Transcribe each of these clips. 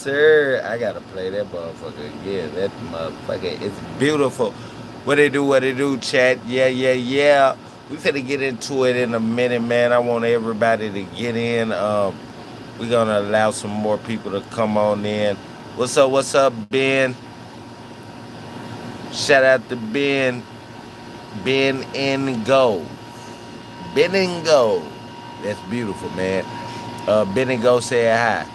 Sir, I gotta play that motherfucker again. That motherfucker is beautiful. What it do, chat? Yeah, yeah, yeah. We finna get into it in a minute, man. I want everybody to get in. We're gonna allow some more people to come on in. What's up, Ben? Shout out to Ben. Ben and Go. Ben and Go. That's beautiful, man. Ben and Go say hi.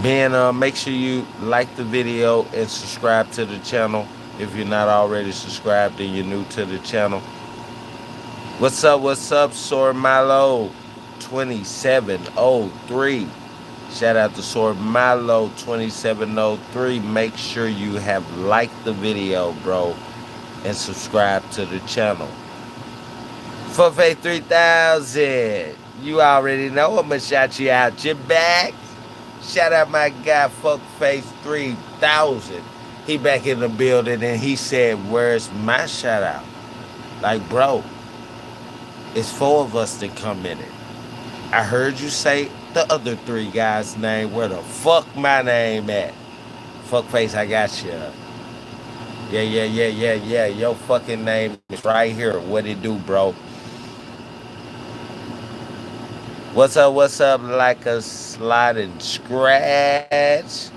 Ben, make sure you like the video and subscribe to the channel. If you're not already subscribed and you're new to the channel. What's up, Sor Milo 2703. Shout out to Sor Milo 2703. Make sure you have liked the video, bro, and subscribe to the channel. Fuffet 3000. You already know I'ma shout you out your back. Shout out my guy Fuckface 3000. He back in the building and he said, "Where's my shout out?" Like, bro, it's four of us that come in it. I heard you say the other three guys' name. Where the fuck my name at? Fuckface, I got you. Yeah. Your fucking name is right here. What it do, bro? What's up, like a sliding scratch?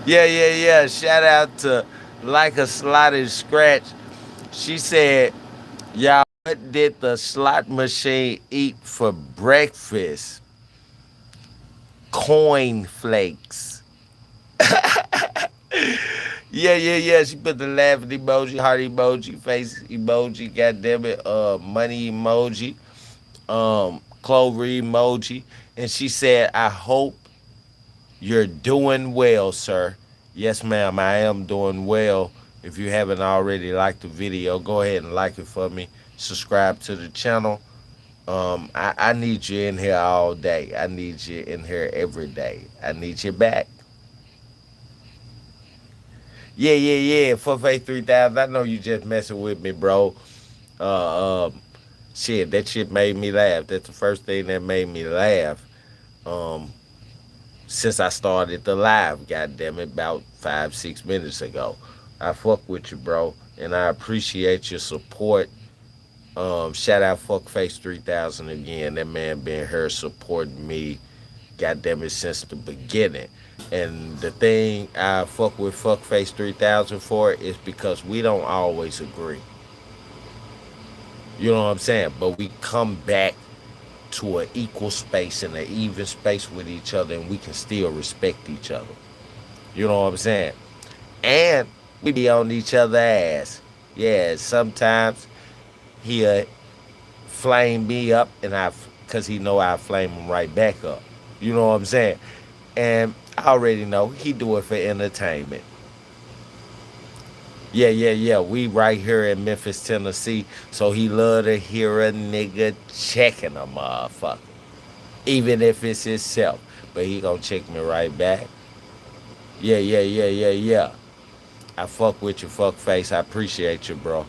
Yeah. Shout out to like a slotted scratch. She said, "Y'all, what did the slot machine eat for breakfast? Coin flakes." Yeah. She put the laughing emoji, heart emoji, face emoji, goddamn it, money emoji, clover emoji. And she said, "I hope you're doing well, sir." Yes, ma'am, I am doing well. If you haven't already liked the video, go ahead and like it for me. Subscribe to the channel. I need you in here all day. I need you in here every day. I need you back. Yeah. Fuffet 3000. I know you just messing with me, bro. Shit, that shit made me laugh. That's the first thing that made me laugh. Um, since I started the live, goddamn it, about 5, 6 minutes ago. I fuck with you, bro, and I appreciate your support. Shout out Fuckface 3000 again. That man been here supporting me, goddamn it, since the beginning. And the thing I fuck with Fuckface 3000 for is because we don't always agree. You know what I'm saying? But we come back to an equal space and an even space with each other, and we can still respect each other. You know what I'm saying? And we be on each other's ass. Yeah, sometimes he'll flame me up, and cause he know I flame him right back up. You know what I'm saying? And I already know he do it for entertainment. Yeah. We right here in Memphis, Tennessee, so he love to hear a nigga checking a motherfucker, even if it's himself. But he gonna check me right back. Yeah. I fuck with you, fuck face. I appreciate you, bro.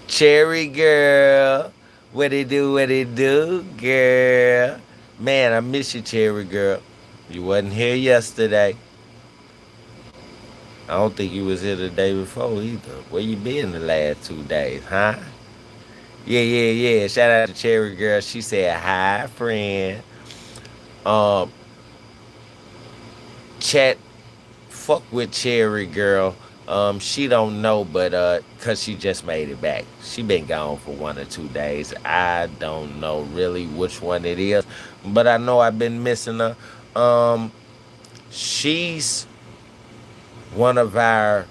Cherry girl, what it do, girl? Man, I miss you, Cherry girl. You wasn't here yesterday. I don't think you was here the day before either. Where you been the last 2 days, huh? Yeah. Shout out to Cherry girl. She said hi, friend. Um, chat fuck with Cherry girl. She don't know, but cause she just made it back. She been gone for 1 or 2 days. I don't know really which one it is, but I know I've been missing her. She's one of our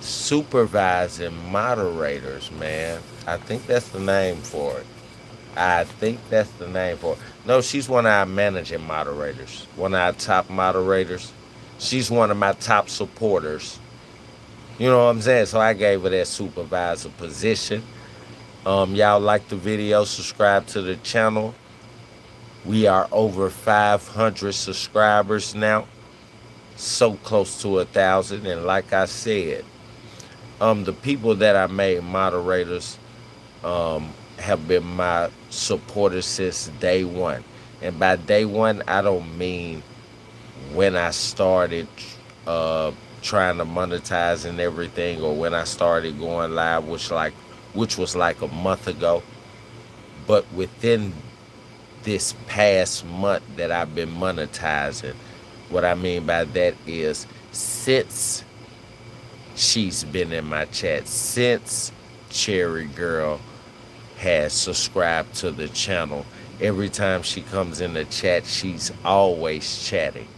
supervising moderators, man. I think that's the name for it. I think that's the name for it. No, she's one of our managing moderators, one of our top moderators. She's one of my top supporters. You know what I'm saying? So I gave her that supervisor position. Y'all like the video, subscribe to the channel. We are over 500 subscribers now, so close to 1,000. And like I said, the people that I made moderators have been my supporters since day one. And by day one, I don't mean when I started uh, trying to monetize and everything, or when I started going live, which was like a month ago. But within this past month that I've been monetizing, what I mean by that is since she's been in my chat, since Cherry Girl has subscribed to the channel, every time she comes in the chat, she's always chatting.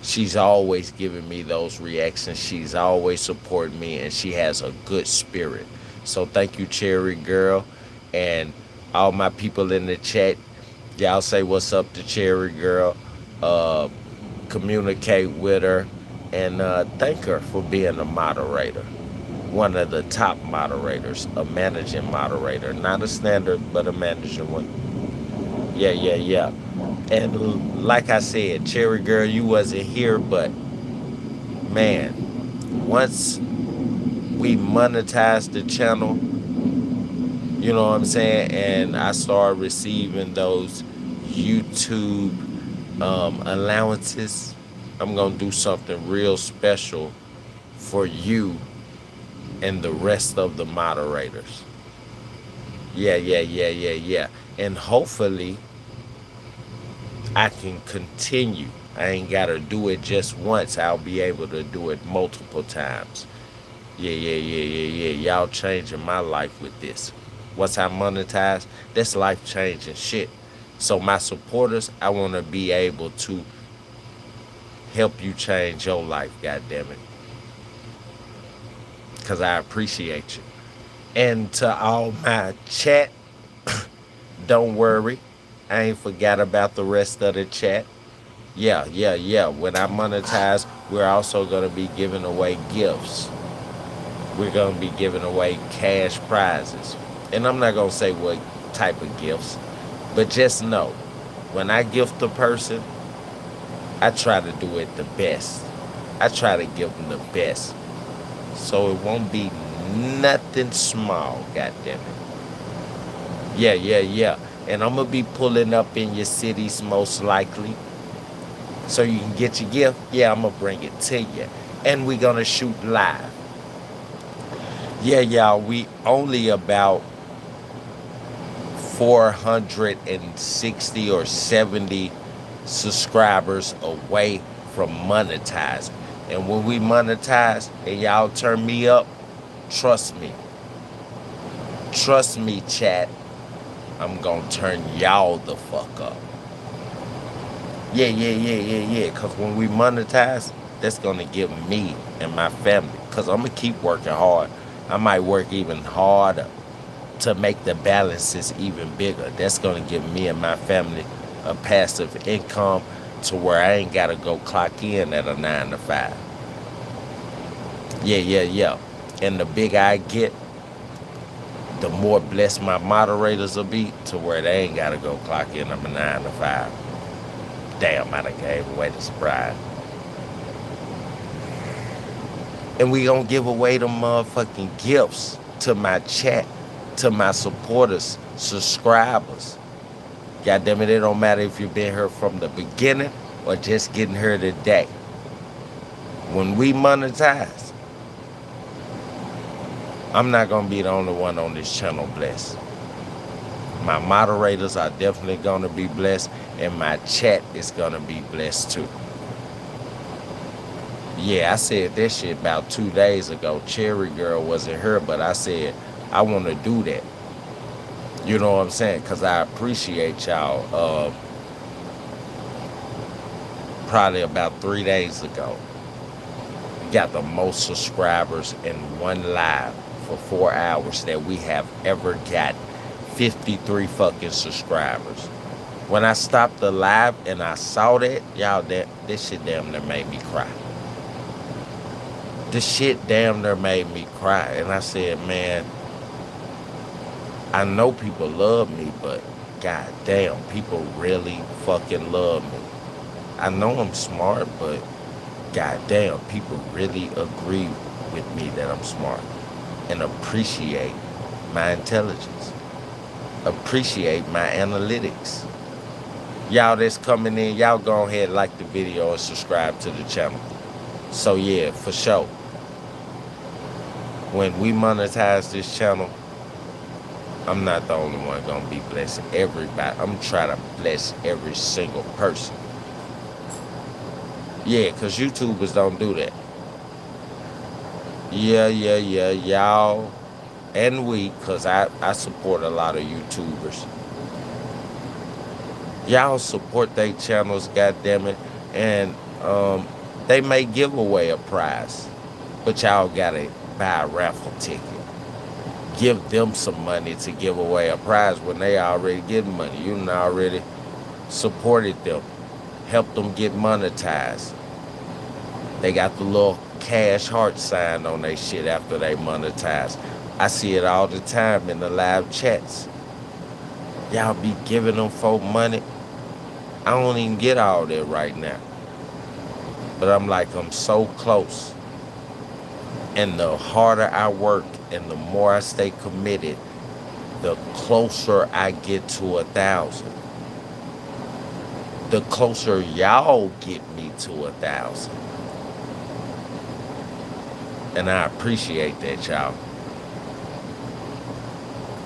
She's always giving me those reactions. She's always supporting me, and she has a good spirit. So thank you, Cherry Girl, and all my people in the chat. Y'all say what's up to Cherry Girl. Uh, Communicate with her, and thank her for being a moderator. One of the top moderators, a managing moderator, not a standard, but a managing one. Yeah, yeah, yeah. And like I said, Cherry Girl, you wasn't here, but man, once we monetized the channel, you know what I'm saying, and I started receiving those YouTube allowances, I'm gonna do something real special for you and the rest of the moderators. Yeah, yeah, yeah, yeah, yeah. And hopefully I can continue. I ain't gotta do it just once. I'll be able to do it multiple times. Yeah, yeah, yeah, yeah, yeah. Y'all changing my life with this. Once I monetize, that's life changing shit. So my supporters, I wanna be able to help you change your life, goddammit. Cause I appreciate you. And to all my chat, don't worry. I ain't forgot about the rest of the chat. Yeah, yeah, yeah. When I monetize, we're also going to be giving away gifts. We're going to be giving away cash prizes. And I'm not going to say what type of gifts, but just know when I gift a person, I try to do it the best. I try to give them the best. So it won't be nothing small, goddammit. Yeah, yeah, yeah. And I'm going to be pulling up in your cities most likely. So you can get your gift. Yeah, I'm going to bring it to you. And we're going to shoot live. Yeah, y'all, we only about 460 or 70 subscribers away from monetizing. And when we monetize and y'all turn me up, trust me. Trust me, chat. I'm going to turn y'all the fuck up. Yeah, yeah, yeah, yeah, yeah. Because when we monetize, that's going to give me and my family. Because I'm going to keep working hard. I might work even harder to make the balances even bigger. That's going to give me and my family a passive income to where I ain't got to go clock in at a 9 to 5. Yeah, yeah, yeah. And the bigger I get, the more blessed my moderators will be to where they ain't got to go clock in at a 9 to 5. Damn, I done gave away the surprise. And we gonna give away them motherfucking gifts to my chat, to my supporters, subscribers. God damn it, it don't matter if you've been here from the beginning or just getting here today. When we monetize, I'm not gonna be the only one on this channel blessed. My moderators are definitely gonna be blessed, and my chat is gonna be blessed too. Yeah, I said that shit about 2 days ago. Cherry Girl wasn't here, but I said I want to do that. You know what I'm saying? Because I appreciate y'all. Probably about 3 days ago, got the most subscribers in one live for 4 hours that we have ever gotten. 53 fucking subscribers. When I stopped the live and I saw that, y'all, this shit damn near made me cry. This shit damn near made me cry. And I said, man, I know people love me, but God damn, people really fucking love me. I know I'm smart, but god damn, people really agree with me that I'm smart and appreciate my intelligence, appreciate my analytics. Y'all that's coming in, y'all go ahead and like the video and subscribe to the channel. So yeah, for sure. When we monetize this channel, I'm not the only one gonna be blessing everybody. I'm trying to bless every single person. Yeah, cause YouTubers don't do that. Yeah, y'all and we, cause I support a lot of YouTubers. Y'all support their channels, goddammit, and they may give away a prize, but y'all gotta buy a raffle ticket. Give them some money to give away a prize when they already getting money. You done already supported them, helped them get monetized. They got the little cash heart sign on their shit after they monetize. I see it all the time in the live chats. Y'all be giving them folk money. I don't even get all that right now. But I'm like, I'm so close. And the harder I work and the more I stay committed, the closer I get to 1,000. The closer y'all get me to 1,000. And I appreciate that, y'all.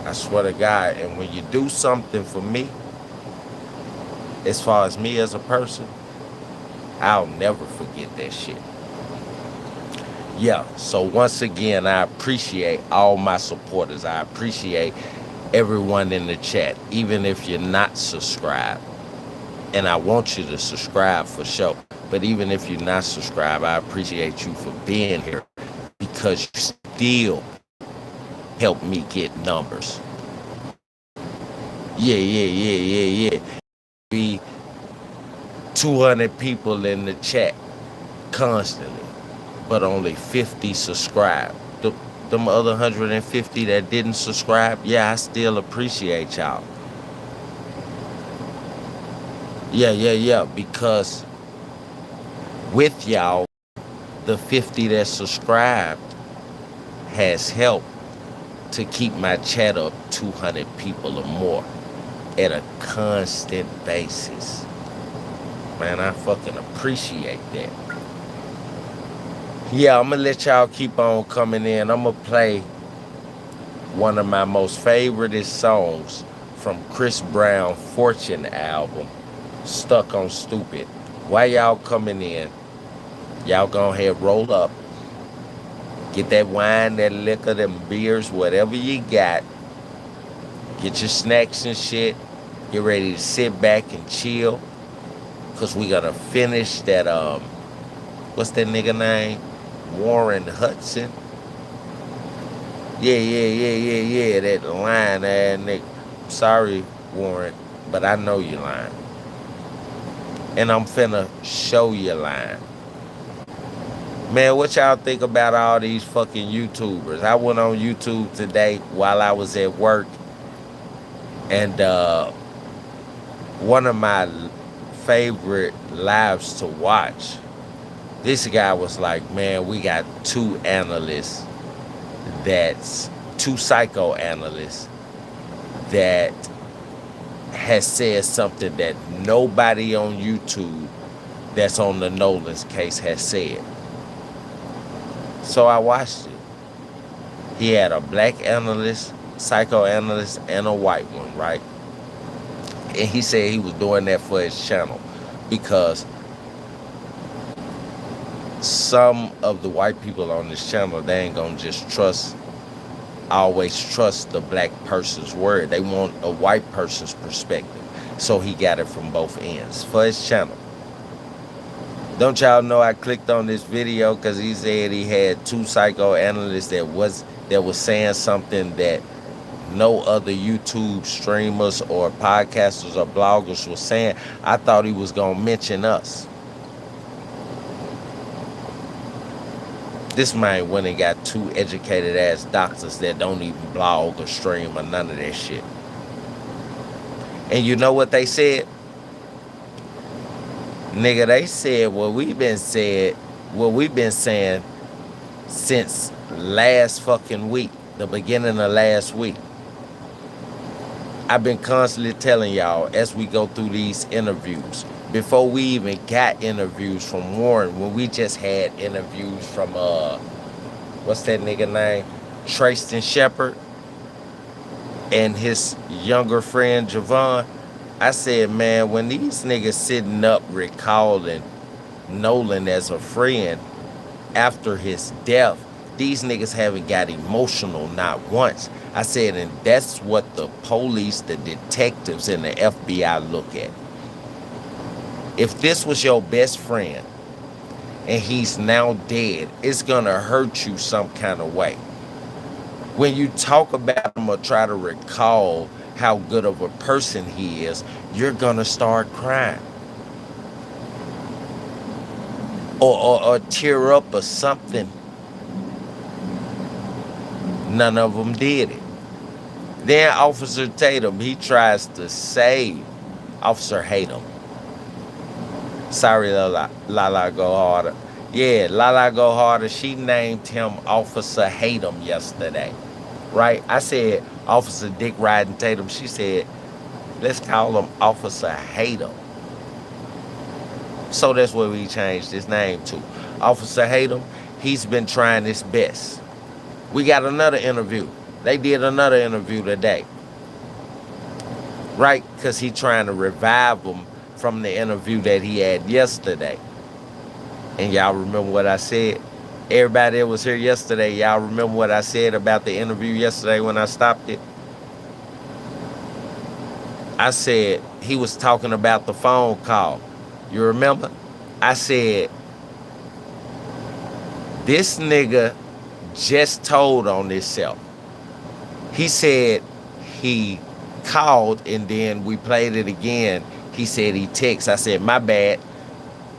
I swear to God. And when you do something for me, as far as me as a person, I'll never forget that shit. Yeah, so once again, I appreciate all my supporters. I appreciate everyone in the chat, even if you're not subscribed. And I want you to subscribe for sure. But even if you're not subscribed, I appreciate you for being here because you still help me get numbers. Yeah. Be 200 people in the chat constantly, but only 50 subscribe. Them other 150 that didn't subscribe, yeah, I still appreciate y'all. Yeah, because with y'all, the 50 that subscribed has helped to keep my chat up 200 people or more at a constant basis. Man, I fucking appreciate that. Yeah, I'm gonna let y'all keep on coming in. I'm gonna play one of my most favorite songs from Chris Brown Fortune album, Stuck on Stupid. While y'all coming in, y'all go ahead, roll up. Get that wine, that liquor, them beers, whatever you got. Get your snacks and shit. Get ready to sit back and chill. Cause we gonna finish that, what's that nigga name? Warren Hudson. Yeah, that lying ass nigga. Sorry, Warren, but I know you lying. And I'm finna show you lying. Man, what y'all think about all these fucking YouTubers? I went on YouTube today while I was at work, and one of my favorite lives to watch, this guy was like, man, we got two psychoanalysts that has said something that nobody on YouTube that's on the Nolan's case has said. So I watched it. He had a black analyst, psychoanalyst, and a white one, right? And he said he was doing that for his channel because some of the white people on this channel, they ain't gonna just always trust the black person's word. They want a white person's perspective. So he got it from both ends for his channel. Don't y'all know I clicked on this video because he said he had two psychoanalysts that was saying something that no other YouTube streamers or podcasters or bloggers were saying. I thought he was gonna mention us. This man went and got two educated ass doctors that don't even blog or stream or none of that shit. And you know what they said? Nigga, they said what we've been saying since last fucking week, the beginning of last week. I've been constantly telling y'all as we go through these interviews. Before we even got interviews from Warren, when we just had interviews from what's that nigga name? Tristan Shepard and his younger friend Javon. I said, man, when these niggas sitting up recalling Nolan as a friend after his death, these niggas haven't got emotional not once. I said, and that's what the police, the detectives, and the FBI look at. If this was your best friend and he's now dead, it's gonna hurt you some kind of way. When you talk about him or try to recall how good of a person he is, you're gonna start crying. Or tear up or something. None of them did it. Then Officer Tatum, he tries to save Officer Hatem. Sorry, Lala Go Harder. Yeah, Lala Go Harder, she named him Officer Hatem yesterday. Right? I said Officer Dick Riding Tatum. She said, let's call him Officer Hatem. So that's what we changed his name to. Officer Hatem, he's been trying his best. We got another interview. They did another interview today. Right? Because he trying to revive him from the interview that he had yesterday. And y'all remember what I said? Everybody that was here yesterday, y'all remember what I said about the interview yesterday when I stopped it? I said he was talking about the phone call. You remember? I said, this nigga just told on himself. He said he called and then we played it again. He said he texted. I said, my bad.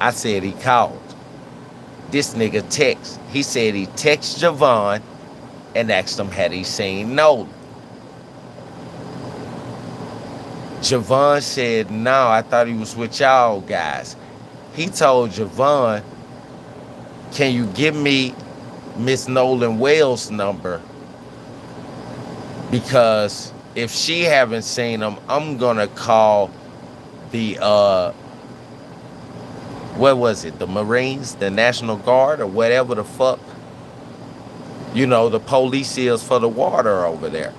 I said he called. This nigga text. He said he texted Javon and asked him had he seen Nolan. Javon said, no, I thought he was with y'all guys. He told Javon, can you give me Miss Nolan Wells' number? Because if she haven't seen him, I'm gonna call the what was it, the Marines, the National Guard, or whatever the fuck, you know, the police is for the water over there.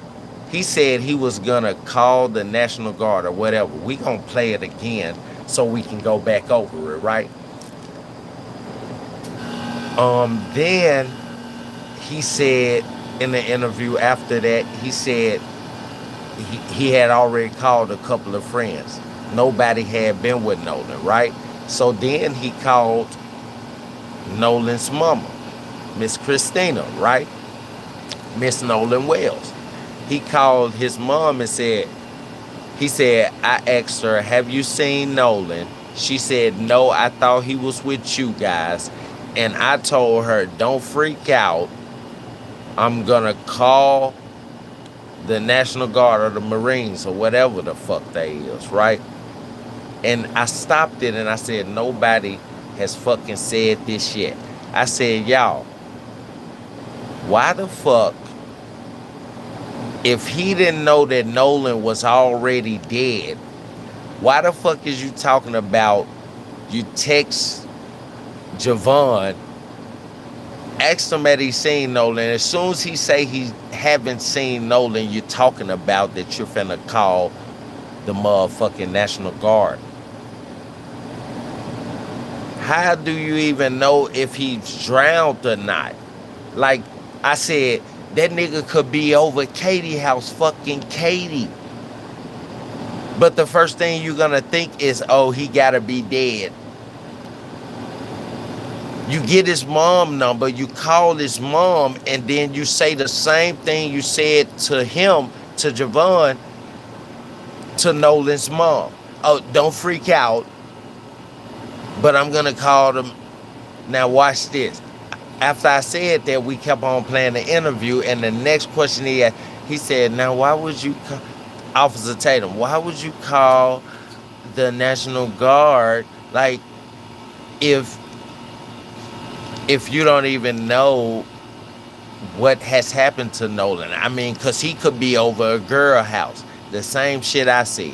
He said he was gonna call the National Guard or whatever. We gonna play it again so we can go back over it, right? Then he said in the interview after that, he said he had already called a couple of friends. Nobody had been with Nolan, right? So then he called Nolan's mama, Miss Christina, right? Miss Nolan Wells. He called his mom and said, I asked her, have you seen Nolan? She said, no, I thought he was with you guys. And I told her, don't freak out. I'm gonna call the National Guard or the Marines or whatever the fuck they is, right? And I stopped it and I said, nobody has fucking said this yet. I said, y'all, why the fuck, if he didn't know that Nolan was already dead, why the fuck is you talking about you text Javon, ask him that he's seen Nolan. As soon as he say he haven't seen Nolan, you're talking about that you're finna call the motherfucking National Guard. How do you even know if he's drowned or not? Like I said, that nigga could be over Katie house fucking Katie. But the first thing you're gonna think is, oh, he gotta be dead. You get his mom number, you call his mom, and then you say the same thing you said to him, to Javon, to Nolan's mom. Oh, don't freak out, but I'm gonna call them. Now watch this. After I said that, we kept on playing the interview, and the next question he asked, he said, now why would you call? Officer Tatum, why would you call the National Guard, like, if you don't even know what has happened to Nolan? I mean, because he could be over a girl house. The same shit I said.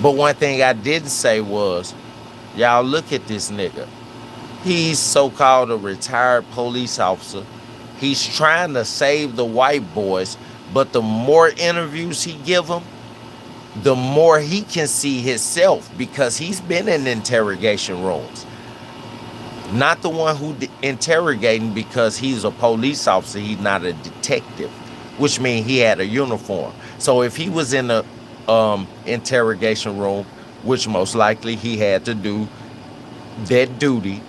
But one thing I didn't say was, y'all look at this nigga. He's so-called a retired police officer. He's trying to save the white boys, but the more interviews he give them, the more he can see himself, because he's been in interrogation rooms. Not the one who interrogating, because he's a police officer, he's not a detective, which means he had a uniform. So if he was in a interrogation room, which most likely he had to do that duty,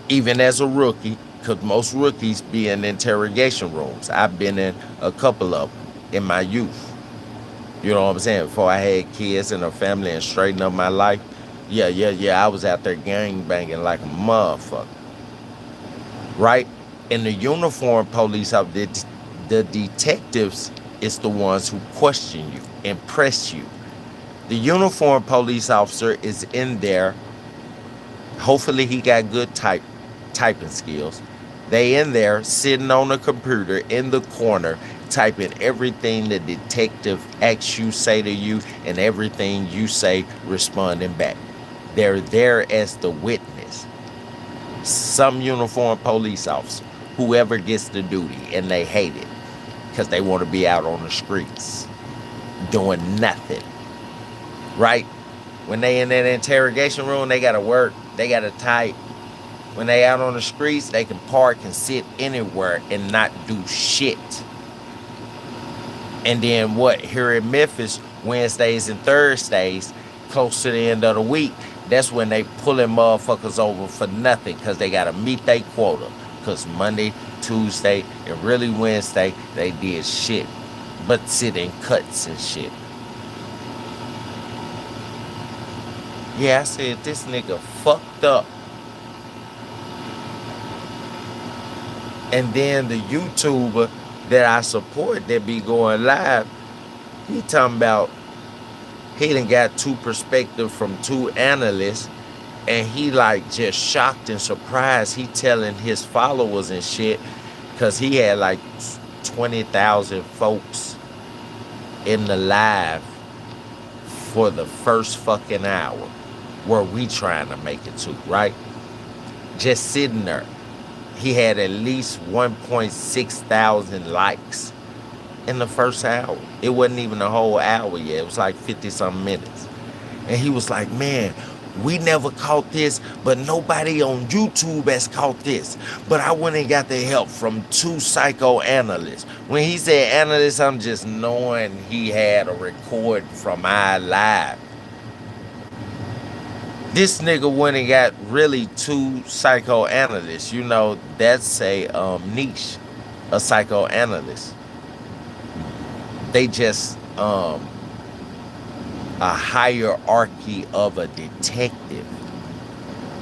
even as a rookie, because most rookies be in interrogation rooms. I've been in a couple of them in my youth. You know what I'm saying? Before I had kids and a family and straightened up my life. Yeah. I was out there gang banging like a motherfucker. Right? And the uniform police, the detectives is the ones who question you and press you. The uniform police officer is in there. Hopefully he got good typing skills. They in there sitting on a computer in the corner, typing everything the detective asks you, say to you, and everything you say, responding back. They're there as the witness. Some uniformed police officer, whoever gets the duty, and they hate it because they want to be out on the streets doing nothing. Right? When they in that interrogation room, they got to work, they got to type. When they out on the streets, they can park and sit anywhere and not do shit. And then what? Here in Memphis, Wednesdays and Thursdays, close to the end of the week, that's when they pulling motherfuckers over for nothing, because they got to meet their quota. Because Monday, Tuesday, and really Wednesday, they did shit but sit in cuts and shit. Yeah, I said, this nigga fucked up. And then the YouTuber that I support that be going live, he talking about he done got two perspectives from two analysts, and he like just shocked and surprised. He telling his followers and shit, because he had like 20,000 folks in the live for the first fucking hour where we trying to make it to, right? Just sitting there. He had at least 1.6 thousand likes in the first hour. It wasn't even a whole hour yet. It was like 50-something minutes. And he was like, man, we never caught this, but nobody on YouTube has caught this. But I went and got the help from two psychoanalysts. When he said analysts, I'm just knowing he had a recording from our live. This nigga went and got really two psychoanalysts. You know, that's a niche, a psychoanalyst. They just a hierarchy of a detective,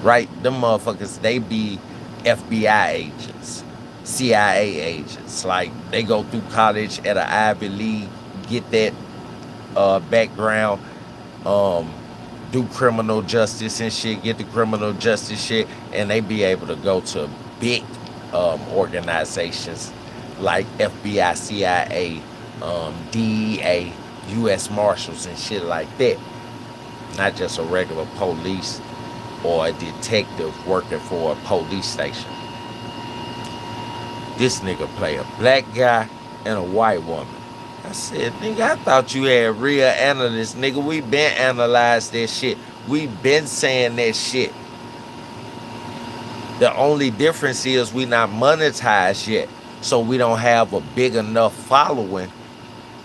right? Them motherfuckers, they be FBI agents, CIA agents. Like, they go through college at an Ivy League, get that background, do criminal justice and shit, get the criminal justice shit, and they be able to go to big organizations like FBI, CIA, DEA, U.S. Marshals and shit like that. Not just a regular police or a detective working for a police station. This nigga play a black guy and a white woman. I said, nigga, I thought you had real analysts, nigga. We been analyzed that shit. We been saying that shit. The only difference is we not monetized yet. So we don't have a big enough following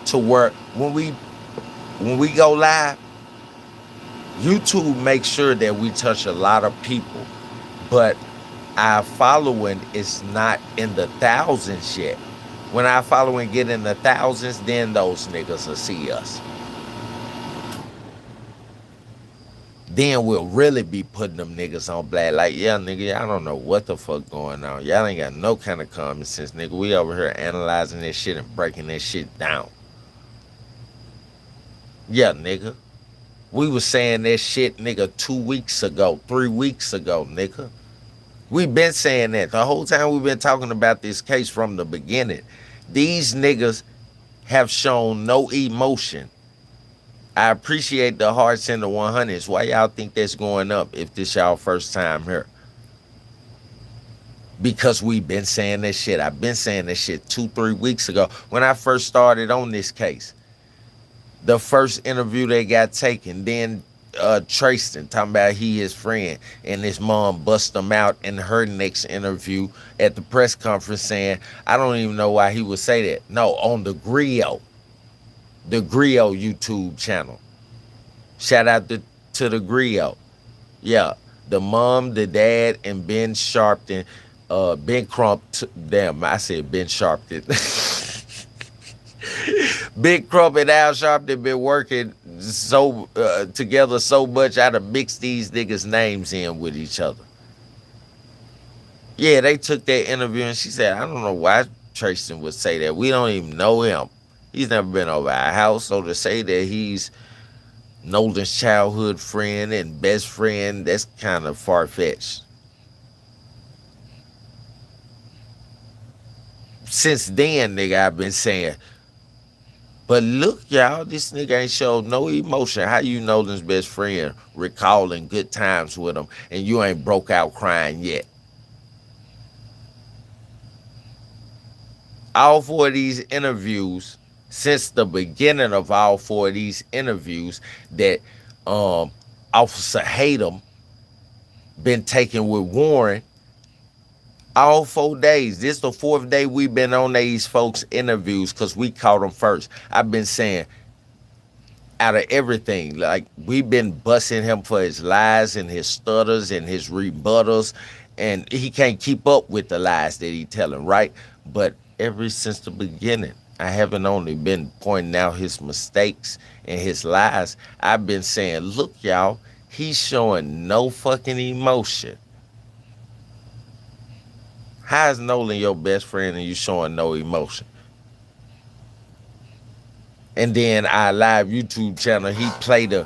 to where when we go live, YouTube makes sure that we touch a lot of people. But our following is not in the thousands yet. When our following get in the thousands, then those niggas will see us. Then we'll really be putting them niggas on black. Like, yeah, nigga, I don't know what the fuck going on. Y'all ain't got no kind of common sense, nigga. We over here analyzing this shit and breaking this shit down. Yeah, nigga. We was saying that shit, nigga, 2 weeks ago, 3 weeks ago, nigga. We been saying that. The whole time we've been talking about this case from the beginning. These niggas have shown no emotion. I appreciate the hearts and the 100s. Why y'all think that's going up if this y'all first time here? Because we've been saying this shit. I've been saying this shit 2, 3 weeks ago when I first started on this case. The first interview they got taken, then Tristan talking about he his friend, and his mom bust him out in her next interview at the press conference saying, I don't even know why he would say that. No, on the Griot YouTube channel. Shout out to the Griot. Yeah, the mom, the dad, and Ben Sharpton, Ben Crump, damn, I said Ben Sharpton. Big Crump and Al Sharpton been working so together so much, I done mixed these niggas' names in with each other. Yeah, they took that interview and she said, I don't know why Tristan would say that. We don't even know him. He's never been over our house. So to say that he's Nolan's childhood friend and best friend, that's kind of far-fetched. Since then, nigga, I've been saying, but look, y'all, this nigga ain't showed no emotion. How you Nolan's best friend recalling good times with him and you ain't broke out crying yet? All four of these interviews, since the beginning of all four of these interviews that Officer Hatem been taking with Warren, all 4 days. This the fourth day we've been on these folks' interviews because we caught them first. I've been saying, out of everything, like we've been busting him for his lies and his stutters and his rebuttals, and he can't keep up with the lies that he telling, right? But ever since the beginning, I haven't only been pointing out his mistakes and his lies. I've been saying, look, y'all, he's showing no fucking emotion. How is Nolan your best friend and you showing no emotion? And then our live YouTube channel, he played the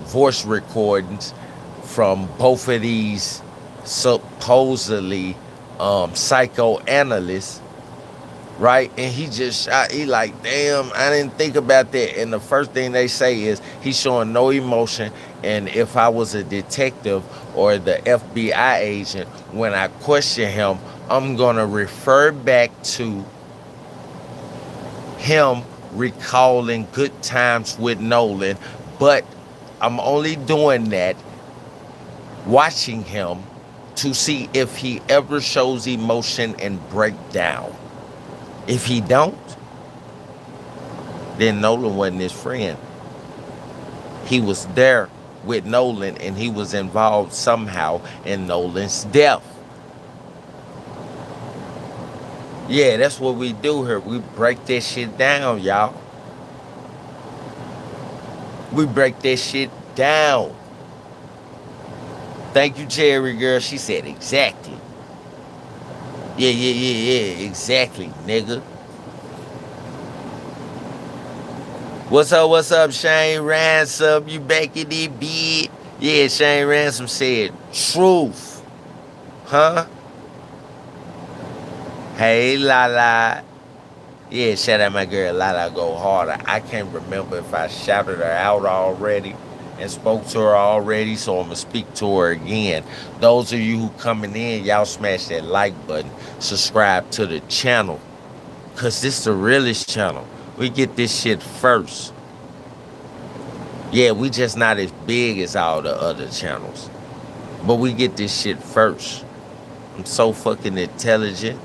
voice recordings from both of these supposedly psychoanalysts, right? And he just shot, he like, damn, I didn't think about that. And the first thing they say is he's showing no emotion. And if I was a detective or the FBI agent, when I question him, I'm gonna refer back to him recalling good times with Nolan, but I'm only doing that watching him to see if he ever shows emotion and breakdown. If he don't, then Nolan wasn't his friend. He was there with Nolan and he was involved somehow in Nolan's death. Yeah, that's what we do here. We break that shit down, y'all. We break that shit down. Thank you, Cherry Girl. She said exactly. Yeah, exactly, nigga. What's up, Shane Ransom? You back in the bed? Yeah, Shane Ransom said, truth. Huh? Hey, Lala. Yeah, shout out my girl, Lala Go Harder. I can't remember if I shouted her out already and spoke to her already, so I'm going to speak to her again. Those of you who coming in, y'all smash that like button. Subscribe to the channel, because this is the realest channel. We get this shit first. Yeah, we just not as big as all the other channels, but we get this shit first. I'm so fucking intelligent.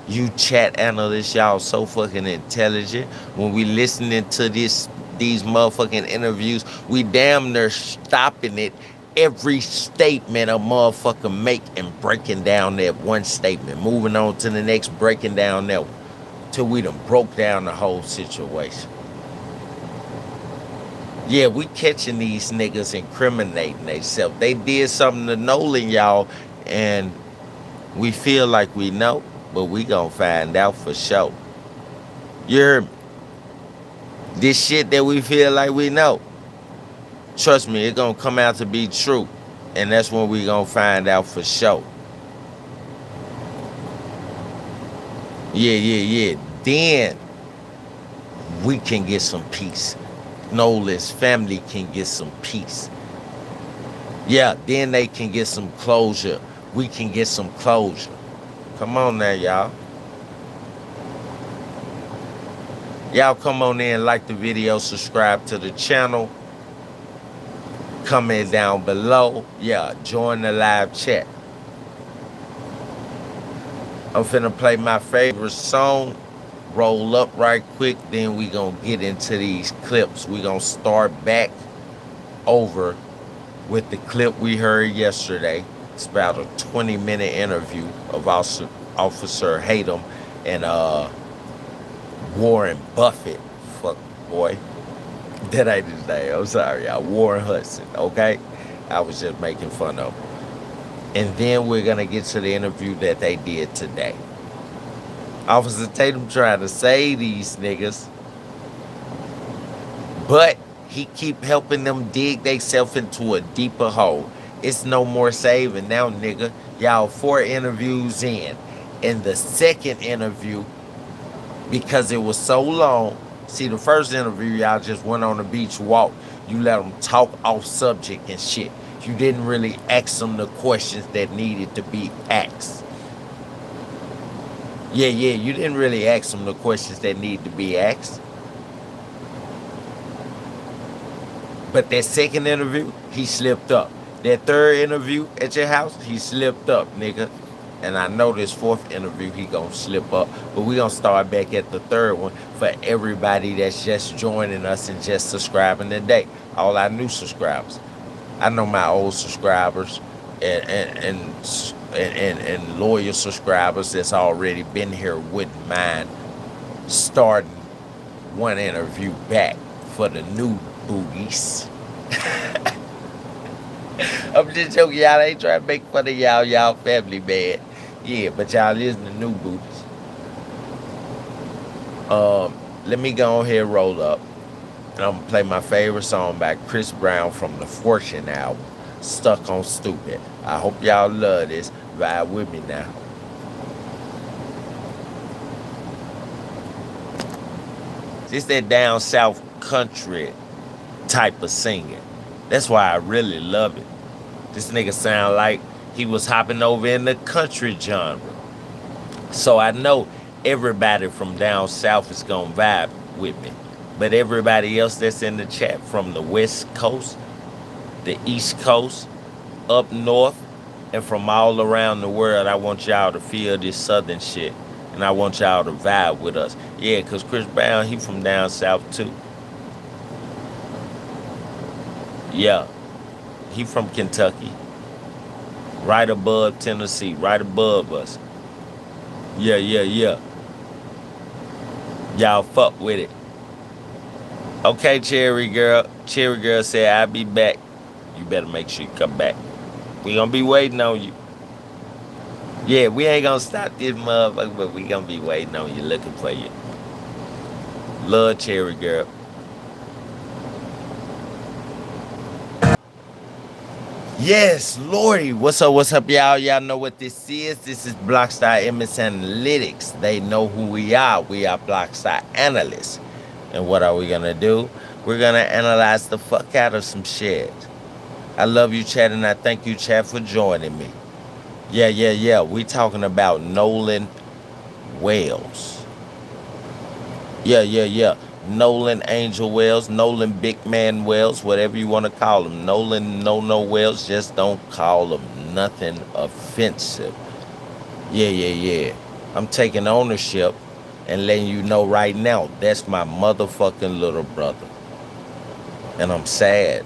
You chat analysts, y'all so fucking intelligent. When we listening to these motherfucking interviews, we damn near stopping it every statement a motherfucker make and breaking down that one statement. Moving on to the next, breaking down that one. Till we done broke down the whole situation. Yeah, we catching these niggas incriminating themselves. They did something to Nolan, y'all, and we feel like we know, but we gonna find out for sure. You heard me? This shit that we feel like we know. Trust me, it's gonna come out to be true. And that's when we gonna find out for sure. Yeah. Then we can get some peace. Nolan's family can get some peace. Yeah, then they can get some closure. We can get some closure. Come on now, y'all. Y'all come on in, like the video, subscribe to the channel. Comment down below. Yeah, join the live chat. I'm finna play my favorite song. Roll up right quick. Then we gonna get into these clips. We gonna start back over with the clip we heard yesterday. It's about a 20-minute interview of Officer Hatem and Warren Buffett. Fuck boy. That ain't his name. I'm sorry, y'all. Warren Hudson, okay? I was just making fun of him. And then we're gonna get to the interview that they did today. Officer Tatum trying to save these niggas, but he keep helping them dig themselves into a deeper hole. It's no more saving now, nigga. Y'all 4 interviews in. In the second interview, because it was so long, see, the first interview, y'all just went on the beach walk. You let them talk off subject and shit. You didn't really ask them the questions that needed to be asked. Yeah, you didn't really ask them the questions that need to be asked. But that second interview, he slipped up. That third interview at your house, he slipped up, nigga. And I know this fourth interview, he gonna slip up. But we gonna start back at the third one for everybody that's just joining us and just subscribing today. All our new subscribers. I know my old subscribers and loyal subscribers that's already been here wouldn't mind starting one interview back for the new booties. I'm just joking, y'all. I ain't trying to make fun of y'all family, man. Yeah, but y'all is the new booties. Let me go ahead and roll up. And I'm gonna play my favorite song by Chris Brown from the Fortune album, Stuck on Stupid. I hope y'all love this. Ride with me now. It's that down south country type of singing. That's why I really love it. This nigga sound like he was hopping over in the country genre. So I know everybody from down south is gonna vibe with me. But everybody else that's in the chat from the West Coast, the East Coast, up north, and from all around the world, I want y'all to feel this southern shit. And I want y'all to vibe with us. Yeah, because Chris Brown, he from down south too. Yeah, he from Kentucky. Right above Tennessee, right above us. Yeah. Y'all fuck with it. Okay, Cherry Girl. Cherry Girl said, I'll be back. You better make sure you come back. We gonna be waiting on you. Yeah, we ain't gonna stop this motherfucker, but we gonna be waiting on you, looking for you. Love Cherry Girl. Yes, Lordy. What's up, y'all? Y'all know what this is. This is Blockstar MS Analytics. They know who we are. We are Blockstar Analysts. And what are we gonna do? We're gonna analyze the fuck out of some shit. I love you, chat, and I thank you, chat, for joining me. Yeah. We talking about Nolan Wells. Yeah. Nolan Angel Wells, Nolan Big Man Wells, whatever you want to call him. Nolan No Wells, just don't call him nothing offensive. Yeah. I'm taking ownership and letting you know right now, that's my motherfucking little brother. And I'm sad.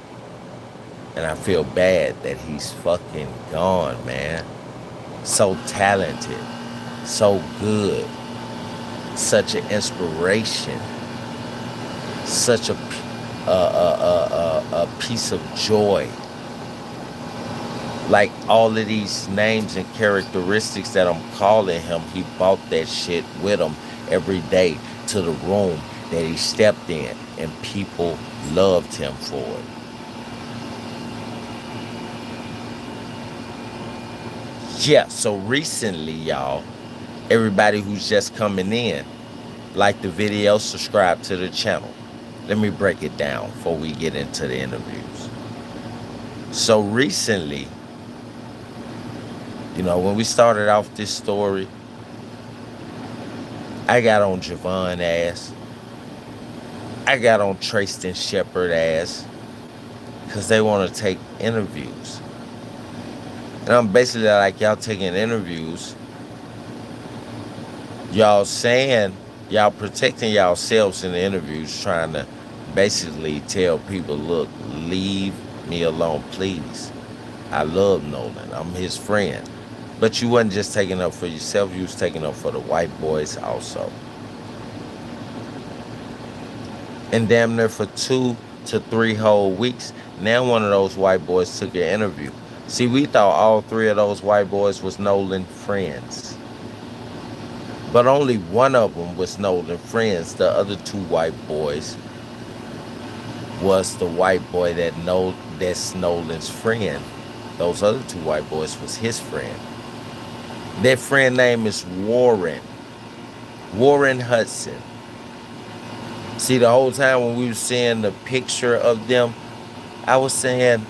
And I feel bad that he's fucking gone, man. So talented. So good. Such an inspiration. Such a piece of joy. Like all of these names and characteristics that I'm calling him, he brought that shit with him every day to the room. that he stepped in, and people loved him for it. Yeah, so recently, y'all, everybody who's just coming in, like the video, subscribe to the channel. Let me break it down before we get into the interviews. So recently, when we started off this story, I got on Javon ass. I got on Tristan Shepard ass because they want to take interviews. And I'm basically like, y'all taking interviews. Y'all saying, y'all protecting yourselves in the interviews, trying to basically tell people, look, leave me alone, please. I love Nolan. I'm his friend. But you wasn't just taking up for yourself, you was taking up for the white boys also. And damn near for 2 to 3 whole weeks, now one of those white boys took an interview. See, we thought all 3 of those white boys was Nolan friends. But only one of them was Nolan friends. The other 2 white boys was the white boy that's Nolan's friend. Those other 2 white boys was his friend. That friend name is Warren Hudson. See, the whole time when we were seeing the picture of them, I was saying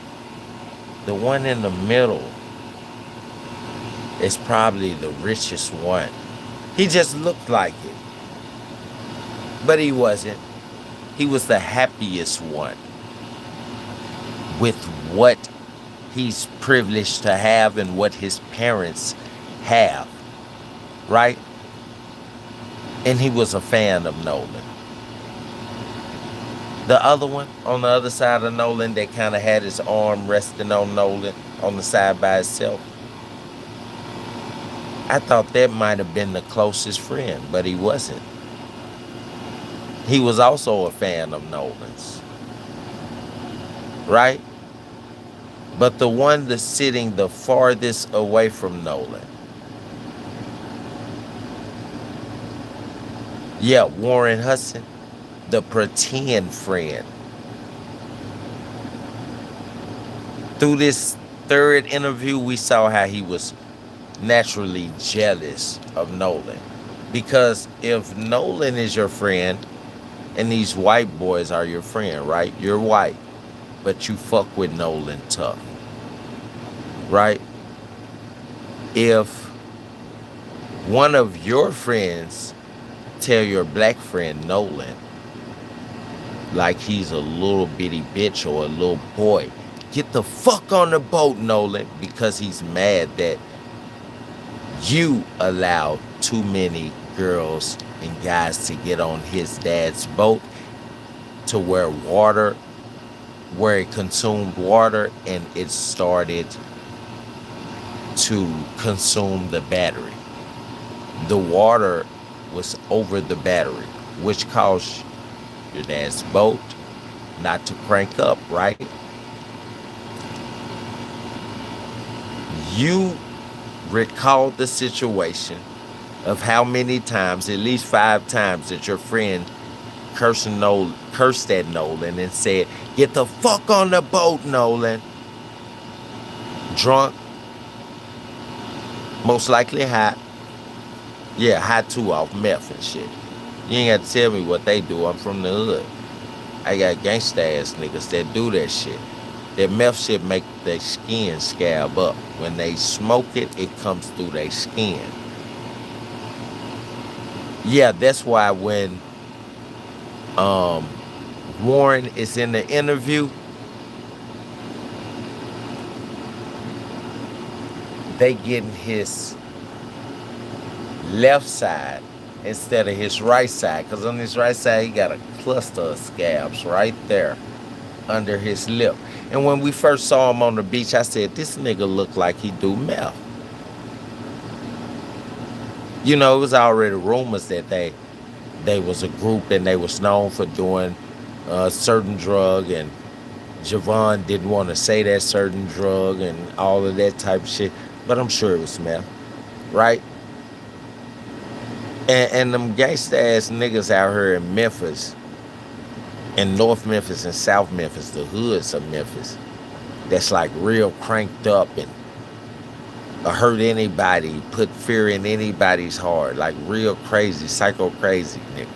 the one in the middle is probably the richest one. He just looked like it. But he wasn't. He was the happiest one with what he's privileged to have and what his parents have, right? And he was a fan of Nolan. The other one on the other side of Nolan that kind of had his arm resting on Nolan on the side by itself, I thought that might have been the closest friend, but he wasn't. He was also a fan of Nolan's, right? But the one that's sitting the farthest away from Nolan, yeah, Warren Hudson, the pretend friend. Through this 3rd interview, we saw how he was naturally jealous of Nolan. Because if Nolan is your friend, and these white boys are your friend, right? You're white, but you fuck with Nolan tough, right? If one of your friends tell your black friend Nolan, like he's a little bitty bitch or a little boy, get the fuck on the boat, Nolan, because he's mad that you allowed too many girls and guys to get on his dad's boat to where it consumed water and it started to consume the battery. The water was over the battery, which caused your dad's boat not to crank up, right? You recall the situation of how many times, at least 5 times, that your friend cursed at Nolan and said, get the fuck on the boat, Nolan. Drunk, most likely high. Yeah, high too, off meth and shit. You ain't got to tell me what they do. I'm from the hood. I got gangsta ass niggas that do that shit. That meth shit make their skin scab up. When they smoke it, it comes through their skin. Yeah, that's why when Warren is in the interview, they getting his left side instead of his right side, because on his right side he got a cluster of scabs right there under his lip. And when we first saw him on the beach, I said, this nigga look like he do meth. It was already rumors that they was a group and they was known for doing a certain drug, and Javon didn't want to say that certain drug and all of that type of shit, but I'm sure it was meth, right? And them gangsta ass niggas out here in Memphis, in North Memphis and South Memphis, the hoods of Memphis, that's like real cranked up and hurt anybody, put fear in anybody's heart, like real crazy, psycho crazy niggas.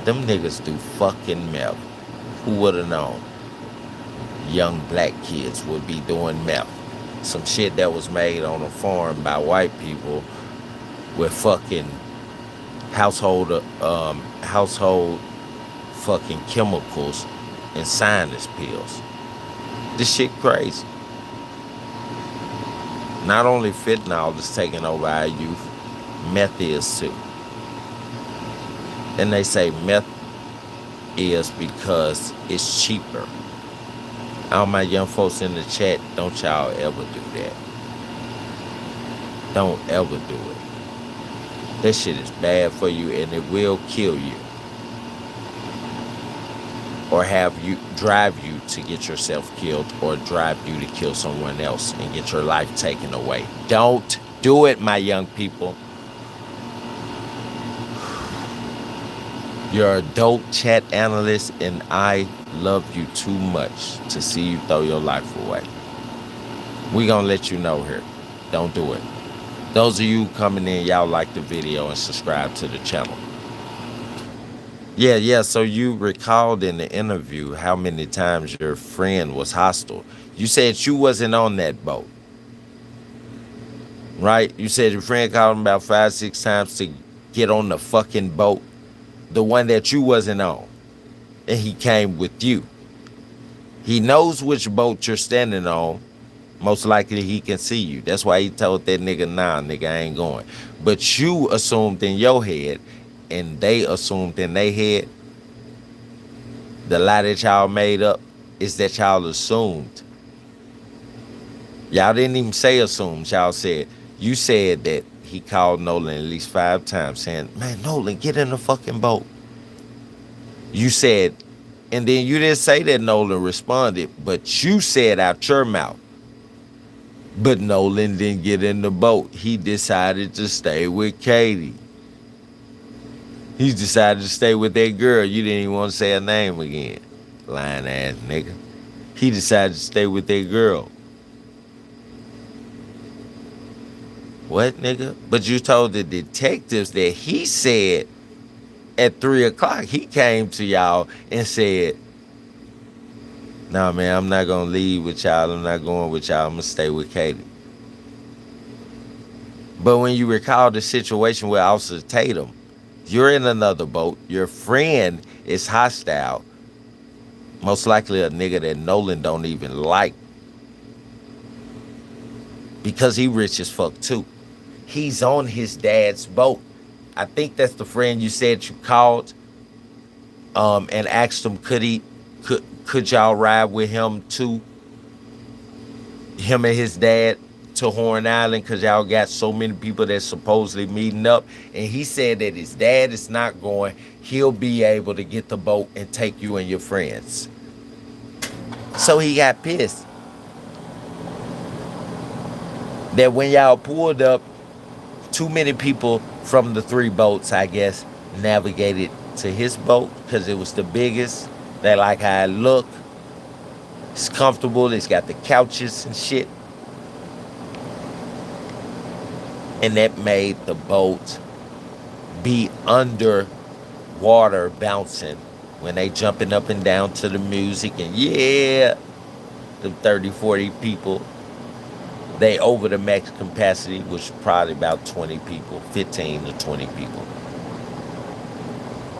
Them niggas do fucking meth. Who would have known? Young black kids would be doing meth. Some shit that was made on a farm by white people with fucking household fucking chemicals and sinus pills. This shit crazy. Not only fentanyl is taking over our youth, meth is too. And they say meth is because it's cheaper. All my young folks in the chat, don't y'all ever do that. Don't ever do it. That shit is bad for you and it will kill you. Or drive you to get yourself killed, or drive you to kill someone else and get your life taken away. Don't do it, my young people. You're an adult chat analyst, and I love you too much to see you throw your life away. We gonna let you know here. Don't do it. Those of you coming in, y'all like the video and subscribe to the channel. Yeah. So you recalled in the interview how many times your friend was hostile. You said you wasn't on that boat, right? You said your friend called him about 5-6 times to get on the fucking boat, the one that you wasn't on, and he came with you. He knows which boat you're standing on. Most likely he can see you. That's why he told that nigga, nah, nigga, I ain't going. But you assumed in your head, and they assumed in their head, the lie that y'all made up is that y'all assumed. Y'all didn't even say assumed. Y'all said, you said that he called Nolan at least 5 times saying, man, Nolan, get in the fucking boat. You said, and then you didn't say that Nolan responded, but you said out your mouth, but Nolan didn't get in the boat. He decided to stay with Katie. He decided to stay with that girl. You didn't even want to say her name again. Lying ass nigga. He decided to stay with that girl. What, nigga? But you told the detectives that he said at 3 o'clock, he came to y'all and said, nah, man, I'm not going to leave with y'all. I'm not going with y'all. I'm going to stay with Katie. But when you recall the situation with Officer Tatum, you're in another boat. Your friend is hostile. Most likely a nigga that Nolan don't even like. Because he rich as fuck too. He's on his dad's boat. I think that's the friend you said you called and asked him could y'all ride with him too? Him and his dad to Horn Island, because y'all got so many people that's supposedly meeting up, and he said that his dad is not going. He'll be able to get the boat and take you and your friends. So he got pissed that when y'all pulled up, too many people from the 3 boats, I guess, navigated to his boat because it was the biggest. They like how it look. It's comfortable. It's got the couches and shit. And that made the boat be under water bouncing when they jumping up and down to the music. And yeah, the 30, 40 people, they over the max capacity, which is probably about 20 people, 15 to 20 people.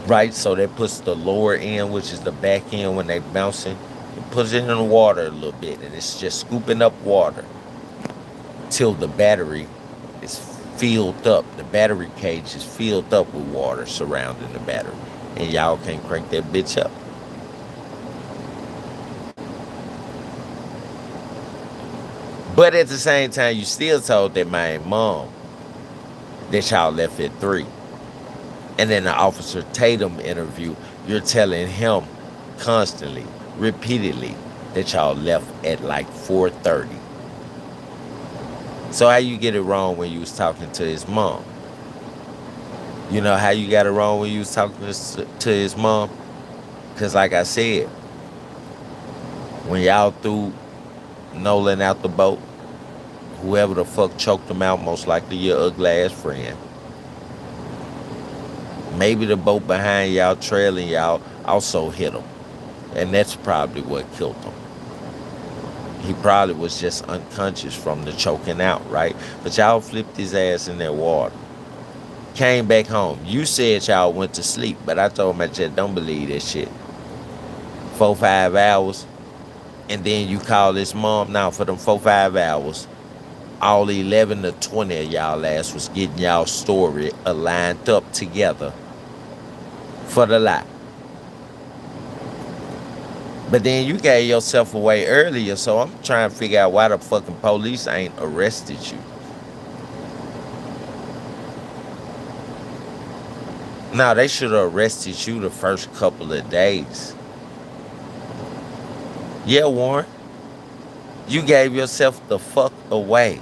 Right, so that puts the lower end, which is the back end when they bouncing, it puts it in the water a little bit, and it's just scooping up water till the battery is filled up. The battery cage is filled up with water surrounding the battery, and y'all can't crank that bitch up. But at the same time, you still told that my mom that y'all left at 3. And in the Officer Tatum interview, you're telling him constantly, repeatedly, that y'all left at like 4:30. So how you get it wrong when you was talking to his mom? You know how you got it wrong when you was talking to his mom? Because like I said, when y'all threw Nolan out the boat, whoever the fuck choked him out, most likely your ugly ass friend. Maybe the boat behind y'all trailing y'all also hit him. And that's probably what killed him. He probably was just unconscious from the choking out, right? But y'all flipped his ass in that water. Came back home. You said y'all went to sleep, but I told him I just don't believe that shit. 4, 5 hours, and then you call this mom. Now for them 4, 5 hours, all 11 to 20 of y'all ass was getting y'all story aligned up together for the lie. But then you gave yourself away earlier, so I'm trying to figure out why the fucking police ain't arrested you. Now they should have arrested you the first couple of days. Yeah, Warren, you gave yourself the fuck away.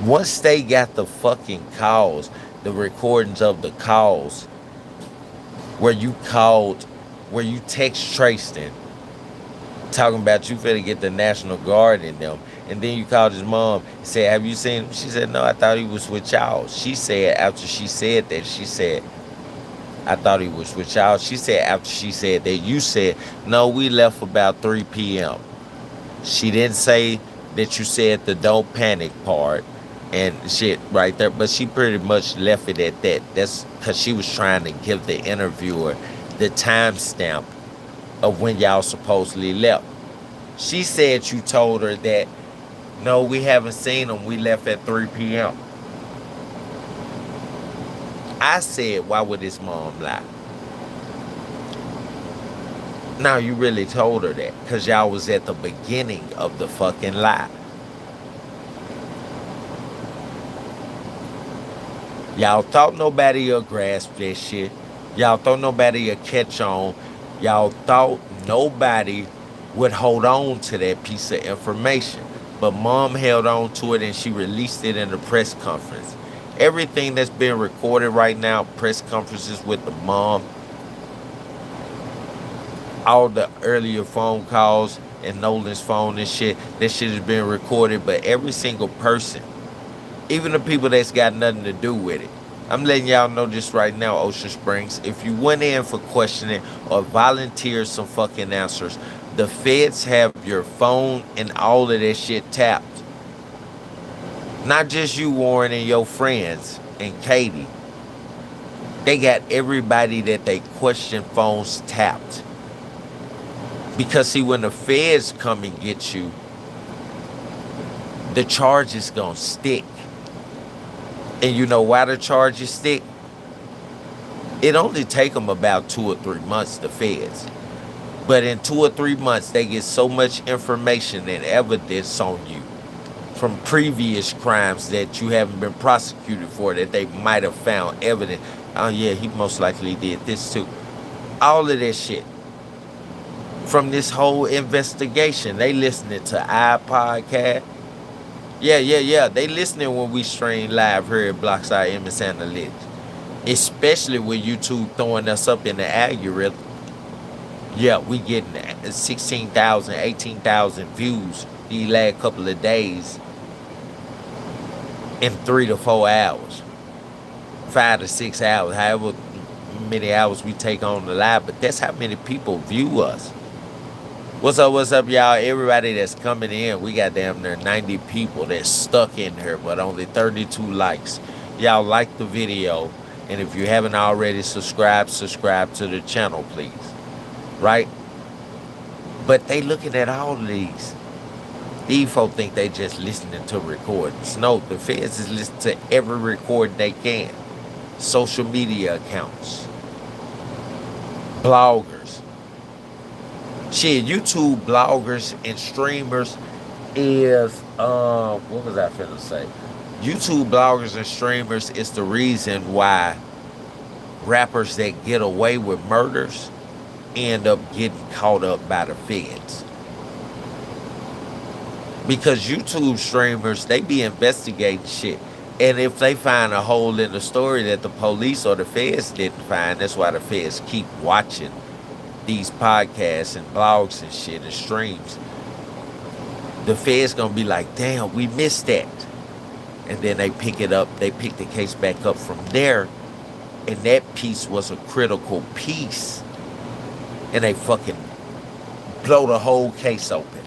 Once they got the fucking calls, the recordings of the calls where you called, where you text Tristan talking about you finna get the National Guard in them. And then you called his mom and said, have you seen him? She said, no, I thought he was with y'all. She said, after she said that, she said, I thought he was with y'all. She said, after she said that, you said, no, we left about 3 p.m. She didn't say that you said the don't panic part and shit right there, but she pretty much left it at that. That's because she was trying to give the interviewer the timestamp of when y'all supposedly left. She said you told her that, no, we haven't seen him. We left at 3 p.m. I said, why would his mom lie? Now you really told her that because y'all was at the beginning of the fucking lie. Y'all thought nobody would grasp that shit. Y'all thought nobody would catch on. Y'all thought nobody would hold on to that piece of information. But mom held on to it and she released it in the press conference. Everything that's being recorded right now, press conferences with the mom, all the earlier phone calls and Nolan's phone and shit, that shit is being recorded. But every single person, even the people that's got nothing to do with it, I'm letting y'all know this right now, Ocean Springs. If you went in for questioning or volunteered some fucking answers, the feds have your phone and all of that shit tapped. Not just you, Warren, and your friends and Katie. They got everybody that they question phones tapped. Because see, when the feds come and get you, the charge is gonna stick. And you know why the charges stick? It only take them about 2 or 3 months, the feds. But in 2 or 3 months, they get so much information and evidence on you from previous crimes that you haven't been prosecuted for, that they might have found evidence. Oh yeah, he most likely did this too. All of that shit. From this whole investigation, they listening to iPodcast. Yeah. They listening when we stream live here at Blockside MS Analytics. Especially with YouTube throwing us up in the algorithm. Yeah, we getting 16,000, 18,000 views these last couple of days in 3 to 4 hours. 5 to 6 hours, however many hours we take on the live. But that's how many people view us. What's up, y'all? Everybody that's coming in, we got damn near 90 people that's stuck in here, but only 32 likes. Y'all like the video, and if you haven't already subscribe to the channel, please. Right? But they looking at all of these. These folk think they just listening to recordings. No, the feds is listening to every record they can. Social media accounts. Bloggers. Shit, YouTube bloggers and streamers is, what was I finna say? YouTube bloggers and streamers is the reason why rappers that get away with murders end up getting caught up by the feds. Because YouTube streamers, they be investigating shit. And if they find a hole in the story that the police or the feds didn't find, that's why the feds keep watching these podcasts and blogs and shit and streams. The feds gonna be like, damn, we missed that. And then they pick it up, they pick the case back up from there. And that piece was a critical piece. And they fucking blow the whole case open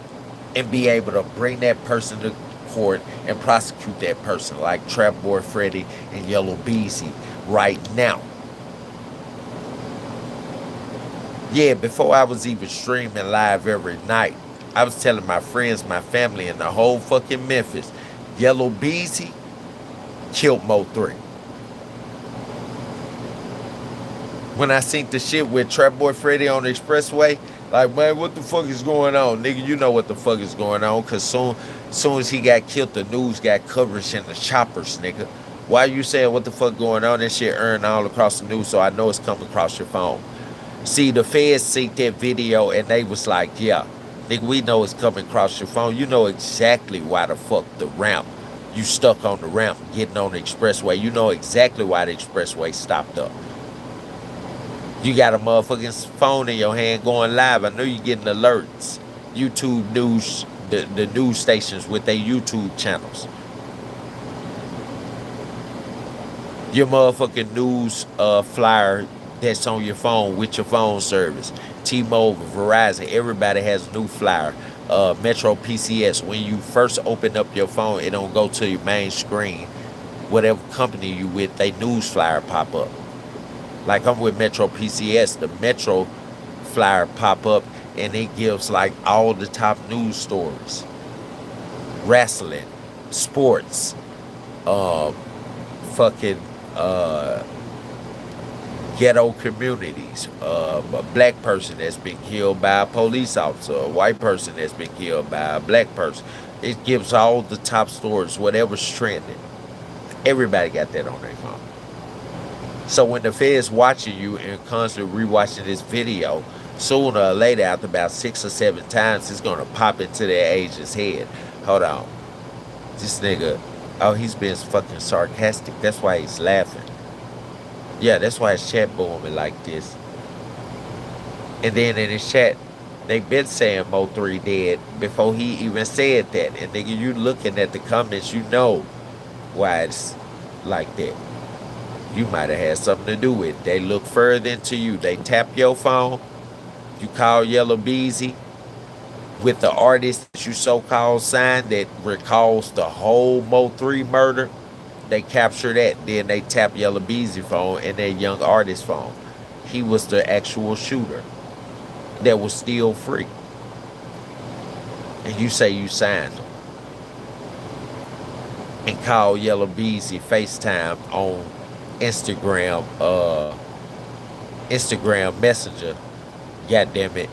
and be able to bring that person to court and prosecute that person, like Trap Boy Freddy and Yellow Beezy right now. Yeah, before I was even streaming live every night, I was telling my friends, my family, and the whole fucking Memphis, Yellow Beezy killed Mo 3. When I seen the shit with Trap Boy Freddy on the expressway, like, man, what the fuck is going on? Nigga, you know what the fuck is going on, because soon as he got killed, the news got coverage in the choppers, nigga. Why you saying what the fuck going on? That shit earned all across the news, so I know it's coming across your phone. See, the feds seen that video, and they was like, yeah, nigga, we know it's coming across your phone. You know exactly why the fuck the ramp, you stuck on the ramp getting on the expressway. You know exactly why the expressway stopped up. You got a motherfucking phone in your hand going live. I know you getting alerts. YouTube news, the news stations with their YouTube channels. Your motherfucking news flyer that's on your phone with your phone service. T-Mobile, Verizon, everybody has a new flyer. Metro PCS, when you first open up your phone, it don't go to your main screen. Whatever company you with, they news flyer pop up. Like I'm with Metro PCS, the Metro flyer pop up and it gives like all the top news stories. Wrestling, sports, fucking ghetto communities, a black person that's been killed by a police officer, a white person that's been killed by a black person. It gives all the top stories, whatever's trending. Everybody got that on their phone. So when the feds watching you and constantly rewatching this video, sooner or later, after about 6 or 7 times, it's gonna pop into their agent's head. Hold on, this nigga, oh, he's being fucking sarcastic. That's why he's laughing. Yeah, that's why his chat booming like this. And then in his chat, they been saying Mo 3 dead before he even said that. And nigga, you looking at the comments, you know why it's like that. You might have had something to do with it. They look further into you. They tap your phone. You call Yellow Beezy with the artist that you so-called signed that recalls the whole Mo 3 murder. They capture that. Then they tap Yellow Beezy phone and their young artist phone. He was the actual shooter that was still free. And you say you signed him. And call Yellow Beezy FaceTime on Instagram Messenger, goddamn it,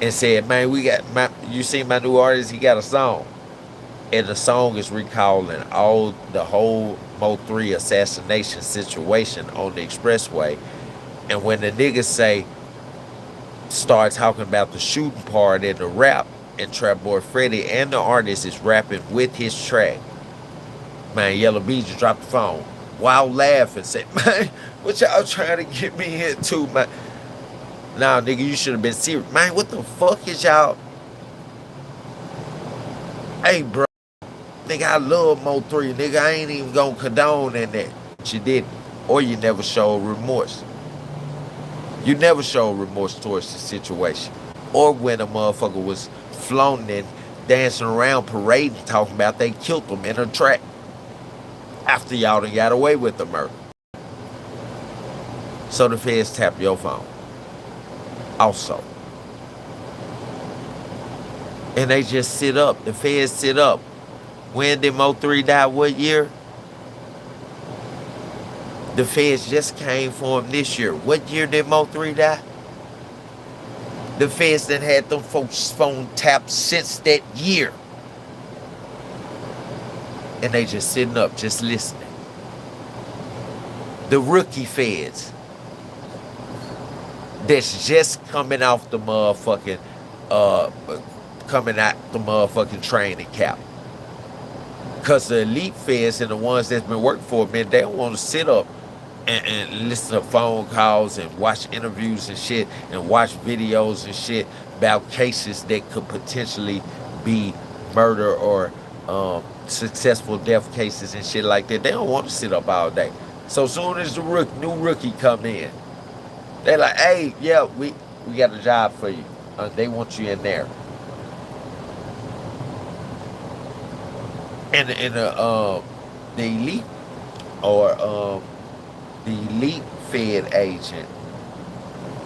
and said, man, you see my new artist, he got a song. And the song is recalling the whole Mo 3 assassination situation on the expressway. And when the niggas start talking about the shooting part in the rap, and Trap Boy Freddy and the artist is rapping with his track, man, Yellow Beezy dropped the phone while laughing, said, man, what y'all trying to get me into, man? Nah, nigga, you should have been serious. Man, what the fuck is y'all? Hey, bro, nigga, I love Mo 3, nigga, I ain't even gonna condone in that. But you didn't, or you never showed remorse. You never showed remorse towards the situation. Or when a motherfucker was floating and dancing around, parading, talking about they killed them in a track after y'all done got away with the murder. So the feds tap your phone. Also. And they just sit up. The feds sit up. When did Mo 3 die? What year? The feds just came for him this year. What year did Mo 3 die? The feds that had them folks' phone tapped since that year. And they just sitting up, just listening. The rookie feds that's just coming off the motherfucking, training camp. Because the elite feds and the ones that's been working for a minute, they don't want to sit up and listen to phone calls and watch interviews and shit and watch videos and shit about cases that could potentially be murder or successful death cases and shit like that. They don't want to sit up all day. So soon as the new rookie come in, they're like, "Hey, yeah, we got a job for you. They want you in there." And the elite or the elite Fed agent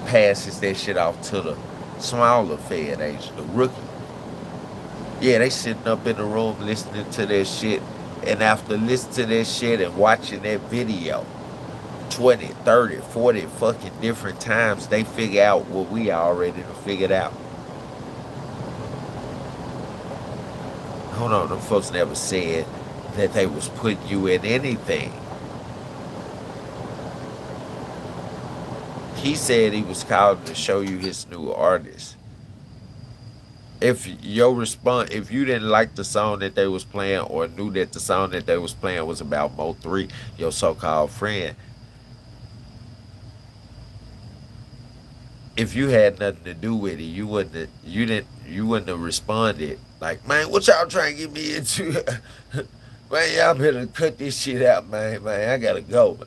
passes that shit off to the smaller Fed agent, the rookie. Yeah, they sitting up in the room listening to that shit. And after listening to that shit and watching that video 20, 30, 40 fucking different times, they figure out what we already figured out. Hold on, them folks never said that they was putting you in anything. He said he was called to show you his new artist. If your response, if you didn't like the song that they was playing or knew that the song that they was playing was about Mo3, your so-called friend, if you had nothing to do with it, you wouldn't have responded like, "Man, what y'all trying to get me into?" "Man, y'all better cut this shit out, man. Man, I gotta go."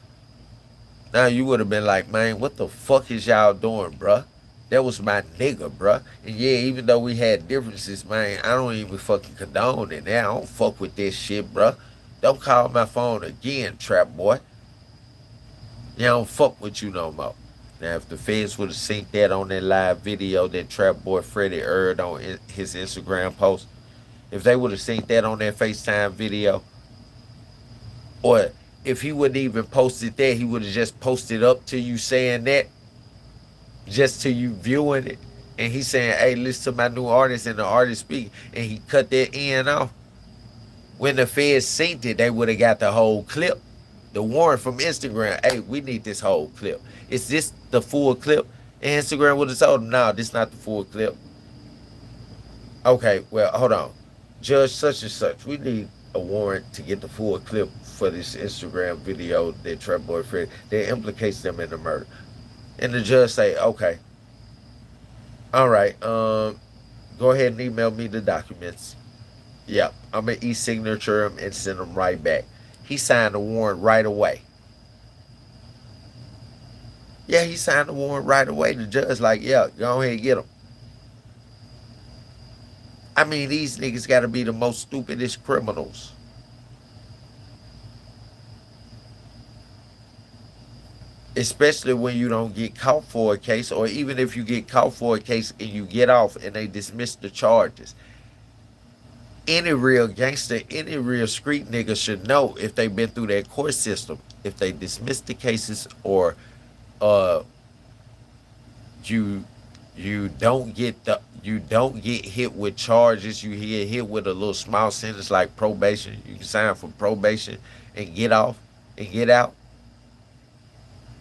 Now you would have been like, "Man, what the fuck is y'all doing, bruh? That was my nigga, bruh." And yeah, even though we had differences, man, I don't even fucking condone it. Now I don't fuck with this shit, bruh. Don't call my phone again, trap boy. Yeah, I don't fuck with you no more. Now, if the feds would have seen that on that live video that Trap Boy Freddie aired on his Instagram post, if they would have seen that on that FaceTime video, or if he wouldn't even posted that, he would have just posted up to you saying that, just to you viewing it, and he saying, "Hey, listen to my new artist," and the artist speaking, and he cut that in off. When the feds seen it, they would have got the whole clip. The warrant from Instagram, "Hey, we need this whole clip. Is this the full clip?" And Instagram would have told them, "No, this not the full clip." "Okay, well, hold on. Judge such and such, we need a warrant to get the full clip for this Instagram video that Trap Boy Fred that implicates them in the murder." And the judge say, "Okay, all right, go ahead and email me the documents." "Yep, I'm gonna e-signature them and send them right back." He signed the warrant right away. Yeah, he signed the warrant right away. The judge like, "Yeah, go ahead and get him." I mean, these niggas gotta be the most stupidest criminals. Especially when you don't get caught for a case, or even if you get caught for a case and you get off and they dismiss the charges. Any real gangster, any real street nigga should know if they've been through that court system. If they dismiss the cases or uh you you don't get hit with charges, you get hit with a little small sentence like probation. You can sign for probation and get off and get out.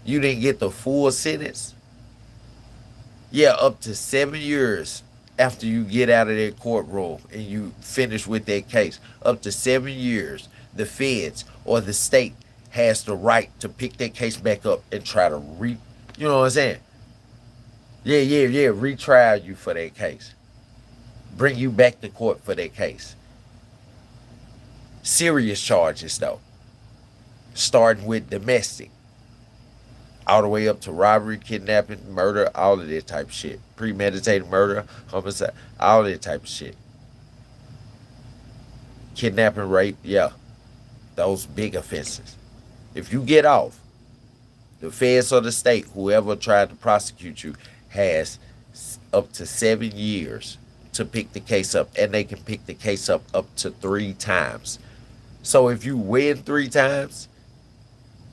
You didn't get the full sentence. Yeah, up to 7 years after you get out of that courtroom and you finish with that case. Up to 7 years, the feds or the state has the right to pick that case back up and try to you know what I'm saying? Yeah, retrial you for that case. Bring you back to court for that case. Serious charges though. Starting with domestic. All the way up to robbery, kidnapping, murder, all of that type of shit. Premeditated murder, homicide, all that type of shit. Kidnapping, rape, yeah. Those big offenses. If you get off, the feds or the state, whoever tried to prosecute you, has up to 7 years to pick the case up. And they can pick the case up to 3 times. So if you win 3 times,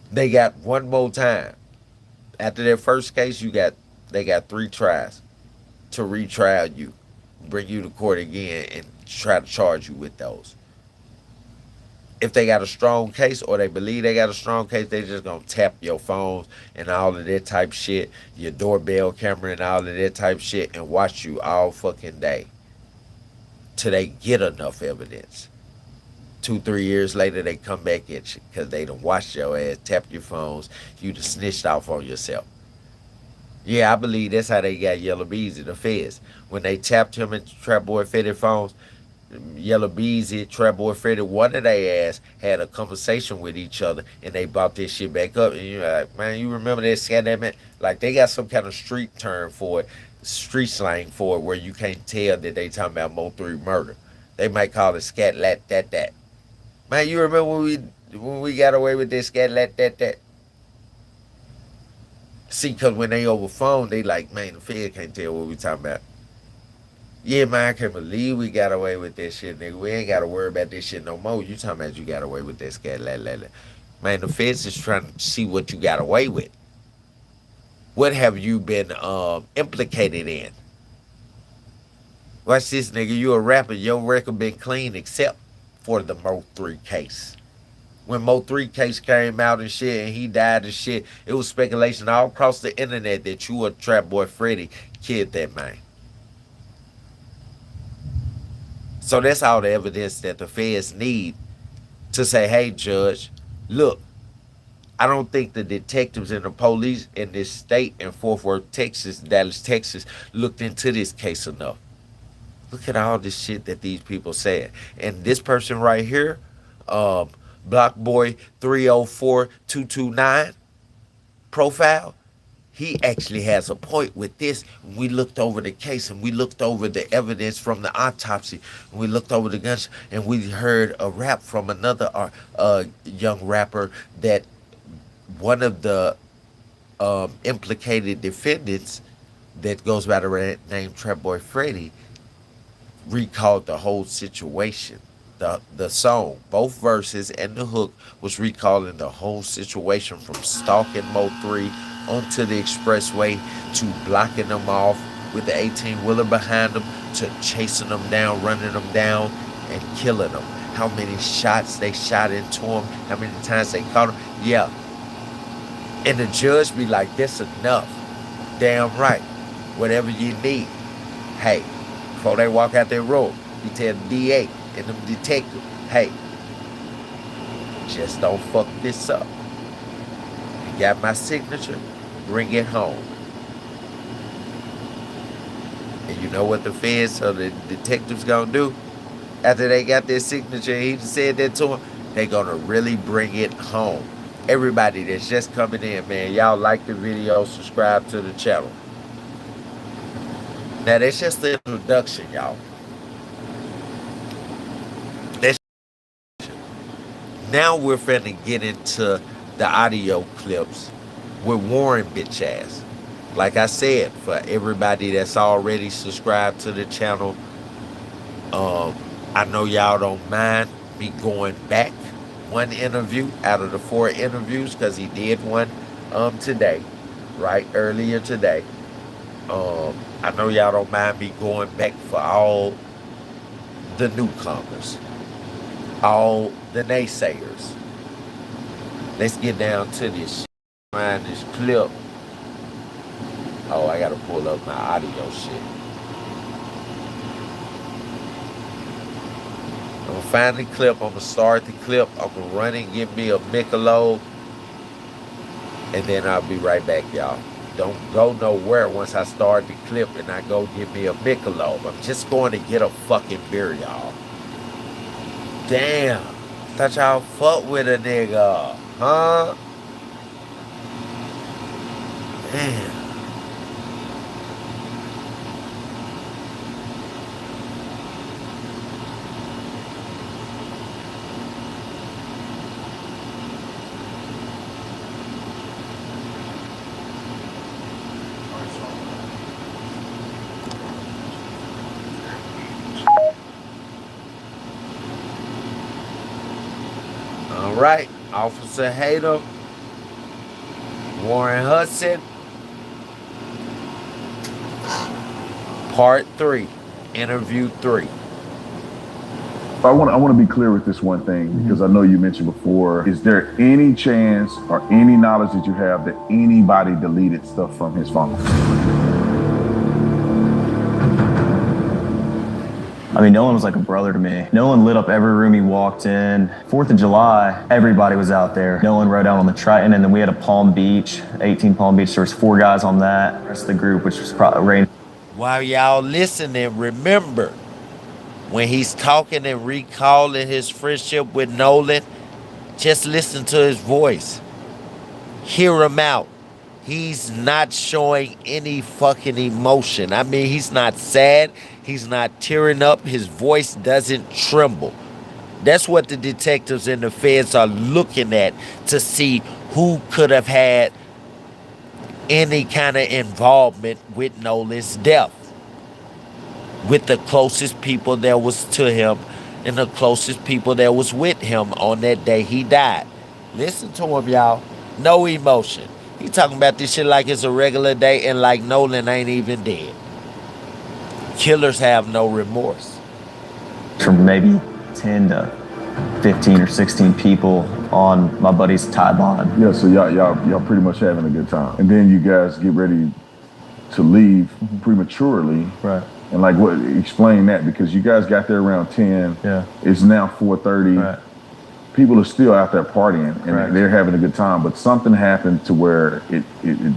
they got one more time. After their first case, they got 3 tries to retrial you, bring you to court again, and try to charge you with those. If they got a strong case or they believe they got a strong case, they just gonna tap your phones and all of that type shit, your doorbell camera and all of that type shit, and watch you all fucking day till they get enough evidence. 2, 3 years later, they come back at you because they done washed your ass, tapped your phones, you done snitched off on yourself. Yeah, I believe that's how they got Yellow Beezy, the feds. When they tapped him into Trap Boy Fetty phones, Yellow Beezy, Trap Boy Freddy, one of they ass had a conversation with each other and they brought this shit back up. And you're like, man, you remember that scat that man? Like they got some kind of street term for it, street slang for it, where you can't tell that they talking about Mo3 murder. They might call it scat lat that. Man, you remember when we got away with this scat lat that? See, cause when they over phone, they like, man, the Fed can't tell what we talking about. Yeah, man, I can't believe we got away with this shit, nigga. We ain't got to worry about this shit no more. You talking about you got away with this scat la la la. Man, the feds is trying to see what you got away with. What have you been implicated in? Watch this, nigga. You a rapper. Your record been clean except for the Mo3 case. When Mo3 case came out and shit and he died and shit, it was speculation all across the internet that you a Trap Boy Freddy killed that man. So that's all the evidence that the feds need to say, hey, judge, look, I don't think the detectives and the police in this state in Fort Worth, Texas, Dallas, Texas, looked into this case enough. Look at all this shit that these people said. And this person right here, Block Boy 304229 profile, he actually has a point with this. We looked over the case and we looked over the evidence from the autopsy. And we looked over the guns and we heard a rap from another young rapper that one of the implicated defendants that goes by the name Trap Boy Freddy recalled the whole situation. The song, both verses and the hook was recalling the whole situation from stalking Mo3 onto the expressway to blocking them off with the 18-wheeler behind them to chasing them down, running them down, and killing them. How many shots they shot into them, how many times they caught them. Yeah. And the judge be like, that's enough. Damn right. Whatever you need. Hey, before they walk out their room, you tell the DA and them detectives, hey, just don't fuck this up. You got my signature, bring it home. And you know what the feds or the detectives gonna do? After they got their signature, he said that to them, they gonna really bring it home. Everybody that's just coming in, man, y'all like the video, subscribe to the channel. Now, that's just the introduction, y'all. Now we're finna get into the audio clips with Warren bitch ass. Like I said, for everybody that's already subscribed to the channel, I know y'all don't mind me going back one interview out of the 4 interviews because he did one today, right, earlier today. I know y'all don't mind me going back for all the newcomers, all the naysayers. Let's get down to this. Find this clip. Oh, I gotta pull up my audio shit. I'm gonna find the clip. I'm gonna start the clip. I'm gonna run and give me a Michelob, and then I'll be right back, y'all. Don't go nowhere once I start the clip and I go give me a Michelob. I'm just going to get a fucking beer, y'all. Damn. Thought y'all fuck with a nigga. Huh? Damn. All right, Officer Hater, Warren Hudson, Part 3, Interview 3. I want to be clear with this one thing, because I know you mentioned before, is there any chance or any knowledge that you have that anybody deleted stuff from his phone? I mean, Nolan was like a brother to me. Nolan lit up every room he walked in. 4th of July, everybody was out there. Nolan rode out on the Triton, and then we had a Palm Beach, 18 Palm Beach. There was 4 guys on that. The rest of the group, which was probably rain. While y'all listening, remember, when he's talking and recalling his friendship with Nolan, just listen to his voice. Hear him out. He's not showing any fucking emotion. I mean, he's not sad. He's not tearing up. His voice doesn't tremble. That's what the detectives and the feds are looking at to see who could have had any kind of involvement with Nolan's death. With the closest people that was to him and the closest people that was with him on that day he died. Listen to him, y'all. No emotion. He talking about this shit like it's a regular day and like Nolan ain't even dead. Killers have no remorse. From maybe 10 to 15 or 16 people on my buddy's Tide Bond. Yeah, so y'all pretty much having a good time. And then you guys get ready to leave prematurely. Right. And like what, explain that, because you guys got there around 10. Yeah. It's now 4:30. Right. People are still out there partying and Right. they're having a good time, but something happened to where it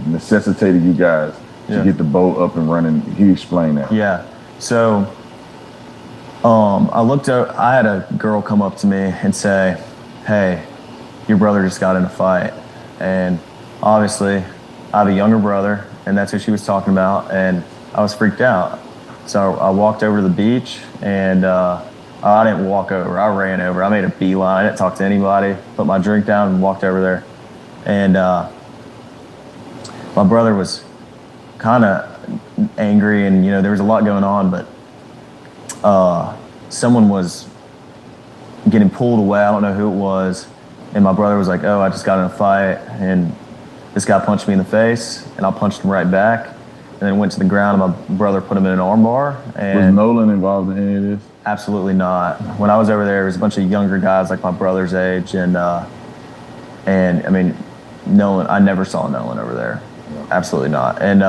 necessitated you guys to get the boat up and running. Can you explain that? Yeah. So I had a girl come up to me and say, "Hey, your brother just got in a fight." And obviously I have a younger brother, and that's who she was talking about, and I was freaked out. So I walked over to the beach, and I didn't walk over. I ran over. I made a beeline. I didn't talk to anybody. Put my drink down and walked over there. And my brother was kind of angry, and there was a lot going on. But someone was getting pulled away. I don't know who it was. And my brother was like, "Oh, I just got in a fight, and this guy punched me in the face," and I punched him right back. And then went to the ground, and my brother put him in an armbar. And was Nolan involved in any of this? Absolutely not. When I was over there was a bunch of younger guys like my brother's age, and I mean, Nolan. I never saw Nolan over there. Yeah. Absolutely not. And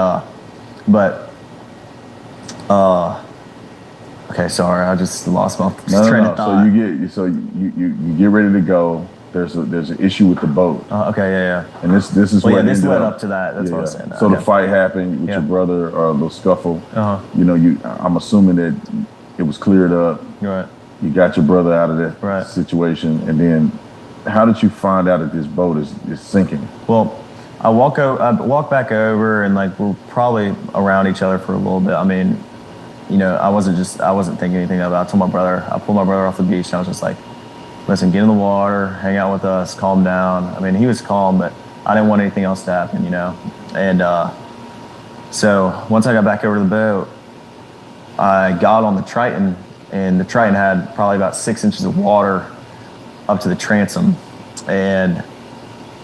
okay, sorry, I just lost my train of thought. So you get ready to go. There's an issue with the boat. Okay, yeah. And this is what this led up to that. That's what I was saying. So the fight happened with your brother, or a little scuffle. I'm assuming that it was cleared up. Right. You got your brother out of that situation, and then how did you find out that this boat is sinking? Well, I walk back over, and like we're probably around each other for a little bit. I mean, I wasn't thinking anything about it. I pulled my brother off the beach, and I was just like, "Listen, get in the water, hang out with us, calm down." I mean, he was calm, but I didn't want anything else to happen, And so once I got back over to the boat, I got on the Triton, and the Triton had probably about 6 inches of water up to the transom. And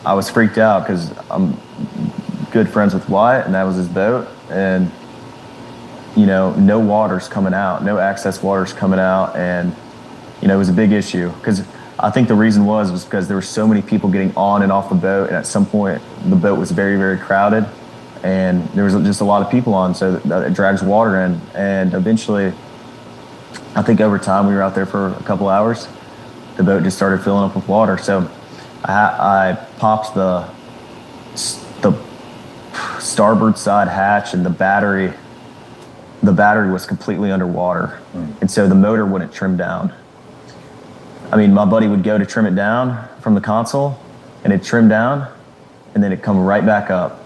I was freaked out because I'm good friends with Wyatt, and that was his boat. And, no water's coming out, no access water's coming out. And it was a big issue because I think the reason was because there were so many people getting on and off the boat, and at some point the boat was very, very crowded, and there was just a lot of people on, so that it drags water in. And eventually, I think over time, we were out there for a couple hours, the boat just started filling up with water. So I popped the starboard side hatch, and the battery was completely underwater. And so the motor wouldn't trim down. I mean, my buddy would go to trim it down from the console, and it'd trim down, and then it'd come right back up.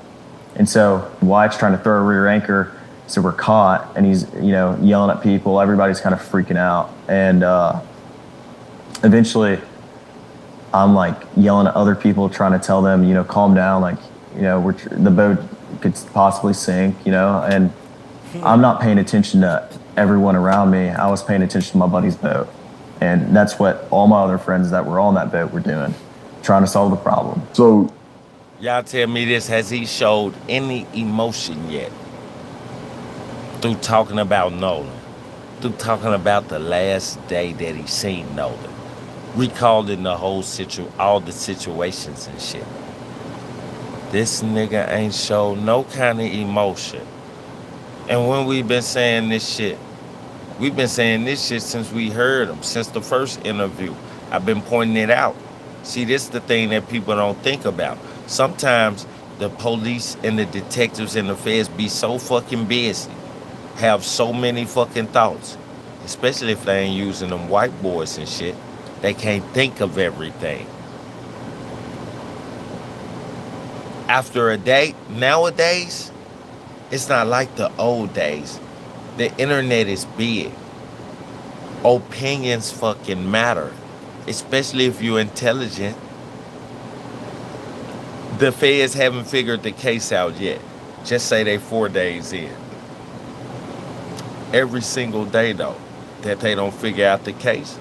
And so Wyatt's trying to throw a rear anchor, so we're caught, and he's, yelling at people. Everybody's kind of freaking out. And eventually, I'm like yelling at other people, trying to tell them, calm down, like, the boat could possibly sink, and I'm not paying attention to everyone around me. I was paying attention to my buddy's boat. And that's what all my other friends that were on that boat were doing, trying to solve the problem. So, y'all tell me this, has he showed any emotion yet? Through talking about Nolan, through talking about the last day that he seen Nolan, recalling the whole all the situations and shit. This nigga ain't showed no kind of emotion. And when we've been saying this shit, We've been saying this shit since we heard him, since the first interview. I've been pointing it out. See, this is the thing that people don't think about. Sometimes the police and the detectives and the feds be so fucking busy, have so many fucking thoughts, especially if they ain't using them white boys and shit. They can't think of everything. After a day, nowadays, it's not like the old days. The internet is big. Opinions fucking matter, especially if you're intelligent. The feds haven't figured the case out yet. Just say they 4 days in. Every single day, though, that they don't figure out the case,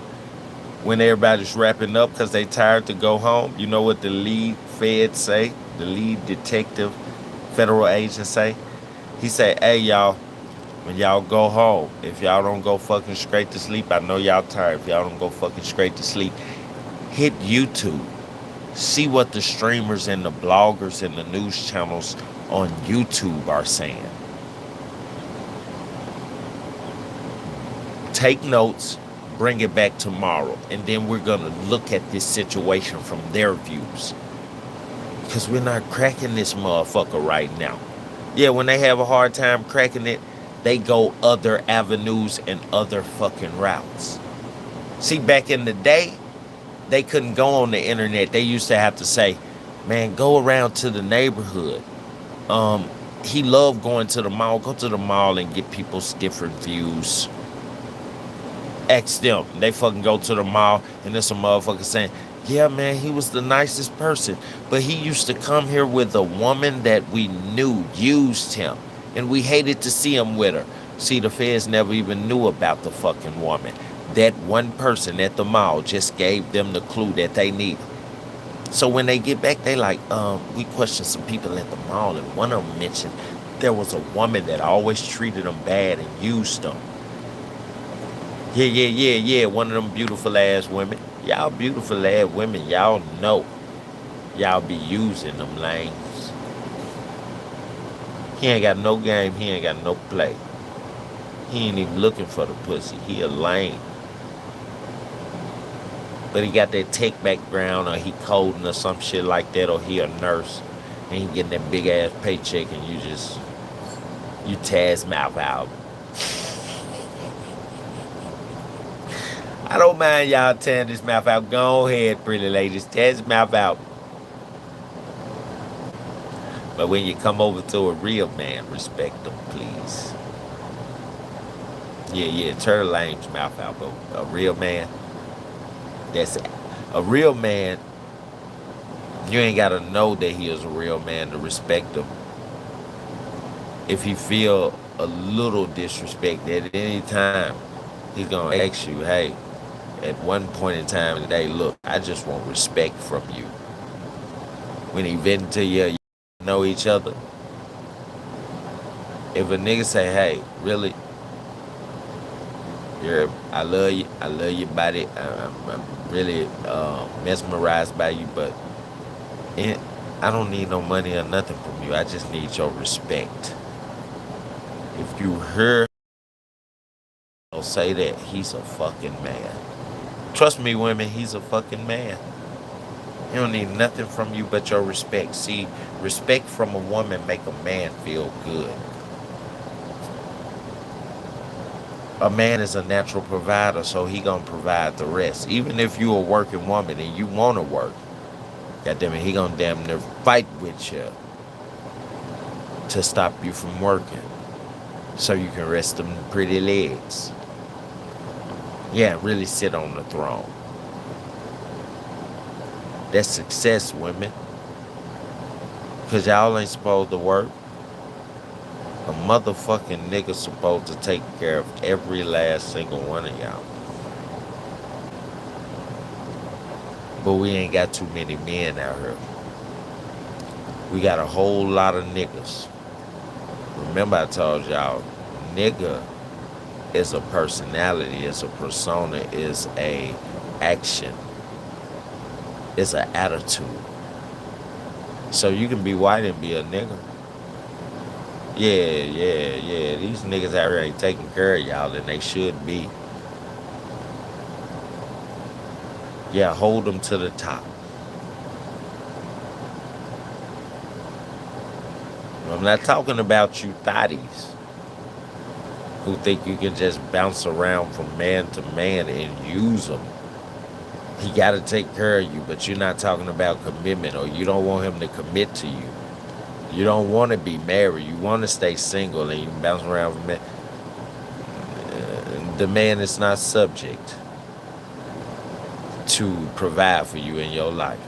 when everybody's wrapping up because they tired to go home, you know what the lead fed say? The lead detective, federal agent say? He say, hey, y'all, when y'all go home, if y'all don't go fucking straight to sleep, I know y'all tired. If y'all don't go fucking straight to sleep, hit YouTube. See what the streamers and the bloggers and the news channels on YouTube are saying. Take notes, bring it back tomorrow, and then we're going to look at this situation from their views. Because we're not cracking this motherfucker right now. Yeah, when they have a hard time cracking it, they go other avenues and other fucking routes. See, back in the day, they couldn't go on the internet. They used to have to say, man, go around to the neighborhood. He loved going to the mall. Go to the mall and get people's different views. Ask them. They fucking go to the mall and there's some motherfucker saying, yeah, man, he was the nicest person. But he used to come here with a woman that we knew used him. And we hated to see him with her. See, the feds never even knew about the fucking woman. That one person at the mall just gave them the clue that they needed. So when they get back, they like, we questioned some people at the mall, and one of them mentioned there was a woman that always treated them bad and used them. Yeah, one of them beautiful ass women. Y'all beautiful ass women, y'all know y'all be using them lanes. He ain't got no game, he ain't got no play. He ain't even looking for the pussy, he a lame. But he got that tech background, or he coding or some shit like that, or he a nurse, and he getting that big ass paycheck, and you tear his mouth out. I don't mind y'all tearing his mouth out. Go ahead, pretty ladies, tear his mouth out. But when you come over to a real man, respect him, please. Yeah, tear the lame's mouth out, but a real man, that's it. A real man, you ain't got to know that he is a real man to respect him. If you feel a little disrespect at any time, he's going to ask you, hey, at one point in time today, look, I just want respect from you. When he venting to you know each other. If a nigga say, hey, really, I love your body, I'm really mesmerized by you, but I don't need no money or nothing from you. I just need your respect. If you hear or say that, he's a fucking man. Trust me, women, he's a fucking man. He don't need nothing from you but your respect. See, respect from a woman make a man feel good. A man is a natural provider, so he gonna provide the rest. Even if you a working woman and you wanna work, goddamn it, he gonna damn near fight with you to stop you from working, so you can rest them pretty legs. Yeah, really sit on the throne. That's success, women. Cause y'all ain't supposed to work. A motherfucking nigga supposed to take care of every last single one of y'all. But we ain't got too many men out here. We got a whole lot of niggas. Remember I told y'all, nigga is a personality, is a persona, is a action, is an attitude. So you can be white and be a nigga. Yeah. These niggas out here ain't taking care of y'all, and they should be. Yeah, hold them to the top. I'm not talking about you thotties who think you can just bounce around from man to man and use them. He got to take care of you, but you're not talking about commitment, or you don't want him to commit to you. You don't want to be married. You want to stay single, and you bounce around from man. The man is not subject to provide for you in your life.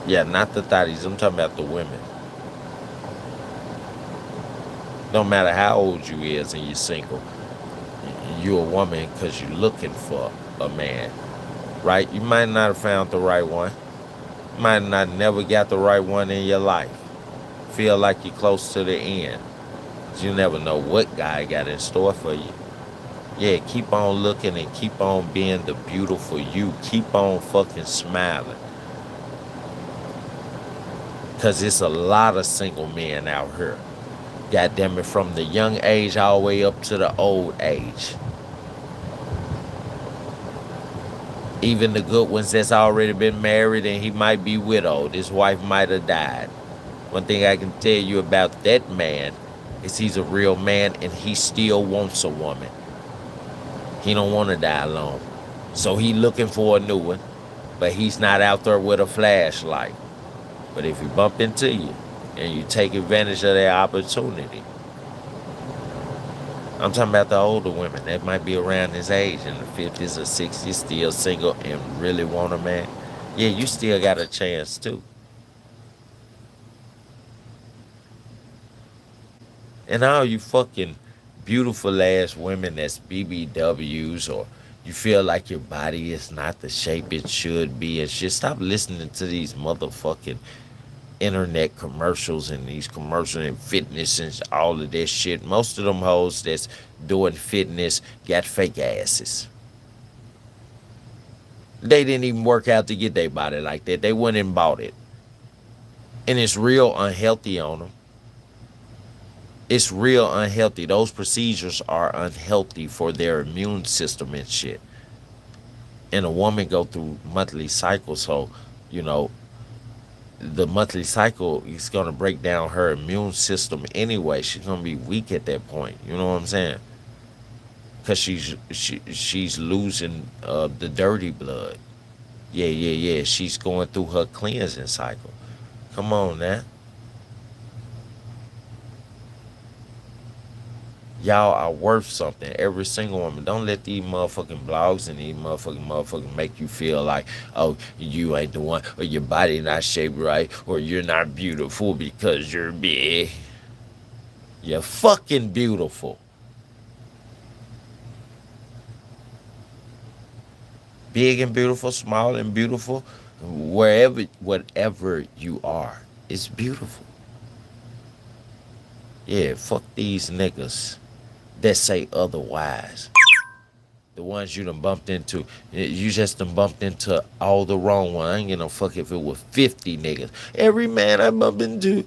Yeah, not the thotties. I'm talking about the women. No matter how old you is and you're single, you're a woman because you're looking for a man, right? You might not have found the right one. You might not never got the right one in your life. Feel like you're close to the end. You never know what guy got in store for you. Yeah, keep on looking and keep on being the beautiful you. Keep on fucking smiling. Because it's a lot of single men out here. God damn it, from the young age all the way up to the old age. Even the good ones that's already been married and he might be widowed. His wife might have died. One thing I can tell you about that man is he's a real man and he still wants a woman. He don't want to die alone. So he looking for a new one, but he's not out there with a flashlight. But if he bump into you and you take advantage of that opportunity, I'm talking about the older women that might be around his age in the 50s or 60s, still single and really want a man. Yeah, you still got a chance too. And all you fucking beautiful ass women that's BBWs, or you feel like your body is not the shape it should be and shit, stop listening to these motherfucking internet commercials and these commercials and fitness and all of this shit. Most of them hoes that's doing fitness got fake asses. They didn't even work out to get their body like that. They went and bought it. And it's real unhealthy on them. It's real unhealthy. Those procedures are unhealthy for their immune system and shit. And a woman go through monthly cycles, so, you know, the monthly cycle is going to break down her immune system anyway. She's going to be weak at that point. You know what I'm saying? Because she's losing the dirty blood. Yeah. She's going through her cleansing cycle. Come on now. Y'all are worth something. Every single woman. Don't let these motherfucking blogs and these motherfucking make you feel like, oh, you ain't the one, or your body not shaped right, or you're not beautiful because you're big. You're fucking beautiful. Big and beautiful, small and beautiful, whatever you are, it's beautiful. Yeah, fuck these niggas that say otherwise. The ones you done bumped into. You just done bumped into all the wrong ones. I ain't gonna fuck if it was 50 niggas. Every man I bump into.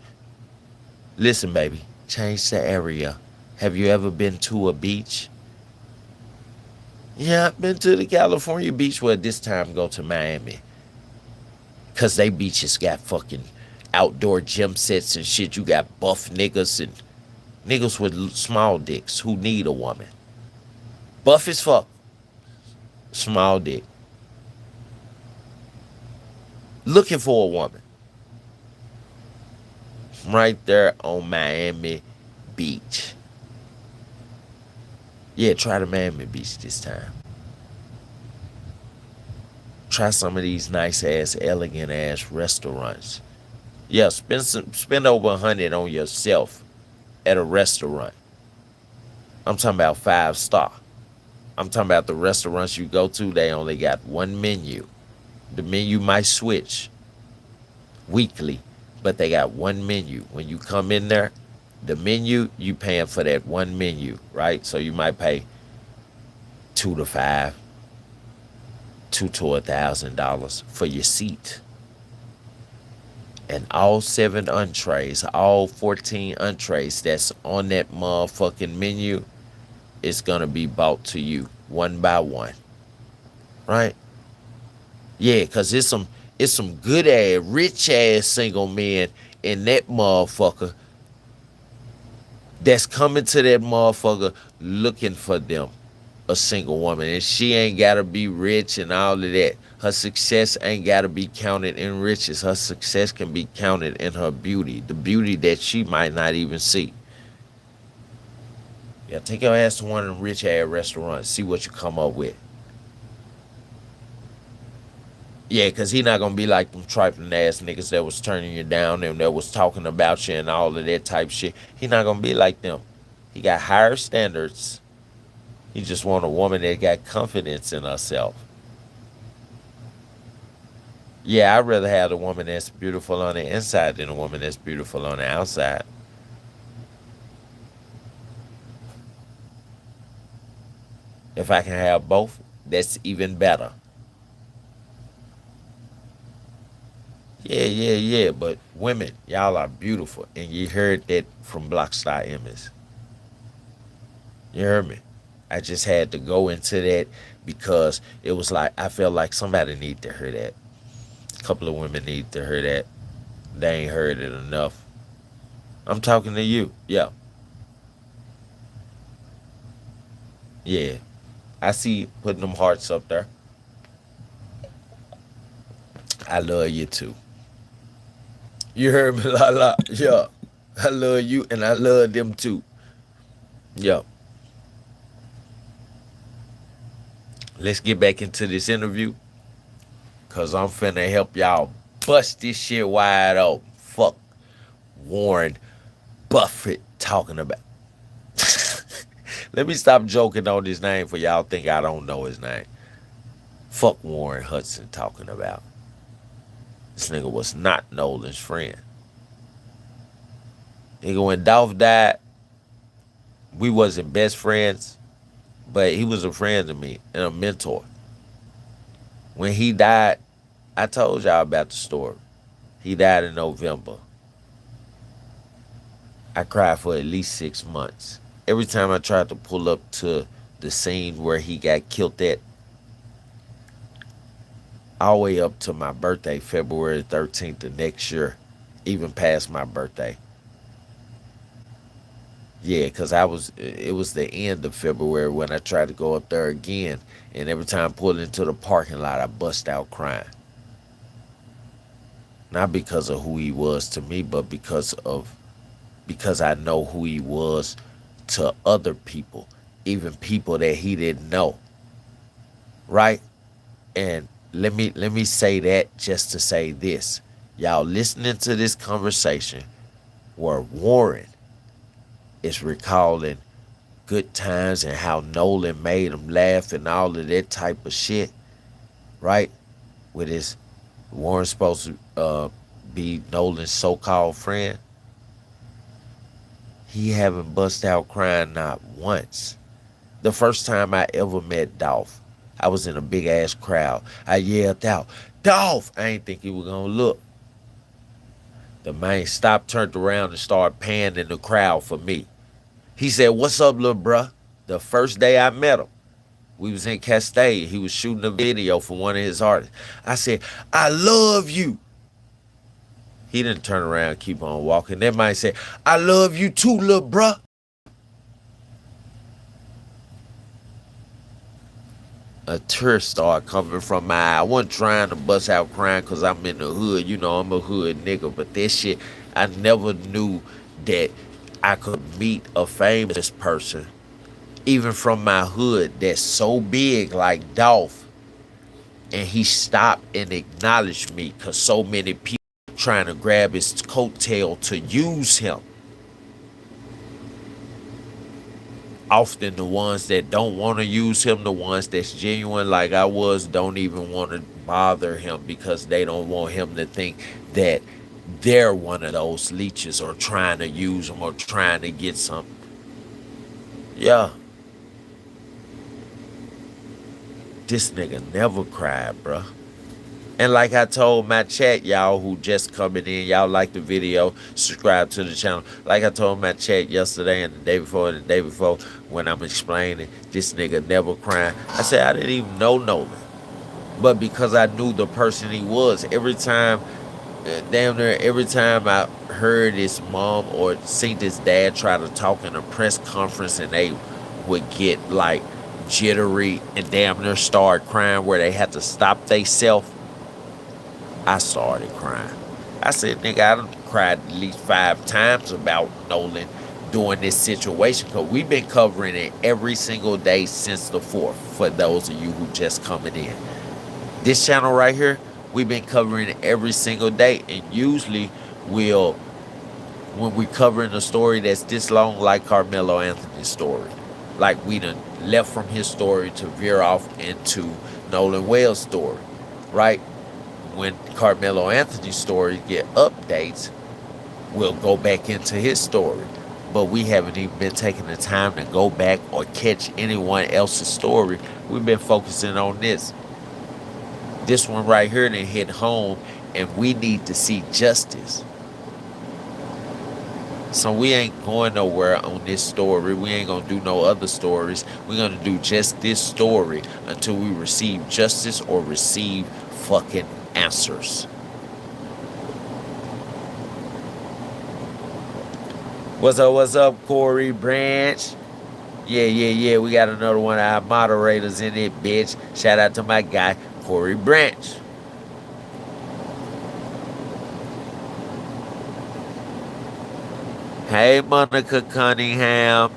Listen, baby, change the area. Have you ever been to a beach? Yeah, I've been to the California beach. Well, this time go to Miami. Cause they beaches got fucking outdoor gym sets and shit. You got buff niggas and niggas with small dicks who need a woman. Buff as fuck. Small dick. Looking for a woman. Right there on Miami Beach. Yeah, try the Miami Beach this time. Try some of these nice ass, elegant ass restaurants. Yeah, spend over 100 on yourself at a restaurant. I'm talking about 5-star. I'm talking about the restaurants you go to, they only got one menu. The menu might switch weekly, but they got one menu. When you come in there, the menu, you paying for that one menu, right? So you might pay $2 to $5, $2 to $1,000 for your seat. And all 7 entrees, all 14 entrees that's on that motherfucking menu is gonna be bought to you one by one. Right? Yeah, cause it's some good ass, rich ass single men in that motherfucker that's coming to that motherfucker looking for them a single woman. And she ain't gotta be rich and all of that. Her success ain't gotta be counted in riches. Her success can be counted in her beauty. The beauty that she might not even see. Yeah, take your ass to one of them rich ass restaurants. See what you come up with. Yeah, cause he not gonna be like them trifling ass niggas that was turning you down and that was talking about you and all of that type shit. He not gonna be like them. He got higher standards. He just want a woman that got confidence in herself. Yeah, I'd rather have a woman that's beautiful on the inside than a woman that's beautiful on the outside. If I can have both, that's even better. Yeah, yeah, yeah. But women, y'all are beautiful. And you heard that from Blockstar Emmys. You heard me? I just had to go into that because it was like I felt like somebody need to hear that. A couple of women need to hear that. They ain't heard it enough. I'm talking to you. Yeah. Yeah. I see you putting them hearts up there. I love you too. You heard me, la la. Yeah. I love you and I love them too. Yeah. Let's get back into this interview. Cause I'm finna help y'all bust this shit wide open. Fuck Warren Buffett talking about. Let me stop joking on his name for y'all think I don't know his name. Fuck Warren Hudson talking about. This nigga was not Nolan's friend. Nigga, when Dolph died, we wasn't best friends, but he was a friend to me and a mentor. When he died, I told y'all about the story. He died in November. I cried for at least 6 months. Every time I tried to pull up to the scene where he got killed at, all the way up to my birthday, February 13th of next year, even past my birthday. Yeah, because it was the end of February when I tried to go up there again. And every time I pulled into the parking lot, I bust out crying. Not because of who he was to me, but because I know who he was to other people, even people that he didn't know. Right? And let me say that just to say this. Y'all listening to this conversation where Warren is recalling good times and how Nolan made him laugh and all of that type of shit, right? With his Warren supposed to be Nolan's so-called friend. He haven't bust out crying not once. The first time I ever met Dolph, I was in a big ass crowd. I yelled out, "Dolph!" I ain't think he was gonna look. The man stopped, turned around, and started panning the crowd for me. He said, "What's up, little bruh?" The first day I met him, we was in Castaic. He was shooting a video for one of his artists. I said, "I love you." He didn't turn around and keep on walking. That man said, "I love you too, little bruh." A tear started coming from my eye. I wasn't trying to bust out crying because I'm in the hood. You know, I'm a hood nigga. But that shit, I never knew that I could meet a famous person, even from my hood, that's so big like Dolph. And he stopped and acknowledged me because so many people trying to grab his coattail to use him. Often the ones that don't want to use him, the ones that's genuine like I was, don't even want to bother him because they don't want him to think that they're one of those leeches or trying to use him or trying to get something. Yeah. This nigga never cried, bruh. And like I told my chat, y'all who just coming in, y'all like the video, subscribe to the channel. Like I told my chat yesterday and the day before and the day before when I'm explaining this nigga never crying. I said I didn't even know Nolan. But because I knew the person he was, every time, damn near every time I heard his mom or seen his dad try to talk in a press conference and they would get like jittery and damn near start crying where they had to stop theyself, I started crying. I said, nigga, I done cried at least 5 times about Nolan during this situation because we've been covering it every single day since the 4th for those of you who just coming in. This channel right here, we've been covering it every single day, and usually when we covering a story that's this long like Carmelo Anthony's story, like we done left from his story to veer off into Nolan Wales' story, right? When Carmelo Anthony's story get updates, we'll go back into his story. But we haven't even been taking the time to go back or catch anyone else's story. We've been focusing on this. This one right here done hit home, and we need to see justice. So we ain't going nowhere on this story. We ain't gonna do no other stories. We're gonna do just this story until we receive justice or receive fucking answers. What's up, Corey Branch? Yeah. We got another one of our moderators in it, bitch. Shout out to my guy, Corey Branch. Hey, Monica Cunningham.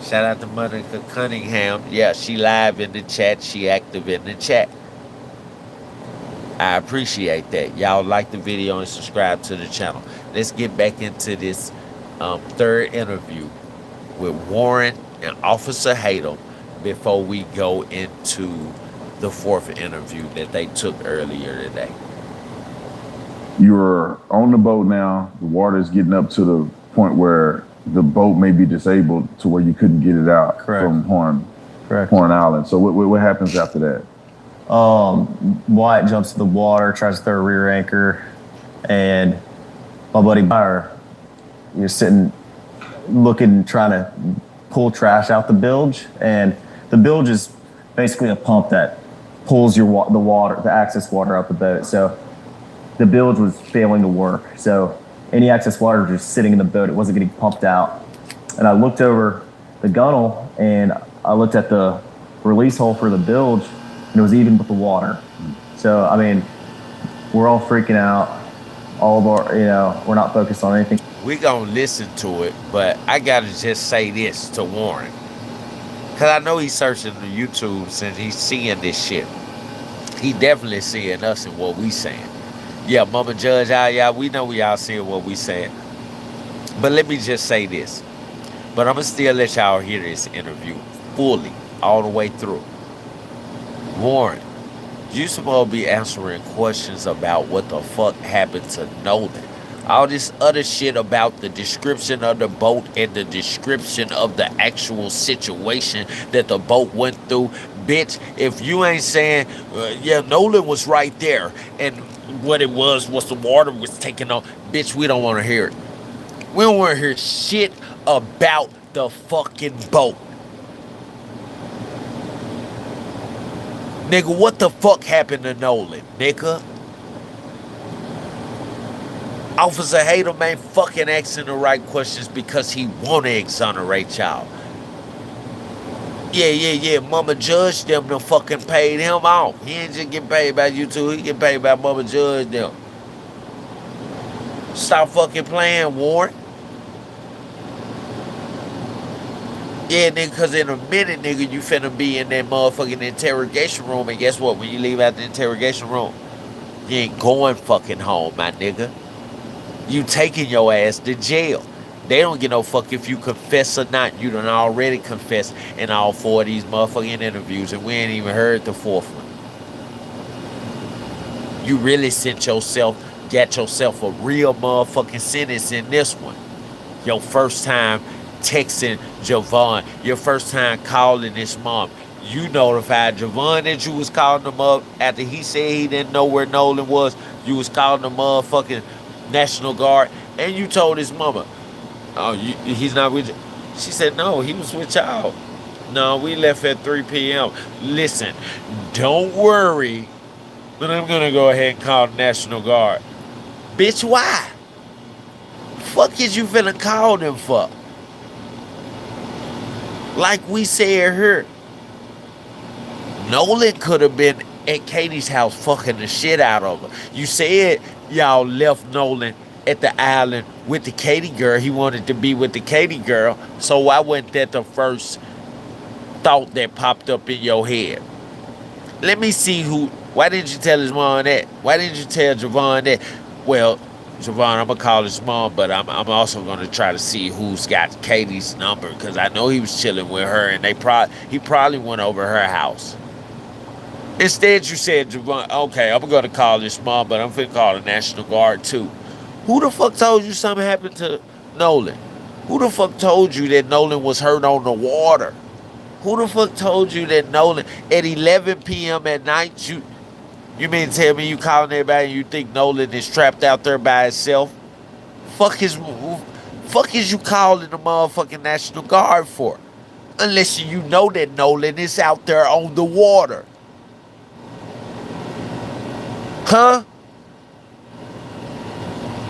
Shout out to Monica Cunningham. Yeah, she live in the chat. She active in the chat. I appreciate that. Y'all like the video and subscribe to the channel. Let's get back into this third interview with Warren and Officer Hatem before we go into the 4th interview that they took earlier today. You're on the boat now. The water is getting up to the point where the boat may be disabled to where you couldn't get it out. Correct. From Horn Correct. Island. So what happens after that? Wyatt jumps to the water, tries to throw a rear anchor, and my buddy Meyer, you're sitting, looking, trying to pull trash out the bilge, and the bilge is basically a pump that pulls the water, the excess water out the boat. So the bilge was failing to work. So any excess water was just sitting in the boat. It wasn't getting pumped out. And I looked over the gunnel and I looked at the release hole for the bilge, and it was even with the water. So, I mean, we're all freaking out. All of our, we're not focused on anything. We gonna listen to it, but I gotta just say this to Warren. Cause I know he's searching the YouTube since he's seeing this shit. He definitely seeing us and what we saying. Yeah, Mama Judge, we know we all seeing what we saying. But let me just say this. But I'm gonna still let y'all hear this interview fully, all the way through. Warren, you supposed to be answering questions about what the fuck happened to Nolan. All this other shit about the description of the boat and the description of the actual situation that the boat went through. Bitch, if you ain't saying, Nolan was right there, and what it was the water was taking off, bitch, we don't want to hear it. We don't want to hear shit about the fucking boat. Nigga, what the fuck happened to Nolan, nigga? Officer Hatem ain't fucking asking the right questions because he want to exonerate y'all. Yeah. Mama Judge them done fucking paid him off. He ain't just getting paid by you two. He get paid by Mama Judge them. Stop fucking playing, Warren. Yeah, nigga, because in a minute, nigga, you finna be in that motherfucking interrogation room. And guess what? When you leave out the interrogation room, you ain't going fucking home, my nigga. You taking your ass to jail. They don't give no fuck if you confess or not. You done already confessed in all 4 of these motherfucking interviews, and we ain't even heard the 4th one. You really got yourself a real motherfucking sentence in this one. Your first time texting Javon, your first time calling his mom, You notified Javon that you was calling him up after he said he didn't know where Nolan was. You was calling the motherfucking National Guard, and you told his mama, "Oh, he's not with you." She said, "No, he was with y'all. No, we left at 3 p.m." Listen, don't worry, but I'm gonna go ahead and call the National Guard. Bitch, why? Fuck is you finna call them for? Like we said here, Nolan could have been at Katie's house fucking the shit out of her. You said y'all left Nolan at the island with the Katie girl. He wanted to be with the Katie girl. So why wasn't that the first thought that popped up in your head? Let me see who. Why didn't you tell his mom that? Why didn't you tell Javon that? Well, Javon, I'm gonna call his mom, but I'm also gonna try to see who's got Katie's number because I know he was chilling with her, and he probably went over her house. Instead, you said, Javon, okay, I'm gonna call this mom, but I'm finna call the National Guard too. Who the fuck told you something happened to Nolan? Who the fuck told you that Nolan was hurt on the water? Who the fuck told you that Nolan at 11 p.m. at night? You mean to tell me you calling everybody and you think Nolan is trapped out there by himself? Fuck is you calling the motherfucking National Guard for? Unless you know that Nolan is out there on the water. Huh?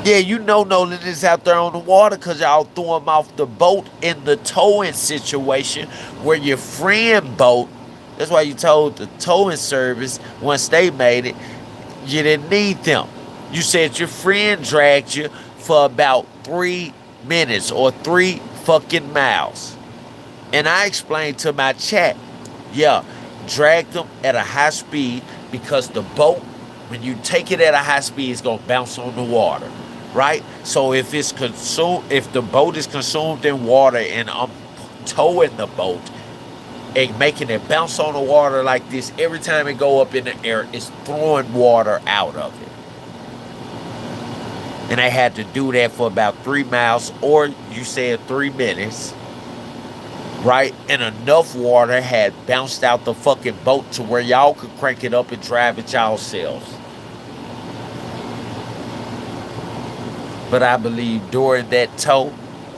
Yeah, you know Nolan is out there on the water because y'all threw him off the boat in the towing situation where your friend boat. That's why you told the towing service once they made it, you didn't need them. You said your friend dragged you for about 3 minutes or 3 fucking miles. And I explained to my chat, yeah, dragged them at a high speed because the boat, when you take it at a high speed, it's gonna bounce on the water, right? So if the boat is consumed in water and I'm towing the boat and making it bounce on the water like this, every time it go up in the air, it's throwing water out of it. And I had to do that for about 3 miles, or you said 3 minutes, right? And enough water had bounced out the fucking boat to where y'all could crank it up and drive it yourselves. But I believe during that tow,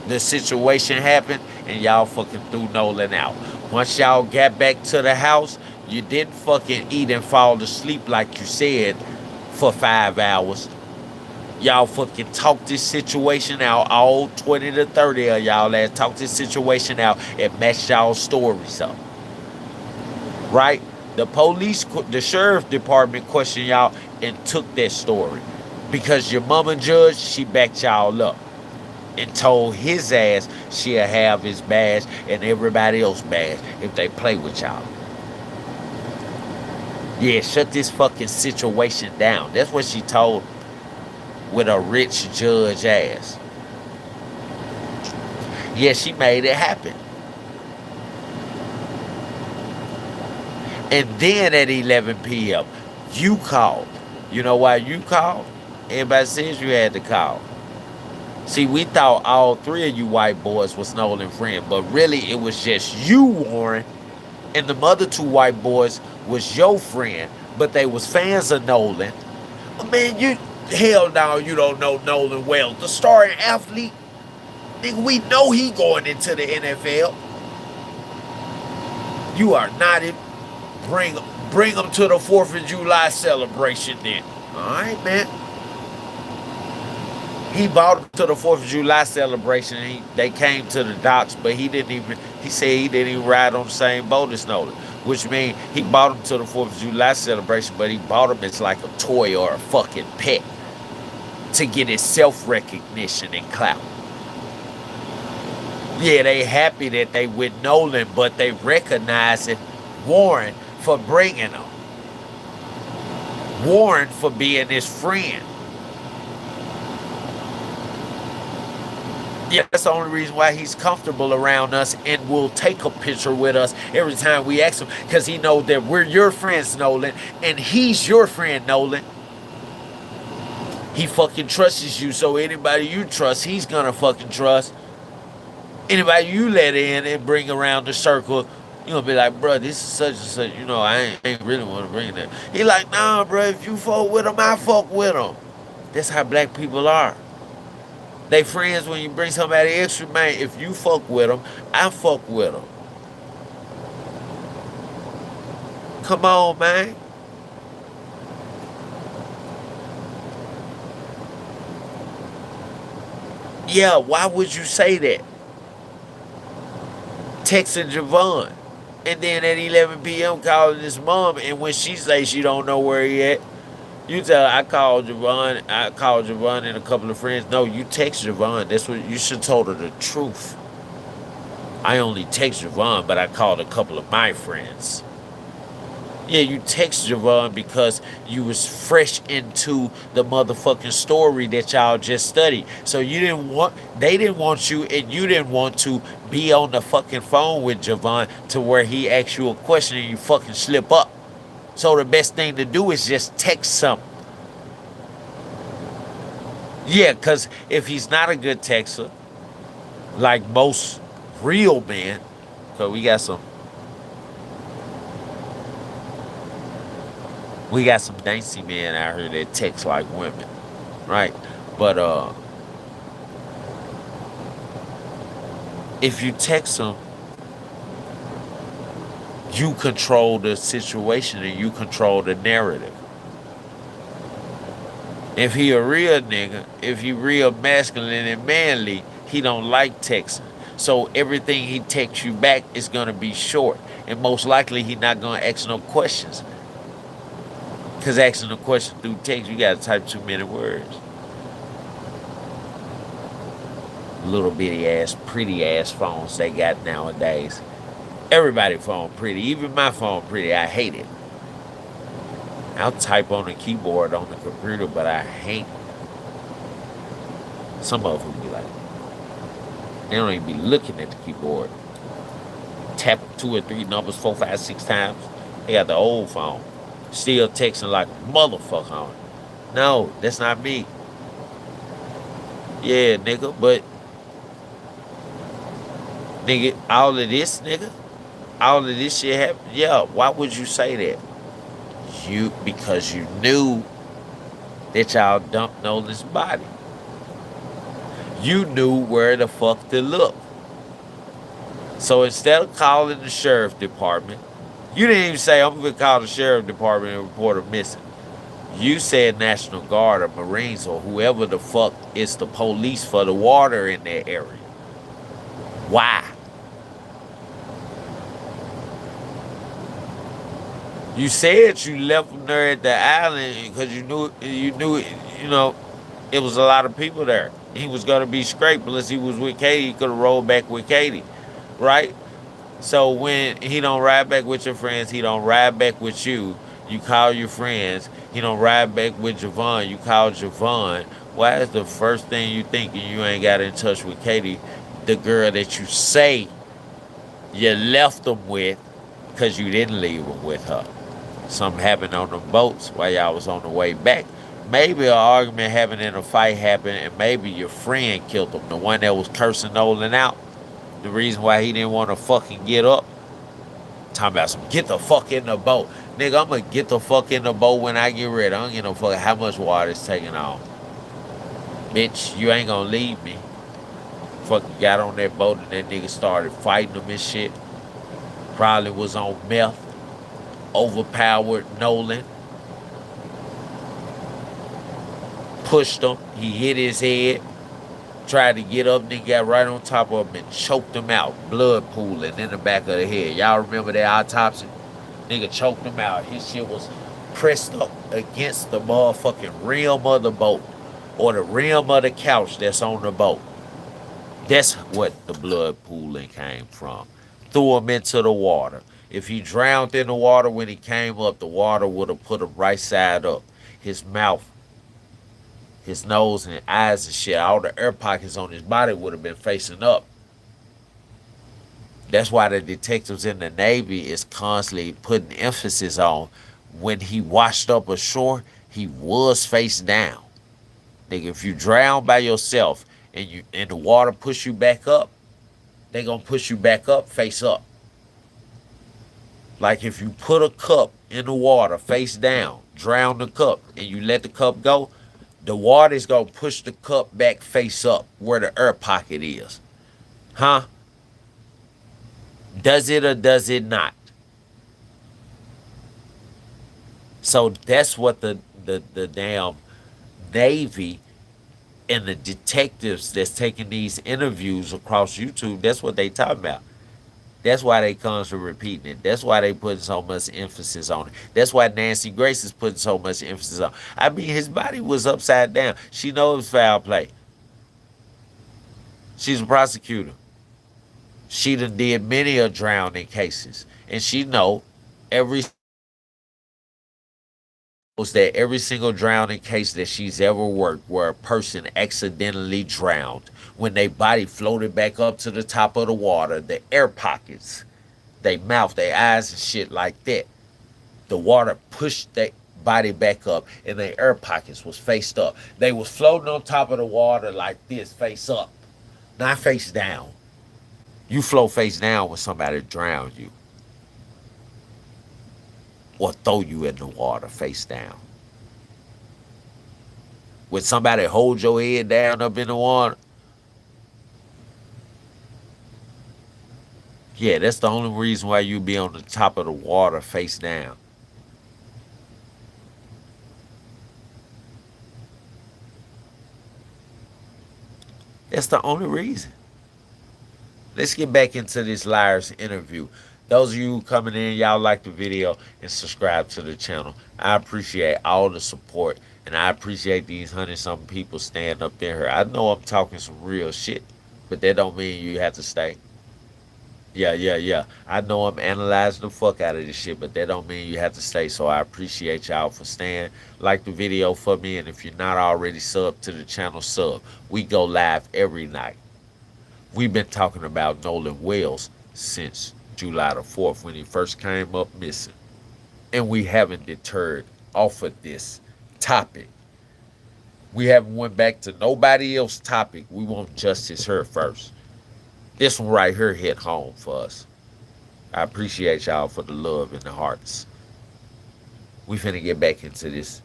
the situation happened and y'all fucking threw Nolan out. Once y'all got back to the house, you didn't fucking eat and fall asleep like you said for 5 hours. Y'all fucking talked this situation out. All 20 to 30 of y'all that talked this situation out and matched y'all stories up. Right? The sheriff department questioned y'all and took that story. Because your mama judge, she backed y'all up. And told his ass she'll have his badge and everybody else's badge if they play with y'all. Yeah, shut this fucking situation down. That's what she told with a rich judge ass. Yeah, she made it happen. And then at 11 p.m., you called. You know why you called? Everybody says you had to call. See, we thought all three of you white boys was Nolan's friend, but really it was just you, Warren, and the other two white boys was your friend, but they was fans of Nolan. Man, hell no, you don't know Nolan well. The starting athlete, nigga, we know he going into the NFL. You are not in. Bring him to the 4th of July celebration then. All right, man. He brought him to the 4th of July celebration. They came to the docks, but he said he didn't even ride on the same boat as Nolan. Which means he brought him to the 4th of July celebration, but he bought him as like a toy or a fucking pet to get his self-recognition and clout. Yeah, they happy that they with Nolan, but they recognizing Warren for bringing him. Warren for being his friend. Yeah, that's the only reason why he's comfortable around us and will take a picture with us every time we ask him, because he knows that we're your friends, Nolan, and he's your friend, Nolan. He fucking trusts you, so anybody you trust, he's gonna fucking trust. Anybody you let in and bring around the circle, You gonna be like, bro, this is such and such. You know, I ain't really want to bring that. He like, nah, bro. If you fuck with him, I fuck with him. That's how black people are. They friends when you bring somebody extra, man. If you fuck with them, I fuck with them. Come on, man. Yeah, why would you say that? Texting Javon. And then at 11 p.m. calling his mom, and when she say she don't know where he at, you tell her, I called Javon and a couple of friends. No, you text Javon. That's what you should told her the truth. I only text Javon, but I called a couple of my friends. Yeah, you text Javon because you was fresh into the motherfucking story that y'all just studied. So they didn't want you, and you didn't want to be on the fucking phone with Javon to where he asks you a question and you fucking slip up. So the best thing to do is just text something. Yeah, because if he's not a good texter, like most real men, because we got some dainty men out here that text like women, right? But if you text them, you control the situation and you control the narrative. If he a real nigga, if he real masculine and manly, he don't like texting. So everything he texts you back is gonna be short, and most likely he not gonna ask no questions. Cause asking a question through text, you gotta type too many words. Little bitty ass, pretty ass phones they got nowadays. Everybody phone pretty, even my phone pretty. I hate it. I'll type on the keyboard on the computer, but I hate some of them be like, they don't even be looking at the keyboard. Tap 2 or 3 numbers 4, 5, 6 times. They got the old phone. Still texting like a motherfucker on it. No, that's not me. Yeah, nigga, but nigga, all of this shit happened. Yeah, why would you say that? Because you knew that y'all dumped Nolan's body. You knew where the fuck to look. So instead of calling the sheriff department, you didn't even say, I'm going to call the sheriff department and report her missing. You said National Guard or Marines or whoever the fuck is the police for the water in that area. Why? You said you left them there at the island because you know, it was a lot of people there. He was gonna be scraped unless he was with Katie. He could have rolled back with Katie, right? So when he don't ride back with your friends, he don't ride back with you. You call your friends. He don't ride back with Javon. You call Javon. Why is the first thing you think and you ain't got in touch with Katie, the girl that you say you left them with, because you didn't leave them with her? Something happened on the boats while y'all was on the way back. Maybe an argument happened and a fight happened, and maybe your friend killed him, the one that was cursing Nolan out. The reason why he didn't want to fucking get up. Talking about some get the fuck in the boat. Nigga, I'm gonna get the fuck in the boat when I get ready. I don't give no fuck how much water is taking off. Bitch, you ain't gonna leave me. Fucking got on that boat and that nigga started fighting him and shit. Probably was on meth. Overpowered Nolan. Pushed him. He hit his head. Tried to get up, nigga got right on top of him and choked him out. Blood pooling in the back of the head. Y'all remember that autopsy? Nigga choked him out. His shit was pressed up against the motherfucking rim of the boat or the rim of the couch that's on the boat. That's what the blood pooling came from. Threw him into the water. If he drowned in the water when he came up, the water would have put him right side up. His mouth, his nose and eyes and shit, all the air pockets on his body would have been facing up. That's why the detectives in the Navy is constantly putting emphasis on when he washed up ashore, he was face down. Nigga, if you drown by yourself and the water push you back up, they gonna push you back up, face up. Like if you put a cup in the water face down, drown the cup, and you let the cup go, the water is gonna push the cup back face up where the air pocket is. Huh? Does it or does it not? So that's what the damn Navy and the detectives that's taking these interviews across YouTube, that's what they talking about. That's why they constantly repeating it. That's why they putting so much emphasis on it. That's why Nancy Grace is putting so much emphasis on. I mean, his body was upside down. She knows foul play. She's a prosecutor. She done did many a drowning cases, and she know every that every single drowning case that she's ever worked where a person accidentally drowned when their body floated back up to the top of the water, the air pockets, they mouth, their eyes and shit like that. The water pushed their body back up and their air pockets was faced up. They was floating on top of the water like this, face up, not face down. You float face down when somebody drowned you or throw you in the water face down. When somebody hold your head down up in the water, yeah, that's the only reason why you be on the top of the water face down. That's the only reason. Let's get back into this liar's interview. Those of you coming in, y'all like the video and subscribe to the channel. I appreciate all the support and I appreciate these 100-something people staying up there. I know I'm talking some real shit, but that don't mean you have to stay. Yeah. I know I'm analyzing the fuck out of this shit, but that don't mean you have to stay. So I appreciate y'all for staying. Like the video for me, and if you're not already sub to the channel, sub. We go live every night. We've been talking about Nolan Wells since July the 4th when he first came up missing. And we haven't deterred off of this topic. We haven't went back to nobody else's topic. We want justice here first. This one right here hit home for us. I appreciate y'all for the love and the hearts. We finna get back into this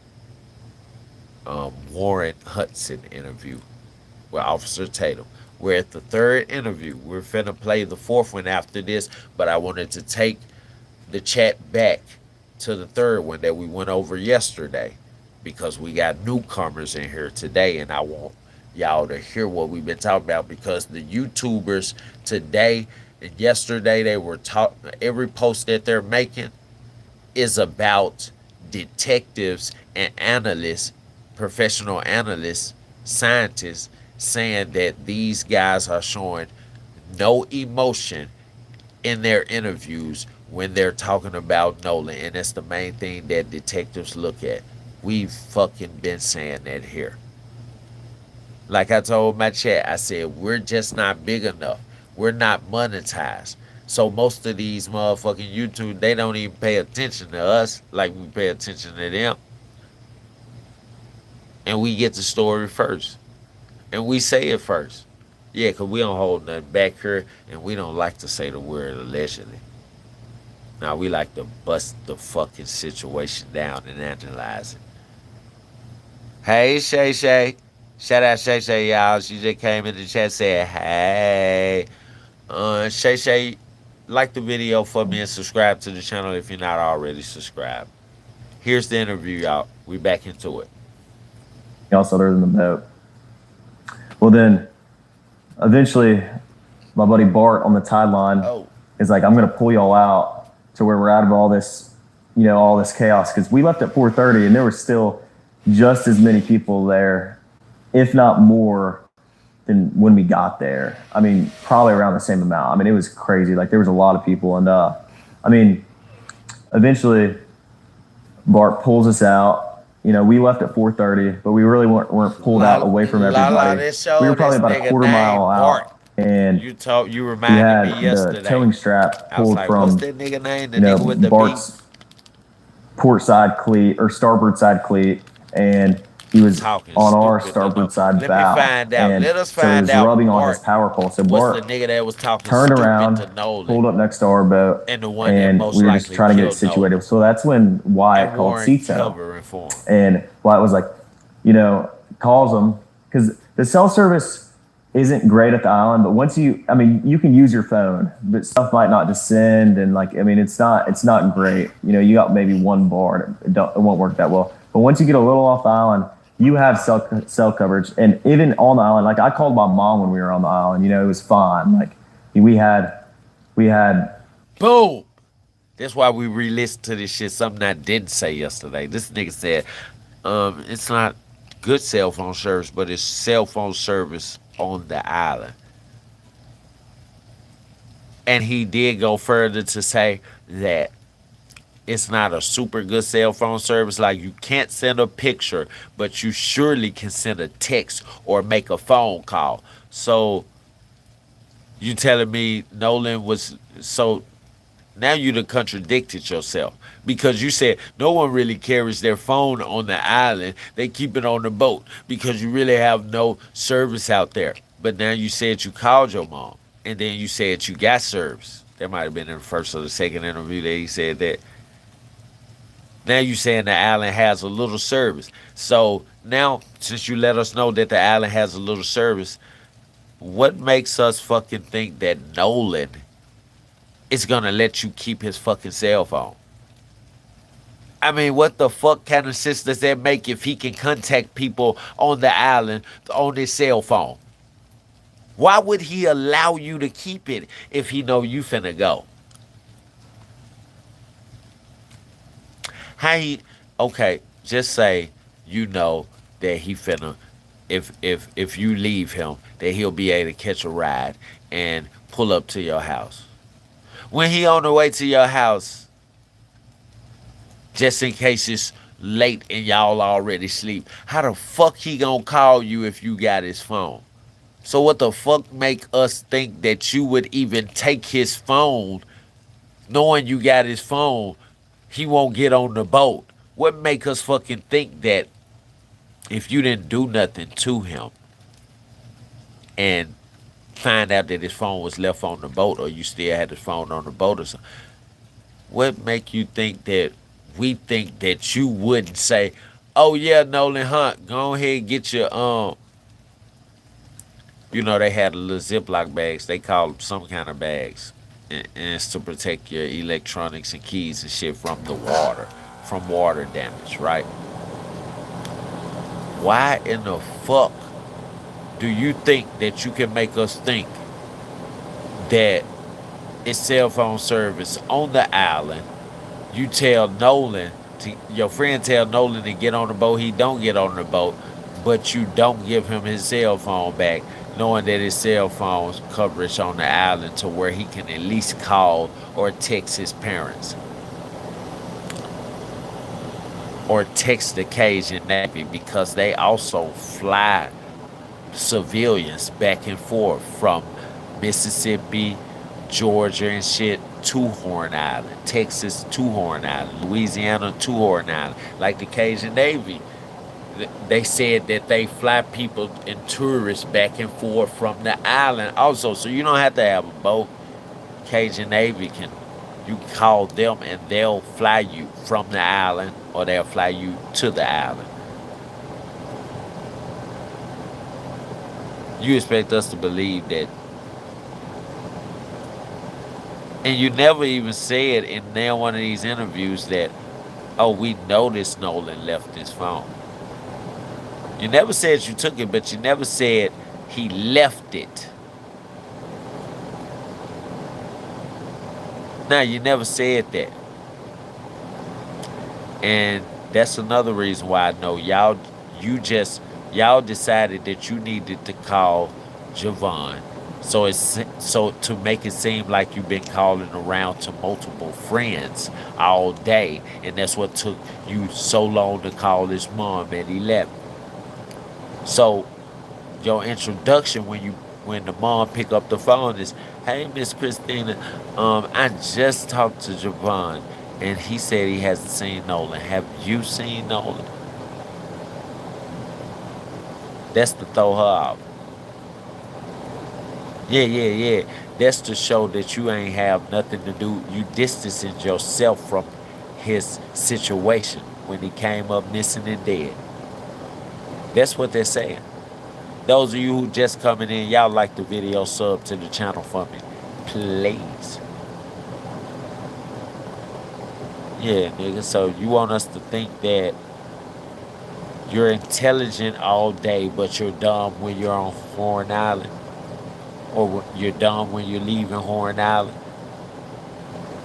Warren Hudson interview with Officer Tatum. We're at the third interview. We're finna play the fourth one after this, but I wanted to take the chat back to the third one that we went over yesterday because we got newcomers in here today, and I want y'all to hear what we've been talking about because the YouTubers today and yesterday, they were every post that they're making is about detectives and analysts, professional analysts, scientists, saying that these guys are showing no emotion in their interviews when they're talking about Nolan. And that's the main thing that detectives look at. We've fucking been saying that here. Like I told my chat, I said, we're just not big enough. We're not monetized. So most of these motherfucking YouTube, they don't even pay attention to us like we pay attention to them. And we get the story first. And we say it first. Yeah, because we don't hold nothing back here, and we don't like to say the word allegedly. Now, we like to bust the fucking situation down and analyze it. Hey, Shay Shay. Shout out Shay Shay, y'all. She just came in the chat saying, hey. Shay Shay, like the video for me and subscribe to the channel if you're not already subscribed. Here's the interview, y'all. We back into it. Else other than the boat. Well, then, eventually, my buddy Bart on the tide line is like, I'm going to pull y'all out to where we're out of all this, all this chaos. Because we left at 4:30, and there were still just as many people there, if not more, than when we got there. I mean, probably around the same amount. I mean, it was crazy. Like, there was a lot of people. And, eventually, Bart pulls us out. We left at 4:30, but we really weren't pulled out away from everybody. We were probably about a quarter mile out, and you reminded me yesterday. The towing strap pulled like, from what's that nigga name? The nigga with the Bart's port side cleat or starboard side cleat, and he was talking on our stupid to starboard know. side Let me bow, find out. and Let us so he find was out. rubbing on his Bart power pole. So was the Bart nigga that was talking turned stupid around, to Nolan, pulled up next to our boat, and the one that and most we were just likely trying to get it killed Nolan, situated. So that's when and Wyatt called Warren Cito, covering for him. and Wyatt was like, calls him because the cell service isn't great at the island. But once I mean, you can use your phone, but stuff might not descend, and I mean, it's not great. You got maybe one bar, and it won't work that well. But once you get a little off the island, you have cell coverage, and even on the island, like I called my mom when we were on the island. It was fine. Like we had we had Boom. That's why we re-listened to this shit. Something I didn't say yesterday. This nigga said, it's not good cell phone service, but it's cell phone service on the island. And he did go further to say that it's not a super good cell phone service. Like you can't send a picture, but you surely can send a text or make a phone call. So you telling me Nolan was so now you done contradicted yourself because you said no one really carries their phone on the island. They keep it on the boat because you really have no service out there. But now you said you called your mom and then you said you got service. That might have been in the first or the second interview that he said that. Now you saying the island has a little service. So now since you let us know that the island has a little service, what makes us fucking think that Nolan is gonna let you keep his fucking cell phone? I mean, what the fuck kind of sense does that make if he can contact people on the island on his cell phone? Why would he allow you to keep it if he know you finna go? How he okay, just say you know that he finna if you leave him, that he'll be able to catch a ride and pull up to your house. When he on the way to your house, just in case it's late and y'all already sleep. How the fuck he gonna call you if you got his phone? So what the fuck make us think that you would even take his phone knowing you got his phone, he won't get on the boat? What make us fucking think that if you didn't do nothing to him and find out that his phone was left on the boat or you still had his phone on the boat or something, what make you think that we think that you wouldn't say, "Oh yeah, Nolan Hunt, go ahead and get your they had a little Ziploc bags. They call them some kind of bags, and it's to protect your electronics and keys and shit from water damage, right? Why in the fuck do you think that you can make us think that it's cell phone service on the island? You tell Nolan your friend tell Nolan to get on the boat. He don't get on the boat, but you don't give him his cell phone back, knowing that his cell phone's coverage on the island to where he can at least call or text his parents or text the Cajun Navy because they also fly civilians back and forth from Mississippi, Georgia, and shit to Horn Island, Texas to Horn Island, Louisiana to Horn Island. Like the Cajun Navy, they said that they fly people and tourists back and forth from the island also. So you don't have to have a boat. Cajun Navy you can call them and they'll fly you from the island or they'll fly you to the island. You expect us to believe that. And you never even said in one of these interviews that, oh, we noticed Nolan left his phone. You never said you took it, but you never said he left it. Now, you never said that. And that's another reason why I know y'all decided that you needed to call Javon. So to make it seem like you've been calling around to multiple friends all day, and that's what took you so long to call his mom at 11. So your introduction when the mom pick up the phone is, "Hey, Miss Christina, I just talked to Javon, and he said he hasn't seen Nolan. Have you seen Nolan?" That's to throw her off. Yeah, yeah, yeah. That's to show that you ain't have nothing to do. You distancing yourself from his situation when he came up missing and dead. That's what they're saying. Those of you who just coming in, y'all like the video, sub to the channel for me. Please. Yeah, nigga. So you want us to think that you're intelligent all day, but you're dumb when you're on Horn Island? Or you're dumb when you're leaving Horn Island?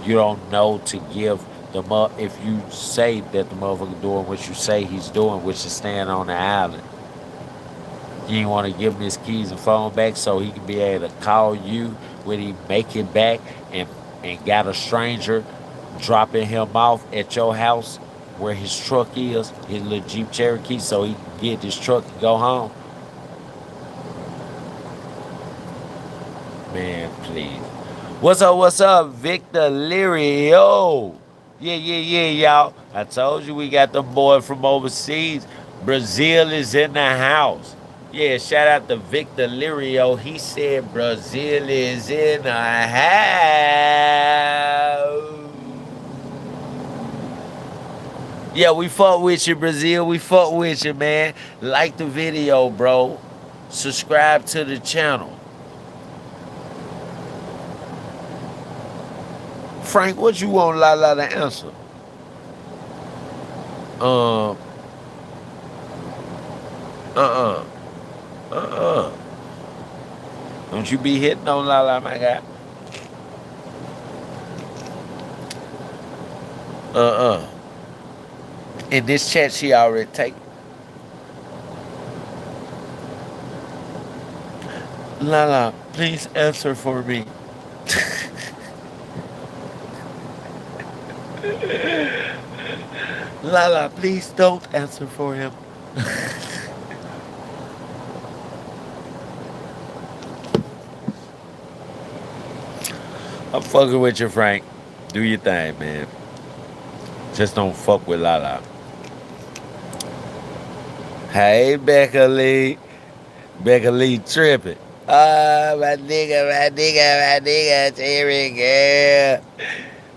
You don't know to give if you say that the motherfucker doing what you say he's doing, which is staying on the island. You ain't want to give him his keys and phone back so he can be able to call you when he make it back and got a stranger dropping him off at your house where his truck is, his little Jeep Cherokee, so he can get his truck and go home. Man, please. What's up, Victor Lirio? Yeah, yeah, yeah, y'all. I told you we got the boy from overseas. Brazil is in the house. Yeah, shout out to Victor Lirio. He said Brazil is in the house. Yeah, we fuck with you, Brazil. We fuck with you, man. Like the video, bro. Subscribe to the channel. Frank, what you want Lala to answer? Uh. Don't you be hitting on Lala, my guy. In this chat, she already take. Lala, please answer for me. Lala, please don't answer for him. I'm fucking with you, Frank. Do your thing, man. Just don't fuck with Lala. Hey, Becca Lee. Becca Lee tripping. Oh, my nigga, Terry girl.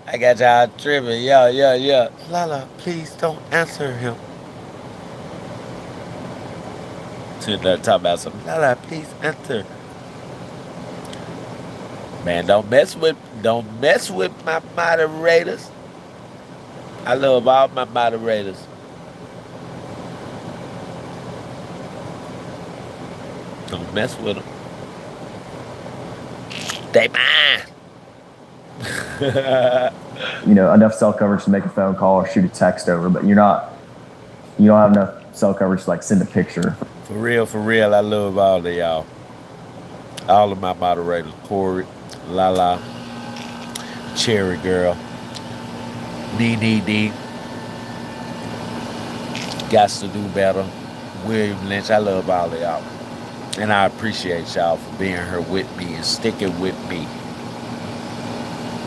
I got y'all tripping. Yeah. Lala, please don't answer him. Sitting there talking about something. Lala, please answer. Man, don't mess with my moderators. I love all my moderators. Don't mess with them. They mine. Enough cell coverage to make a phone call or shoot a text over, but you don't have enough cell coverage to like send a picture. For real, I love all of y'all. All of my moderators, Corey, Lala, Cherry Girl, D. Gots to do better. William Lynch, I love all of y'all. And I appreciate y'all for being here with me and sticking with me.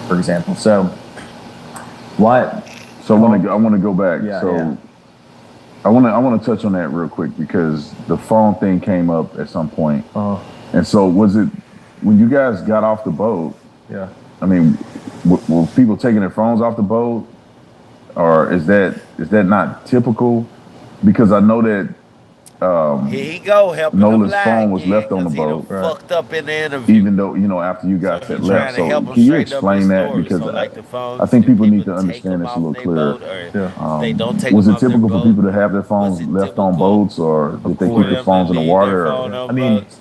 For example, so what? So I want to go back. Yeah, so yeah. I want to touch on that real quick because the phone thing came up at some point. And so was it when you guys got off the boat? Yeah. I mean, were people taking their phones off the boat, or is that not typical? Because I know that Here he go, helping Nolan's him phone was again, left on the 'cause he done boat. Right. fucked up in the interview. Even though after you guys had left. Trying to help So him can you straighten up explain his that? story. Because So, like the phones, I think if people need to take understand them this a off little their clearer. boat, or Yeah. they don't take Was them it off their typical for boat, people to have their was phones it left on typical boats, or did they for keep their them phones to in the leave their water? phone Or, on I mean, boats?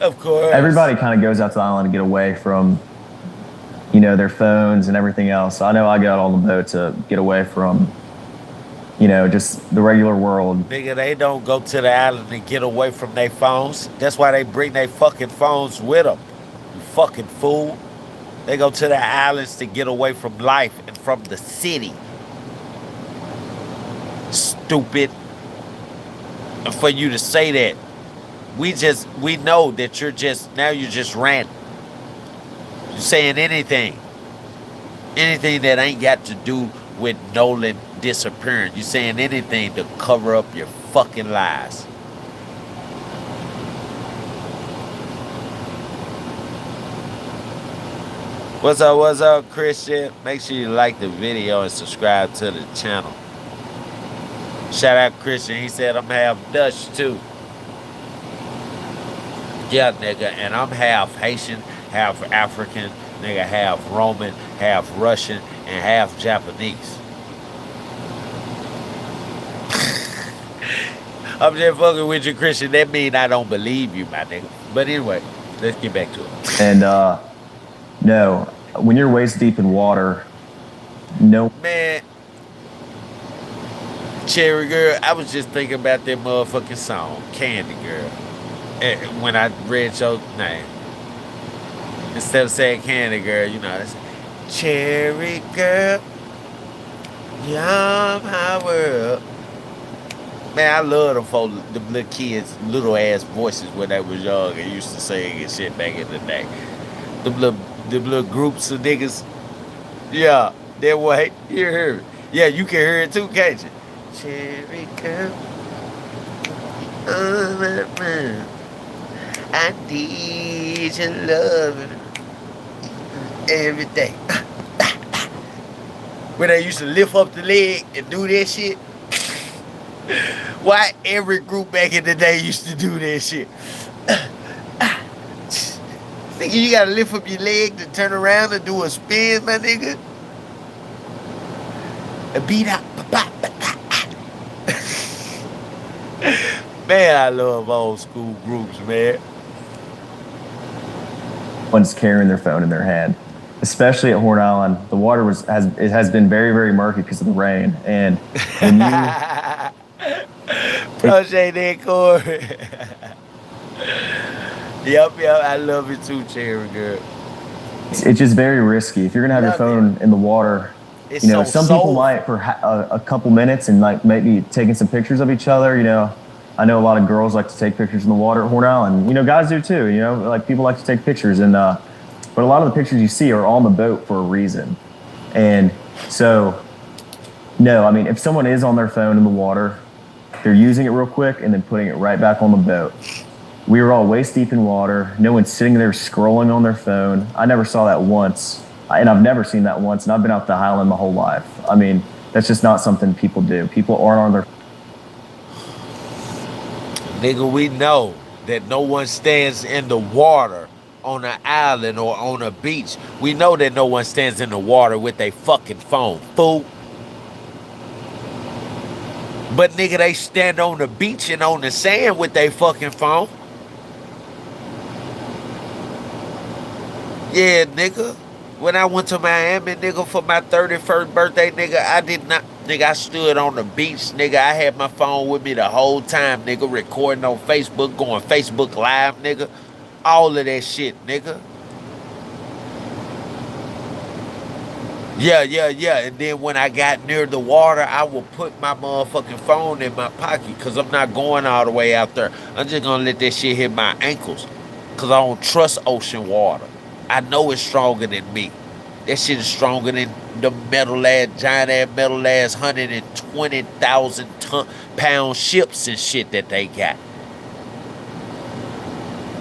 Of course. Everybody kind of goes out to the island to get away from, their phones and everything else. So I know I got on the boat to get away from, just the regular world. Nigga, they don't go to the island and get away from their phones. That's why they bring their fucking phones with them. You fucking fool. They go to the islands to get away from life and from the city. Stupid. And for you to say that, we know that you're just ranting. You're saying anything that ain't got to do with Nolan disappearing. You're saying anything to cover up your fucking lies. What's up, Christian? Make sure you like the video and subscribe to the channel. Shout out Christian. He said I'm half Dutch too. Yeah, nigga, and I'm half Haitian, half African, nigga, half Roman, half Russian, and half Japanese. I'm just fucking with you, Christian. That mean I don't believe you, my nigga. But anyway, let's get back to it. And no, when you're waist deep in water, no. Man, Cherry Girl, I was just thinking about that motherfucking song, Candy Girl. And when I read your name, instead of saying Candy Girl, you know, it's Cherry Girl, you're my world. Man, I love the little kids, little ass voices when they was young and used to sing and shit back in the day. The little groups of niggas. Yeah, that way. You hear it. Yeah, you can hear it too, can't you? Cherry girl. I need your love every day. When they used to lift up the leg and do that shit. Why every group back in the day used to do that shit? Nigga, you gotta lift up your leg to turn around and do a spin, my nigga. And beat out. Man, I love old school groups, man. One's carrying their phone in their hand, especially at Horn Island. The water has been very, very murky because of the rain. And when you Appreciate that, Corey. Yep, I love it too, Cherry Girl. it's just very risky. If you're gonna have your phone in the water, It's you know, so some people might for a couple minutes and like maybe taking some pictures of each other. You know, I know a lot of girls like to take pictures in the water at Horn Island. You know, guys do too. You know, like people like to take pictures, and but a lot of the pictures you see are on the boat for a reason. And so, no, I mean, if someone is on their phone in the water, they're using it real quick and then putting it right back on the boat. We were all waist deep in water. No one's sitting there scrolling on their phone. I never saw that once, and I've never seen that once, and I've been out the Highland my whole life. I mean, that's just not something people do. People aren't on their... Nigga, we know that no one stands in the water on an island or on a beach. We know that no one stands in the water with a fucking phone, fool. But nigga, they stand on the beach and on the sand with their fucking phone. Yeah, nigga. When I went to Miami, nigga, for my 31st birthday, nigga, I did not, nigga, I stood on the beach, nigga. I had my phone with me the whole time, nigga, recording on Facebook, going Facebook Live, nigga. All of that shit, nigga. Yeah. And then when I got near the water, I will put my motherfucking phone in my pocket because I'm not going all the way out there. I'm just going to let that shit hit my ankles because I don't trust ocean water. I know it's stronger than me. That shit is stronger than the giant ass metal ass 120,000 pound ships and shit that they got.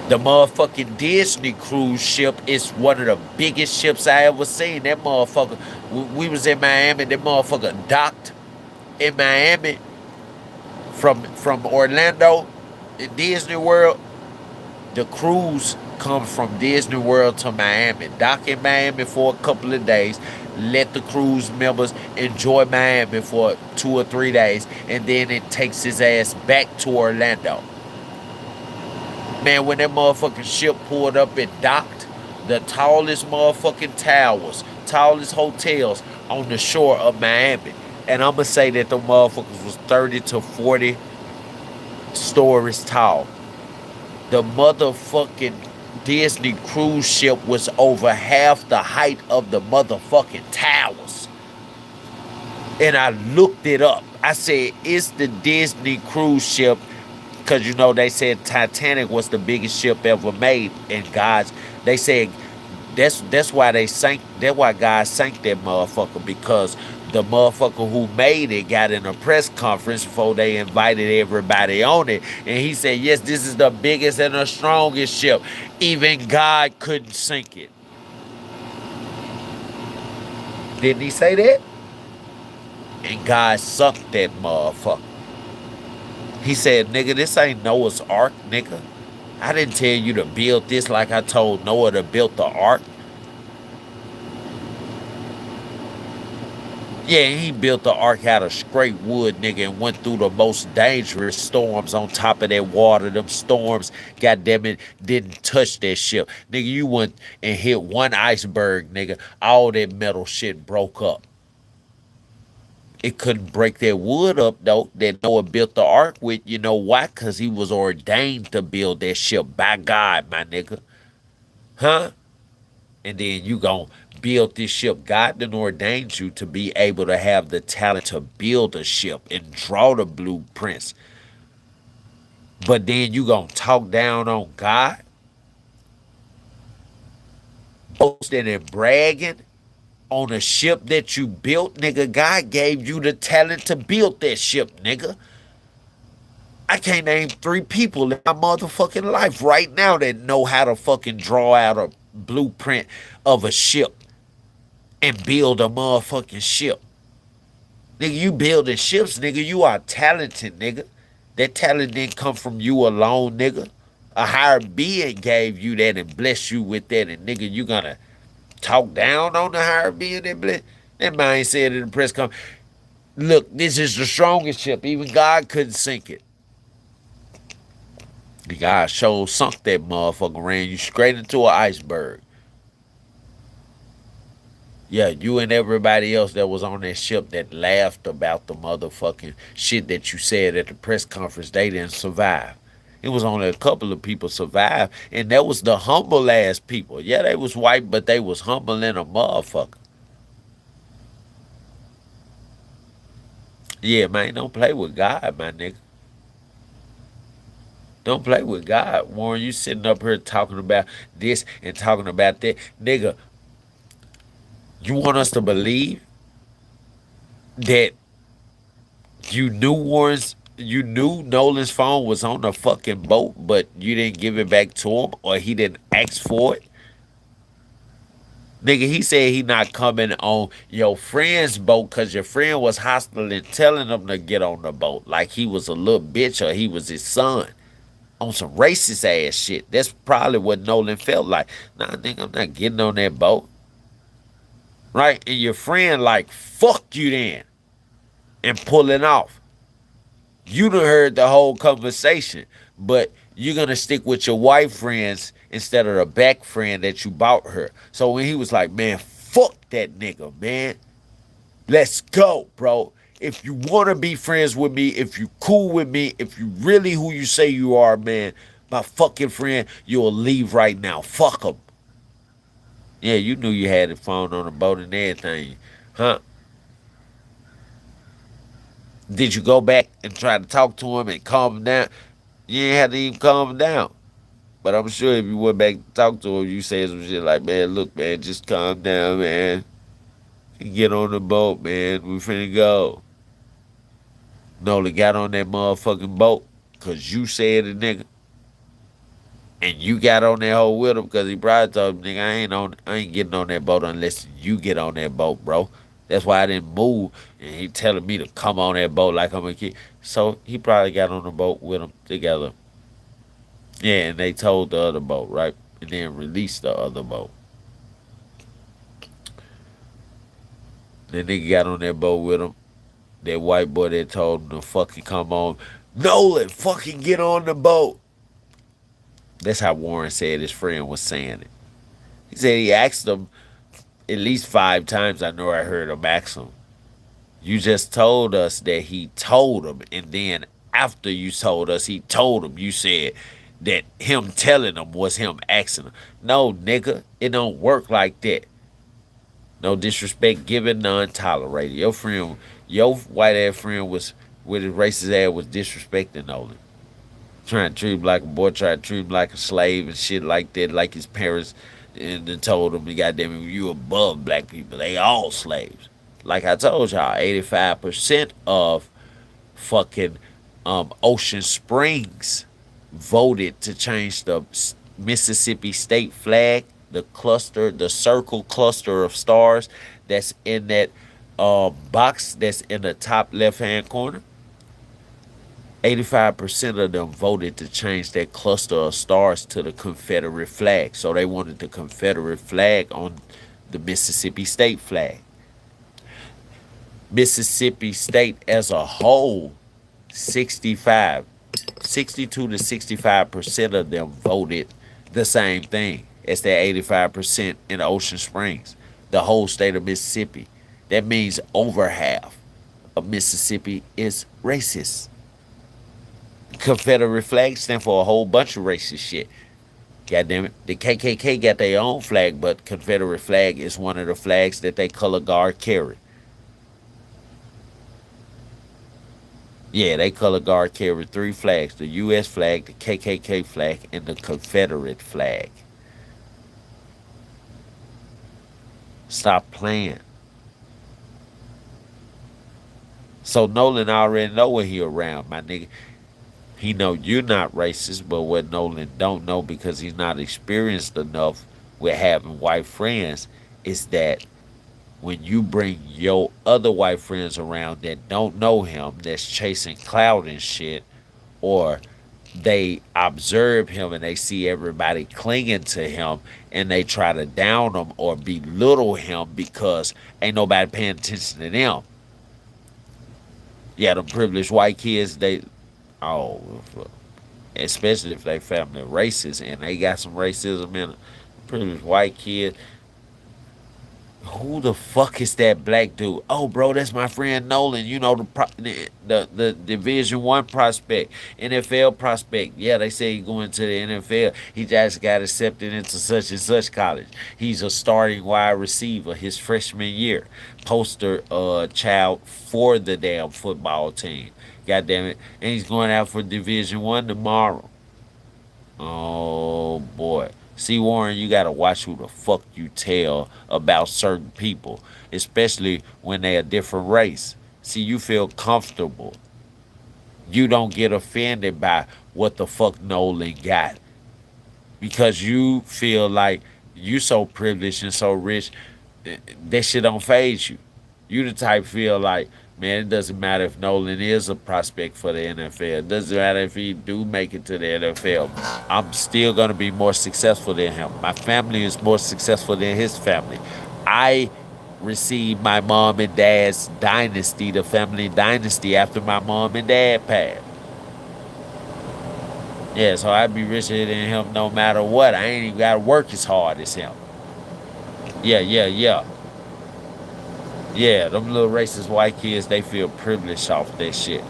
The motherfucking Disney cruise ship is one of the biggest ships I ever seen. That motherfucker, we was in Miami, that motherfucker docked in Miami from Orlando in Disney World. The cruise comes from Disney World to Miami. Dock in Miami for a couple of days. Let the cruise members enjoy Miami for 2 or 3 days. And then it takes his ass back to Orlando. Man, when that motherfucking ship pulled up and docked, the tallest motherfucking towers, tallest hotels on the shore of Miami. And I'm going to say that the motherfuckers was 30 to 40 stories tall. The motherfucking Disney cruise ship was over half the height of the motherfucking towers. And I looked it up. I said, it's the Disney cruise ship. Because, you know, they said Titanic was the biggest ship ever made. And they said that's why they sank. That's why God sank that motherfucker. Because the motherfucker who made it got in a press conference before they invited everybody on it. And he said, yes, this is the biggest and the strongest ship. Even God couldn't sink it. Didn't he say that? And God sunk that motherfucker. He said, nigga, this ain't Noah's Ark, nigga. I didn't tell you to build this like I told Noah to build the ark. Yeah, he built the ark out of scraped wood, nigga, and went through the most dangerous storms on top of that water. Them storms, goddamn it, didn't touch that ship. Nigga, you went and hit one iceberg, nigga. All that metal shit broke up. It couldn't break that wood up, though, that Noah built the ark with. You know why? Because he was ordained to build that ship by God, my nigga. Huh? And then you gonna build this ship. God done ordained you to be able to have the talent to build a ship and draw the blueprints. But then you gonna talk down on God, boasting and bragging on a ship that you built, nigga. God gave you the talent to build that ship, nigga. I can't name 3 people in my motherfucking life right now that know how to fucking draw out a blueprint of a ship and build a motherfucking ship. Nigga, you building ships, nigga. You are talented, nigga. That talent didn't come from you alone, nigga. A higher being gave you that and blessed you with that, and nigga, you gonna talk down on the higher being that bless? That man said in the press conference, look, this is the strongest ship. Even God couldn't sink it. The guy sure sunk that motherfucker, ran you straight into an iceberg. Yeah, you and everybody else that was on that ship that laughed about the motherfucking shit that you said at the press conference, they didn't survive. It was only a couple of people survived, and that was the humble ass people. Yeah, they was white, but they was humble in a motherfucker. Yeah, man, don't play with God, my nigga. Don't play with God. Warren, you sitting up here talking about this and talking about that. Nigga, you want us to believe that you knew Nolan's phone was on the fucking boat, but you didn't give it back to him or he didn't ask for it? Nigga, he said he not coming on your friend's boat because your friend was hostile and telling him to get on the boat like he was a little bitch or he was his son. On some racist ass shit. That's probably what Nolan felt like. Nah, nigga, I'm not getting on that boat. Right? And your friend like, fuck you then. And pulling off. You done heard the whole conversation, but you're gonna stick with your white friends instead of the back friend that you bought her. So when he was like, man, fuck that nigga, man. Let's go, bro. If you wanna be friends with me, if you cool with me, if you really who you say you are, man, my fucking friend, you'll leave right now. Fuck him. Yeah, you knew you had the phone on the boat and everything. Huh? Did you go back and try to talk to him and calm him down? You ain't had to even calm him down. But I'm sure if you went back to talk to him, you said some shit like, man, look, man, just calm down, man. Get on the boat, man. We finna go. Nolan got on that motherfucking boat because you said it, nigga. And you got on that hoe with him because he probably told him, nigga, I ain't getting on that boat unless you get on that boat, bro. That's why I didn't move. And he telling me to come on that boat like I'm a kid. So he probably got on the boat with him together. Yeah, and they told the other boat, right? And then released the other boat. The nigga got on that boat with him. That white boy that told him to fucking come on. Nolan, fucking get on the boat. That's how Warren said his friend was saying it. He said he asked him at least 5 times. I know I heard him ask him. You just told us that he told him, and then after you told us he told him, you said that him telling him was him asking him. No, nigga, it don't work like that. No disrespect given, none tolerated. Your white ass friend was with his racist ass was disrespecting Nolan. Trying to treat him like a boy, trying to treat him like a slave and shit like that, like his parents and then told him, goddamn, you above black people. They all slaves. Like I told y'all, 85% of fucking Ocean Springs voted to change the Mississippi state flag, the cluster, the circle cluster of stars. that's in that box that's in the top left hand corner, 85% of them voted to change that cluster of stars to the Confederate flag. So they wanted the Confederate flag on the Mississippi state flag. Mississippi State as a whole, 65, 62 to 65% of them voted the same thing as that 85% in Ocean Springs, the whole state of Mississippi. That means over half of Mississippi is racist. Confederate flag stand for a whole bunch of racist shit. God damn it. The KKK got their own flag, but Confederate flag is one of the flags that they color guard carry. Yeah, they color guard carry three flags: the U.S. flag, the KKK flag, and the Confederate flag. Stop playing. So Nolan already know when he around, my nigga. He know you're not racist, but what Nolan don't know because he's not experienced enough with having white friends is that when you bring your other white friends around that don't know him, that's chasing clout and shit, or they observe him and they see everybody clinging to him and they try to down him or belittle him because ain't nobody paying attention to them. Yeah, the privileged white kids, they, oh, especially if they family racist and they got some racism in them. Privileged white kid, who the fuck is that black dude? Oh, bro, that's my friend Nolan. You know the Division 1 prospect, NFL prospect. Yeah, they say he going to the NFL. He just got accepted into such and such college. He's a starting wide receiver his freshman year. Poster child for the damn football team. God damn it, and he's going out for Division 1 tomorrow. Oh boy. See, Warren, you gotta watch who the fuck you tell about certain people, especially when they a different race. See, you feel comfortable. You don't get offended by what the fuck Nolan got because you feel like you so privileged and so rich, that shit don't phase you. You the type feel like, man, it doesn't matter if Nolan is a prospect for the NFL. It doesn't matter if he do make it to the NFL. I'm still gonna be more successful than him. My family is more successful than his family. I received my mom and dad's dynasty, the family dynasty, after my mom and dad passed. Yeah, so I'd be richer than him no matter what. I ain't even gotta work as hard as him. Yeah, yeah, yeah. Yeah, them little racist white kids, they feel privileged off that shit.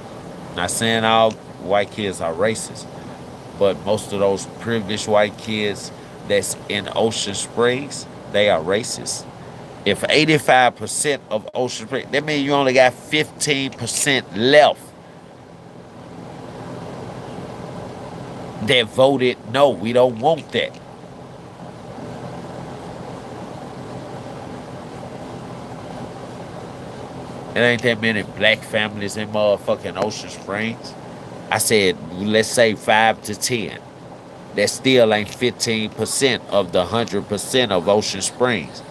Not saying all white kids are racist, but most of those privileged white kids that's in Ocean Springs, they are racist. If 85% of Ocean Springs, that means you only got 15% left that voted no, we don't want that. It ain't that many black families in motherfucking Ocean Springs. I said, let's say 5 to 10. That still ain't 15% of the 100% of Ocean Springs.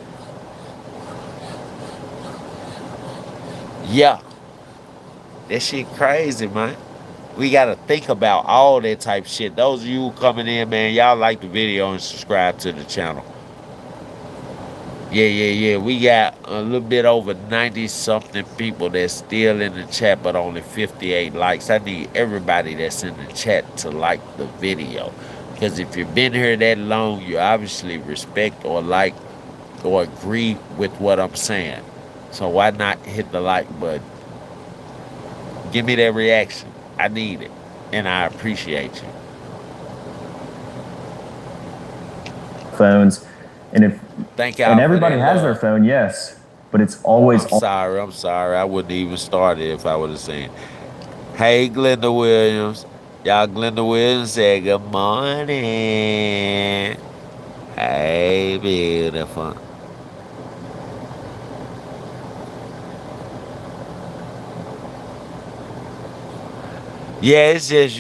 Yeah, that shit crazy, man. We gotta think about all that type shit. Those of you coming in, man, y'all like the video and subscribe to the channel. Yeah, yeah, yeah. We got a little bit over 90 something people that's still in the chat, but only 58 likes. I need everybody that's in the chat to like the video. Because if you've been here that long, you obviously respect or like or agree with what I'm saying. So why not hit the like button? Give me that reaction. I need it. And I appreciate you. Phones, and if Thank y'all and for everybody that has their love. phone, yes, but it's always I'm sorry. I'm sorry. I wouldn't even start it if I would have said, hey, Glenda Williams. Y'all, Glenda Williams said, good morning. Hey, beautiful. Yeah, it's just,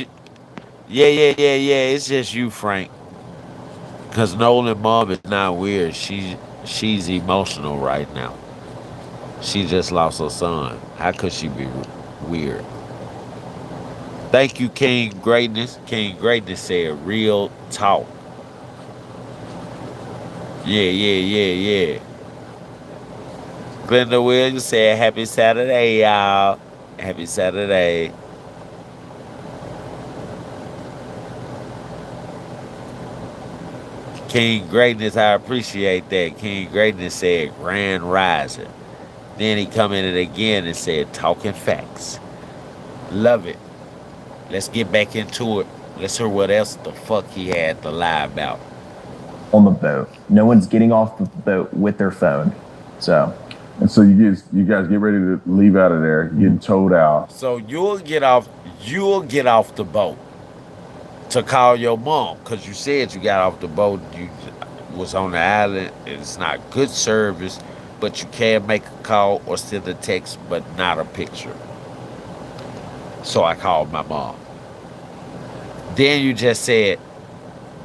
yeah, yeah, yeah, yeah. It's just you, Frank. Because Nolan mom is not weird. She's emotional right now. She just lost her son. How could she be weird? Thank you, King Greatness. King Greatness said real talk. Yeah, yeah, yeah, yeah. Glenda Williams said happy Saturday, y'all. Happy Saturday. King Greatness, I appreciate that. King Greatness said Grand Rising. Then he commented again and said talking facts. Love it. Let's get back into it. Let's hear what else the fuck he had to lie about. On the boat. No one's getting off the boat with their phone. So And so you guys get ready to leave out of there, getting towed out. So you'll get off the boat to call your mom because you said you got off the boat. You was on the island. It's not good service, but you can make a call or send a text, but not a picture. So I called my mom. Then you just said,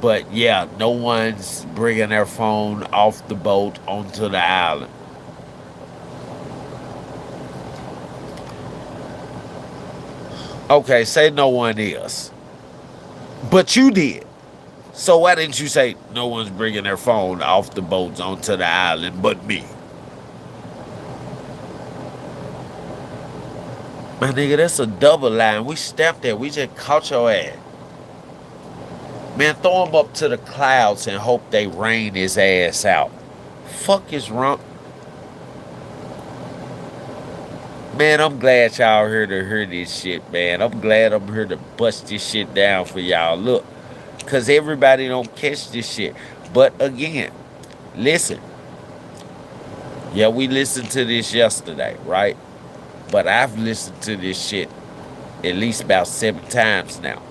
but yeah, no one's bringing their phone off the boat onto the island. Okay, say no one is, but you did. So why didn't you say no one's bringing their phone off the boats onto the island but me? My nigga, that's a double line. We stepped there. We just caught your ass. Man, throw him up to the clouds and hope they rain his ass out. Fuck is wrong? Man, I'm glad y'all here to hear this shit, man. I'm glad I'm here to bust this shit down for y'all. Look, because everybody don't catch this shit. But again, listen. Yeah, we listened to this yesterday, right? But I've listened to this shit at least about 7 times now,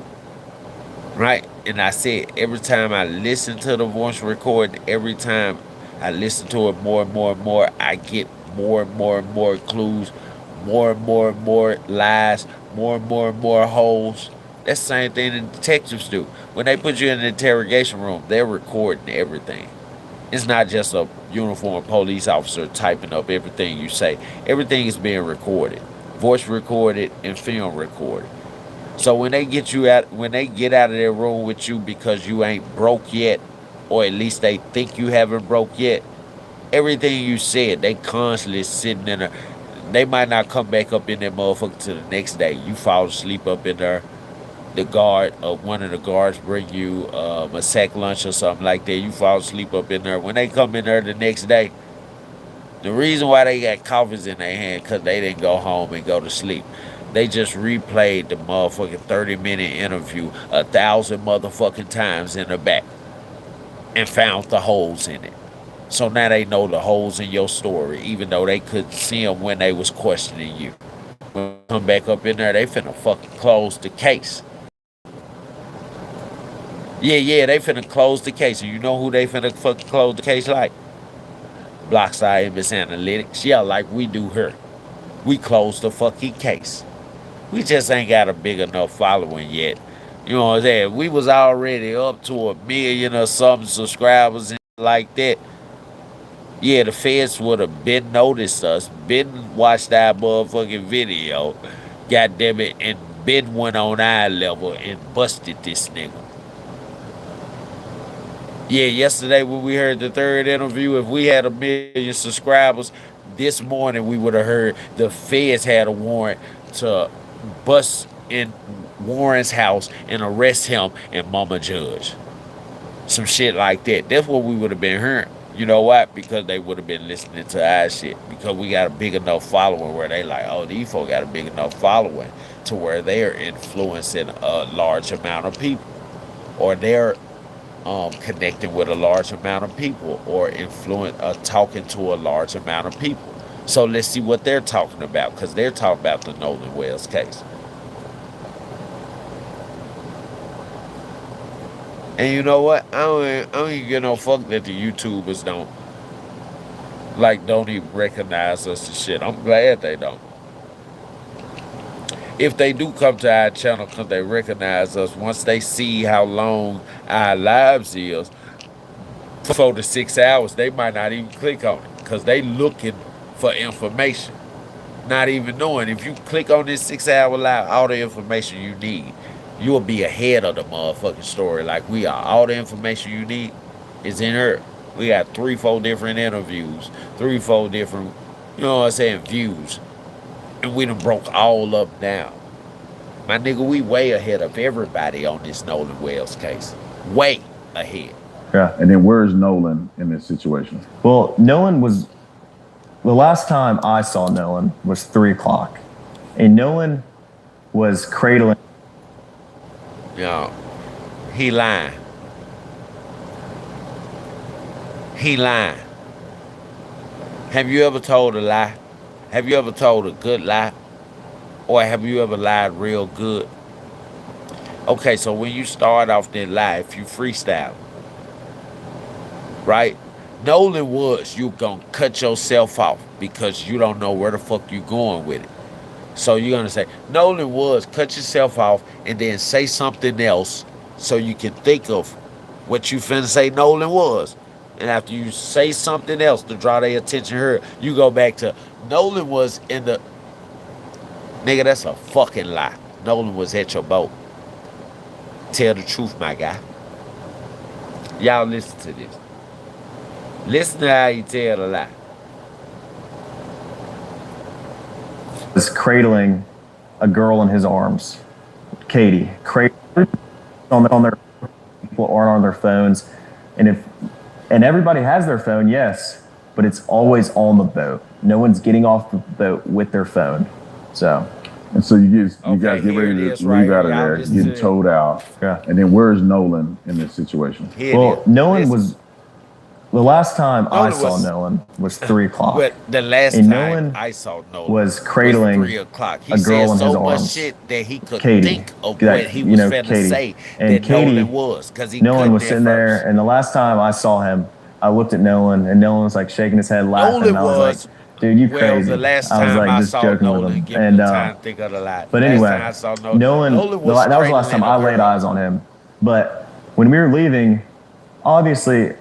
right? And I said every time I listen to the voice recording, every time I listen to it more and more and more, I get more and more and more clues, more and more and more lies, more and more holes. That's the same thing the detectives do. When they put you in the interrogation room, they're recording everything. It's not just a uniformed police officer typing up everything you say. Everything is being recorded, voice recorded and film recorded. So when they get out of their room with you because you ain't broke yet, or at least they think you haven't broke yet, everything you said, they constantly sitting in there. They might not come back up in that motherfucker till the next day. You fall asleep up in there. The guard, one of the guards bring you a sack lunch or something like that. You fall asleep up in there. When they come in there the next day, the reason why they got coffees in their hand because they didn't go home and go to sleep. They just replayed the motherfucking 30-minute interview 1,000 motherfucking times in the back and found the holes in it. So now they know the holes in your story, even though they couldn't see them when they was questioning you. When they come back up in there, they finna fucking close the case. Yeah, they finna close the case. And you know who they finna fucking close the case like? Blockside Image Analytics. Yeah, like we do here. We closed the fucking case. We just ain't got a big enough following yet. You know what I'm saying? We was already up to 1 million or something subscribers and like that. Yeah, the feds would have been noticed us, been watched our motherfucking video, goddamn it, and been went on eye level and busted this nigga. Yeah, yesterday when we heard the third interview, if we had 1 million subscribers, this morning we would have heard the feds had a warrant to bust in Warren's house and arrest him and Mama Judge. Some shit like that. That's what we would have been hearing. You know what? Because they would have been listening to our shit. Because we got a big enough following where they like, oh, these folks got a big enough following to where they're influencing a large amount of people. Or they're connecting with a large amount of people or talking to a large amount of people. So let's see what they're talking about because they're talking about the Nolan Wells case. And you know what? I don't even get no fuck that the YouTubers don't even recognize us and shit. I'm glad they don't. If they do come to our channel because they recognize us, once they see how long our lives is, 4 to 6 hours, they might not even click on it because they looking for information. Not even knowing. If you click on this 6 hour live, all the information you need, you'll be ahead of the motherfucking story like we are. All the information you need is in her. We got 3, 4 different interviews, 3, 4 different, you know what I'm saying, views. And we done broke all up now. My nigga, we way ahead of everybody on this Nolan Wells case. Way ahead. Yeah. And then where's Nolan in this situation? Well, Nolan was, the last time I saw Nolan was 3 o'clock. And Nolan was cradling. Yo, he lying. He lying. Have you ever told a lie? Have you ever told a good lie? Or have you ever lied real good? Okay, so when you start off that lie, if you freestyle, right? Nolan Woods, you gonna cut yourself off because you don't know where the fuck you going with it. So you're gonna say, Nolan Woods, cut yourself off and then say something else so you can think of what you finna say Nolan was. And after you say something else to draw their attention here, you go back to Nolan was in the. Nigga, that's a fucking lie. Nolan was at your boat. Tell the truth, my guy. Y'all listen to this. Listen to how you tell the lie. Was cradling a girl in his arms, Katie, cradling on their or on their phones, and everybody has their phone, yes, but it's always on the boat. No one's getting off the boat with their phone. So, and so you guys get ready to leave out of there, getting towed out. Yeah. And then where's Nolan in this situation? Well, Nolan was. The last time I saw Nolan was 3 o'clock. But the last and time Nolan I saw Nolan was cradling 3 o'clock. He a girl said in so his much arms. shit that he could Katie, think of that, what he was finna Katie. say And that Katie, Nolan was. Because Nolan was sitting there, and the last time I saw him, I looked at Nolan, and Nolan was like shaking his head, laughing. Nolan and I was like, "Dude, you crazy?" Well, the last I was time like I just saw joking Nolan, with him. give him the time to think of the lie. But Last anyway, time I saw Nolan was that was the last time cradling I a laid girl. eyes on him. But when we were leaving, obviously,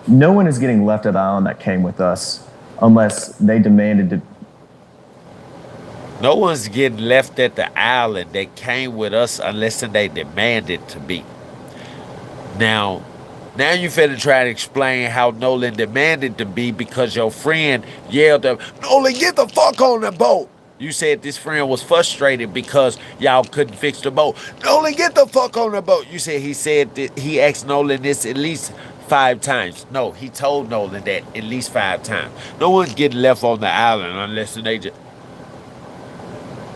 no one is getting left at the island that came with us unless they demanded to. No one's getting left at the island that came with us unless they demanded to be. Now you finna try to explain how Nolan demanded to be because your friend yelled up, Nolan, get the fuck on the boat. You said this friend was frustrated because y'all couldn't fix the boat. Nolan, get the fuck on the boat. You said he asked Nolan this at least 5 times. No, he told Nolan that at least 5 times. No one's getting left on the island unless they just.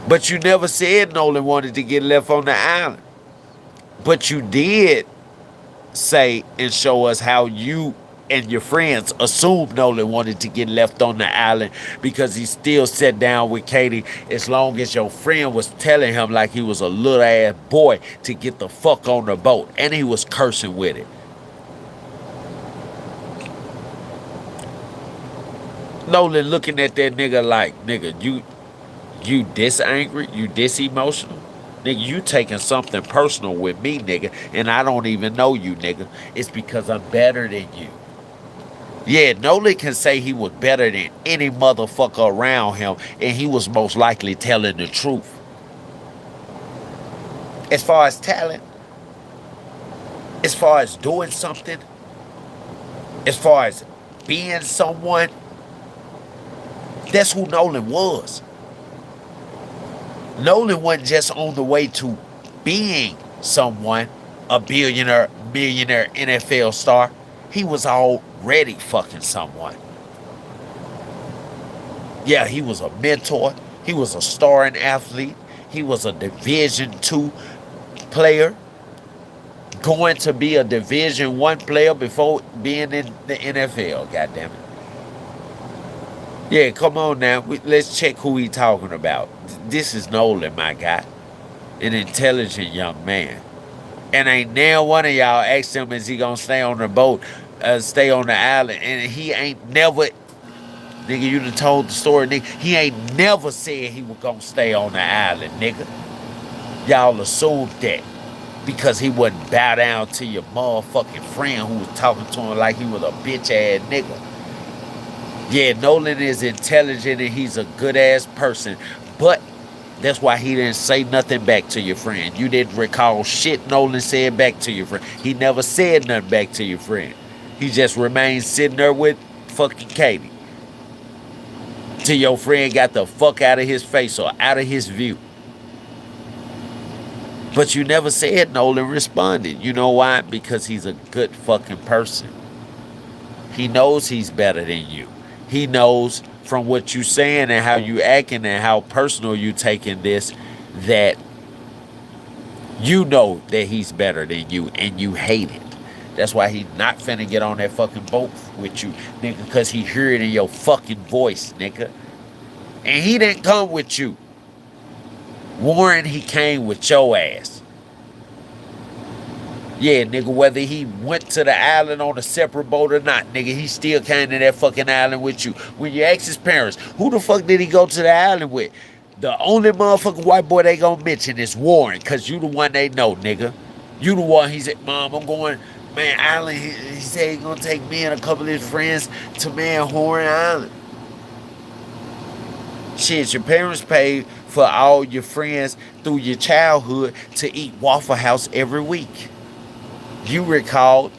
But you never said Nolan wanted to get left on the island. But you did say and show us how you and your friends assumed Nolan wanted to get left on the island because he still sat down with Katie as long as your friend was telling him like he was a little ass boy to get the fuck on the boat. And he was cursing with it. Nolan looking at that nigga like, nigga, you this angry? You this emotional? Nigga, you taking something personal with me, nigga, and I don't even know you, nigga. It's because I'm better than you. Yeah, Nolan can say he was better than any motherfucker around him, and he was most likely telling the truth. As far as talent, as far as doing something, as far as being someone, that's who Nolan was. Nolan wasn't just on the way to being someone, a billionaire, millionaire NFL star. He was already fucking someone. Yeah, he was a mentor. He was a starring athlete. He was a Division II player. Going to be a Division I player before being in the NFL, goddammit. Yeah, come on now. Let's check who he talking about. This is Nolan, my guy. An intelligent young man. And ain't now one of y'all asked him, is he gonna stay on the boat, stay on the island? And he ain't never, nigga, you done told the story, nigga. He ain't never said he was gonna stay on the island, nigga. Y'all assumed that because he wouldn't bow down to your motherfucking friend who was talking to him like he was a bitch ass nigga. Yeah, Nolan is intelligent and he's a good ass person, but that's why he didn't say nothing back to your friend. You didn't recall shit Nolan said back to your friend. He never said nothing back to your friend. He just remained sitting there with fucking Katie. Till your friend got the fuck out of his face or out of his view. But you never said Nolan responded. You know why? Because he's a good fucking person. He knows he's better than you. He knows from what you saying and how you acting and how personal you taking this that you know that he's better than you and you hate it. That's why he's not finna get on that fucking boat with you, nigga, because he heard it in your fucking voice, nigga. And he didn't come with you. Warren, he came with your ass. Yeah, nigga, whether he went to the island on a separate boat or not, nigga, he still came to that fucking island with you. When you ask his parents, who the fuck did he go to the island with? The only motherfucking white boy they gonna mention is Warren, cause you the one they know, nigga. You the one he said, Mom, I'm going, man, Island. He said he gonna take me and a couple of his friends to man Horn Island. Shit, your parents paid for all your friends through your childhood to eat Waffle House every week. You recalled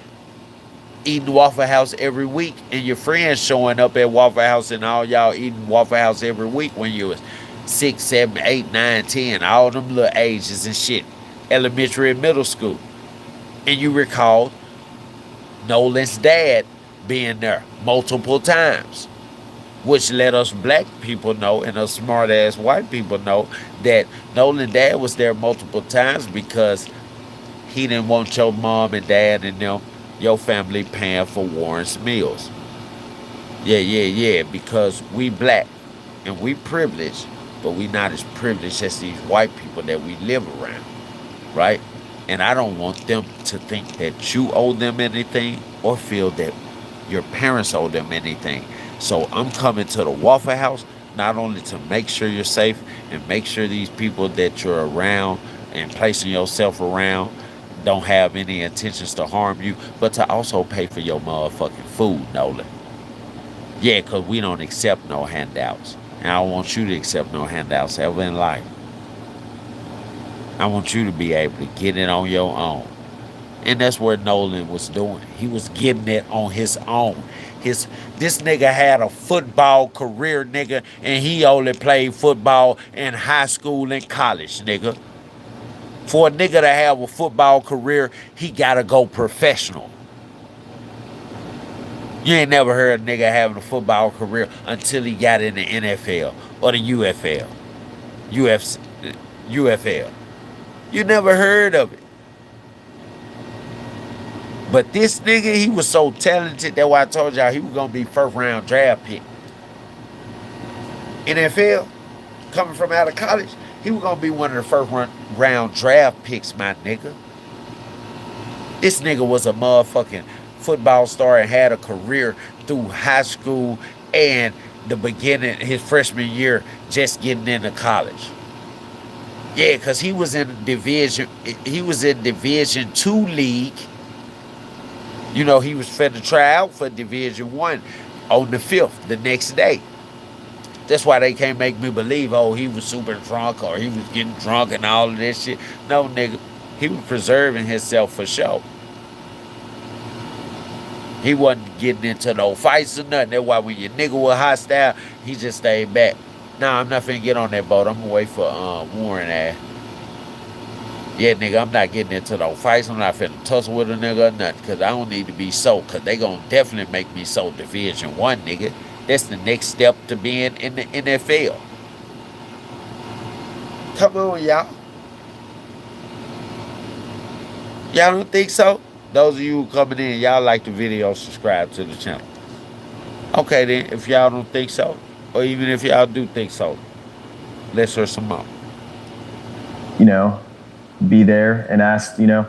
eating Waffle House every week and your friends showing up at Waffle House and all y'all eating Waffle House every week when you was 6, 7, 8, 9, 10, all them little ages and shit, elementary and middle school. And you recalled Nolan's dad being there multiple times, which let us black people know and us smart ass white people know that Nolan's dad was there multiple times because he didn't want your mom and dad and them, your family paying for Warren's meals. Yeah, because we black and we privileged, but we not as privileged as these white people that we live around, right? And I don't want them to think that you owe them anything or feel that your parents owe them anything. So I'm coming to the Waffle House not only to make sure you're safe and make sure these people that you're around and placing yourself around don't have any intentions to harm you, but to also pay for your motherfucking food, Nolan. Yeah, because we don't accept no handouts. And I don't want you to accept no handouts ever in life. I want you to be able to get it on your own. And that's what Nolan was doing. He was getting it on his own. This nigga had a football career, nigga, and he only played football in high school and college, nigga. For a nigga to have a football career, he gotta go professional. You ain't never heard a nigga having a football career until he got in the NFL or the UFL. UFL. You never heard of it. But this nigga, he was so talented. That's why I told y'all he was gonna be first round draft pick. NFL, coming from out of college, he was gonna be one of the first round draft picks, my nigga. This nigga was a motherfucking football star and had a career through high school and the beginning, his freshman year, just getting into college. Yeah, cause he was in Division 2 league. You know, he was finna try out for Division 1 on the 5th, the next day. That's why they can't make me believe, oh, he was super drunk or he was getting drunk and all of this shit. No, nigga, he was preserving himself for sure. He wasn't getting into no fights or nothing. That's why when your nigga was hostile, he just stayed back. Nah, I'm not finna get on that boat. I'm gonna wait for Warren ass. Yeah, nigga, I'm not getting into no fights. I'm not finna tussle with a nigga or nothing. Cause I don't need to be sold. Cause they gonna definitely make me sold Division 1, nigga. That's the next step to being in the NFL. Come on, y'all. Y'all don't think so? Those of you who coming in, y'all like the video, subscribe to the channel. Okay then, if y'all don't think so, or even if y'all do think so, let's hear some more. You know, be there and ask, you know,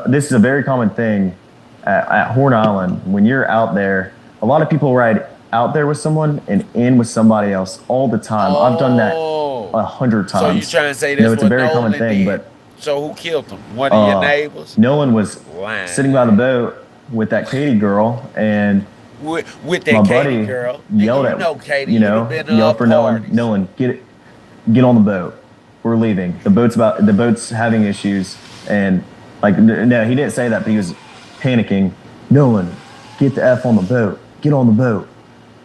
this is a very common thing at Horn Island. When you're out there, a lot of people ride out there with someone and in with somebody else all the time. I've done that 100 times. So you trying to say this? No, it's a very common thing, but so who killed him? One of your neighbors? Nolan was sitting by the boat with that Katie girl, and with My that Katie buddy girl. yelled Nigga, you at, know Katie. You'd have been to yelled her for Nolan. parties. Nolan, get on the boat. We're leaving. The boat's having issues, and like no, he didn't say that, but he was panicking. Nolan, get the F on the boat. Get on the boat.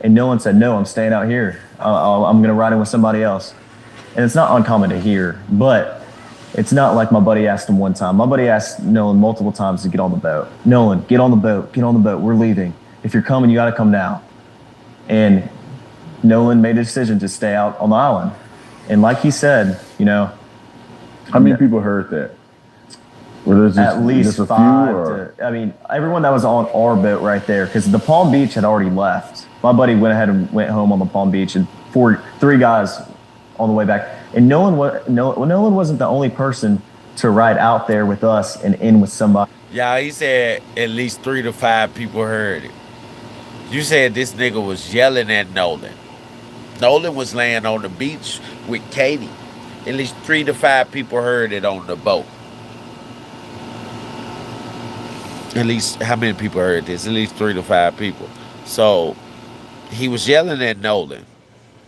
And Nolan said, no, I'm staying out here. I'm gonna ride in with somebody else. And it's not uncommon to hear, but it's not like my buddy asked him one time. My buddy asked Nolan multiple times to get on the boat. Nolan, get on the boat. Get on the boat. We're leaving. If you're coming, you got to come now. And Nolan made a decision to stay out on the island. And like he said, How many people heard that? Were there at least just a five. few, or? Everyone that was on our boat right there, because the Palm Beach had already left. My buddy went ahead and went home on the Palm Beach, and three guys on the way back. And Nolan wasn't the only person to ride out there with us and in with somebody. Yeah, he said at least 3 to 5 people heard it. You said this nigga was yelling at Nolan. Nolan was laying on the beach with Katie. At least 3 to 5 people heard it on the boat. At least, how many people heard this? At least 3 to 5 people. So, he was yelling at Nolan,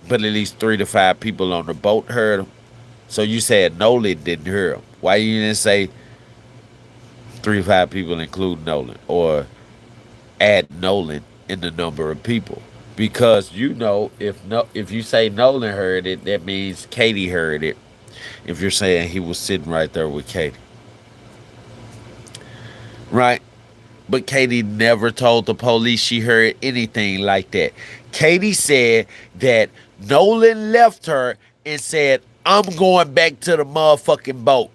but at least 3 to 5 people on the boat heard him. So you said Nolan didn't hear him. Why you didn't say 3 to 5 people include Nolan, or add Nolan in the number of people? Because if you say Nolan heard it, that means Katie heard it. If you're saying he was sitting right there with Katie, right? But Katie never told the police she heard anything like that. Katie said that Nolan left her and said, I'm going back to the motherfucking boat.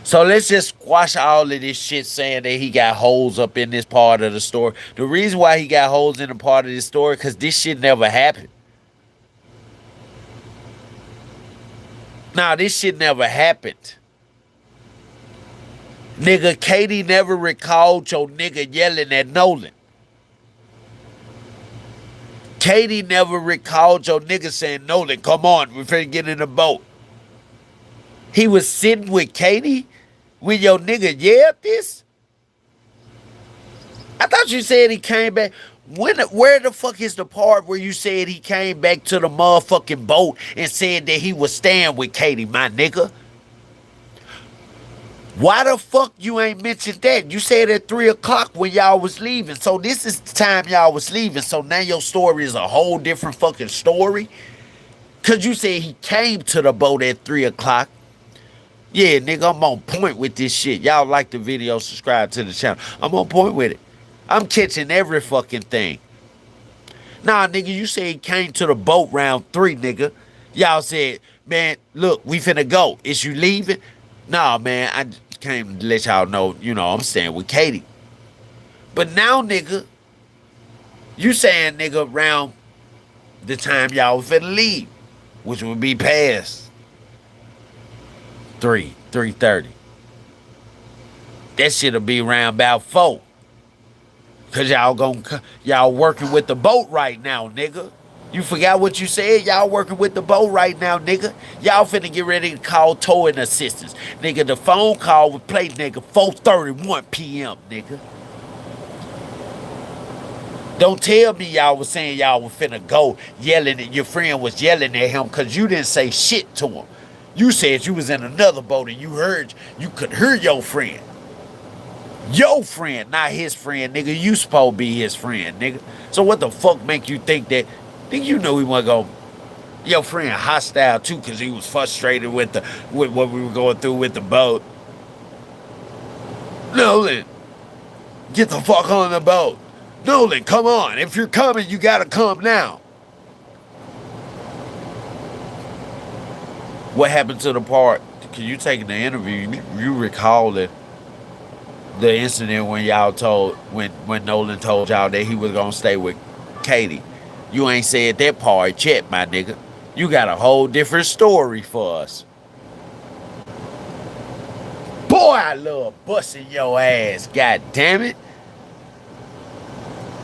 So let's just squash all of this shit saying that he got holes up in this part of the story. The reason why he got holes in the part of this story, because this shit never happened. Nah, this shit never happened. Nigga, Katie never recalled your nigga yelling at Nolan. Katie never recalled your nigga saying, Nolan, come on, we're finna get in the boat. He was sitting with Katie when your nigga yelled this? I thought you said he came back. Where the fuck is the part where you said he came back to the motherfucking boat and said that he was staying with Katie, my nigga? Why the fuck you ain't mentioned that? You said at 3 o'clock when y'all was leaving. So this is the time y'all was leaving. So now your story is a whole different fucking story. Cause you said he came to the boat at 3 o'clock. Yeah, nigga, I'm on point with this shit. Y'all like the video, subscribe to the channel. I'm on point with it. I'm catching every fucking thing. Nah, nigga, you said he came to the boat round 3, nigga. Y'all said, man, look, we finna go. Is you leaving? Nah, man, I came to let y'all know, I'm staying with Katie. But now, nigga, you saying, nigga, around the time y'all finna leave, which would be past 3:30. That shit'll be around about 4. Cause y'all working with the boat right now, nigga. You forgot what you said? Y'all working with the boat right now, nigga. Y'all finna get ready to call towing assistance. Nigga, the phone call would play, nigga, 4:31 p.m., nigga. Don't tell me y'all was saying y'all was finna go yelling and your friend was yelling at him because you didn't say shit to him. You said you was in another boat and you could hear your friend. Your friend, not his friend, nigga. You supposed to be his friend, nigga. So what the fuck make you think that? Think you know he wasn't gonna your friend hostile too because he was frustrated with what we were going through with the boat. Nolan, get the fuck on the boat. Nolan, come on. If you're coming, you gotta come now. What happened to the part? Can you take the interview? You recall the incident when when Nolan told y'all that he was gonna stay with Katie. You ain't said that part yet, my nigga. You got a whole different story for us. Boy, I love busting your ass, god damn it.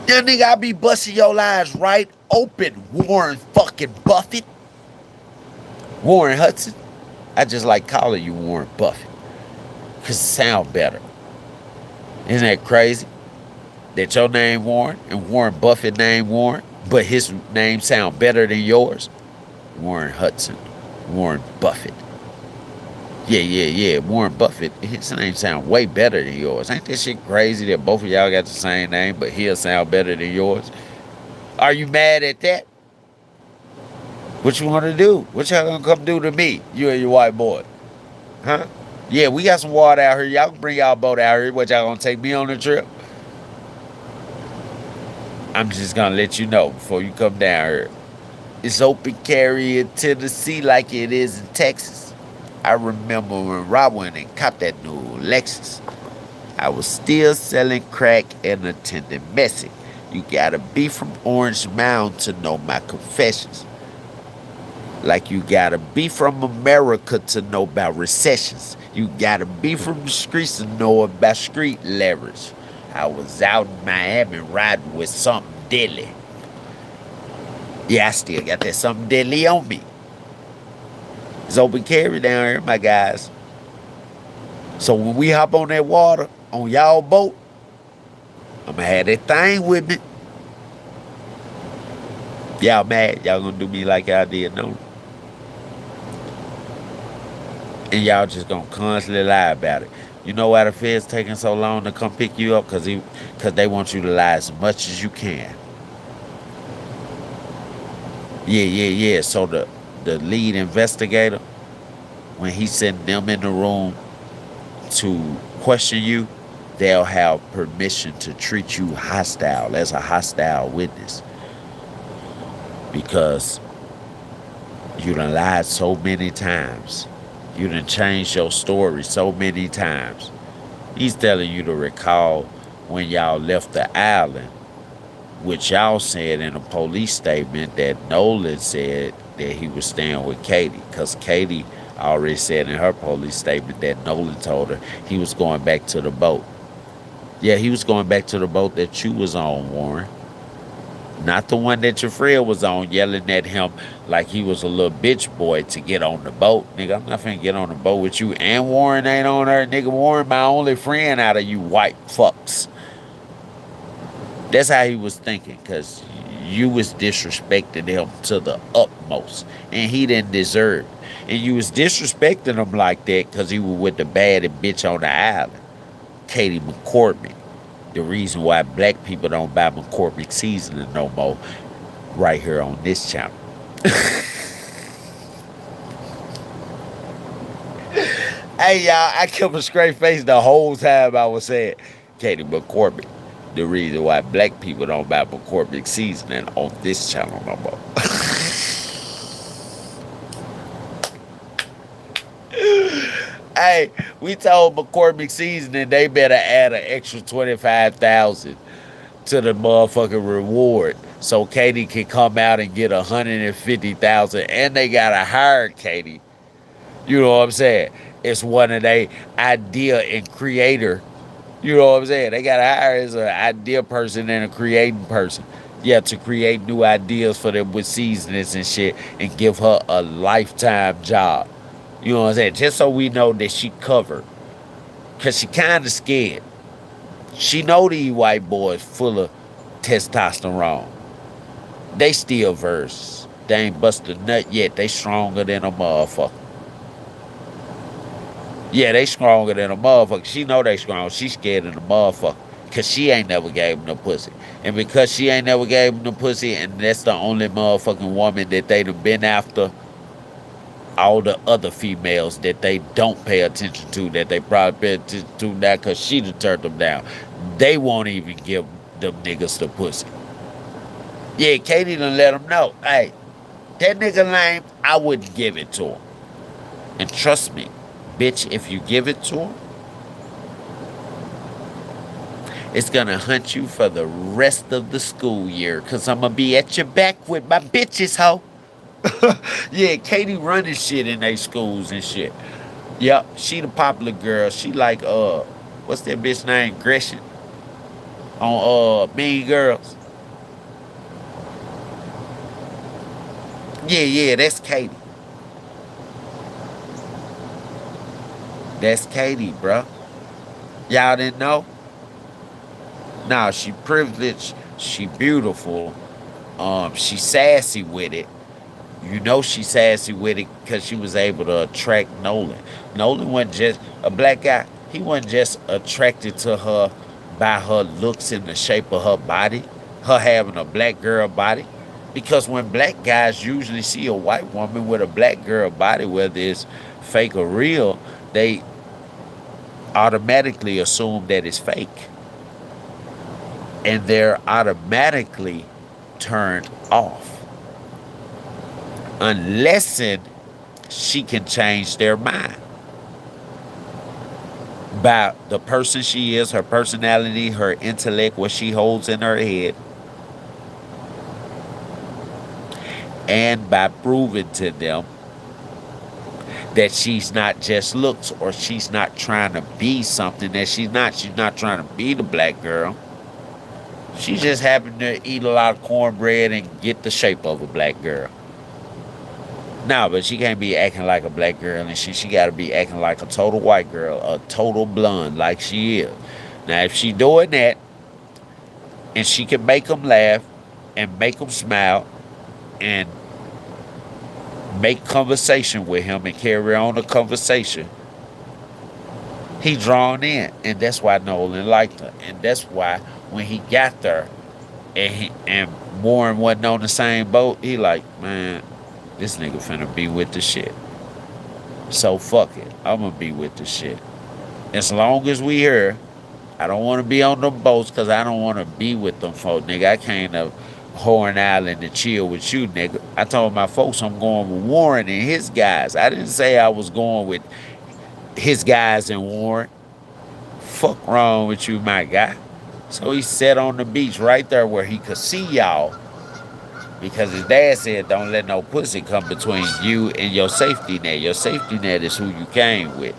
Yeah, nigga, I be busting your eyes right open, Warren fucking Buffett. Warren Hudson. I just like calling you Warren Buffett. Cause it sound better. Isn't that crazy? That your name Warren and Warren Buffett name Warren, but his name sound better than yours? Warren Hudson. Warren Buffett. Yeah. Warren Buffett, his name sound way better than yours. Ain't that shit crazy that both of y'all got the same name, but he'll sound better than yours? Are you mad at that? What you want to do? What y'all gonna come do to me? You and your white boy. Huh? Yeah, we got some water out here. Y'all can bring y'all boat out here. What, y'all gonna take me on the trip? I'm just gonna let you know before you come down here. It's open carry in Tennessee like it is in Texas. I remember when Rob went and copped that new Lexus. I was still selling crack and attending messing. You gotta be from Orange Mound to know my confessions. Like you gotta be from America to know about recessions. You gotta be from the streets to know about street leverage. I was out in Miami riding with something deadly. Yeah, I still got that something deadly on me. It's open carry down here, my guys. So when we hop on that water, on y'all boat, I'ma have that thing with me. Y'all mad? Y'all gonna do me like y'all did, no? And y'all just gonna constantly lie about it. You know why the feds taking so long to come pick you up? Cause they want you to lie as much as you can. Yeah. So the lead investigator, when he sent them in the room to question you, they'll have permission to treat you hostile, as a hostile witness. Because you done lied so many times. You done changed your story so many times. He's telling you to recall when y'all left the island, which y'all said in a police statement that Nolan said that he was staying with Katie. Because Katie already said in her police statement that Nolan told her he was going back to the boat. Yeah, he was going back to the boat that you was on, Warren. Not the one that your friend was on, yelling at him like he was a little bitch boy to get on the boat. Nigga, I'm not finna get on the boat with you. And Warren ain't on her. Nigga, Warren my only friend out of you white fucks. That's how he was thinking, because you was disrespecting him to the utmost. And he didn't deserve it. And you was disrespecting him like that because he was with the baddest bitch on the island, Katie McCormick. The reason why black people don't buy McCormick seasoning no more, right here on this channel. Hey, y'all, I kept a straight face the whole time I was saying Katie McCormick. The reason why black people don't buy McCormick seasoning on this channel no more. Hey, we told McCormick seasoning they better add an extra 25,000 to the motherfucking reward so Katie can come out and get 150,000, and they gotta hire Katie. You know what I'm saying? It's one of they idea and creator. You know what I'm saying? They gotta hire as an idea person and a creating person. Yeah, to create new ideas for them with seasonings and shit, and give her a lifetime job. You know what I'm saying? Just so we know that she covered. Cause she kinda scared. She know these white boys full of testosterone. They still verse. They ain't busted a nut yet. They stronger than a motherfucker. Yeah, they stronger than a motherfucker. She know they strong. She scared of the motherfucker. Cause she ain't never gave him no pussy. And because she ain't never gave him no pussy, and that's the only motherfucking woman that they done been after, all the other females that they don't pay attention to, that they probably pay attention to now because she done turned them down, they won't even give them niggas the pussy. Yeah, Katie done let them know, hey, that nigga lame, I wouldn't give it to him. And trust me, bitch, if you give it to him, it's gonna hunt you for the rest of the school year, because I'm gonna be at your back with my bitches, ho. Yeah, Katie running shit in they schools and shit. Yep, she the popular girl. She like what's that bitch name? Gresham on Mean Girls. Yeah, that's Katie. That's Katie, bruh. Y'all didn't know? Now she privileged, she beautiful, she sassy with it. You know she sassy with it because she was able to attract Nolan. Nolan wasn't just a black guy. He wasn't just attracted to her by her looks and the shape of her body, her having a black girl body. Because when black guys usually see a white woman with a black girl body, whether it's fake or real, they automatically assume that it's fake. And they're automatically turned off. Unless she can change their mind by the person she is, her personality, her intellect, what she holds in her head, and by proving to them that she's not just looks or she's not trying to be something that she's not. She's not trying to be the black girl. She just happened to eat a lot of cornbread and get the shape of a black girl. No, but she can't be acting like a black girl, and she got to be acting like a total white girl, a total blonde, like she is. Now, if she doing that, and she can make them laugh, and make them smile, and make conversation with him, and carry on the conversation, he drawn in, and that's why Nolan liked her, and that's why when he got there, and Warren wasn't on the same boat, he like, man, this nigga finna be with the shit. So fuck it. I'ma be with the shit. As long as we here, I don't wanna be on them boats because I don't wanna be with them folks, nigga. I came to Horn Island to chill with you, nigga. I told my folks I'm going with Warren and his guys. I didn't say I was going with his guys and Warren. Fuck wrong with you, my guy. So he sat on the beach right there where he could see y'all. Because his dad said, don't let no pussy come between you and your safety net. Your safety net is who you came with.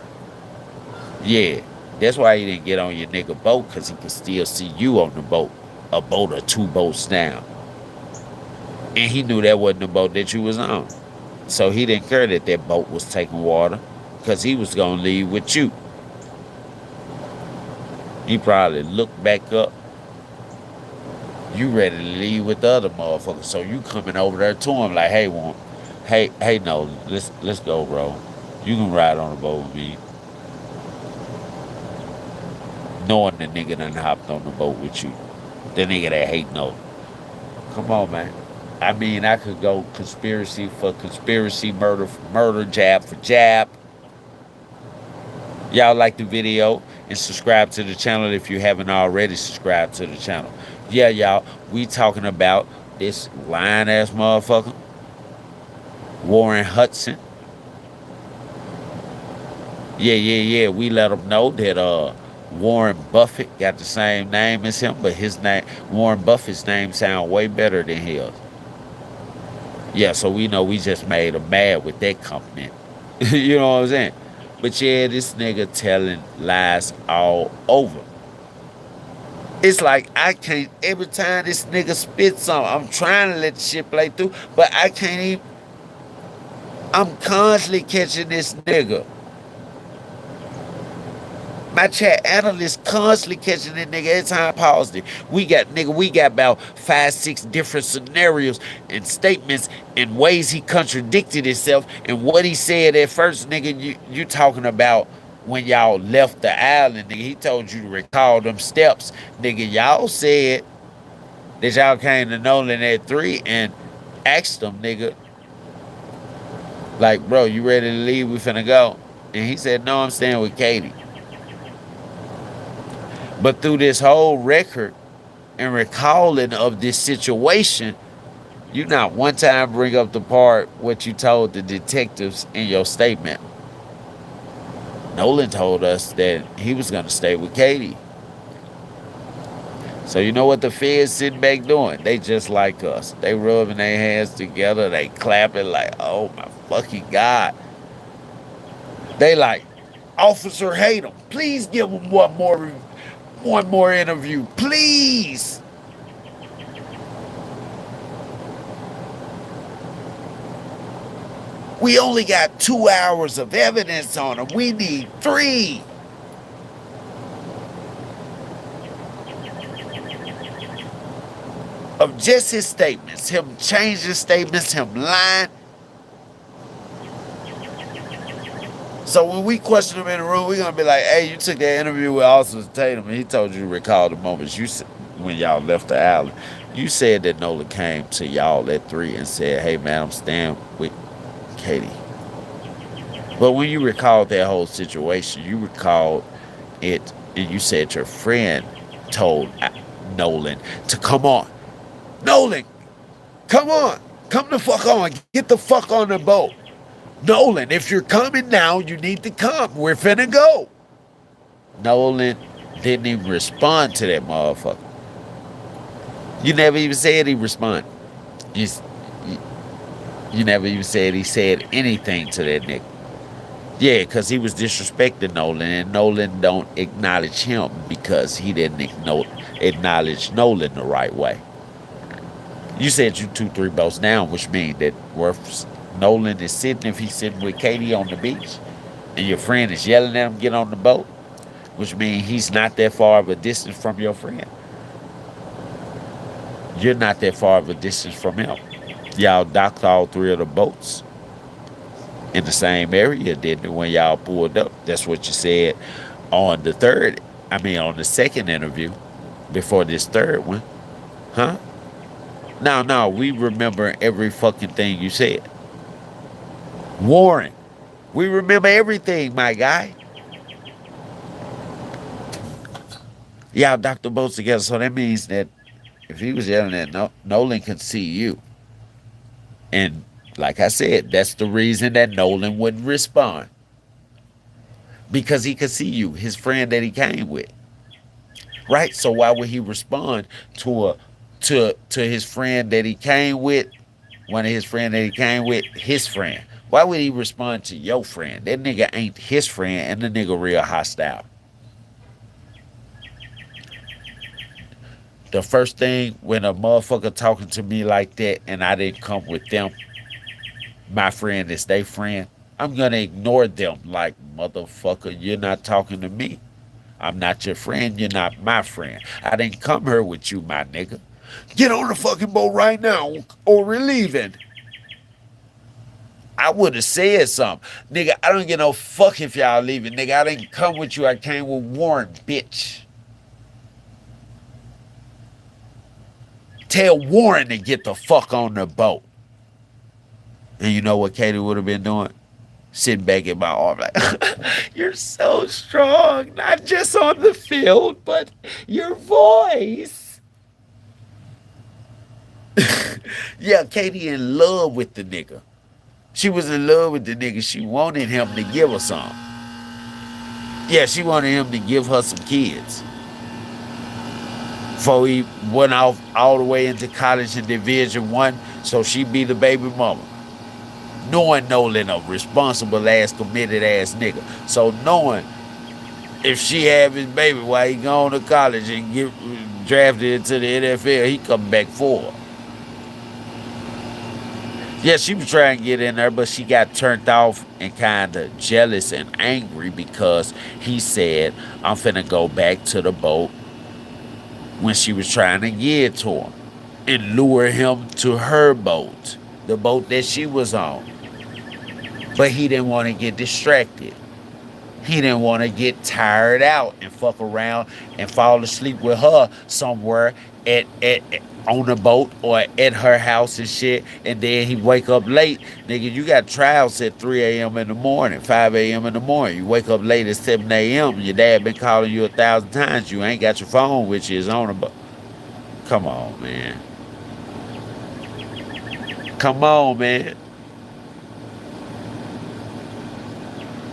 Yeah, that's why he didn't get on your nigga boat, because he could still see you on the boat. A boat or two boats down. And he knew that wasn't the boat that you was on. So he didn't care that that boat was taking water, because he was going to leave with you. He probably looked back up. You ready to leave with the other motherfuckers. So you coming over there to him like, hey, no, let's go, bro. You can ride on the boat with me. Knowing the nigga done hopped on the boat with you. The nigga that hate no. Come on, man. I mean, I could go conspiracy for conspiracy, murder for murder, jab for jab. Y'all like the video and subscribe to the channel if you haven't already subscribed to the channel. Yeah, y'all, we talking about this lying ass motherfucker, Warren Hudson. Yeah. We let him know that Warren Buffett got the same name as him, but his name, Warren Buffett's name, sound way better than his. Yeah, so we know we just made him mad with that compliment. You know what I'm saying? But yeah, this nigga telling lies all over. It's like I can't, every time this nigga spits something, I'm trying to let the shit play through, but I can't even, I'm constantly catching this nigga. My chat analyst constantly catching that nigga every time I paused it. We got about 5, 6 different scenarios and statements and ways he contradicted himself and what he said at first, nigga. You talking about when y'all left the island, nigga. He told you to recall them steps, nigga. Y'all said that y'all came to Nolan at 3 and asked him, nigga, like, bro, you ready to leave? We finna go. And he said, no, I'm staying with Katie. But through this whole record and recalling of this situation, you not one time bring up the part what you told the detectives in your statement. Nolan told us that he was going to stay with Katie. So you know what the feds sitting back doing? They just like us. They rubbing their hands together. They clapping like, oh my fucking God. They like, officer hate him. Please give him one more interview, please. We only got 2 hours of evidence on him. We need 3. Just his statements, him changing statements, him lying. So when we question him in the room, we're gonna be like, "Hey, you took that interview with Austin Tatum, and he told you to recall the moments you when y'all left the island. You said that Nolan came to y'all at 3 and said, 'Hey man, I'm staying with Katie.' But when you recalled that whole situation, you recalled it, and you said your friend told Nolan to come on. Nolan, come on, come the fuck on, get the fuck on the boat. Nolan, if you're coming now, you need to come. We're finna go." Nolan didn't even respond to that motherfucker. You never even said he responded. You, you, you never even said he said anything to that nigga. Yeah, because he was disrespecting Nolan, and Nolan don't acknowledge him because he didn't acknowledge Nolan the right way. You said you 2-3 boats down, which means that where Nolan is sitting, if he's sitting with Katie on the beach, and your friend is yelling at him, get on the boat, which means he's not that far of a distance from your friend. You're not that far of a distance from him. Y'all docked all 3 of the boats in the same area, didn't it, when y'all pulled up? That's what you said on on the second interview before this third one. Huh? No, we remember every fucking thing you said. Warren, we remember everything, my guy. Y'all docked the boats together, so that means that if he was yelling at Nolan could see you. And like I said, that's the reason that Nolan wouldn't respond. Because he could see you, his friend that he came with. Right? So why would he respond to his friend that he came with, one of his friend that he came with, his friend? Why would he respond to your friend? That nigga ain't his friend, and the nigga real hostile. The first thing when a motherfucker talking to me like that and I didn't come with them, my friend is their friend, I'm gonna ignore them like, motherfucker, you're not talking to me. I'm not your friend, you're not my friend. I didn't come here with you, my nigga. Get on the fucking boat right now or we're leaving. I would have said something. Nigga, I don't get no fuck if y'all leaving. Nigga, I didn't come with you, I came with Warren, bitch. Tell Warren to get the fuck on the boat. And you know what Katie would have been doing? Sitting back in my arm like, you're so strong, not just on the field, but your voice. Yeah, Katie in love with the nigga. She was in love with the nigga. She wanted him to give her some. Yeah, she wanted him to give her some kids. Before he went off all the way into college in Division I, so she be the baby mama. Knowing Nolan a responsible ass, committed ass nigga. So knowing if she have his baby while he gone to college and get drafted into the NFL, he come back for her. Yeah, she was trying to get in there, but she got turned off and kind of jealous and angry because he said, I'm finna go back to the boat when she was trying to get to him and lure him to her boat, the boat that she was on. But he didn't want to get distracted. He didn't want to get tired out and fuck around and fall asleep with her somewhere at on the boat or at her house and shit. And then he wake up late. Nigga, you got trials at 3 a.m. in the morning, 5 a.m. in the morning. You wake up late at 7 a.m. and your dad been calling you 1,000 times. You ain't got your phone with you. It's on the boat. Come on, man. Come on, man.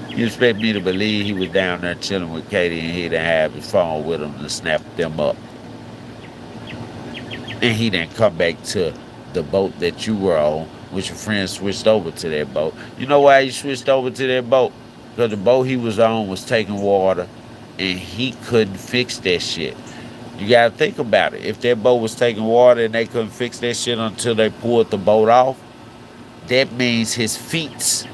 You expect me to believe he was down there chilling with Katie and he didn't have his phone with him to snap them up. And he didn't come back to the boat that you were on, which your friend switched over to that boat. You know why he switched over to that boat? Because the boat he was on was taking water and he couldn't fix that shit. You got to think about it. If that boat was taking water and they couldn't fix that shit until they pulled the boat off, that means his feet.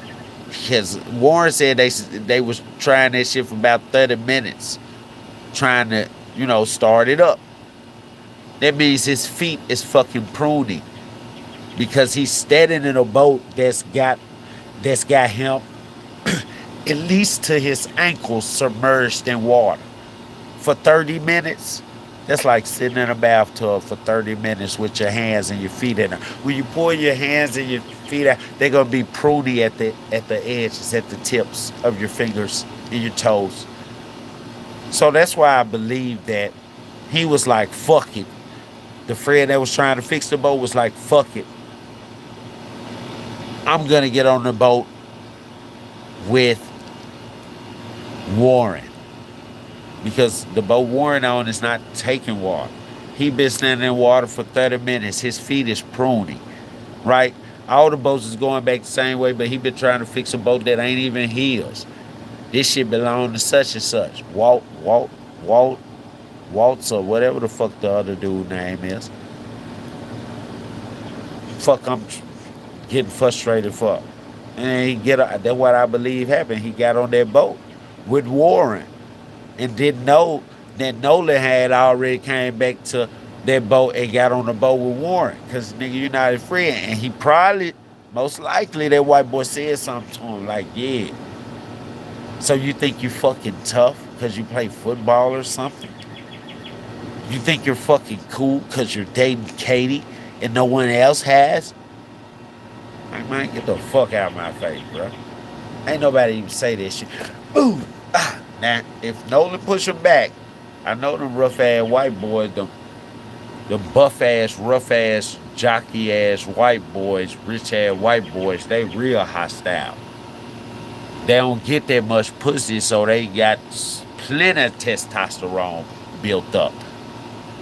Because Warren said they was trying that shit for about 30 minutes, trying to, start it up. That means his feet is fucking pruning because he's standing in a boat that's got him at least to his ankles submerged in water for 30 minutes. That's like sitting in a bathtub for 30 minutes with your hands and your feet in there. When you pull your hands and your feet out, they're gonna be pruny at the edges, at the tips of your fingers and your toes. So that's why I believe that he was like, fuck it. The friend that was trying to fix the boat was like, fuck it. I'm gonna get on the boat with Warren. Because the boat Warren on is not taking water. He been standing in water for 30 minutes. His feet is pruning, right? All the boats is going back the same way, but he been trying to fix a boat that ain't even his. This shit belong to such and such. Waltz, or whatever the fuck the other dude name is. Fuck, I'm getting frustrated for. And that's what I believe happened. He got on that boat with Warren and didn't know that Nolan had already came back to that boat and got on the boat with Warren. Because, nigga, you're not his friend. And he probably, most likely, that white boy said something to him like, yeah. So you think you fucking tough because you play football or something? You think you're fucking cool because you're dating Katie and no one else has? Like, man, get the fuck out of my face, bro. Ain't nobody even say that shit. Ooh, Now, if Nolan push him back, I know them rough-ass white boys, them buff-ass, rough-ass, jockey-ass white boys, rich-ass white boys, they real hostile. They don't get that much pussy, so they got plenty of testosterone built up.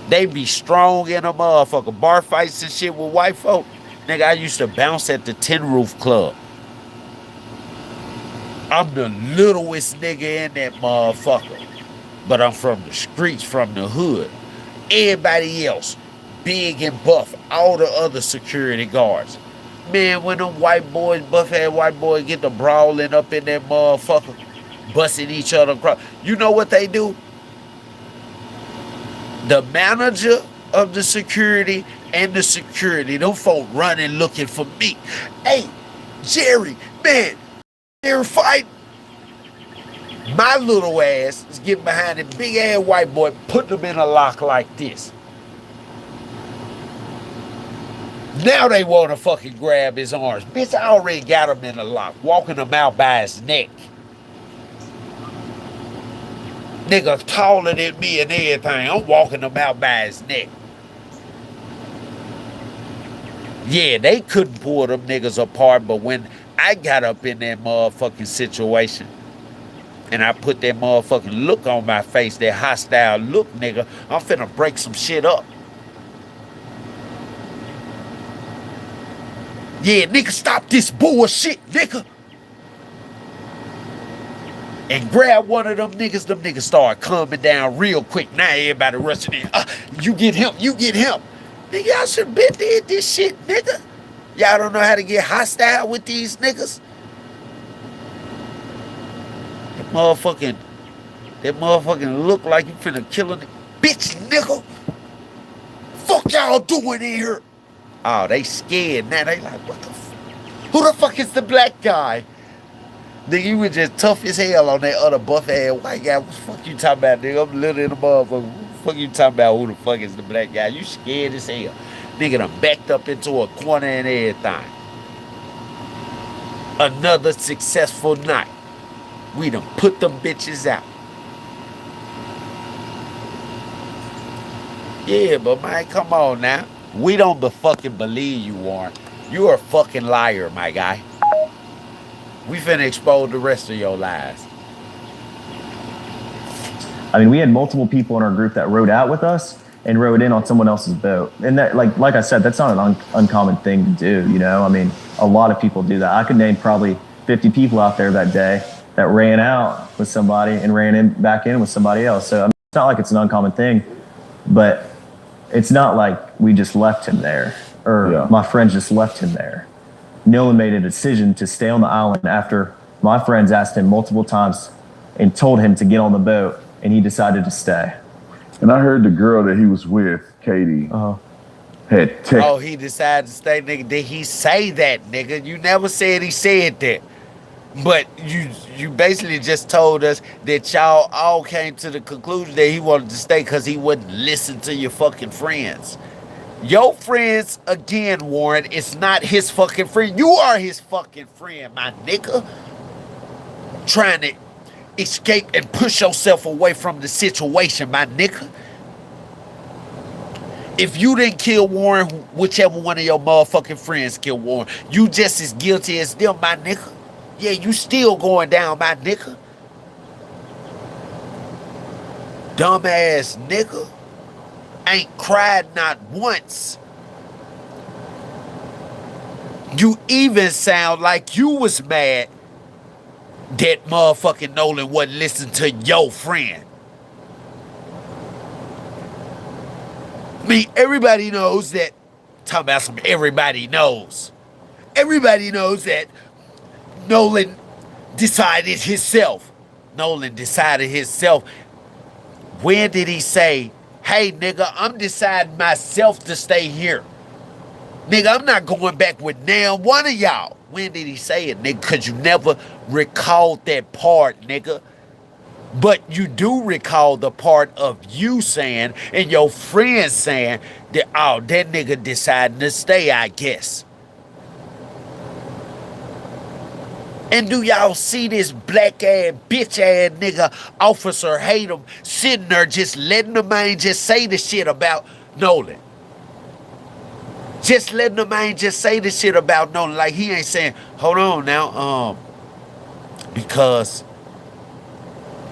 They be strong in a motherfucker. Bar fights and shit with white folk. Nigga, I used to bounce at the Tin Roof Club. I'm the littlest nigga in that motherfucker. But I'm from the streets, from the hood. Everybody else, big and buff. All the other security guards. Man, when them white boys, buff-ass white boys get the brawling up in that motherfucker, busting each other across. You know what they do? The manager of the security and the security, them folk running looking for me. Hey, Jerry, man, they're fighting. My little ass is getting behind that big ass white boy, putting them in a lock like this. Now they want to fucking grab his arms. Bitch, I already got him in a lock, walking him out by his neck. Nigga taller than me and everything. I'm walking him out by his neck. Yeah, they couldn't pull them niggas apart, but when I got up in that motherfucking situation and I put that motherfucking look on my face, that hostile look, nigga, I'm finna break some shit up. Yeah, nigga, stop this bullshit, nigga. And grab one of them niggas start calming down real quick. Now everybody rushing in. You get him, you get him. Nigga, y'all should have been did this shit, nigga. Y'all don't know how to get hostile with these niggas. That motherfucking look like you finna kill a nigga. Bitch, nigga. Fuck y'all doing in here? Oh, they scared now. They like, what the fuck? Who the fuck is the black guy? Nigga, you was just tough as hell on that other buff-ass white guy. What the fuck you talking about, nigga? I'm little in the motherfucker. What the fuck you talking about? Who the fuck is the black guy? You scared as hell. Nigga done backed up into a corner and everything. Another successful night. We done put them bitches out. Yeah, but man, come on now. We don't fucking believe you, Warren. You're a fucking liar, my guy. We finna expose the rest of your lies. I mean, we had multiple people in our group that rode out with us and rode in on someone else's boat. And that, like I said, that's not an uncommon thing to do, you know? I mean, a lot of people do that. I could name probably 50 people out there that day that ran out with somebody and ran back in with somebody else. So I mean, it's not like it's an uncommon thing, but it's not like we just left him there or my friends just left him there. Nolan made a decision to stay on the island after my friends asked him multiple times and told him to get on the boat, and he decided to stay. And I heard the girl that he was with Katie Uh, had text. Oh, he decided to stay, nigga. Did he say that, nigga? You never said he said that. But you basically just told us that y'all all came to the conclusion that he wanted to stay because he wouldn't listen to your fucking friends. Your friends, again, Warren, it's not his fucking friend. You are his fucking friend, my nigga. Trying to escape and push yourself away from the situation, my nigga. If you didn't kill Warren, whichever one of your motherfucking friends killed Warren, you just as guilty as them, my nigga. Yeah, you still going down, my nigga. Dumbass nigga. Ain't cried not once. You even sound like you was mad that motherfucking Nolan wasn't listening to your friend. I mean, everybody knows that. Talking about some everybody knows. Everybody knows that Nolan decided himself. Nolan decided himself. When did he say, hey, nigga, I'm deciding myself to stay here? Nigga, I'm not going back with now one of y'all. When did he say it, nigga? Because you never recalled that part, nigga. But you do recall the part of you saying and your friends saying that, oh, that nigga decided to stay, I guess. And do y'all see this black ass, bitch ass nigga, Officer Hatem, sitting there just letting the man just say the shit about Nolan? Just letting the man just say the shit about Nolan. Like he ain't saying, hold on now, because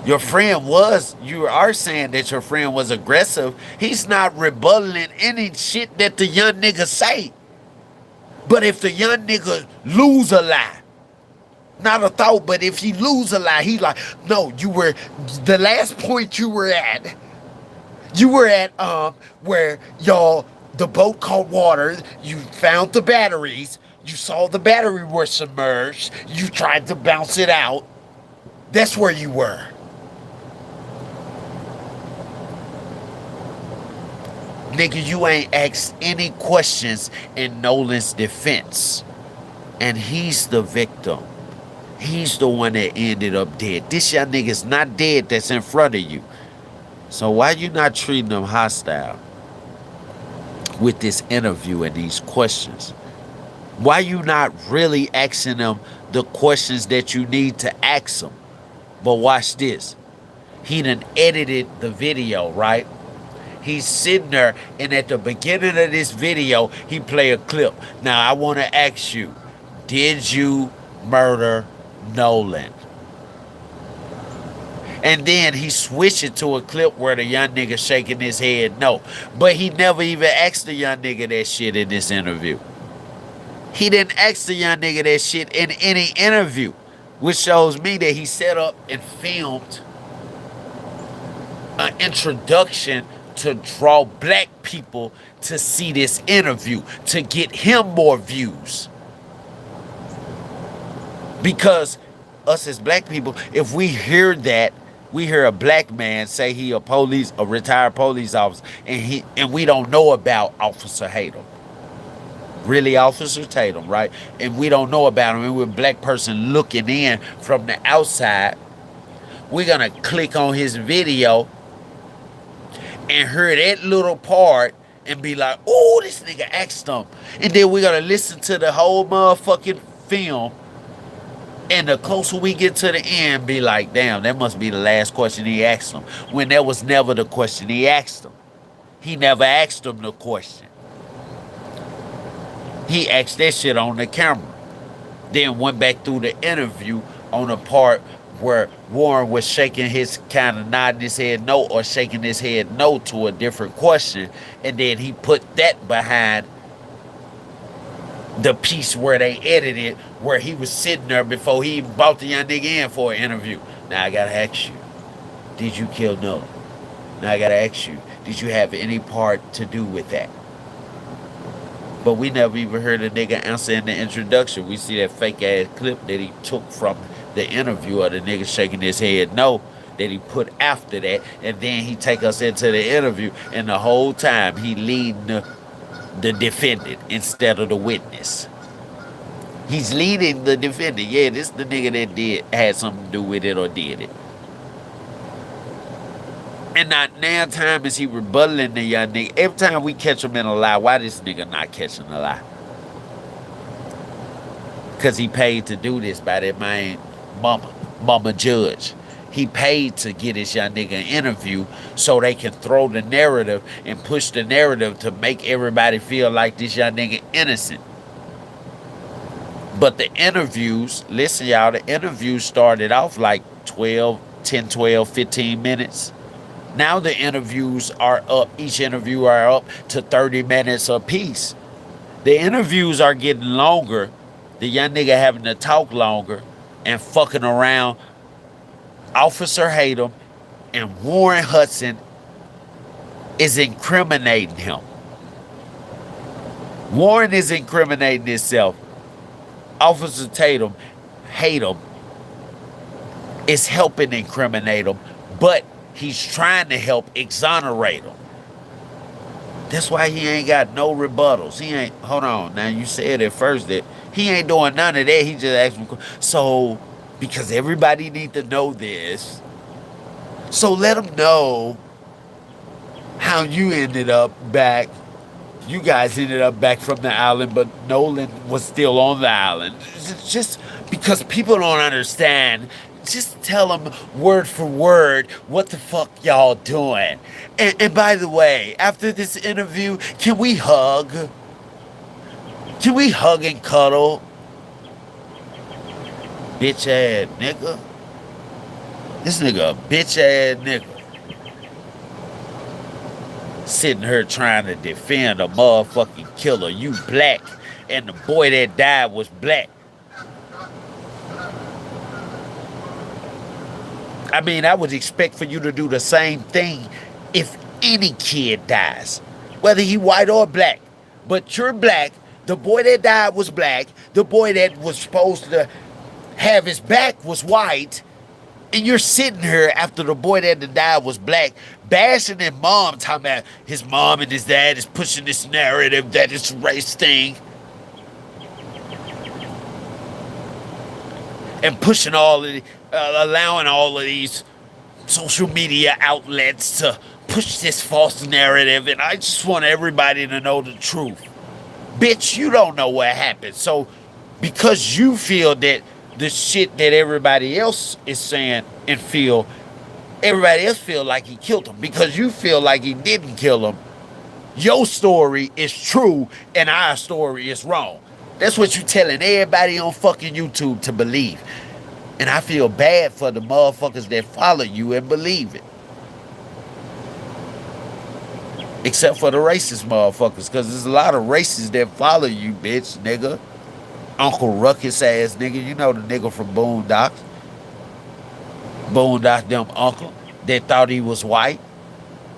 your friend was, you are saying that your friend was aggressive. He's not rebutting any shit that the young nigga say. But if the young nigga lose a lie, not a thought, but if he lose a lie, he like, no, you were, the last point you were at where y'all, the boat caught water, you found the batteries, you saw the battery were submerged, you tried to bounce it out. That's where you were. Nigga, you ain't asked any questions in Nolan's defense. And he's the victim. He's the one that ended up dead. This young nigga's not dead that's in front of you. So why you not treating him hostile with this interview and these questions? Why you not really asking him the questions that you need to ask him? But watch this. He done edited the video, right? He's sitting there, and at the beginning of this video, he play a clip. Now, I want to ask you, did you murder Nolan? And then he switched it to a clip where the young nigga shaking his head no. But he never even asked the young nigga that shit in this interview. He didn't ask the young nigga that shit in any interview, which shows me that he set up and filmed an introduction to draw black people to see this interview, to get him more views. Because us as black people, if we hear that, we hear a black man say he a retired police officer, and we don't know about Officer Hatem. Really, Officer Tatum, right? And we don't know about him, and we're a black person looking in from the outside. We're gonna click on his video and hear that little part and be like, oh, this nigga asked him. And then we're gonna listen to the whole motherfucking film. And the closer we get to the end, be like, damn, that must be the last question he asked him. When that was never the question he asked him. He never asked him the question. He asked that shit on the camera. Then went back through the interview on the part where Warren was shaking his, kind of nodding his head no, or shaking his head no to a different question. And then he put that behind the piece where they edited, where he was sitting there before he even brought the young nigga in for an interview. Now I gotta ask you, did you kill Nolan? Now I gotta ask you, did you have any part to do with that? But we never even heard a nigga answer in the introduction. We see that fake ass clip that he took from the interview of the nigga shaking his head no. that he put after that, and then he take us into the interview, and the whole time he leading the defendant instead of the witness. He's leading the defendant. Yeah, this the nigga that had something to do with it or did it. And not now time is he rebutting the young nigga. Every time we catch him in a lie, why this nigga not catching a lie? Because he paid to do this by that man, mama judge. He paid to get this young nigga an interview so they can throw the narrative and push the narrative to make everybody feel like this young nigga innocent. But the interviews, listen y'all, the interviews started off like 10, 12, 15 minutes. Now the interviews are up, each interview are up to 30 minutes apiece. The interviews are getting longer, the young nigga having to talk longer and fucking around. Officer Hatem and Warren Hudson is incriminating him. Warren is incriminating himself. Officer Hatem is helping incriminate him, but he's trying to help exonerate him. That's why he ain't got no rebuttals. He ain't, hold on, now you said at first that he ain't doing none of that. He just asked me, so, because everybody need to know this, so let them know how you ended up back. You guys ended up back from the island, but Nolan was still on the island. Just because people don't understand, just tell them word for word what the fuck y'all doing. And by the way, after this interview, can we hug? Can we hug and cuddle? Bitch ass nigga. This nigga a bitch ass nigga. Sitting here trying to defend a motherfucking killer. You black, and the boy that died was black. I mean, I would expect for you to do the same thing if any kid dies, whether he white or black. But you're black. The boy that died was black. The boy that was supposed to have his back was white. And you're sitting here after the boy that died was black, bashing his mom, talking about his mom and his dad is pushing this narrative that it's a race thing. And pushing all of the, allowing all of these social media outlets to push this false narrative. And I just want everybody to know the truth. Bitch, you don't know what happened. So because you feel that the shit that everybody else is saying and feel, everybody else feel like he killed him. Because you feel like he didn't kill him, your story is true and our story is wrong. That's what you telling everybody on fucking YouTube to believe. And I feel bad for the motherfuckers that follow you and believe it. Except for the racist motherfuckers, because there's a lot of racists that follow you, bitch, nigga. Uncle Ruckus ass nigga, you know the nigga from Boondocks. Boondocks, them uncle that thought he was white.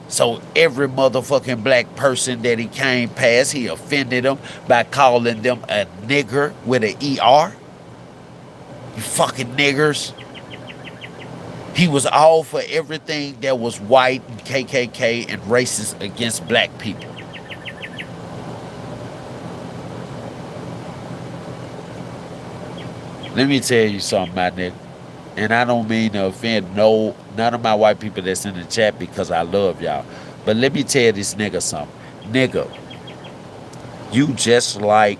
So every motherfucking black person that he came past, he offended them by calling them a nigger with an ER. You fucking niggers. He was all for everything that was white and KKK and racist against black people. Let me tell you something, my nigga. And I don't mean to offend none of my white people that's in the chat because I love y'all. But let me tell this nigga something. Nigga, you just like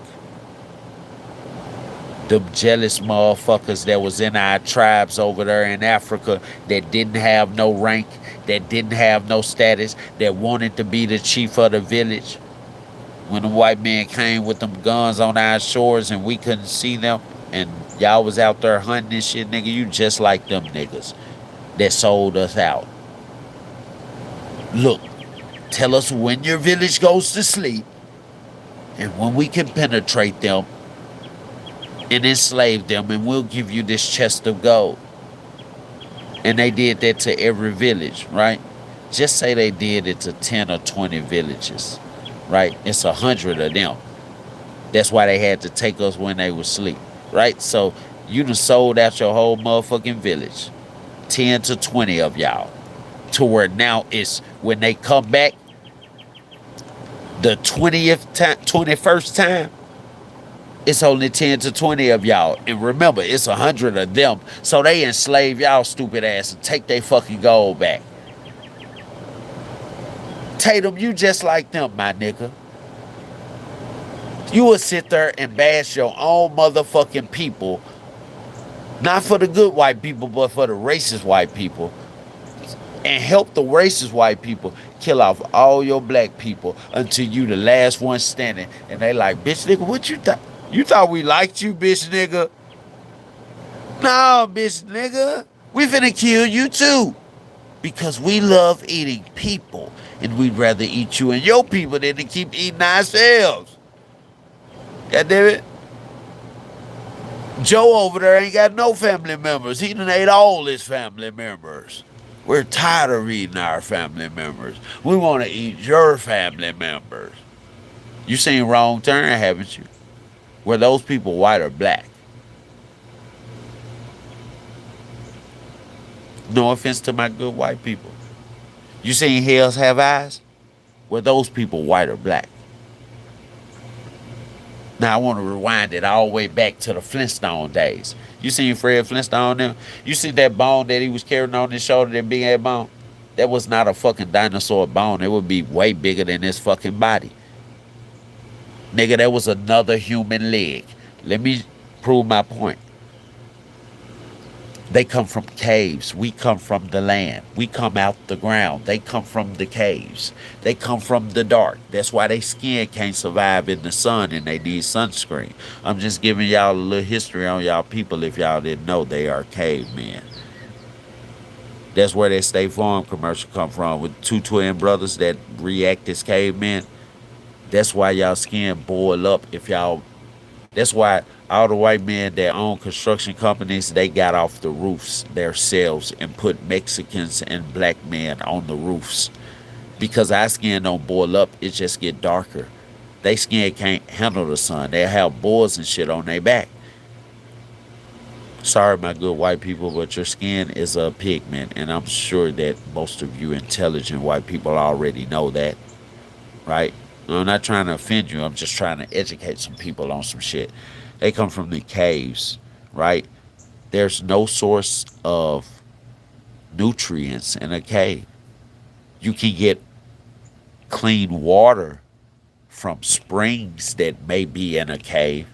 the jealous motherfuckers that was in our tribes over there in Africa that didn't have no rank, that didn't have no status, that wanted to be the chief of the village. When the white man came with them guns on our shores and we couldn't see them, and y'all was out there hunting and shit, nigga, you just like them niggas that sold us out. Look, tell us when your village goes to sleep, and when we can penetrate them and enslave them, and we'll give you this chest of gold. And they did that to every village, right? Just say they did it to 10 or 20 villages, right? It's 100 of them. That's why they had to take us when they were asleep, right? So you done sold out your whole motherfucking village 10 to 20 of y'all. To where now it's when they come back the 21st time, it's only 10 to 20 of y'all. And remember, it's 100 of them. So they enslave y'all stupid ass and take their fucking gold back. Tatum, you just like them, my nigga. You will sit there and bash your own motherfucking people. Not for the good white people, but for the racist white people. And help the racist white people kill off all your black people until you the last one standing. And they like, bitch nigga, what you thought? You thought we liked you, bitch nigga? No, bitch nigga. We finna kill you too. Because we love eating people. And we'd rather eat you and your people than to keep eating ourselves. God damn it. Joe over there ain't got no family members. He done ate all his family members. We're tired of eating our family members. We want to eat your family members. You seen Wrong Turn, haven't you? Were those people white or black? No offense to my good white people. You seen Hills Have Eyes? Were those people white or black? Now I want to rewind it all the way back to the Flintstone days. You seen Fred Flintstone now? You see that bone that he was carrying on his shoulder, that big ass bone? That was not a fucking dinosaur bone. It would be way bigger than his fucking body. Nigga, that was another human leg. Let me prove my point. They come from caves. We come from the land. We come out the ground. They come from the caves. They come from the dark. That's why their skin can't survive in the sun and they need sunscreen. I'm just giving y'all a little history on y'all people if y'all didn't know they are cavemen. That's where that State Farm commercial come from with two twin brothers that react as cavemen. That's why y'all skin boil up if y'all. That's why all the white men that own construction companies, they got off the roofs themselves and put Mexicans and black men on the roofs. Because our skin don't boil up, it just get darker. They skin can't handle the sun. They have boils and shit on their back. Sorry, my good white people, but your skin is a pigment. And I'm sure that most of you intelligent white people already know that. Right? I'm not trying to offend you. I'm just trying to educate some people on some shit. They come from the caves, right? There's no source of nutrients in a cave. You can get clean water from springs that may be in a cave,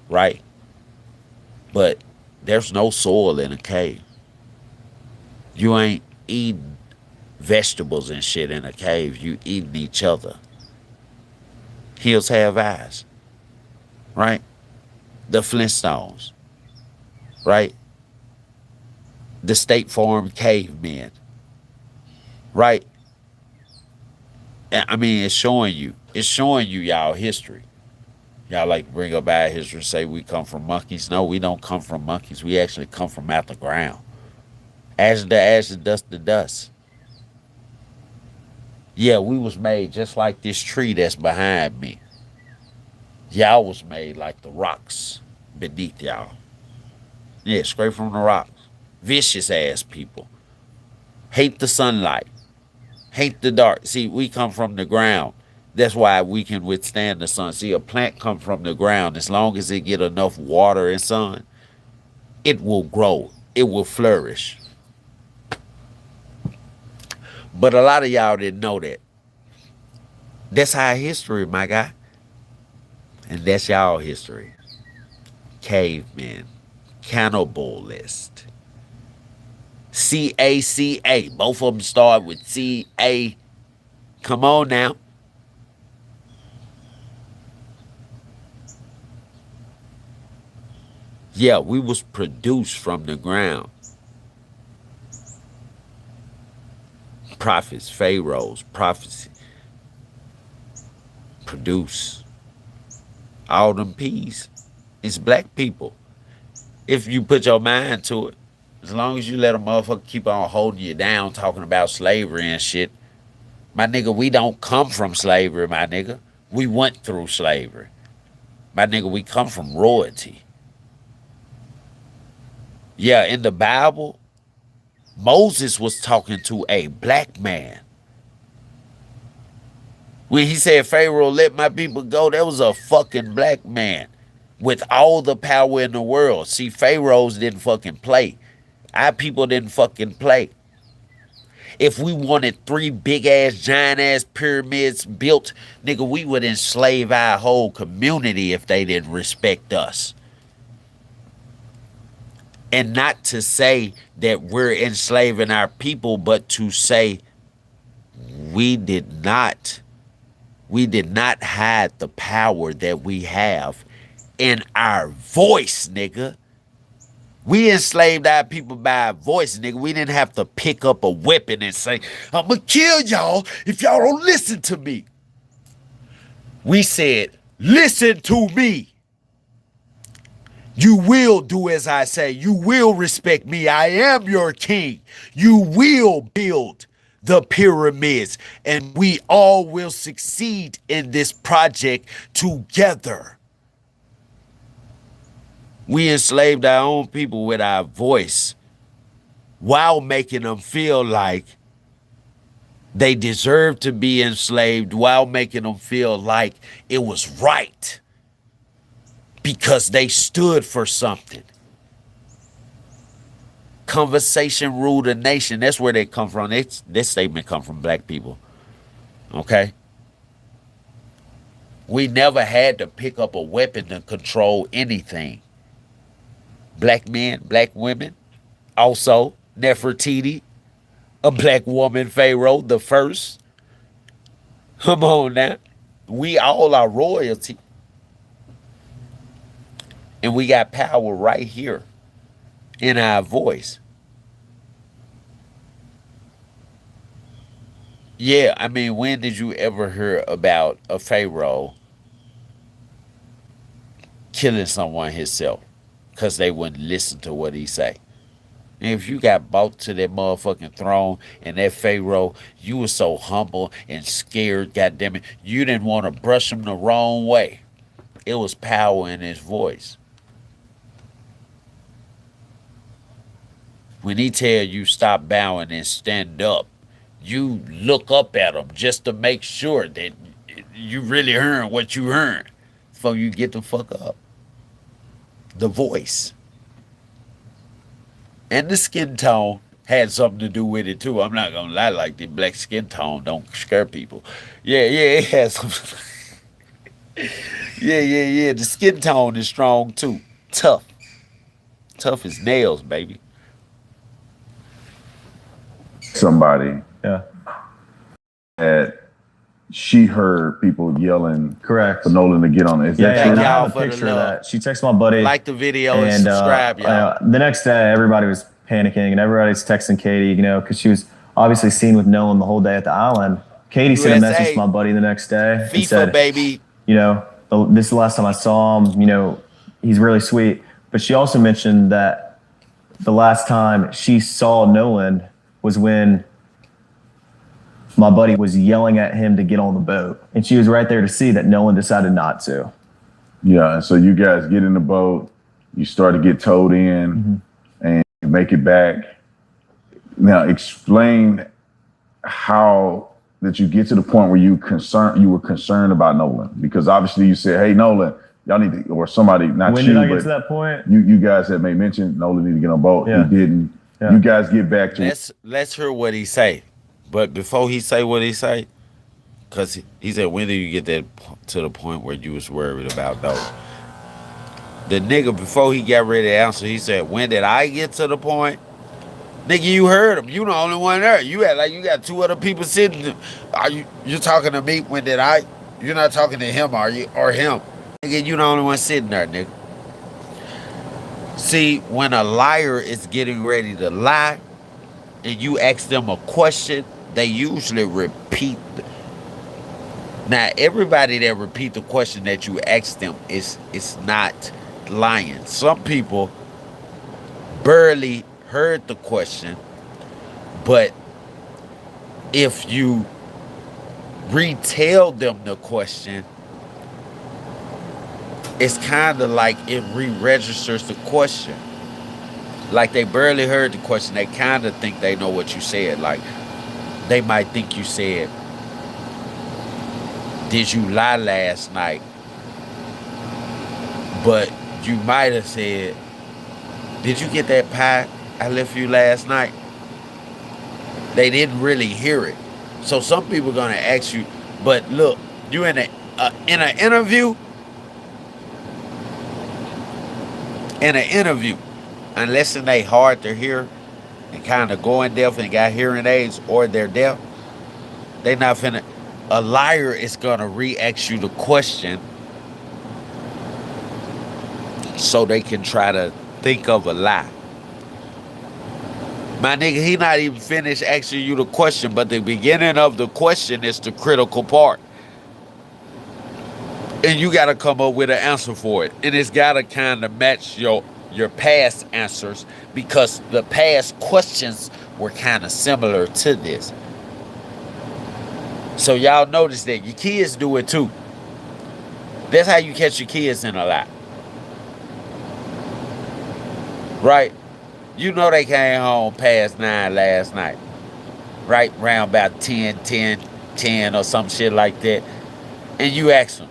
right? But there's no soil in a cave. You ain't eating vegetables and shit in a cave. You eating each other. Hills Have Eyes, right? The Flintstones, right? The State Farm cavemen, right? I mean, it's showing you y'all history. Y'all like to bring up our history and say we come from monkeys. No, we don't come from monkeys. We actually come from out the ground. Ashes to ashes, dust to dust. Yeah, we was made just like this tree that's behind me. Y'all was made like the rocks beneath y'all. Yeah, straight from the rocks. Vicious ass people. Hate the sunlight. Hate the dark. See, we come from the ground. That's why we can withstand the sun. See, a plant come from the ground. As long as it get enough water and sun, it will grow. It will flourish. But a lot of y'all didn't know that. That's our history, my guy. And that's y'all history. Cavemen. Cannibalist. C-A-C-A. Both of them start with C-A. Come on now. Yeah, we was produced from the ground. Prophets, pharaohs, prophecy. Produce. All them peas. It's black people. If you put your mind to it, as long as you let a motherfucker keep on holding you down, talking about slavery and shit, my nigga, we don't come from slavery, my nigga. We went through slavery. My nigga, we come from royalty. Yeah, in the Bible, Moses was talking to a black man. When he said, Pharaoh, let my people go, that was a fucking black man with all the power in the world. See, Pharaohs didn't fucking play. Our people didn't fucking play. If we wanted 3 big ass, giant ass pyramids built, nigga, we would enslave our whole community if they didn't respect us. And not to say that we're enslaving our people, but to say we did not hide the power that we have in our voice, nigga. We enslaved our people by our voice, nigga. We didn't have to pick up a weapon and say, I'm gonna kill y'all if y'all don't listen to me. We said, listen to me. You will do as I say. You will respect me. I am your king. You will build the pyramids, and we all will succeed in this project together. We enslaved our own people with our voice while making them feel like they deserved to be enslaved, while making them feel like it was right because they stood for something. Conversation ruled a nation. That's where they come from. This statement come from black people. Okay? We never had to pick up a weapon to control anything. Black men, black women, also Nefertiti, a black woman, Pharaoh the first. Come on now. We all are royalty. And we got power right here in our voice. Yeah, I mean, when did you ever hear about a Pharaoh killing someone himself because they wouldn't listen to what he say? And if you got brought to that motherfucking throne and that Pharaoh, you were so humble and scared, goddammit, you didn't want to brush him the wrong way. It was power in his voice. When he tell you stop bowing and stand up, you look up at him just to make sure that you really heard what you heard before you get the fuck up. The voice. And the skin tone had something to do with it too. I'm not gonna lie, like the black skin tone don't scare people. Yeah, it has something. Yeah. The skin tone is strong too. Tough. Tough as nails, baby. Somebody Yeah. that she heard people yelling Correct. for Nolan to get on it. Is Yeah, that and true? I have y'all a for the picture of love. that. She texted my buddy. Like the video and subscribe, y'all. The next day, everybody was panicking and everybody's texting Katie, because she was obviously seen with Nolan the whole day at the island. Katie sent a USA. message to my buddy the next day and FIFA, said, baby. this is the last time I saw him. He's really sweet. But she also mentioned that the last time she saw Nolan was when my buddy was yelling at him to get on the boat. And she was right there to see that Nolan decided not to. Yeah, and so you guys get in the boat, you start to get towed in, and you make it back. Now, explain how did you get to the point where you were concerned about Nolan? Because obviously you said, "Hey, Nolan, y'all need to," or somebody, not When you, did I get but to that point? you guys had made mention Nolan need to get on a boat. Yeah. He didn't. Yeah. You guys get back to Let's hear what he say. But before he say what he say, because he said, when did you get to the point where you was worried about those? The nigga, before he got ready to answer, he said, when did I get to the point? Nigga, you heard him. You the only one there. You got 2 other people sitting. You talking to me? When did I? You're not talking to him, are you? Or him? Nigga, you the only one sitting there, nigga. See, when a liar is getting ready to lie, and you ask them a question, they usually repeat. Now, everybody that repeat the question that you ask them is not lying. Some people barely heard the question, but if you retell them the question, it's kind of like it re-registers the question. Like they barely heard the question. They kind of think they know what you said. Like they might think you said, "Did you lie last night?" But you might have said, "Did you get that pie I left you last night?" They didn't really hear it. So some people are gonna ask you, but look, you in an interview, unless they hard to hear and kind of going deaf and got hearing aids or they're deaf, they not finna. A liar is gonna re-ask you the question so they can try to think of a lie. My nigga, he not even finished asking you the question, but the beginning of the question is the critical part. And you gotta come up with an answer for it. And it's gotta kind of match your past answers because the past questions were kind of similar to this. So y'all notice that your kids do it too. That's how you catch your kids in a lie. Right? You know they came home past 9 last night. Right? Around about 10 or some shit like that. And you ask them.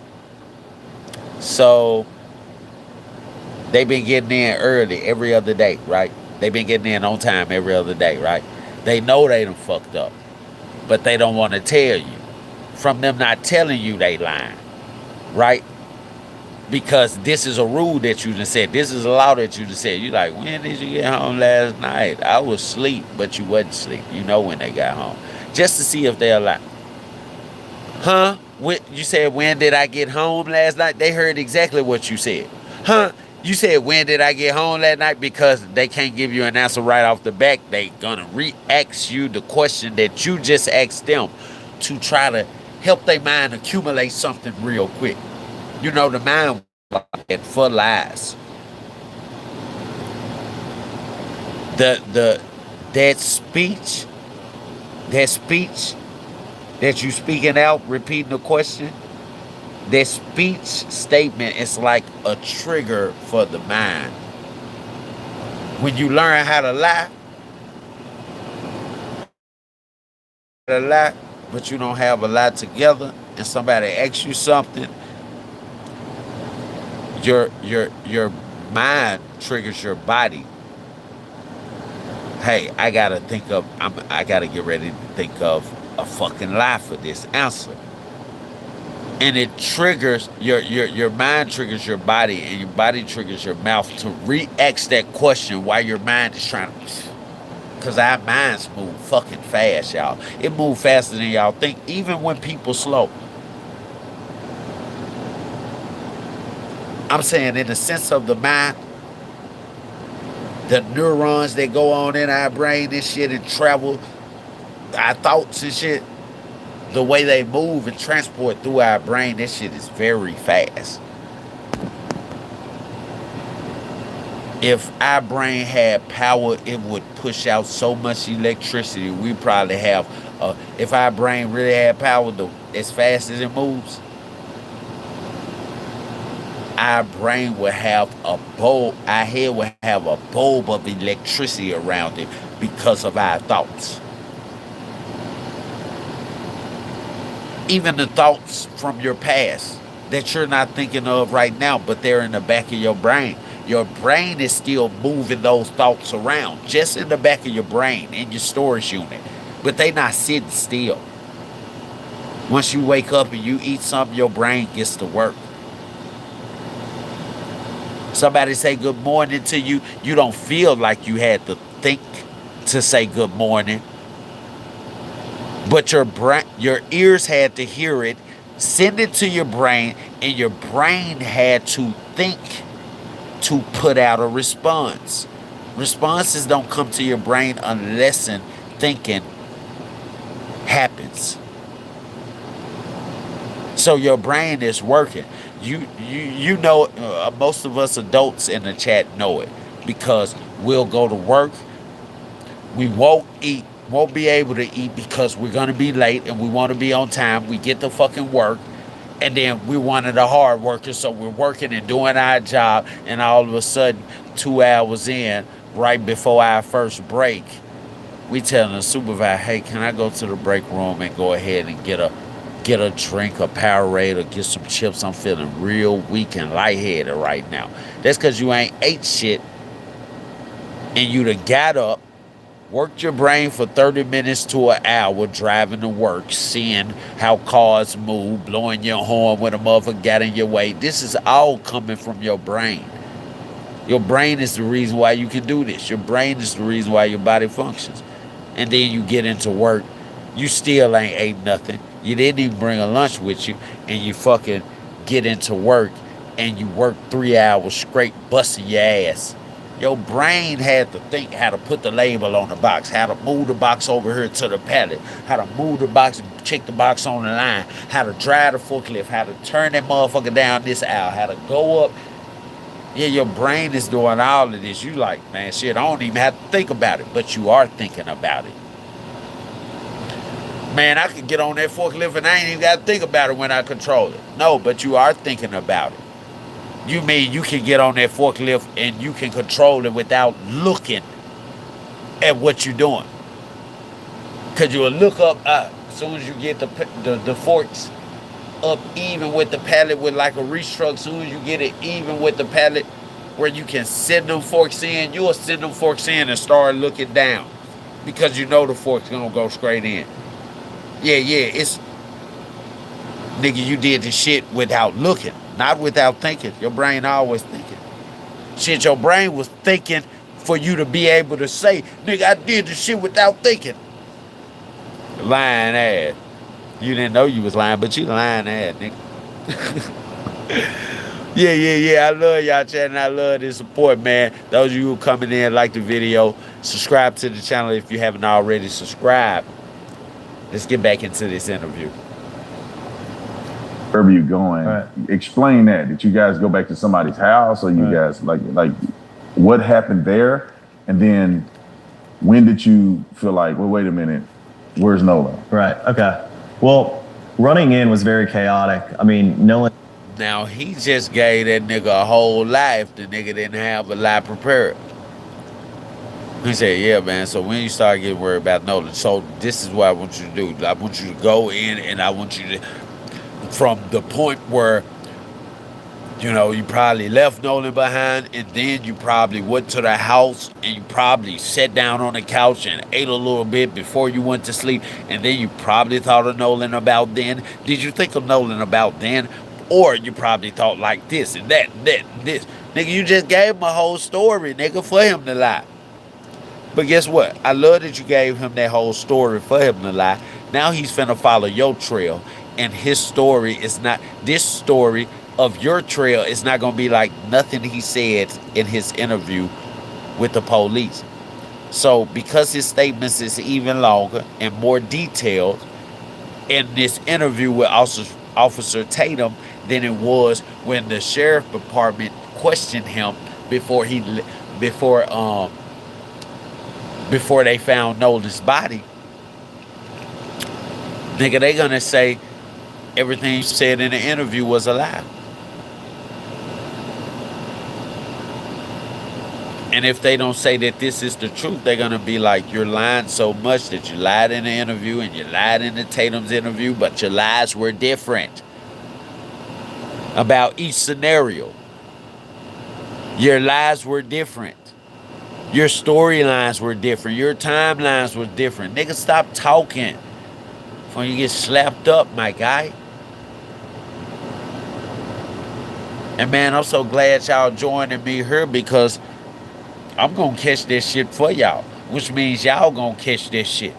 So they been getting in early every other day, right? They been getting in on time every other day, right? They know they done fucked up. But they don't want to tell you. From them not telling you they lying. Right? Because this is a rule that you done said. This is a law that you done said. You like, when did you get home last night? I was asleep, but you wasn't asleep. You know when they got home. Just to see if they'll lie. Huh? You said, when did I get home last night? They heard exactly what you said. Huh? You said, when did I get home last night? Because they can't give you an answer right off the bat. They gonna re-ask you the question that you just asked them to try to help their mind accumulate something real quick. You know, the mind for lies. That speech that you speaking out, repeating the question, that speech statement is like a trigger for the mind. When you learn how to lie, but you don't have a lie together, and somebody asks you something, your mind triggers your body. Hey, I gotta get ready to think of a fucking lie for this answer. And it triggers your mind triggers your body, and your body triggers your mouth to re-ask that question while your mind is trying to. Because our minds move fucking fast, y'all. It moves faster than y'all think, even when people slow. I'm saying in the sense of the mind, the neurons that go on in our brain and shit and travel our thoughts and shit, the way they move and transport through our brain, this shit is very fast. If our brain had power, it would push out so much electricity. We probably have, if our brain really had power, as fast as it moves, our brain would have our head would have a bulb of electricity around it because of our thoughts. Even the thoughts from your past that you're not thinking of right now, but they're in the back of your brain. Your brain is still moving those thoughts around, just in the back of your brain, in your storage unit. But they not sitting still. Once you wake up and you eat something, your brain gets to work. Somebody say good morning to you, you don't feel like you had to think to say good morning. But your ears had to hear it, send it to your brain, and your brain had to think to put out a response. Responses don't come to your brain unless thinking happens. So your brain is working. You know, most of us adults in the chat know it because we'll go to work. We won't be able to eat because we're going to be late and we want to be on time. We get to fucking work And then we're one of the hard workers, so we're working and doing our job, and all of a sudden, 2 hours in, right before our first break, we telling the supervisor, "Hey, can I go to the break room and go ahead and get a drink, a Powerade, or get some chips? I'm feeling real weak and lightheaded right now." That's because you ain't ate shit, and you done got up, worked your brain for 30 minutes to an hour driving to work, seeing how cars move, blowing your horn when a motherfucker got in your way. This is all coming from your brain. Your brain is the reason why you can do this. Your brain is the reason why your body functions. And then you get into work, you still ain't ate nothing. You didn't even bring a lunch with you, and you fucking get into work and you work 3 hours straight busting your ass. Your brain had to think how to put the label on the box, how to move the box over here to the pallet, how to move the box and check the box on the line, how to drive the forklift, how to turn that motherfucker down this aisle, how to go up. Yeah, your brain is doing all of this. You like, man, shit, I don't even have to think about it, but you are thinking about it. Man, I could get on that forklift and I ain't even got to think about it when I control it. No, but you are thinking about it. You mean you can get on that forklift and you can control it without looking at what you're doing. Because you'll look up as soon as you get the forks up even with the pallet with like a reach truck. As soon as you get it even with the pallet where you can send them forks in, you'll send them forks in and start looking down. Because you know the fork's going to go straight in. Yeah, it's... Nigga, you did the shit without looking, not without thinking. Your brain always thinking. Shit, your brain was thinking for you to be able to say, nigga, I did the shit without thinking. Lying ass. You didn't know you was lying, but you lying ass, nigga. Yeah. I love y'all chatting. I love the support, man. Those of you who coming in, like the video, subscribe to the channel if you haven't already subscribed. Let's get back into this interview. Wherever you going, Right. explain that. Did you guys go back to somebody's house, or you guys like what happened there? And then when did you feel like, well, wait a minute, where's Nolan? Right. Okay. Well, running in was very chaotic. I mean, Nolan. Now, he just gave that nigga a whole life. The nigga didn't have a lie prepared. He said, yeah, man, so when you start getting worried about Nolan, so this is what I want you to do. I want you to go in and I want you to, from the point where, you know, you probably left Nolan behind, and then you probably went to the house and you probably sat down on the couch and ate a little bit before you went to sleep, and then you probably thought of Nolan about then. Did you think of Nolan about then? Or you probably thought like this and that and that and this. Nigga, you just gave him a whole story, nigga, for him to lie. But guess what? I love that you gave him that whole story for him to lie. Now he's finna follow your trail. And his story is not, this story of your trail is not gonna be like nothing he said in his interview with the police. So because his statements is even longer and more detailed in this interview with Officer Tatum than it was when the sheriff department questioned him before they found Nolan's body, nigga, they gonna say everything you said in the interview was a lie. And if they don't say that this is the truth, they're gonna be like, you're lying so much that you lied in the interview and you lied in the Tatum's interview, but your lies were different about each scenario. Your lies were different. Your storylines were different. Your timelines were different. Nigga, stop talking before you get slapped up, my guy. And man, I'm so glad y'all joining me here because I'm gonna catch this shit for y'all, which means y'all gonna catch this shit.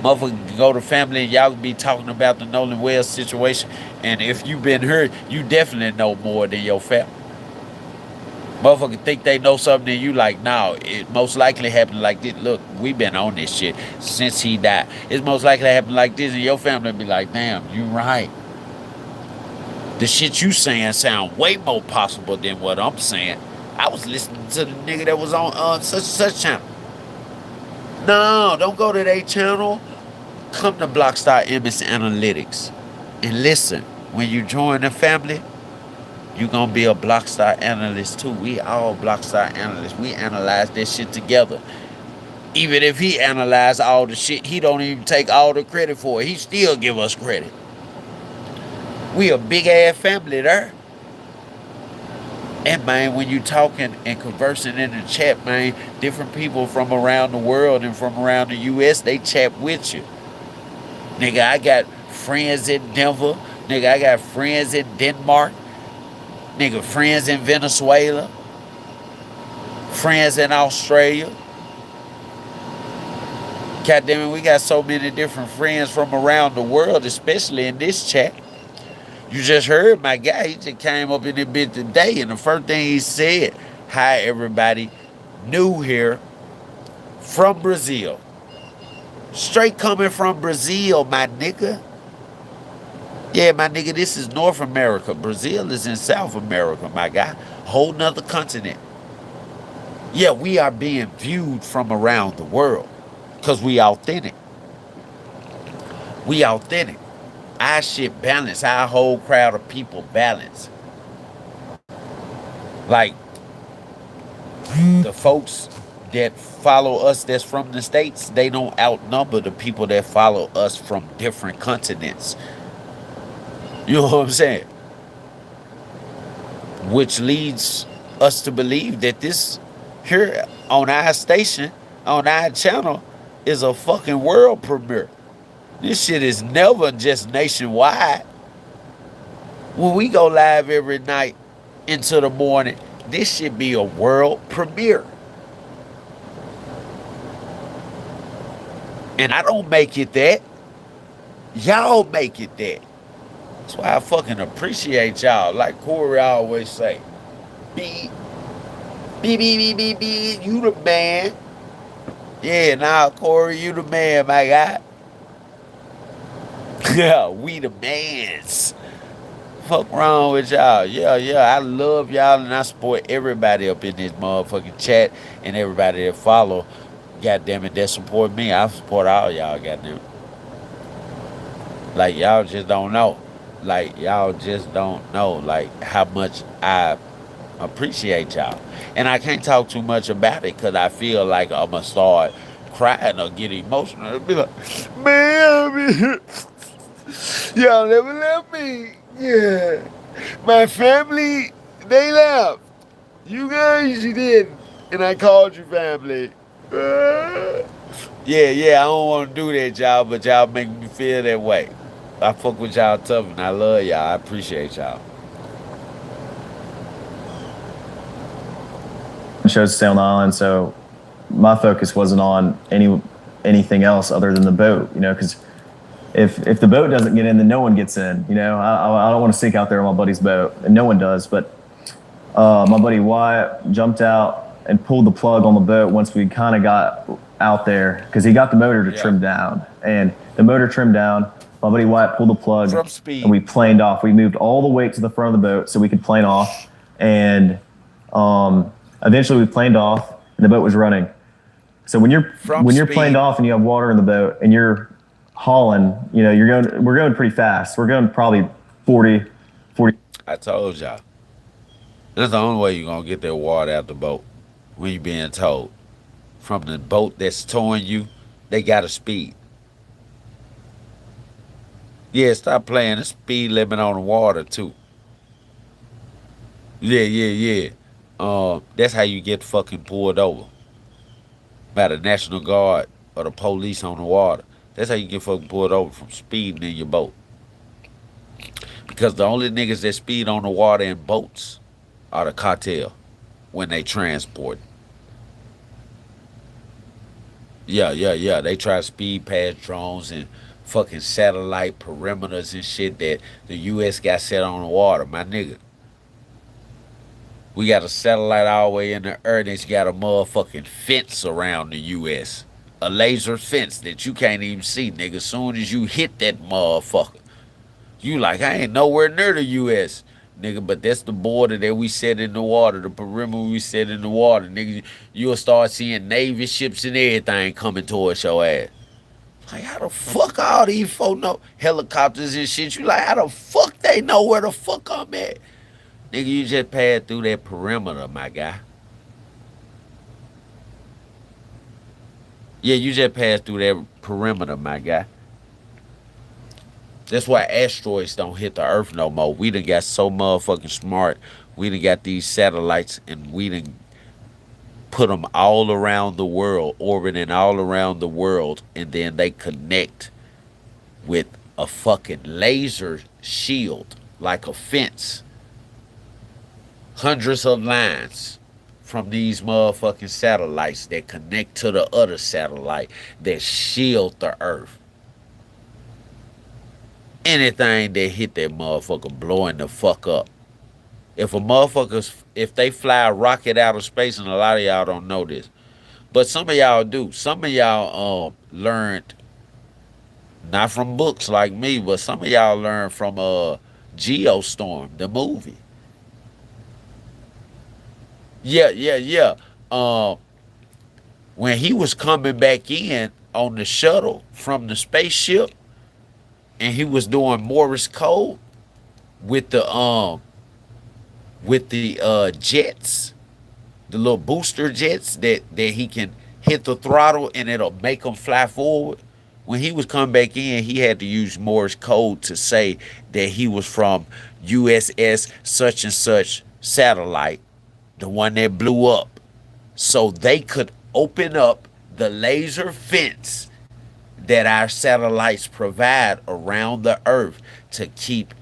Motherfucker go to family and y'all be talking about the Nolan Wells situation, and if you been hurt, you definitely know more than your family. Motherfucker think they know something and you like, no, it most likely happened like this. Look, we been on this shit since he died. It's most likely happened like this, and your family be like, damn, you right. The shit you saying sound way more possible than what I'm saying. I was listening to the nigga that was on such and such channel. No, don't go to their channel. Come to Blockstar Image Analytics and listen. When you join the family, you gonna be a Blockstar analyst too. We all Blockstar analysts. We analyze this shit together. Even if he analyze all the shit, he don't even take all the credit for it. He still give us credit. We a big ass family there. And man, when you talking and conversing in the chat, man, different people from around the world and from around the US, they chat with you. Nigga, I got friends in Denver. Nigga, I got friends in Denmark. Nigga, friends in Venezuela. Friends in Australia. God damn it, we got so many different friends from around the world, especially in this chat. You just heard my guy, he just came up in the bit today, and the first thing he said, hi everybody, new here from Brazil. Straight coming from Brazil, my nigga. Yeah, my nigga, this is North America. Brazil is in South America, my guy. Whole nother continent. Yeah, we are being viewed from around the world because we authentic. We authentic. Our shit balance. Our whole crowd of people balance. Like, the folks that follow us that's from the States, they don't outnumber the people that follow us from different continents. You know what I'm saying? Which leads us to believe that this here on our station, on our channel, is a fucking world premiere. This shit is never just nationwide. When we go live every night into the morning, this should be a world premiere. And I don't make it that. Y'all make it that. That's why I fucking appreciate y'all. Like Corey always say, be, you the man. Yeah, nah, Corey, you the man, my guy. Yeah, we the mans. Fuck wrong with y'all. Yeah, I love y'all and I support everybody up in this motherfucking chat and everybody that follow. God damn it, that support me. I support all y'all, goddamn it. Like, y'all just don't know. Like, y'all just don't know, like, how much I appreciate y'all. And I can't talk too much about it because I feel like I'm going to start crying or get emotional. I'll be like, man, y'all never left me. Yeah. My family, they left. You guys, you didn't. And I called you family. Yeah, I don't want to do that, y'all, but y'all make me feel that way. I fuck with y'all tough and I love y'all. I appreciate y'all. Chose to stay on the island, so my focus wasn't on anything else other than the boat, you know, because if the boat doesn't get in, then no one gets in. You know, I don't want to sink out there on my buddy's boat, and no one does. But my buddy Wyatt jumped out and pulled the plug on the boat once we kind of got out there because he got the motor to trim down, and the motor trimmed down. My buddy Wyatt pulled the plug, and we planed off. We moved all the weight to the front of the boat so we could plane off, and eventually we planed off, and the boat was running. So when you're planed off and you have water in the boat and you're hauling, you know, we're going pretty fast. We're going probably 40. I told y'all. That's the only way you're going to get that water out the boat when you're being towed. From the boat that's towing you, they got a speed. Yeah, stop playing the speed limit on the water, too. Yeah. That's how you get fucking pulled over by the National Guard or the police on the water. That's how you get fucking pulled over from speeding in your boat. Because the only niggas that speed on the water in boats are the cartel when they transport. Yeah. They try to speed past drones and fucking satellite perimeters and shit that the U.S. got set on the water, my nigga. We got a satellite all the way in the earth and it's got a motherfucking fence around the U.S. A laser fence that you can't even see, nigga. As soon as you hit that motherfucker, you like, I ain't nowhere near the U.S., nigga, but that's the border that we set in the water, the perimeter we set in the water, nigga. You'll start seeing Navy ships and everything coming towards your ass. Like, how the fuck all these folk know helicopters and shit? You like, how the fuck they know where the fuck I'm at? Nigga, you just passed through that perimeter, my guy. Yeah, you just passed through that perimeter, my guy. That's why asteroids don't hit the Earth no more. We done got so motherfucking smart. We done got these satellites and we done put them all around the world, orbiting all around the world, and then they connect with a fucking laser shield, like a fence. Hundreds of lines from these motherfucking satellites that connect to the other satellite that shield the Earth. Anything that hit that motherfucker blowing the fuck up. If they fly a rocket out of space, and a lot of y'all don't know this, but some of y'all do. Some of y'all learned not from books like me, but some of y'all learned from Geostorm, the movie. Yeah, yeah, yeah. When he was coming back in on the shuttle from the spaceship, and he was doing Morse code with the jets, the little booster jets that he can hit the throttle and it'll make him fly forward. When he was coming back in, he had to use Morse code to say that he was from USS such and such satellite, the one that blew up, so they could open up the laser fence that our satellites provide around the Earth to keep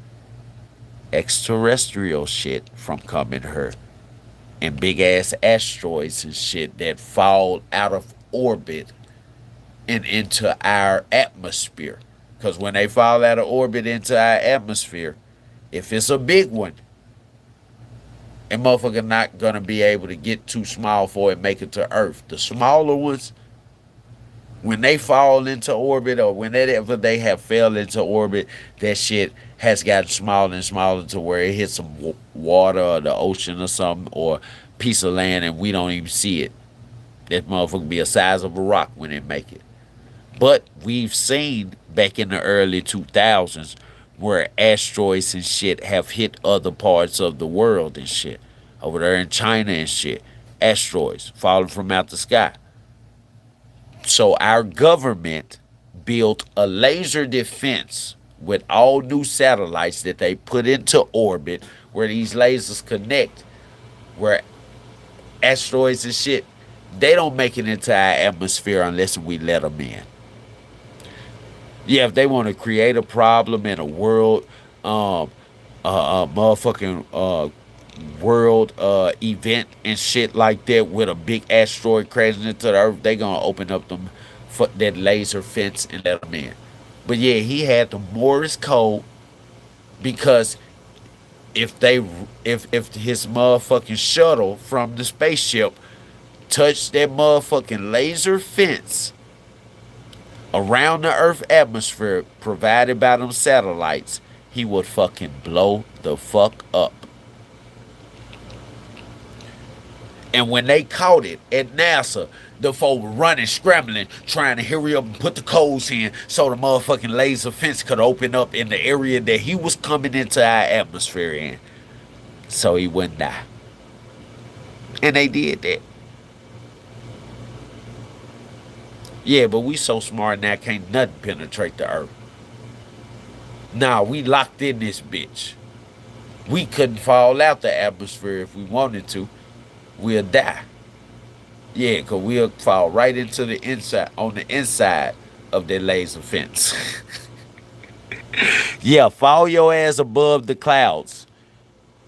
extraterrestrial shit from coming here, and big ass asteroids and shit that fall out of orbit and into our atmosphere. Because when they fall out of orbit into our atmosphere, if it's a big one, and motherfucker not gonna be able to get too small for it and make it to Earth. The smaller ones, when they fall into orbit or whenever they have fell into orbit, that shit has gotten smaller and smaller to where it hits some water or the ocean or something or piece of land and we don't even see it. That motherfucker be the size of a rock when it make it. But we've seen back in the early 2000s where asteroids and shit have hit other parts of the world and shit. Over there in China and shit. Asteroids falling from out the sky. So our government built a laser defense with all new satellites that they put into orbit where these lasers connect, where asteroids and shit, they don't make it into our atmosphere unless we let them in. Yeah, if they want to create a problem in a world, motherfucking world event and shit like that with a big asteroid crashing into the Earth, they gonna open up them that laser fence and let them in. But yeah, he had the Morse code because if his motherfucking shuttle from the spaceship touched that motherfucking laser fence around the Earth atmosphere provided by them satellites, he would fucking blow the fuck up. And when they caught it at NASA, the folk were running, scrambling, trying to hurry up and put the codes in so the motherfucking laser fence could open up in the area that he was coming into our atmosphere in. So he wouldn't die. And they did that. Yeah, but we so smart now can't nothing penetrate the Earth. Nah, we locked in this bitch. We couldn't fall out the atmosphere if we wanted to. We'll die. Yeah, because we'll fall right into the inside, on the inside of that laser fence. Yeah, fall your ass above the clouds.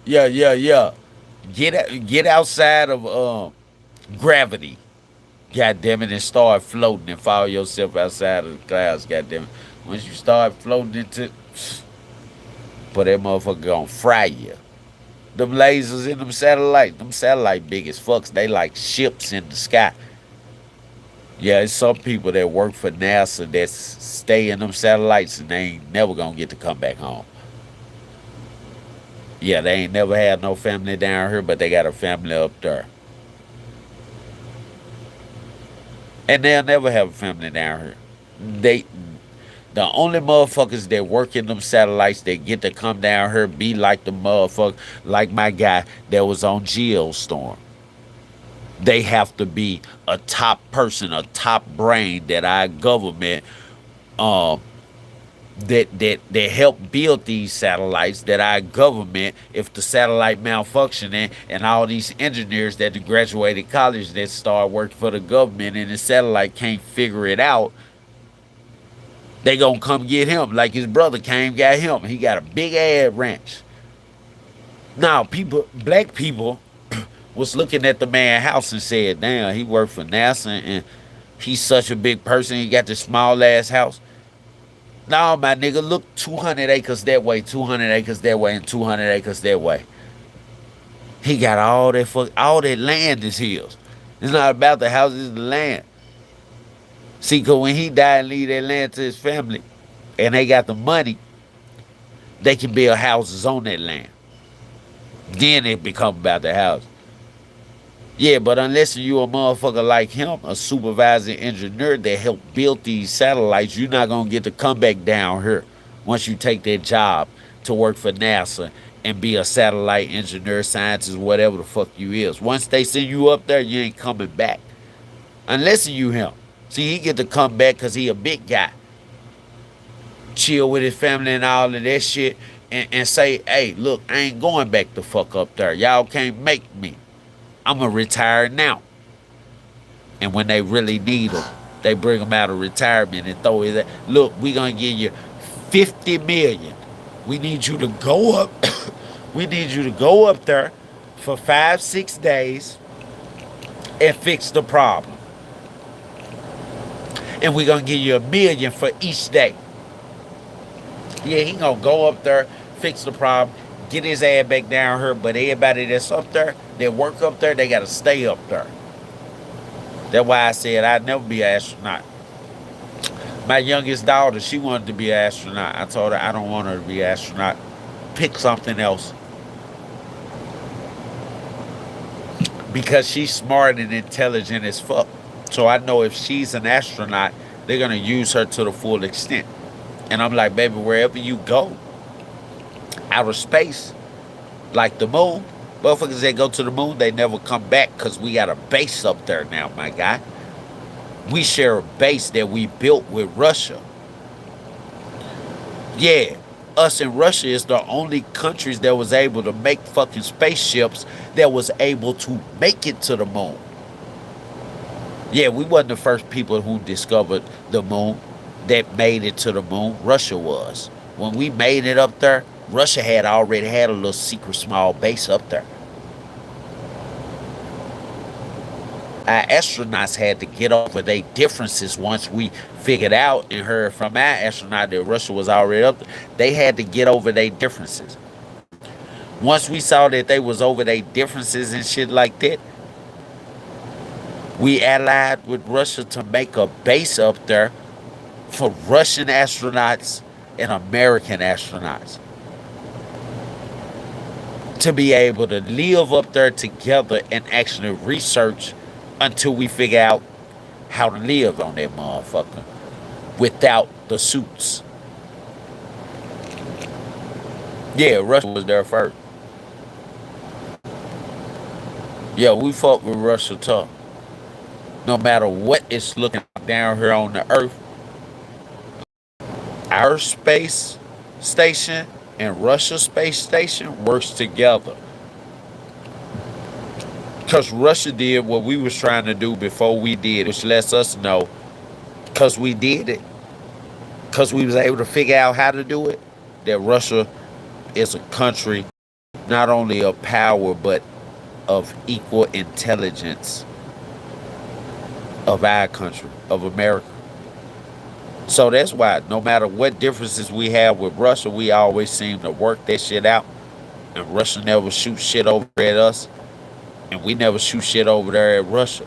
Yeah, yeah, yeah. Get outside of gravity. God damn it, and start floating and follow yourself outside of the clouds, god damn it. Once you start floating into, but that motherfucker gonna fry you. Them lasers in them satellite big as fucks. They like ships in the sky. Yeah, it's some people that work for NASA that stay in them satellites and they ain't never gonna get to come back home. Yeah, they ain't never had no family down here, but they got a family up there. And they'll never have a family down here. They the only motherfuckers that work in them satellites that get to come down here be like the motherfucker, like my guy that was on Geostorm. They have to be a top person, a top brain that our government um that help build these satellites, that our government, if the satellite malfunctioning, and all these engineers that graduated college that start working for the government and the satellite can't figure it out, they gonna come get him like his brother came got him. He got a big ass ranch. Now people, black people was looking at the man house and said, damn, he worked for NASA and he's such a big person, he got this small ass house. No, my nigga, look 200 acres that way, 200 acres that way, and 200 acres that way. He got all that land is his. It's not about the house, it's the land. See, because when he died and leave that land to his family, and they got the money, they can build houses on that land. Then it become about the house. Yeah, but unless you a motherfucker like him, a supervising engineer that helped build these satellites, you're not gonna get to come back down here once you take that job to work for NASA and be a satellite engineer, scientist, whatever the fuck you is. Once they send you up there, you ain't coming back. Unless you him. See, he get to come back because he a big guy. Chill with his family and all of that shit and say, hey, look, I ain't going back the fuck up there. Y'all can't make me. I'm going to retire now. And when they really need him, they bring him out of retirement and throw his, look, we going to give you 50 million. We need you to go up. We need you to go up there for 5-6 days and fix the problem. And we're going to give you $1 million for each day. Yeah, he going to go up there, fix the problem, get his ass back down here. But everybody that's up there, that work up there, they got to stay up there. That's why I said I'd never be an astronaut. My youngest daughter, she wanted to be an astronaut. I told her I don't want her to be an astronaut. Pick something else. Because she's smart and intelligent as fuck. So I know if she's an astronaut, they're going to use her to the full extent. And I'm like, baby, wherever you go, outer space, like the moon, motherfuckers that go to the moon, they never come back because we got a base up there now, my guy. We share a base that we built with Russia. Yeah, us and Russia is the only countries that was able to make fucking spaceships that was able to make it to the moon. Yeah, we wasn't the first people who discovered the moon that made it to the moon. Russia was. When we made it up there, Russia had already had a little secret small base up there. Our astronauts had to get over their differences once we figured out and heard from our astronaut that Russia was already up there. They had to get over their differences. Once we saw that they was over their differences and shit like that, we allied with Russia to make a base up there for Russian astronauts and American astronauts to be able to live up there together and actually research until we figure out how to live on that motherfucker without the suits. Yeah, Russia was there first. Yeah, we fuck with Russia tough. No matter what it's looking down here on the earth, our space station and Russia's space station works together. Because Russia did what we was trying to do before we did, which lets us know, because we did it, because we was able to figure out how to do it, that Russia is a country not only of power, but of equal intelligence of our country, of America. So that's why no matter what differences we have with Russia, we always seem to work that shit out. And Russia never shoots shit over at us. And we never shoot shit over there at Russia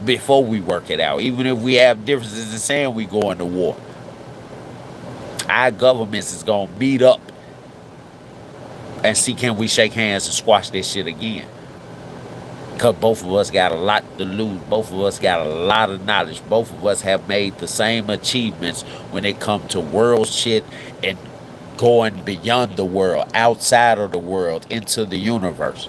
before we work it out. Even if we have differences in saying we go into war, our governments is going to meet up and see can we shake hands and squash this shit again. Because both of us got a lot to lose. Both of us got a lot of knowledge. Both of us have made the same achievements when it comes to world shit and going beyond the world, outside of the world, into the universe.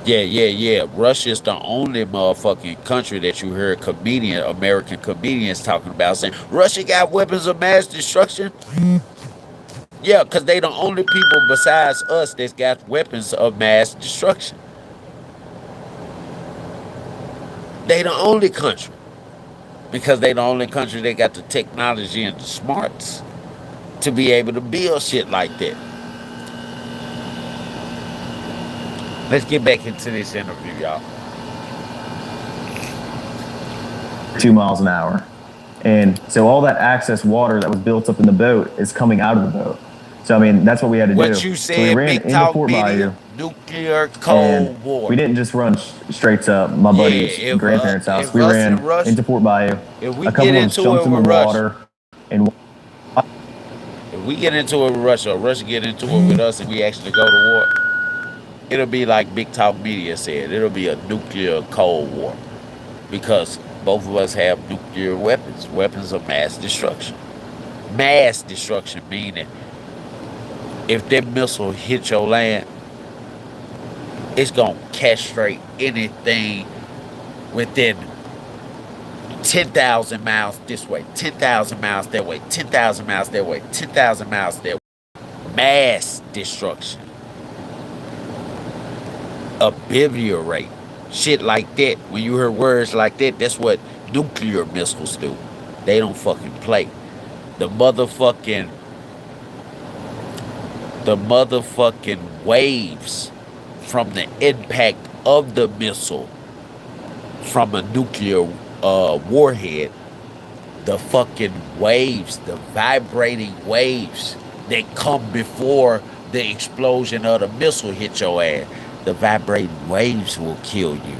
Yeah. Russia's the only motherfucking country that you hear American comedians talking about saying, Russia got weapons of mass destruction. Yeah, because they the only people besides us that's got weapons of mass destruction. They the only country. Because they the only country that got the technology and the smarts to be able to build shit like that. Let's get back into this interview, y'all. 2 miles an hour. And so all that excess water that was built up in the boat is coming out of the boat. So, I mean, that's what we had to do. What you So we said, ran Big into Talk Fort Bayou, Media, nuclear Cold and War. we didn't just run straight to my buddy's Yeah, grandparents' house. if We us ran and Rush, into Fort Bayou. if we A get couple of us into jumped it in the with Rush, water, and if we get into it with Rush, or Rush get into it with us, and we actually go to war, it'll be like Big Talk Media said. It'll be a nuclear Cold War because both of us have nuclear weapons, weapons of mass destruction. Mass destruction meaning if that missile hit your land, it's gonna castrate anything within 10,000 miles this way, 10,000 miles that way, 10,000 miles that way, 10,000 miles that way. Mass destruction. Obliterate. Shit like that. When you hear words like that, that's what nuclear missiles do. They don't fucking play. The motherfucking waves from the impact of the missile from a nuclear warhead, the fucking waves, the vibrating waves that come before the explosion of the missile hit your ass, the vibrating waves will kill you.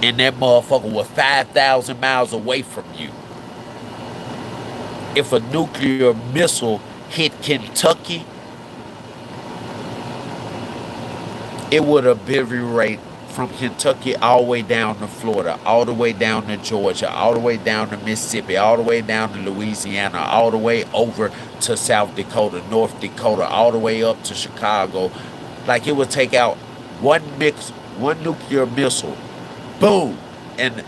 And that motherfucker was 5,000 miles away from you. If a nuclear missile hit Kentucky, it would obliterate from Kentucky all the way down to Florida, all the way down to Georgia, all the way down to Mississippi, all the way down to Louisiana, all the way over to South Dakota, North Dakota, all the way up to Chicago. Like it would take out one nuclear missile, boom, and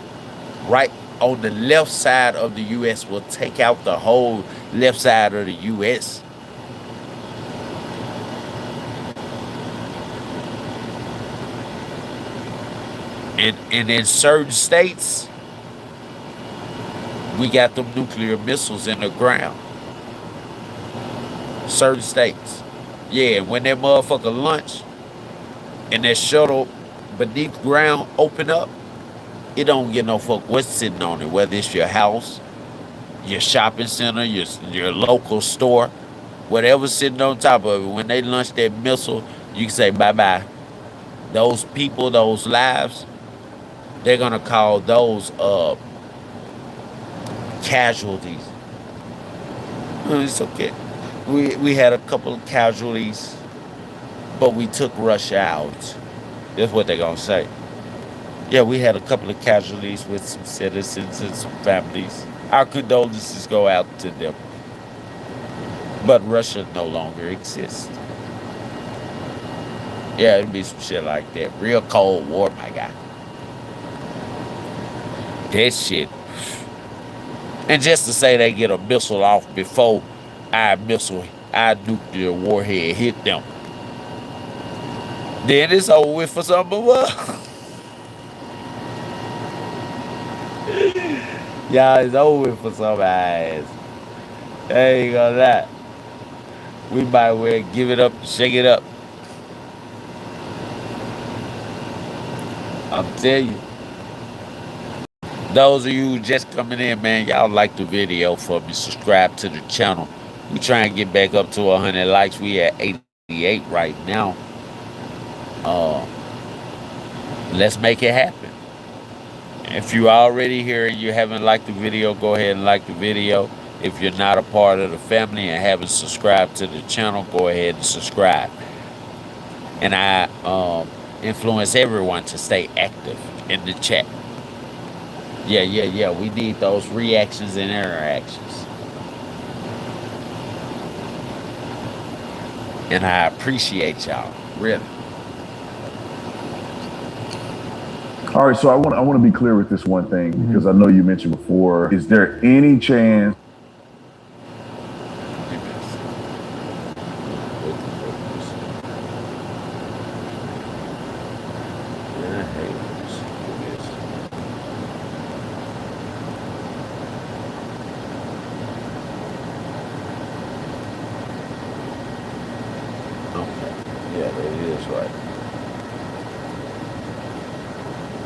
right on the left side of the U.S. will take out the whole left side of the U.S. And in certain states, we got them nuclear missiles in the ground. Certain states. Yeah, when that motherfucker launch and that shuttle beneath ground open up, it don't get no fuck what's sitting on it, whether it's your house, your shopping center, your local store, whatever's sitting on top of it. When they launch that missile, you can say bye-bye. Those people, those lives, they're gonna call those casualties. It's okay. We had a couple of casualties, but we took Russia out. That's what they're gonna say. Yeah, we had a couple of casualties with some citizens and some families. Our condolences go out to them. But Russia no longer exists. Yeah, it'd be some shit like that. Real Cold War, my guy. That shit. And just to say they get a missile off before our nuclear warhead hit them, then it's over with for some of us. Yeah, it's over with for some ass. I ain't gonna lie. We might well give it up, shake it up. I'm telling you. Those of you just coming in, man, y'all like the video for me. Subscribe to the channel. We try and get back up to 100 likes. We at 88 right now. Let's make it happen. If you already here and you haven't liked the video, go ahead and like the video. If you're not a part of the family and haven't subscribed to the channel, go ahead and subscribe. And I influence everyone to stay active in the chat. Yeah. We need those reactions and interactions. And I appreciate y'all, really. All right, so I want to be clear with this one thing because I know you mentioned before. Is there any chance?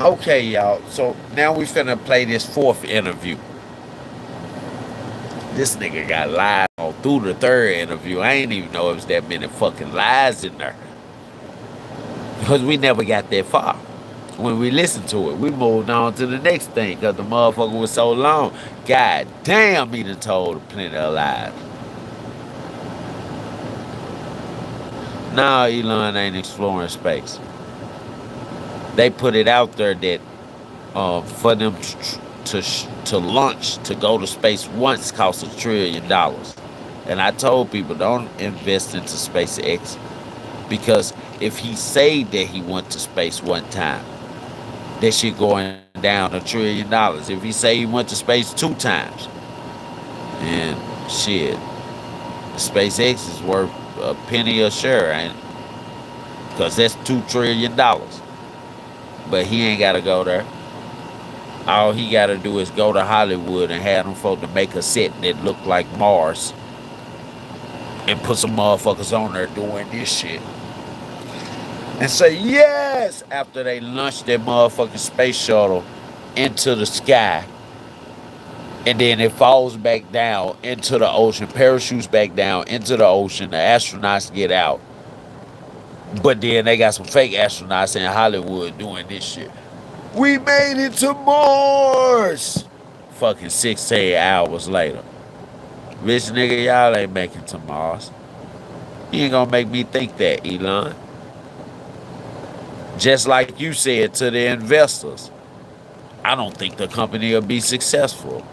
Okay, y'all. So now we finna play this fourth interview. This nigga got lies all through the third interview. I ain't even know it was that many fucking lies in there. Because we never got that far. When we listened to it, we moved on to the next thing because the motherfucker was so long. God damn, he done told plenty of lies. Nah, Elon ain't exploring space. They put it out there that for them to launch to go to space once costs $1 trillion. And I told people don't invest into SpaceX because if he said that he went to space one time, that shit going down $1 trillion. If he say he went to space 2 times, and shit, SpaceX is worth a penny a share, ain't it? Because that's $2 trillion. But he ain't got to go there. All he got to do is go to Hollywood and have them folks to make a set that look like Mars and put some motherfuckers on there doing this shit. And say yes after they launch their motherfucking space shuttle into the sky. And then it falls back down into the ocean, parachutes back down into the ocean. The astronauts get out. But then they got some fake astronauts in Hollywood doing this shit. We made it to Mars! Fucking 16 hours later. Rich nigga, y'all ain't making it to Mars. You ain't gonna make me think that, Elon. Just like you said to the investors, I don't think the company will be successful.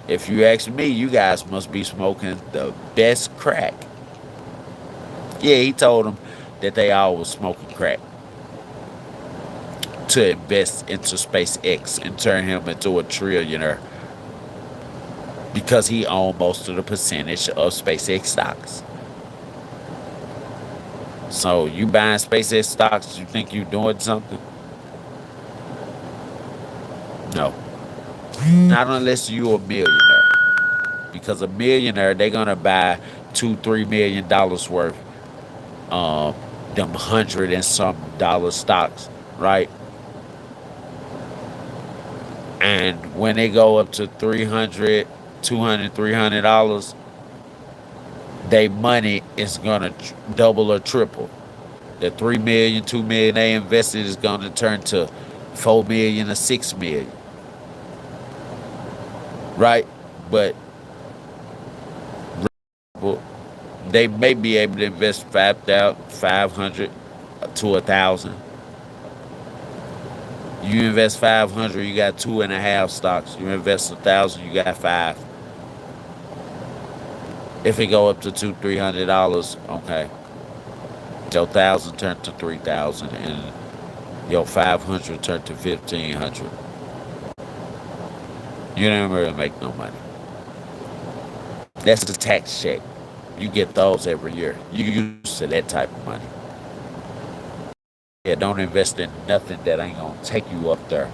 If you ask me, you guys must be smoking the best crack. Yeah, he told them that they all was smoking crack to invest into SpaceX and turn him into a trillionaire because he owned most of the percentage of SpaceX stocks. So you buying SpaceX stocks, you think you doing something? No. Not unless you a millionaire. Because a millionaire, they're gonna buy $2-3 million worth them $100 and some dollar stocks, right? And when they go up to $300, $200, $300, their money is gonna double or triple. The 3 million, 2 million they invested is gonna turn to 4 million or 6 million. Right? But they may be able to invest 500 to 1,000. You invest 500, you got 2.5 stocks. You invest 1,000, you got 5. If it go up to $200-$300, okay, your 1,000 turned to 3,000, and your 500 turned to 1,500. You don't really make no money. That's the tax check. You get those every year. You used to that type of money. Yeah, don't invest in nothing that ain't gonna take you up there,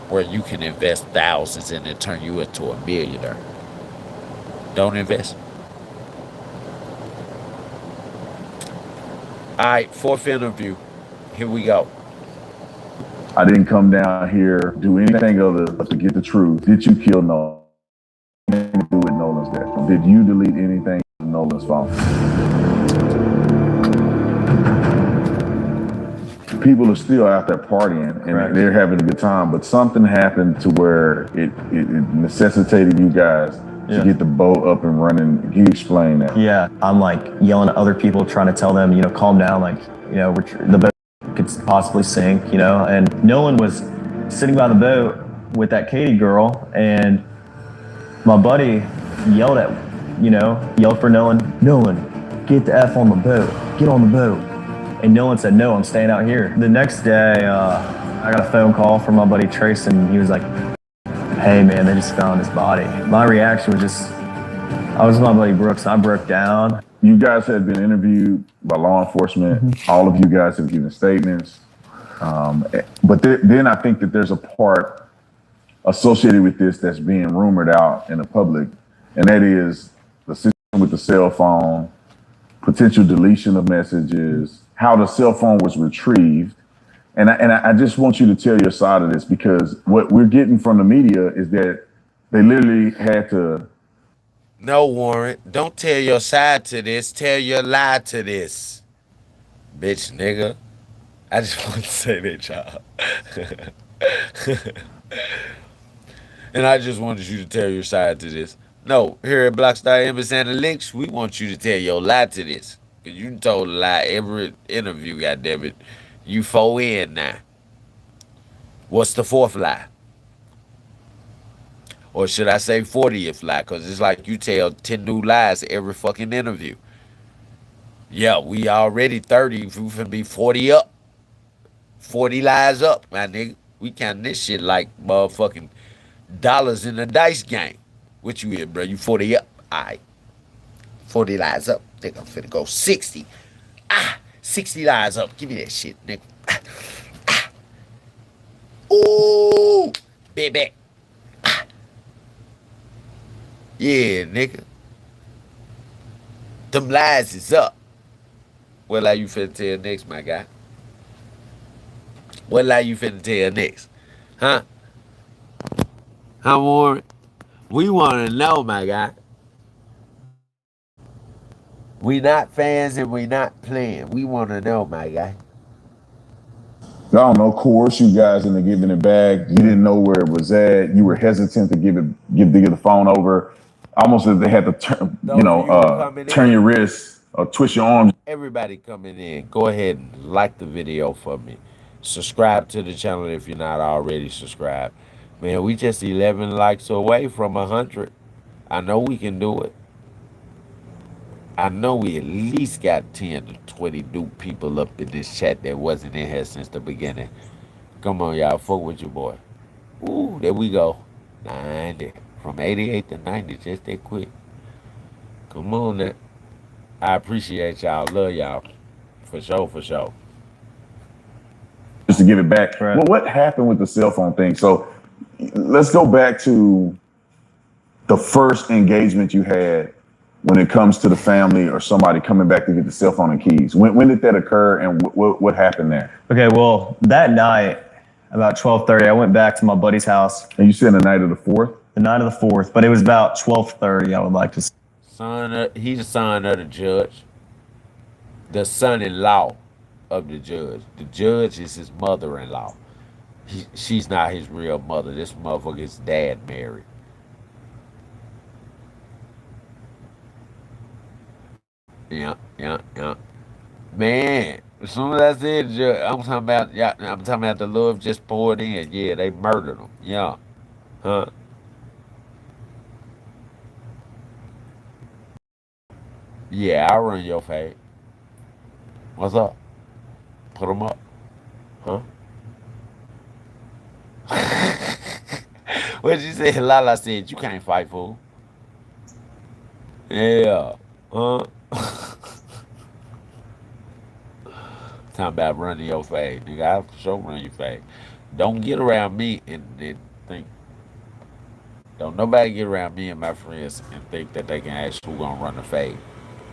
where you can invest thousands and it turn you into a millionaire. Don't invest. All right, fourth interview. Here we go. I didn't come down here do anything other to get the truth. Did you kill Nolan? Anything to do with Nolan's death? Did you delete anything on Nolan's phone? People are still out there partying and they're having a good time, but something happened to where it necessitated you guys to get the boat up and running. Can you explain that? Yeah, I'm like yelling at other people, trying to tell them, calm down. Like, you know, the boat could possibly sink, you know. And Nolan was sitting by the boat with that Katie girl, and my buddy yelled for Nolan, get the F on the boat, get on the boat. And Nolan said, no, I'm staying out here. The next day, I got a phone call from my buddy Trace, and he was like, hey man, they just found his body. My reaction was just, I was with my buddy Brooks, and I broke down. You guys had been interviewed by law enforcement. Mm-hmm. All of you guys have given statements. But then I think that there's a part associated with this that's being rumored out in the public, and that is the situation with the cell phone, potential deletion of messages, how the cell phone was retrieved. And I just want you to tell your side of this, because what we're getting from the media is that they literally had to. No, Warren, don't tell your side to this. Tell your lie to this, bitch nigga. I just want to say that, y'all. And I just wanted you to tell your side to this. No, here at Blockstar Image Analytics, we want you to tell your lie to this. Because you told a lie every interview, goddammit. You 4 in now. What's the 4th lie? Or should I say 40th lie? Because it's like you tell 10 new lies every fucking interview. Yeah, we already 30. We finna be 40 up. 40 lies up, my nigga. We counting this shit like motherfucking dollars in a dice game. What you in, bro? You 40 up? Alright. 40 lies up. Think I'm finna go 60. 60 lies up. Give me that shit, nigga. Ooh, baby. Yeah, nigga. Them lies is up. What lie you finna tell next, my guy? What lie you finna tell next? Huh? Huh, Warren? We want to know, my guy. We not fans and we not playing. We want to know, my guy. I don't know, coerce you guys into giving it back. You didn't know where it was at. You were hesitant to give the phone over. Almost as they had to turn your wrists or twist your arms. Everybody coming in, go ahead and like the video for me. Subscribe to the channel if you're not already subscribed. Man, we just 11 likes away from 100. I know we can do it. I know we at least got 10 to 20 new people up in this chat that wasn't in here since the beginning. Come on, y'all. Fuck with your boy. Ooh, there we go. 90. From 88 to 90, just that quick. Come on now. I appreciate y'all. Love y'all. For sure, for sure. Just to give it back. Right. Well, what happened with the cell phone thing? So let's go back to the first engagement you had when it comes to the family or somebody coming back to get the cell phone and keys. When did that occur, and what happened there? Okay, well, that night, about 12:30, I went back to my buddy's house. And you said the night of the 4th? The night of the 4th, but it was about 12:30, I would like to say. He's the son of the judge. The son-in-law of the judge. The judge is his mother-in-law. She's not his real mother. This motherfucker's dad married. Yeah. Man, as soon as I said judge, I'm talking about the love just poured in. Yeah, they murdered him. Yeah. Huh? Yeah, I'll run your fade. What's up? Put them up. Huh? What you say? Lala said, you can't fight, fool. Yeah. Huh? Talking about running your fade. Nigga, I'll for sure run your fade. Don't get around me and think. Don't nobody get around me and my friends and think that they can ask who gonna run the fade.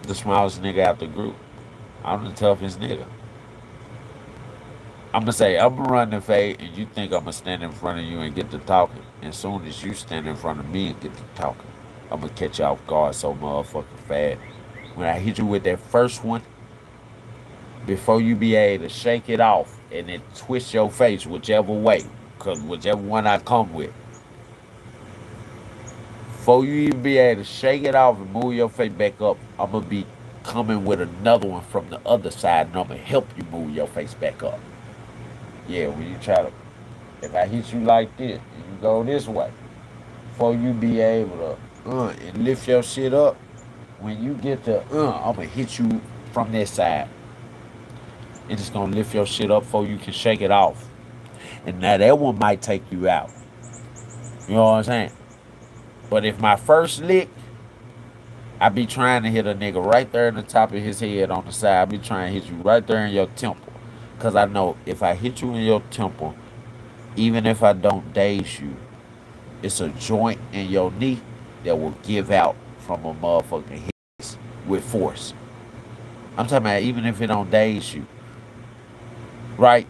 The smallest nigga out the group. I'm the toughest nigga. I'm gonna say, I'm gonna run the fade, and you think I'm gonna stand in front of you and get to talking. As soon as you stand in front of me and get to talking, I'm gonna catch you off guard so motherfucking fast. When I hit you with that first one, before you be able to shake it off and then twist your face whichever way, because whichever one I come with, before you even be able to shake it off and move your face back up, I'm gonna be coming with another one from the other side, and I'm gonna help you move your face back up. Yeah, when you try to, if I hit you like this, and you go this way, before you be able to and lift your shit up, when you get to I'm gonna hit you from this side. And it's gonna lift your shit up before you can shake it off. And now that one might take you out. You know what I'm saying? But if my first lick, I be trying to hit a nigga right there in the top of his head on the side. I be trying to hit you right there in your temple. Cause I know if I hit you in your temple, even if I don't daze you, it's a joint in your knee that will give out from a motherfucking hit with force. I'm talking about even if it don't daze you. Right?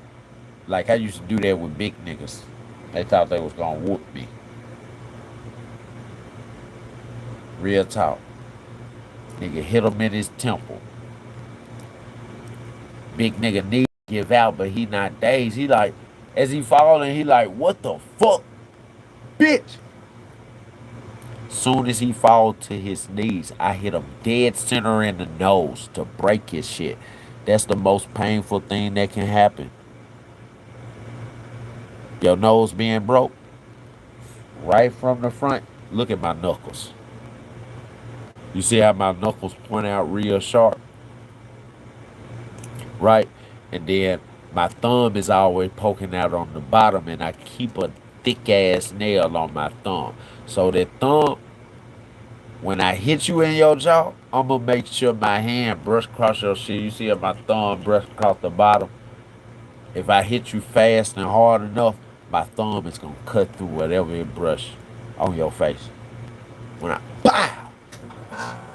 Like I used to do that with big niggas. They thought they was gonna whoop me. Real talk. Nigga hit him in his temple. Big nigga need to give out, but he not dazed. He like, as he falling, he like, what the fuck, bitch? Soon as he fall to his knees, I hit him dead center in the nose to break his shit. That's the most painful thing that can happen. Your nose being broke, right from the front. Look at my knuckles. You see how my knuckles point out real sharp, right? And then my thumb is always poking out on the bottom, and I keep a thick ass nail on my thumb. So that thumb, when I hit you in your jaw, I'm gonna make sure my hand brush across your shit. You see how my thumb brush across the bottom? If I hit you fast and hard enough, my thumb is gonna cut through whatever it brush on your face. When I pow,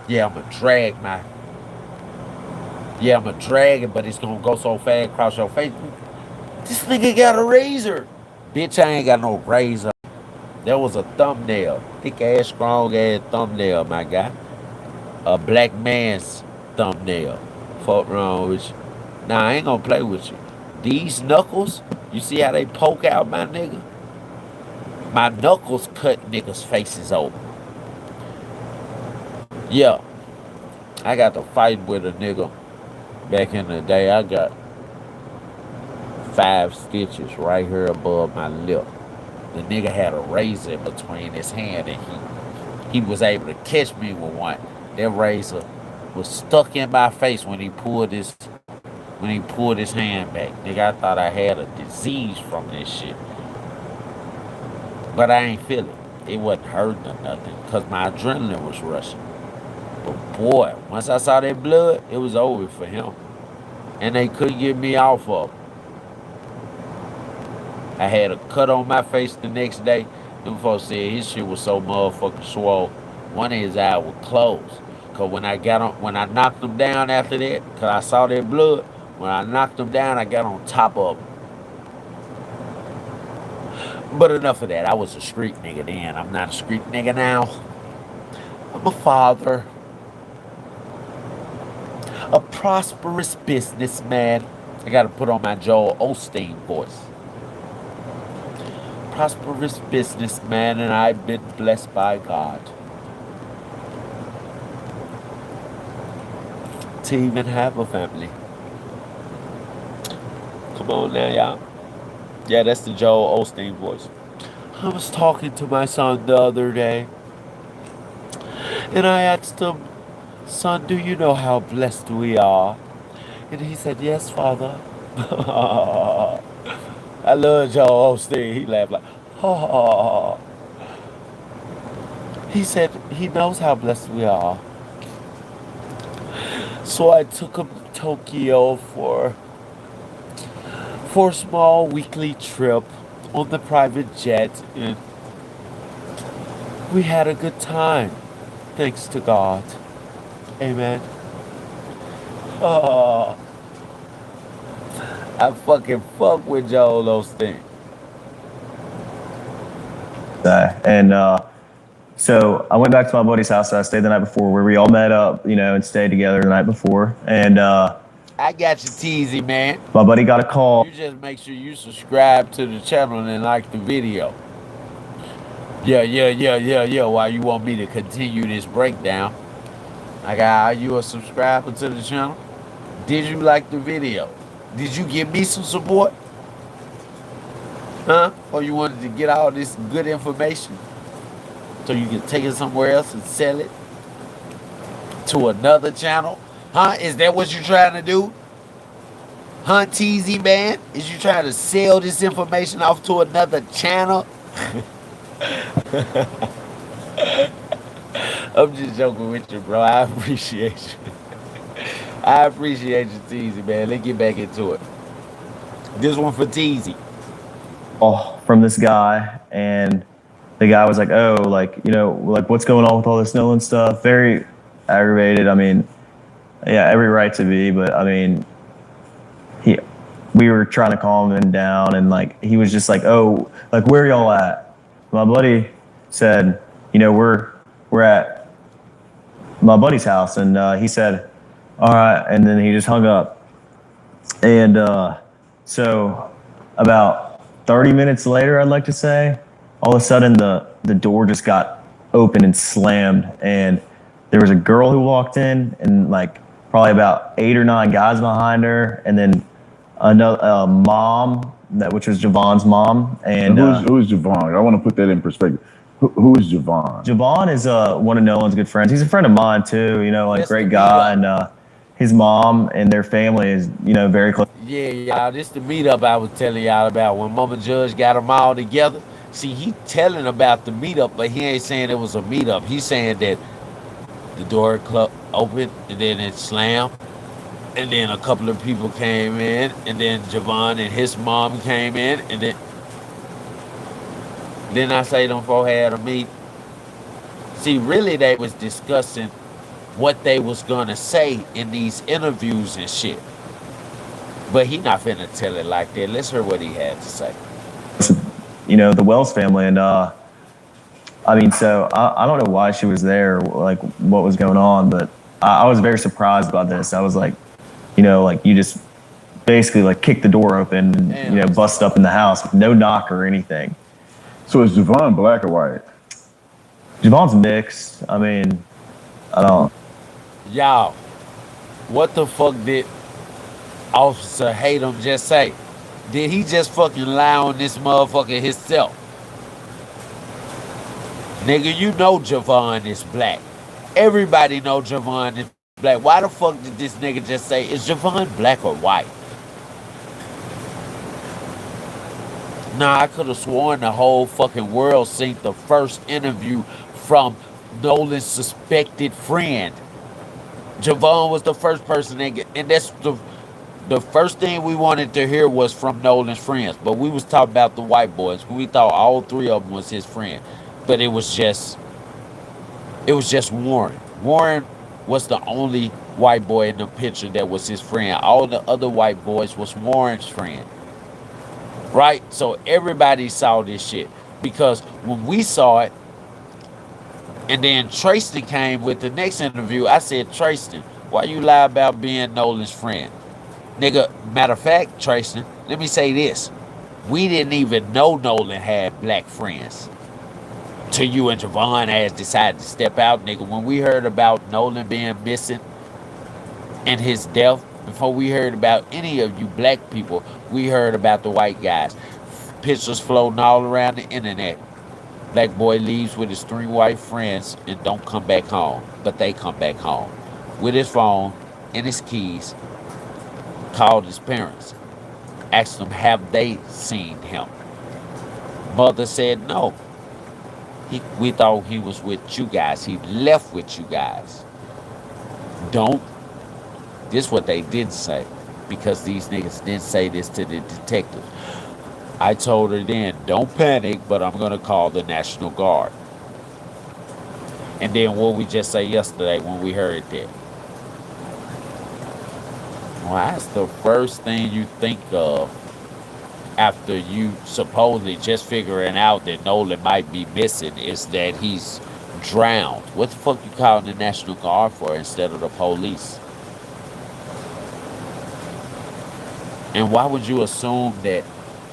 yeah, I'm gonna drag it, but it's gonna go so fast across your face. This nigga got a razor. Bitch, I ain't got no razor. There was a thumbnail. Thick ass, strong ass thumbnail, my guy. A black man's thumbnail. Fuck wrong with you. Nah, I ain't gonna play with you. These knuckles, you see how they poke out, my nigga? My knuckles cut niggas' faces open. Yeah, I got to fight with a nigga back in the day. I got 5 stitches right here above my lip. The nigga had a razor between his hand, and he was able to catch me with one. That razor was stuck in my face when he pulled his hand back. Nigga, I thought I had a disease from this shit. But I ain't feel it. It wasn't hurting or nothing, cause my adrenaline was rushing. But boy, once I saw that blood, it was over for him. And they couldn't get me off of it. I had a cut on my face the next day. Them folks said his shit was so motherfucking swole. One of his eyes was closed. Cause when I knocked him down after that, cause I saw that blood, when I knocked him down, I got on top of him. But enough of that. I was a street nigga then. I'm not a street nigga now. I'm a father. A prosperous businessman. I gotta put on my Joel Osteen voice. Prosperous businessman, and I've been blessed by God to even have a family. Come on now, y'all. Yeah, that's the Joel Osteen voice. I was talking to my son the other day, and I asked him, son, do you know how blessed we are? And he said, yes, father. I love Joel Osteen. He laughed like, oh. He said he knows how blessed we are. So I took him to Tokyo for a small weekly trip on the private jet, and we had a good time. Thanks to God. Amen. Oh, I fucking fuck with Joel Osteen. And so I went back to my buddy's house that I stayed the night before, where we all met up, and stayed together the night before. And I got you, teasy man. my buddy got a call. You just make sure you subscribe to the channel and like the video. Yeah. Why you want me to continue this breakdown? Like, are you a subscriber to the channel? Did you like the video? Did you give me some support? Huh? Or you wanted to get all this good information so you can take it somewhere else and sell it to another channel? Huh? Is that what you're trying to do? Huh, TZ man? Is you trying to sell this information off to another channel? I'm just joking with you, bro. I appreciate you. I appreciate you, TZ man. Let's get back into it. This one for TZ. Oh, from this guy, and the guy was like, "Oh, like like what's going on with all this Nolan stuff?" Very aggravated. I mean, yeah, every right to be, but I mean, he, we were trying to calm him down, and like he was just like, "Oh, like where y'all at?" My buddy said, we're at my buddy's house, and he said, "All right," and then he just hung up, and so about 30 minutes later, I'd like to say, all of a sudden the door just got open and slammed, and there was a girl who walked in, and like probably about 8 or 9 guys behind her, and then another mom, which was Javon's mom. And who's Javon? I want to put that in perspective. Who is Javon? Javon is one of Nolan's good friends. He's a friend of mine too. Like That's great guy, and his mom and their family is very close. Yeah, y'all, this the meetup I was telling y'all about when Mama Judge got them all together. See, he telling about the meetup, but he ain't saying it was a meetup. He's saying that the door opened and then it slammed, and then a couple of people came in, and then Javon and his mom came in, and then I say them four had a meet. See, really, they was discussing what they was gonna say in these interviews and shit. But he not finna tell it like that. Let's hear what he had to say. The Wells family, and I mean, so I don't know why she was there, like what was going on, but I was very surprised by this. I was like, like you just basically like kick the door open and bust up in the house with no knock or anything. So is Javon black or white? Javon's mixed. I mean, I don't. Y'all, what the fuck did Officer Hatem just say? Did he just fucking lie on this motherfucker himself? Nigga, you know Javon is black. Everybody know Javon is black. Why the fuck did this nigga just say, is Javon black or white? Nah, I could have sworn the whole fucking world seen the first interview from Nolan's suspected friend. Javon was the first person and that's the first thing we wanted to hear was from Nolan's friends. But we was talking about the white boys. We thought all 3 of them was his friend. But it was just Warren. Warren was the only white boy in the picture that was his friend. All the other white boys was Warren's friend. Right? So everybody saw this shit. Because when we saw it, and then Tristan came with the next interview, I said, Tristan, why you lie about being Nolan's friend? Nigga, matter of fact, Tristan, let me say this. We didn't even know Nolan had black friends. Till you and Javon has decided to step out, nigga. When we heard about Nolan being missing and his death, before we heard about any of you black people, we heard about the white guys. Pictures floating all around the internet. Black boy leaves with his 3 white friends and don't come back home. But they come back home. With his phone and his keys. Called his parents. Asked them, have they seen him? Mother said no. We thought he was with you guys. He left with you guys. Don't. This is what they did say. Because these niggas didn't say this to the detectives. I told her then, don't panic, but I'm going to call the National Guard. And then what we just say yesterday when we heard that. Well, that's the first thing you think of after you supposedly just figuring out that Nolan might be missing is that he's drowned. What the fuck you calling the National Guard for instead of the police? And why would you assume that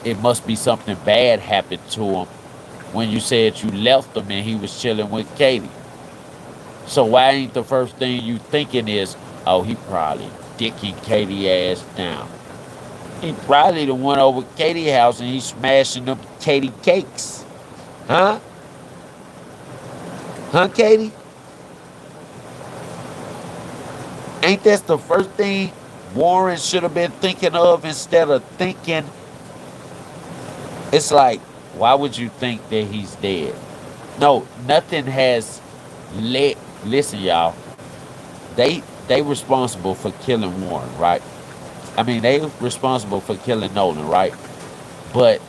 it must be something bad happened to him when you said you left him and he was chilling with Katie? So why ain't the first thing you thinking is, oh, he probably dicking Katie ass down. He probably the one over Katie house and he's smashing them Katie cakes. Huh? Huh, Katie? Ain't that the first thing Warren should have been thinking of instead of thinking? It's like, why would you think that he's dead? No, nothing has let. Listen, y'all. They responsible for killing Warren, right? I mean, they responsible for killing Nolan, right? But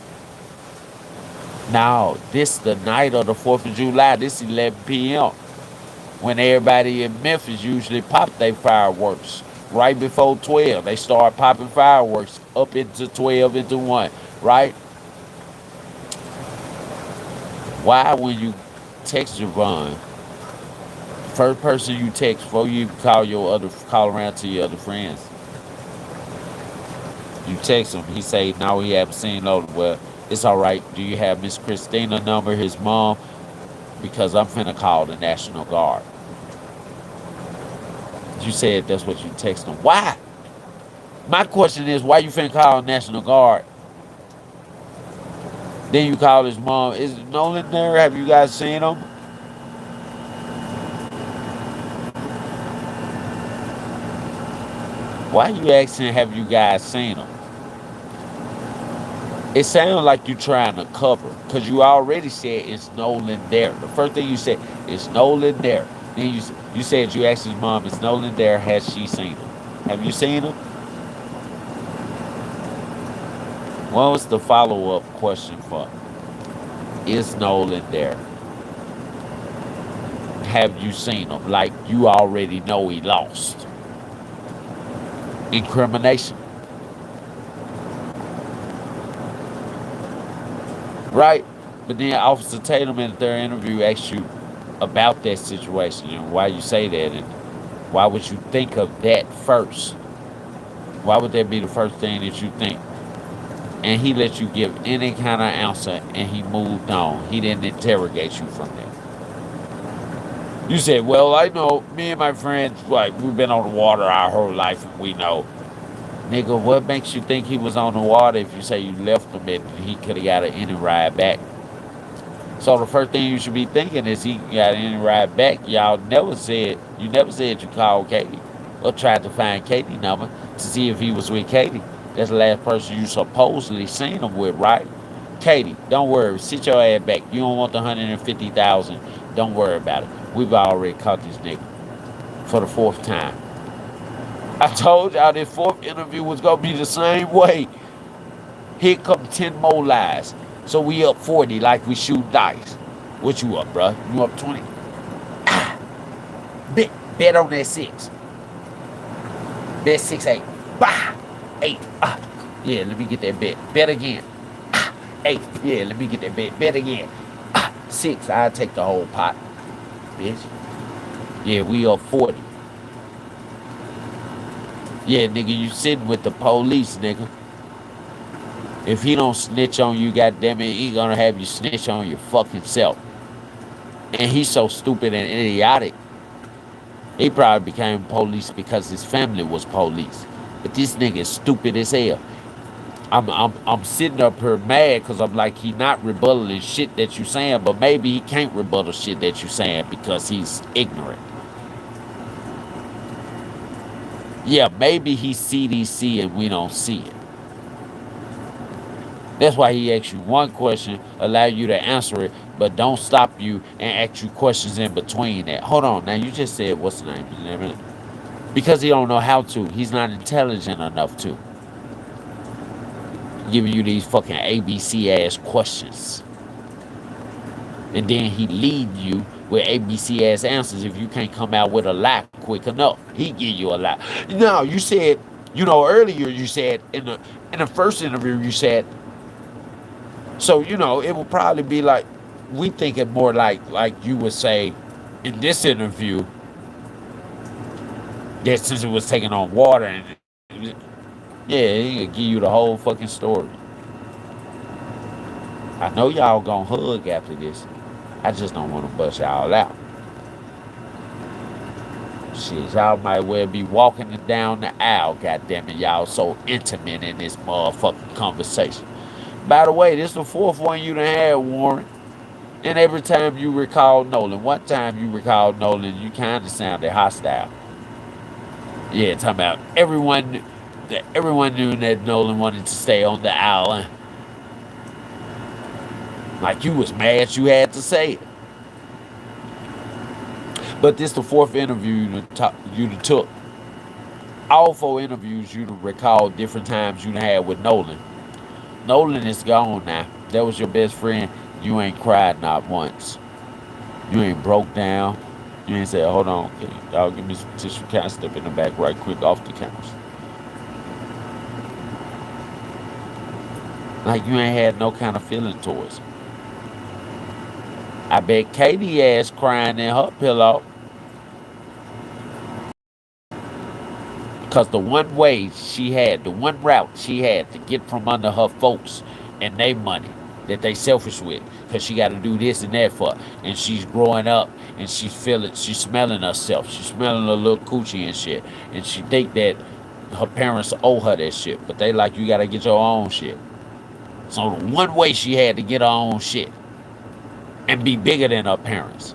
now, this the night of the 4th of July. This 11 p.m. when everybody in Memphis usually pop their fireworks. Right before 12, they start popping fireworks up into 12 into 1, right? Why, when you text Javon, first person you text before you call around to your other friends, you text him, he say, no, he haven't seen Lola. Well, it's all right. Do you have Miss Christina number, his mom? Because I'm finna call the National Guard. You said that's what you text him. Why? My question is, why you finna call National Guard? Then you call his mom. Is Nolan there? Have you guys seen him? Why you asking, have you guys seen him? It sounds like you trying to cover, because you already said it's Nolan there. The first thing you said is Nolan there. Then you said you asked his mom, is Nolan there? Has she seen him? Have you seen him? What was the follow-up question for? Is Nolan there? Have you seen him? Like you already know he lost. Incrimination. Right? But then Officer Tatum in their interview asked you about that situation and why you say that and why would you think of that first? Why would that be the first thing that you think? And he let you give any kind of answer and he moved on. He didn't interrogate you from that. You said, well, I know me and my friends, like, we've been on the water our whole life and we know. Nigga, what makes you think he was on the water if you say you left him and he could have got an any ride back? So the first thing you should be thinking is he got any ride back. You never said you called Katie or tried to find Katie number to see if he was with Katie. That's the last person you supposedly seen him with, right? Katie, don't worry. Sit your ass back. You don't want the 150,000. Don't worry about it. We've already caught this nigga for the 4th time. I told y'all this 4th interview was gonna be the same way. Here come 10 more lies. So we up 40 like we shoot dice. What you up, bruh? You up 20? Ah, bet on that 6. Bet 6-8. Bah! 8. Ah. Yeah, let me get that bet. Bet again. Ah. 8. Yeah, let me get that bet. Bet again. Ah. 6. I'll take the whole pot. Bitch. Yeah, we up 40. Yeah, nigga, you sitting with the police, nigga. If he don't snitch on you, goddamn it, he gonna have you snitch on your fucking self. And he's so stupid and idiotic. He probably became police because his family was police. But this nigga is stupid as hell. I'm sitting up here mad because I'm like, he not rebutting shit that you saying, but maybe he can't rebuttal shit that you saying because he's ignorant. Yeah, maybe he's CDC and we don't see it. That's why he asks you one question, allow you to answer it, but don't stop you and ask you questions in between that. Hold on, now you just said what's the name? Because he don't know how to. He's not intelligent enough to. Giving you these fucking ABC ass questions. And then he lead you with ABC ass answers if you can't come out with a lie quick enough. He give you a lie. No, you said, earlier you said in the first interview you said, so it would probably be like we think it more like you would say in this interview that since it was taking on water and yeah, he could give you the whole fucking story. I know y'all gonna hug after this. I just don't want to bust y'all out. Shit, y'all might well be walking down the aisle, goddamn it. Y'all so intimate in this motherfucking conversation. By the way, this is the fourth one you done had, Warren. And every time you recall Nolan, one time you recall Nolan, you kind of sounded hostile. Yeah, talking about everyone knew that Nolan wanted to stay on the island. Like you was mad you had to say it. But this the fourth interview you done took. All four interviews you done recall different times you done had with Nolan. Nolan is gone now. That was your best friend. You ain't cried not once. You ain't broke down. You ain't said, hold on, y'all give me some tissue. Can I step in the back right quick off the couch? Like you ain't had no kind of feeling towards it. I bet Katie ass crying in her pillow. Because the one way she had, the one route she had to get from under her folks and they money that they selfish with, because she got to do this and that for, and she's growing up and she's smelling herself, she's smelling her little coochie and shit, and she think that her parents owe her that shit, but they like you got to get your own shit. So the one way she had to get her own shit and be bigger than her parents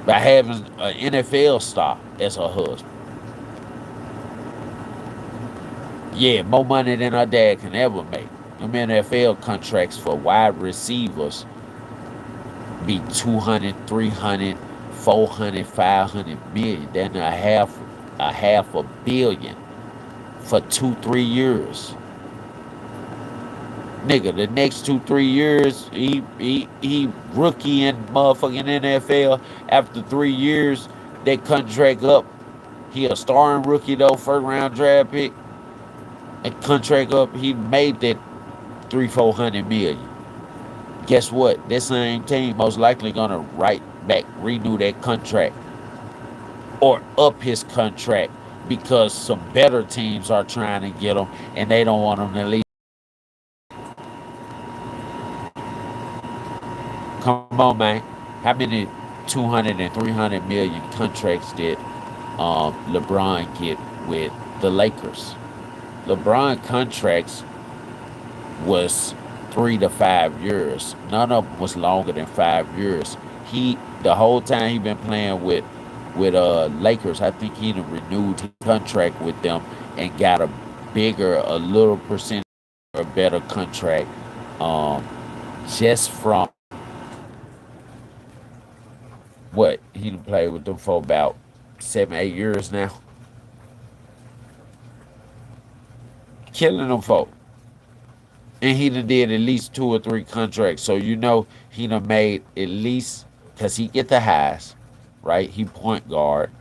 by having an NFL star as her husband. Yeah, more money than her dad can ever make. Them NFL contracts for wide receivers be 200, 300, 400, 500 million. Then a half a billion for 2, 3 years. Nigga, the next 2, 3 years, he rookie in motherfucking NFL. After 3 years, that contract up. He a starring rookie though, first round draft pick. That contract up, he made that 300, 400 million. Guess what? That same team most likely gonna right back renew that contract or up his contract because some better teams are trying to get him and they don't want him to leave. Come on, man. How many 200 and 300 million contracts did LeBron get with the Lakers? LeBron contracts was 3 to 5 years. None of them was longer than 5 years. The whole time he been playing with Lakers, I think he renewed his contract with them and got a little percentage or a better contract um, just from what he done played with them for about 7, 8 years now, killing them folk. And he done did at least 2 or 3 contracts. So you know he done made at least, because he get the highs, right? He point guard,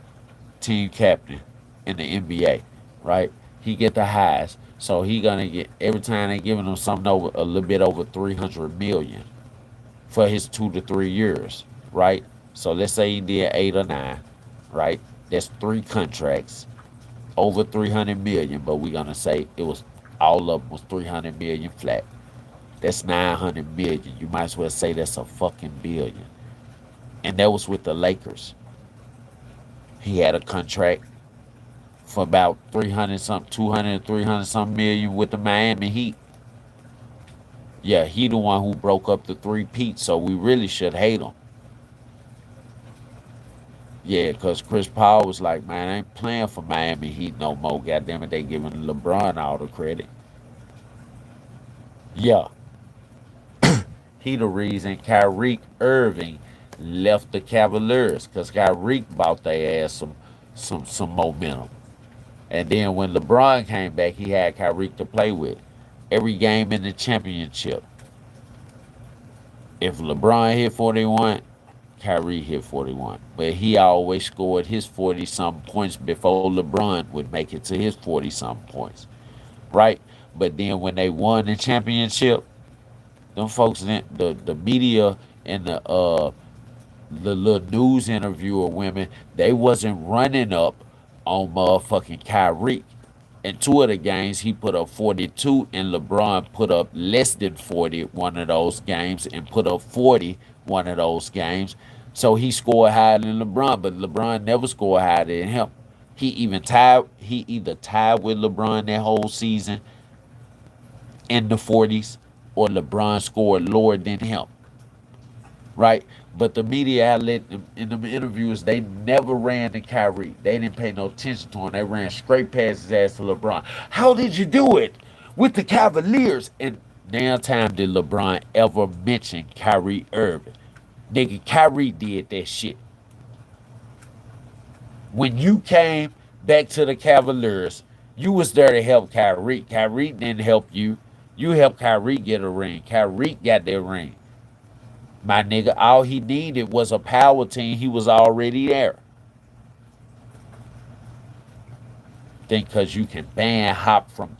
team captain in the NBA, right? He get the highs. So he gonna get, every time they giving him something over a little bit over 300 million for his 2 to 3 years, right? So let's say he did 8 or 9, right? That's 3 contracts over 300 million, but we're gonna say it was all of them was 300 million flat. That's 900 million. You might as well say that's a fucking billion. And that was with the Lakers. He had a contract for about 300 something, 200, 300 something million with the Miami Heat. Yeah, he the one who broke up the three-peat, so we really should hate him. Yeah, because Chris Paul was like, man, I ain't playing for Miami Heat no more. Goddamn it, they giving LeBron all the credit. Yeah, he the reason Kyrie Irving left the Cavaliers because Kyrie bought their ass some momentum. And then when LeBron came back, he had Kyrie to play with. Every game in the championship, if LeBron hit 41, Kyrie hit 41. But he always scored his 40 something points before LeBron would make it to his 40 something points. Right? But then when they won the championship, them folks in the media and the little news interviewer women, they wasn't running up on motherfucking Kyrie. In 2 of the games, he put up 42, and LeBron put up less than 40 one of those games and put up 40 one of those games. So he scored higher than LeBron, but LeBron never scored higher than him. He either tied with LeBron that whole season in the 40s, or LeBron scored lower than him, right? But the media outlet in the interviews, they never ran to Kyrie. They didn't pay no attention to him. They ran straight past his ass to LeBron. How did you do it with the Cavaliers? And damn time did LeBron ever mention Kyrie Irving. Nigga, Kyrie did that shit. When you came back to the Cavaliers, you was there to help Kyrie. Kyrie didn't help you. You helped Kyrie get a ring. Kyrie got that ring. My nigga, all he needed was a power team. He was already there. Think because you can band hop from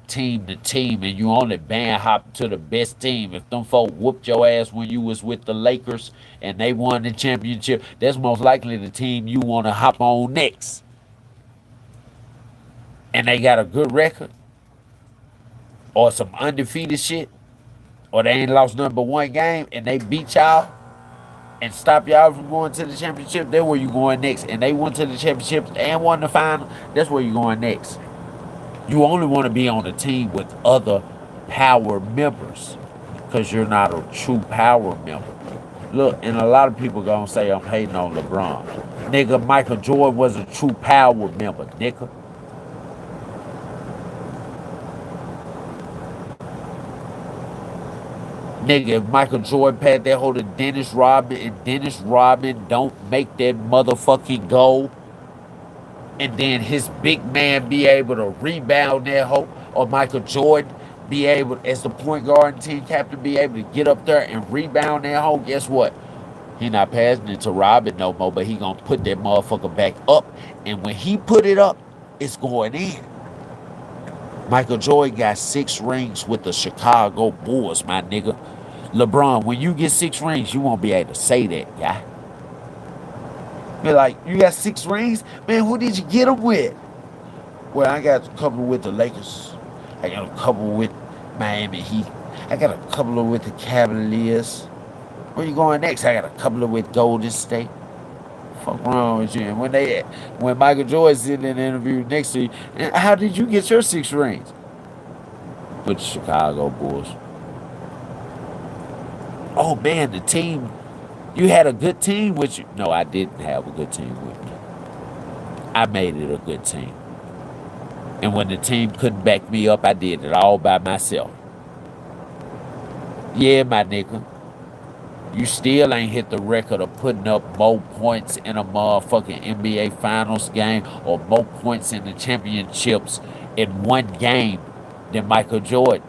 team to team and you only band hop to the best team. If them folk whooped your ass when you was with the Lakers and they won the championship, that's most likely the team you want to hop on next. And they got a good record or some undefeated shit, or they ain't lost nothing but one game and they beat y'all and stop y'all from going to the championship, that's where you going next. And they went to the championship and won the final, that's where you going next. You only want to be on a team with other power members because you're not a true power member. Look, and a lot of people gonna say I'm hating on LeBron. Nigga, Michael Jordan was a true power member, nigga. Nigga, if Michael Jordan passed that hold to Dennis Rodman and Dennis Rodman don't make that motherfucking goal, and then his big man be able to rebound that hoe, or Michael Jordan be able, as the point guard and team captain, be able to get up there and rebound that hoe, guess what? He not passing it to Robin no more, but he gonna put that motherfucker back up. And when he put it up, it's going in. Michael Jordan got 6 rings with the Chicago Bulls, my nigga. LeBron, when you get 6 rings, you won't be able to say that, guy. Be like, you got 6 rings? Man, who did you get them with? Well, I got a couple with the Lakers. I got a couple with Miami Heat. I got a couple with the Cavaliers. Where you going next? I got a couple with Golden State. Fuck wrong with you? And when Michael Jordan sitting in the interview next to you, how did you get your 6 rings? With the Chicago Bulls. Oh man, the team, you had a good team with you. No, I didn't have a good team with me. I made it a good team. And when the team couldn't back me up, I did it all by myself. Yeah, my nigga. You still ain't hit the record of putting up more points in a motherfucking NBA Finals game or more points in the championships in one game than Michael Jordan.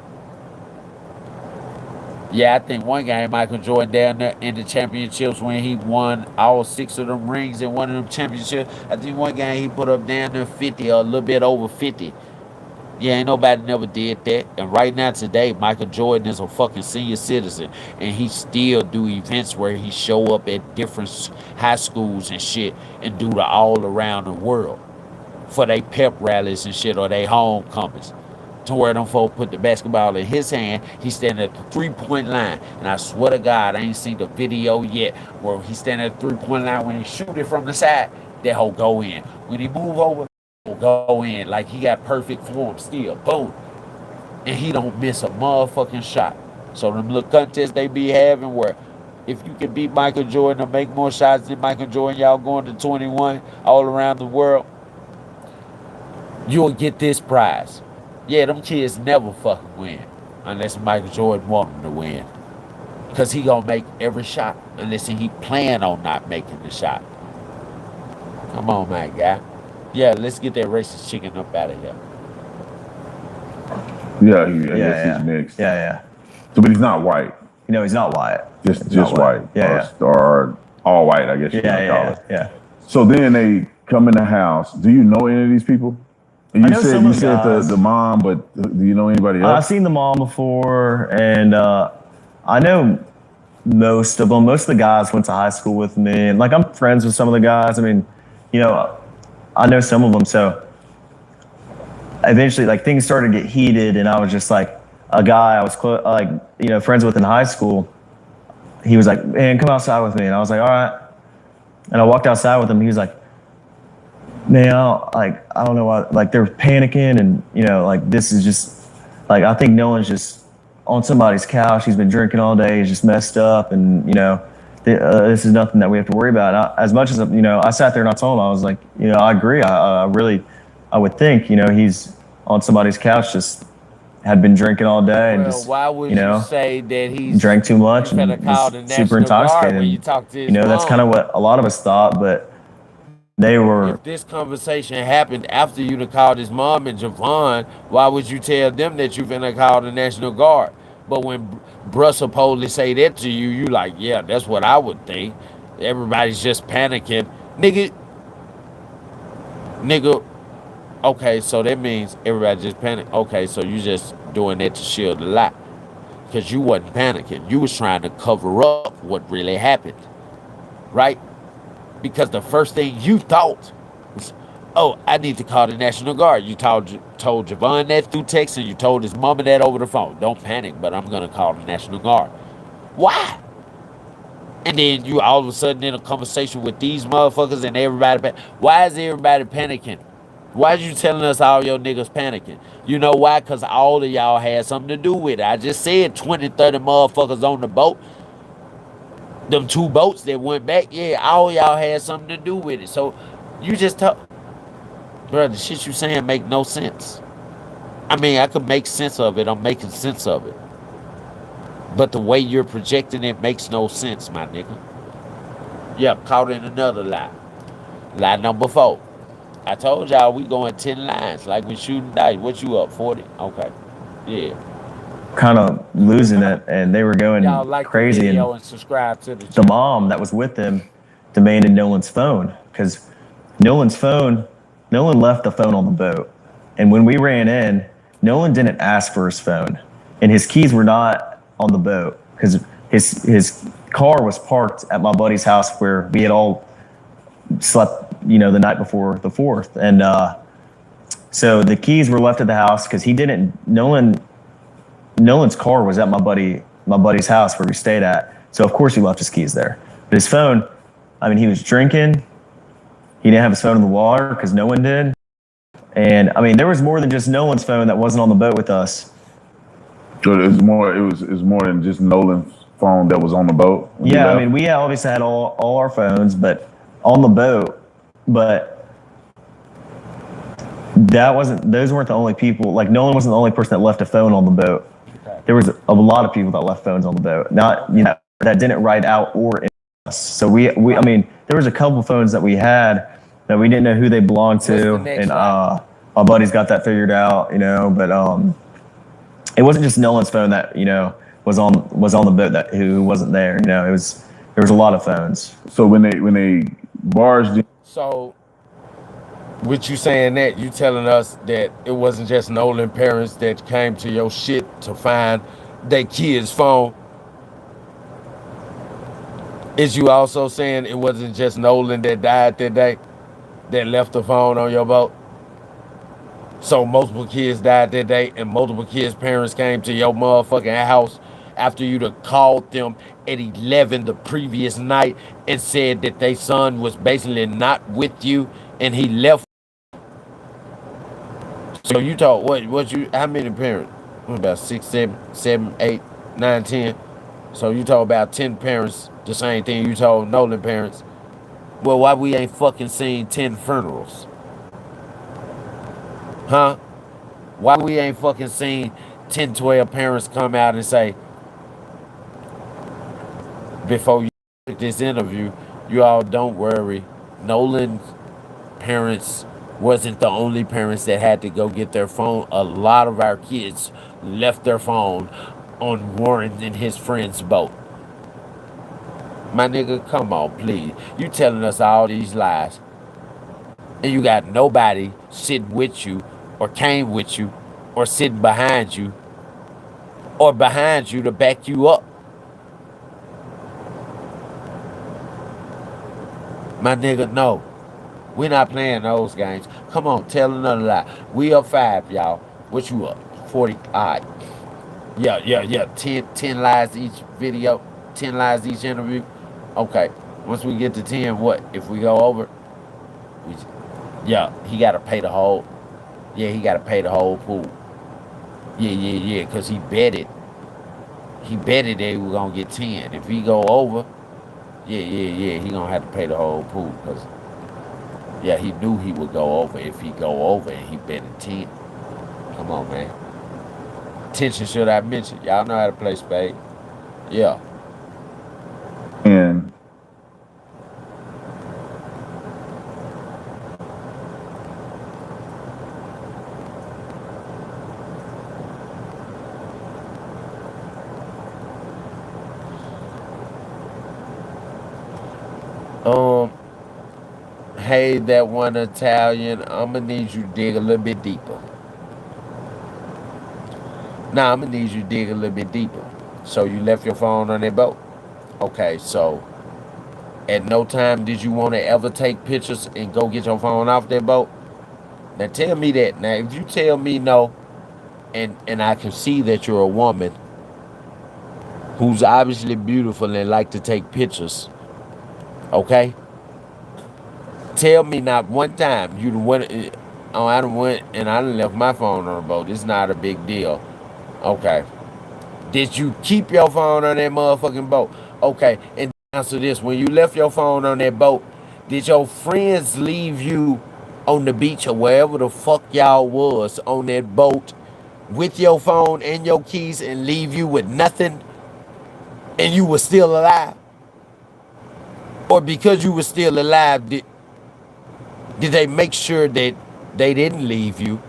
Yeah, I think one game Michael Jordan down there in the championships when he won all 6 of them rings in one of them championships. I think one game he put up down there 50 or a little bit over 50. Yeah, ain't nobody never did that. And right now today, Michael Jordan is a fucking senior citizen. And he still do events where he show up at different high schools and shit and do the all around the world for they pep rallies and shit or they homecomings. To where them folk put the basketball in his hand, he's standing at the 3-point line. And I swear to God, I ain't seen the video yet where he's standing at the 3-point line. When he shoot it from the side, that hoe go in. When he move over, he'll go in. Like he got perfect form still. Boom. And he don't miss a motherfucking shot. So them little contests they be having where if you can beat Michael Jordan or make more shots than Michael Jordan, y'all going to 21 all around the world, you'll get this prize. Yeah, them kids never fucking win unless Michael Jordan want them to win. Because he gonna make every shot unless he plan on not making the shot. Come on, my guy. Yeah, let's get that racist chicken up out of here. Yeah, I guess he's mixed. Yeah. So, but he's not white. You know, he's not white. Just not white. Or all white, I guess you can call it. Yeah. So then they come in the house. Do you know any of these people? You I know some of the said guys. the mom, but do you know anybody else? I've seen the mom before, and I know most of them. Most of the guys went to high school with me, and like I'm friends with some of the guys. I mean, you know, I know some of them. So eventually, like things started to get heated, and I was just like a guy I was friends with in high school. He was like, "Man, come outside with me," and I was like, "All right." And I walked outside with him. He was like, man, I don't know why, like they're panicking, and like this is just like I think Nolan's just on somebody's couch. He's been drinking all day. He's just messed up, and this is nothing that we have to worry about. As much as I sat there and I told him, I was like, I agree. I really, I would think, he's on somebody's couch, just had been drinking all day and just why would you say that he's drank too much finna and call the was super National Guard when you intoxicated. talk to his That's kind of mom? what a lot of us thought, but they were. If this conversation happened after you done called his mom and Javon, why would you tell them that you finna call the National Guard? But when bruh supposedly say that to you, you like, yeah, that's what I would think. Everybody's just panicking. Nigga, okay, so that means everybody just panic. Okay, so you just doing that to shield the lie. Because you wasn't panicking. You was trying to cover up what really happened. Right? Because the first thing you thought was, oh, I need to call the National Guard. You told Javon that through text, and you told his mama that over the phone. Don't panic, but I'm going to call the National Guard. Why? And then you all of a sudden in a conversation with these motherfuckers and everybody. Why is everybody panicking? Why is you telling us all your niggas panicking? You know why? Because all of y'all had something to do with it. I just said 20, 30 motherfuckers on the boat. Them 2 boats that went back, yeah, all y'all had something to do with it. So you just talk, bro, the shit you saying make no sense. I mean, I could make sense of it. I'm making sense of it. But the way you're projecting it makes no sense, my nigga. Yep, caught in another lie. Lie number 4. I told y'all we going 10 lines like we shooting dice. What you up, 40? Okay. Yeah. Kind of losing it, and they were going Y'all like crazy. the video And and subscribe to the the channel. mom that was with them demanded Nolan's phone because Nolan left the phone on the boat. And when we ran in, Nolan didn't ask for his phone, and his keys were not on the boat because his car was parked at my buddy's house where we had all slept, the night before the 4th. And so the keys were left at the house because he didn't. Nolan's car was at my buddy's house where we stayed at. So of course he left his keys there. But his phone, I mean, he was drinking. He didn't have his phone in the water because no one did. And I mean, there was more than just Nolan's phone that wasn't on the boat with us. So it was more than just Nolan's phone that was on the boat. Yeah, I mean, we obviously had all our phones, but on the boat. But those weren't the only people. Like Nolan wasn't the only person that left a phone on the boat. Okay. There was a lot of people that left phones on the boat. Not that didn't ride out or in us. So we I mean, there was a couple phones that we had that we didn't know who they belonged to, and my buddies got that figured out, But it wasn't just Nolan's phone that was on the boat who wasn't there. There was a lot of phones. So when they barged in. So, with you saying that, you telling us that it wasn't just Nolan parents that came to your shit to find their kid's phone? Is you also saying it wasn't just Nolan that died that day, that left the phone on your boat? So multiple kids died that day, and multiple kids' parents came to your motherfucking house after you'd have called them at 11 the previous night and said that their son was basically not with you and he left. So you told how many parents? About 6, 7, 8, 9, 10. So you told about 10 parents the same thing you told Nolan parents. Well, why we ain't fucking seen 10 funerals? Huh? Why we ain't fucking seen 10, 12 parents come out and say, before you took this interview, you all don't worry. Nolan's parents wasn't the only parents that had to go get their phone. A lot of our kids left their phone on Warren and his friend's boat. My nigga, come on, please. You telling us all these lies, and you got nobody sitting with you or came with you or sitting behind you or behind you to back you up. My nigga, no. We're not playing those games. Come on, tell another lie. We up 5, y'all. What you up? 40. All right. Yeah. 10 lies each video. 10 lies each interview. Okay. Once we get to 10, what? If we go over, we, yeah, he got to pay the whole. Yeah, he got to pay the whole pool. Yeah, because he betted. He betted that he was gonna get 10. If he go over, yeah, he gonna have to pay the whole pool because yeah, he knew he would go over. If he go over and he betted 10, come on, man. Attention, should I mention? Y'all know how to play spade. Yeah. And Um. Hey, that one Italian. I'ma need you to dig a little bit deeper. Nah, I'ma need you to dig a little bit deeper. So you left your phone on that boat. Okay, so at no time did you want to ever take pictures and go get your phone off that boat? Now tell me that. Now if you tell me no, and I can see that you're a woman who's obviously beautiful and like to take pictures, okay? Tell me not one time you went. Oh, I done went and I done left my phone on the boat. It's not a big deal. Okay. Did you keep your phone on that motherfucking boat? Okay. And answer this: when you left your phone on that boat, did your friends leave you on the beach or wherever the fuck y'all was on that boat with your phone and your keys and leave you with nothing, and you were still alive? Or because you were still alive, did they make sure that they didn't leave you?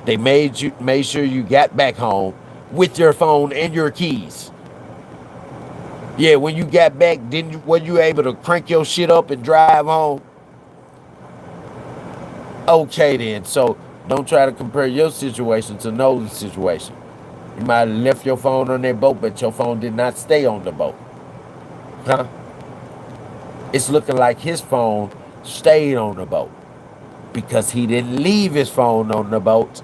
They made sure you got back home with your phone and your keys. Yeah, when you got back, were you able to crank your shit up and drive home? Okay then. So don't try to compare your situation to Nolan's situation. You might have left your phone on that boat, but your phone did not stay on the boat. Huh? It's looking like his phone stayed on the boat because he didn't leave his phone on the boat.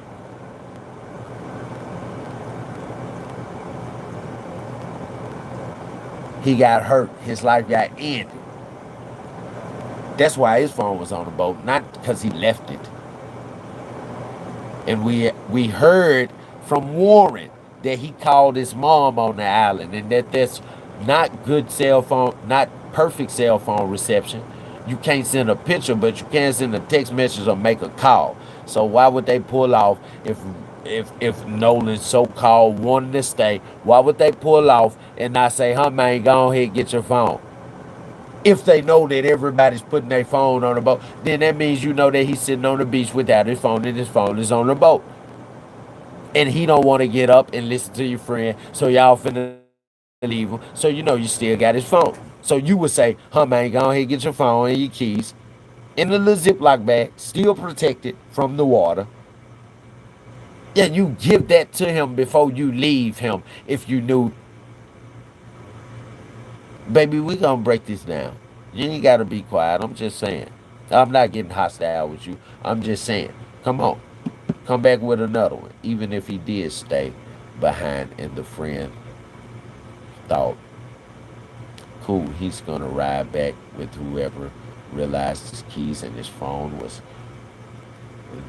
He got hurt. His life got ended. That's why his phone was on the boat, not because he left it. And we heard from Warren that he called his mom on the island and that that's not good cell phone, not perfect cell phone reception. You can't send a picture, but you can send a text message or make a call. So why would they pull off if Nolan so-called wanted to stay? Why would they pull off and not say, "Huh, man, go ahead, get your phone"? If they know that everybody's putting their phone on the boat, then that means you know that he's sitting on the beach without his phone and his phone is on the boat. And he don't want to get up and listen to your friend, so y'all finna leave him. So you know you still got his phone. So you would say, "Huh, man, go ahead, get your phone and your keys in the little Ziploc bag, still protected from the water." Yeah, you give that to him before you leave him if you knew. Baby, we gonna break this down. You ain't gotta be quiet. I'm just saying. I'm not getting hostile with you. I'm just saying. Come on. Come back with another one. Even if he did stay behind and the friend thought, cool, he's gonna ride back with whoever realized his keys and his phone was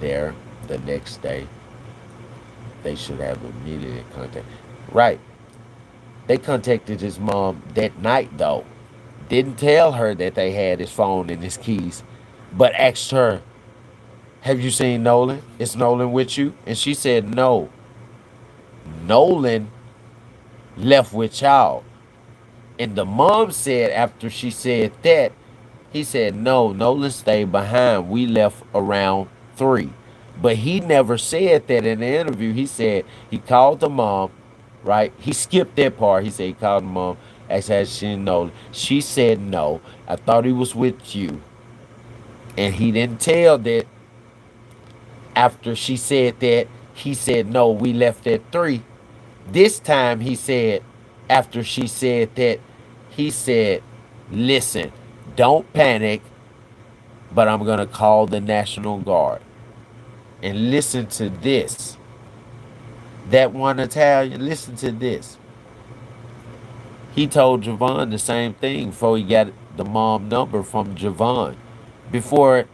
there the next day. They should have immediate contact. Right. They contacted his mom that night though. Didn't tell her that they had his phone and his keys, but asked her, "Have you seen Nolan? Is Nolan with you?" And she said, "No. Nolan left with y'all." And the mom said after she said that, he said, "No, Nolan stayed behind. We left around 3." But he never said that in the interview. He said he called the mom, right? He skipped that part. He said he called the mom, asked her if she Nolan. She said no. I thought he was with you. And he didn't tell that after she said that, he said, "No, we left at 3." This time he said, after she said that, he said, "Listen, don't panic, but I'm going to call the National Guard." And listen to this. That one Italian, listen to this. He told Javon the same thing before he got the mom number from Javon. Before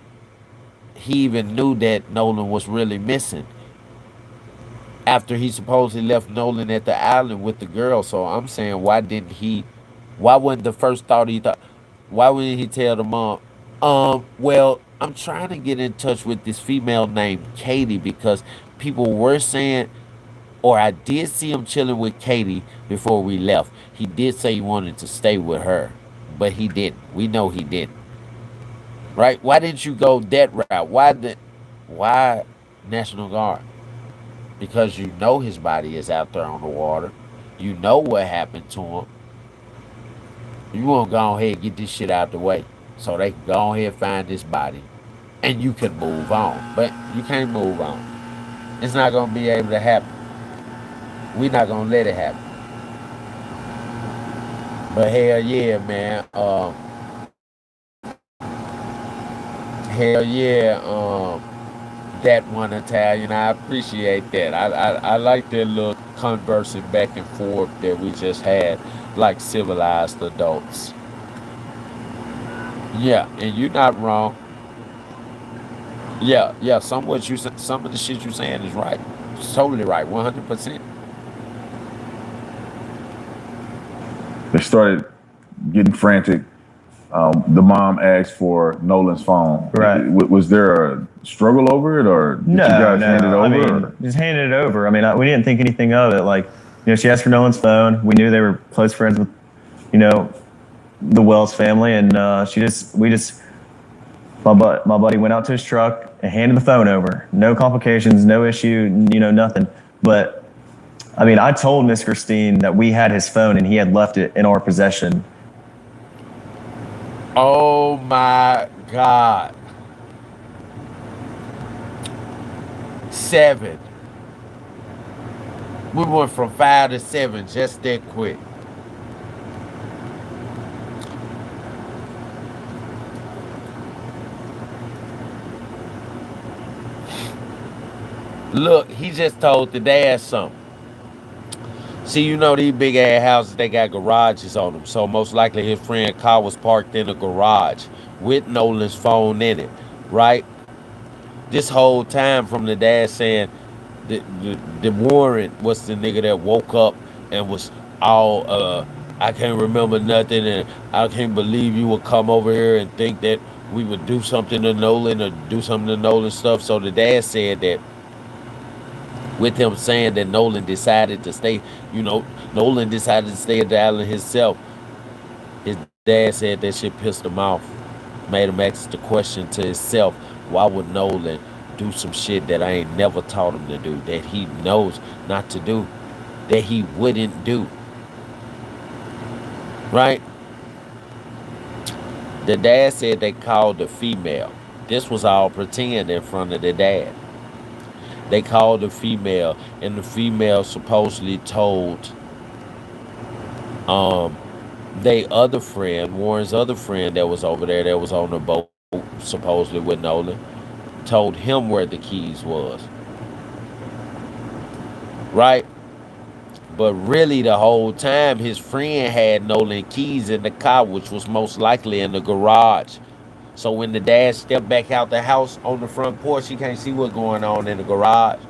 he even knew that Nolan was really missing. After he supposedly left Nolan at the island with the girl. So I'm saying, why wasn't the first thought he thought, why wouldn't he tell the mom, well, I'm trying to get in touch with this female named Katie because people were saying, or I did see him chilling with Katie before we left. He did say he wanted to stay with her, but he didn't. We know he didn't. Right? Why didn't you go that route? Why National Guard? Because you know his body is out there on the water. You know what happened to him. You want to go ahead and get this shit out the way so they can go ahead and find this body and you can move on. But you can't move on. It's not going to be able to happen. We're not going to let it happen. But hell yeah, man. Hell yeah. That one Italian. I appreciate that. I like that little conversing back and forth that we just had like civilized adults. Yeah, and you're not wrong. Yeah, yeah. Some of the shit you saying is right. It's totally right. 100%. They started getting frantic. The mom asked for Nolan's phone. Right. Was there a struggle over it, or did No, you guys hand it no. over? I mean, just handed it over. I mean, we didn't think anything of it. Like, she asked for Nolan's phone. We knew they were close friends with, the Wells family, and my buddy went out to his truck and handed the phone over. No complications, no issue, nothing. But I mean, I told Miss Christine that we had his phone and he had left it in our possession. Oh my God. 7. We went from 5 to 7 just that quick. Look, he just told the dad something. See, these big ass houses, they got garages on them. So most likely his friend car was parked in a garage with Nolan's phone in it, right? This whole time from the dad saying the Warren was the nigga that woke up and was all I can't remember nothing and I can't believe you would come over here and think that we would do something to Nolan or do something to Nolan stuff. So the dad said that with him saying that Nolan decided to stay, Nolan decided to stay at the island himself. His dad said that shit pissed him off, made him ask the question to himself, why would Nolan do some shit that I ain't never taught him to do, that he knows not to do, that he wouldn't do, right? The dad said they called the female. This was all pretend in front of the dad. They called the female, and the female supposedly told they other friend, Warren's other friend that was over there, that was on the boat, supposedly with Nolan, told him where the keys was. Right? But really the whole time his friend had Nolan keys in the car, which was most likely in the garage. So when the dad stepped back out the house on the front porch, he can't see what's going on in the garage.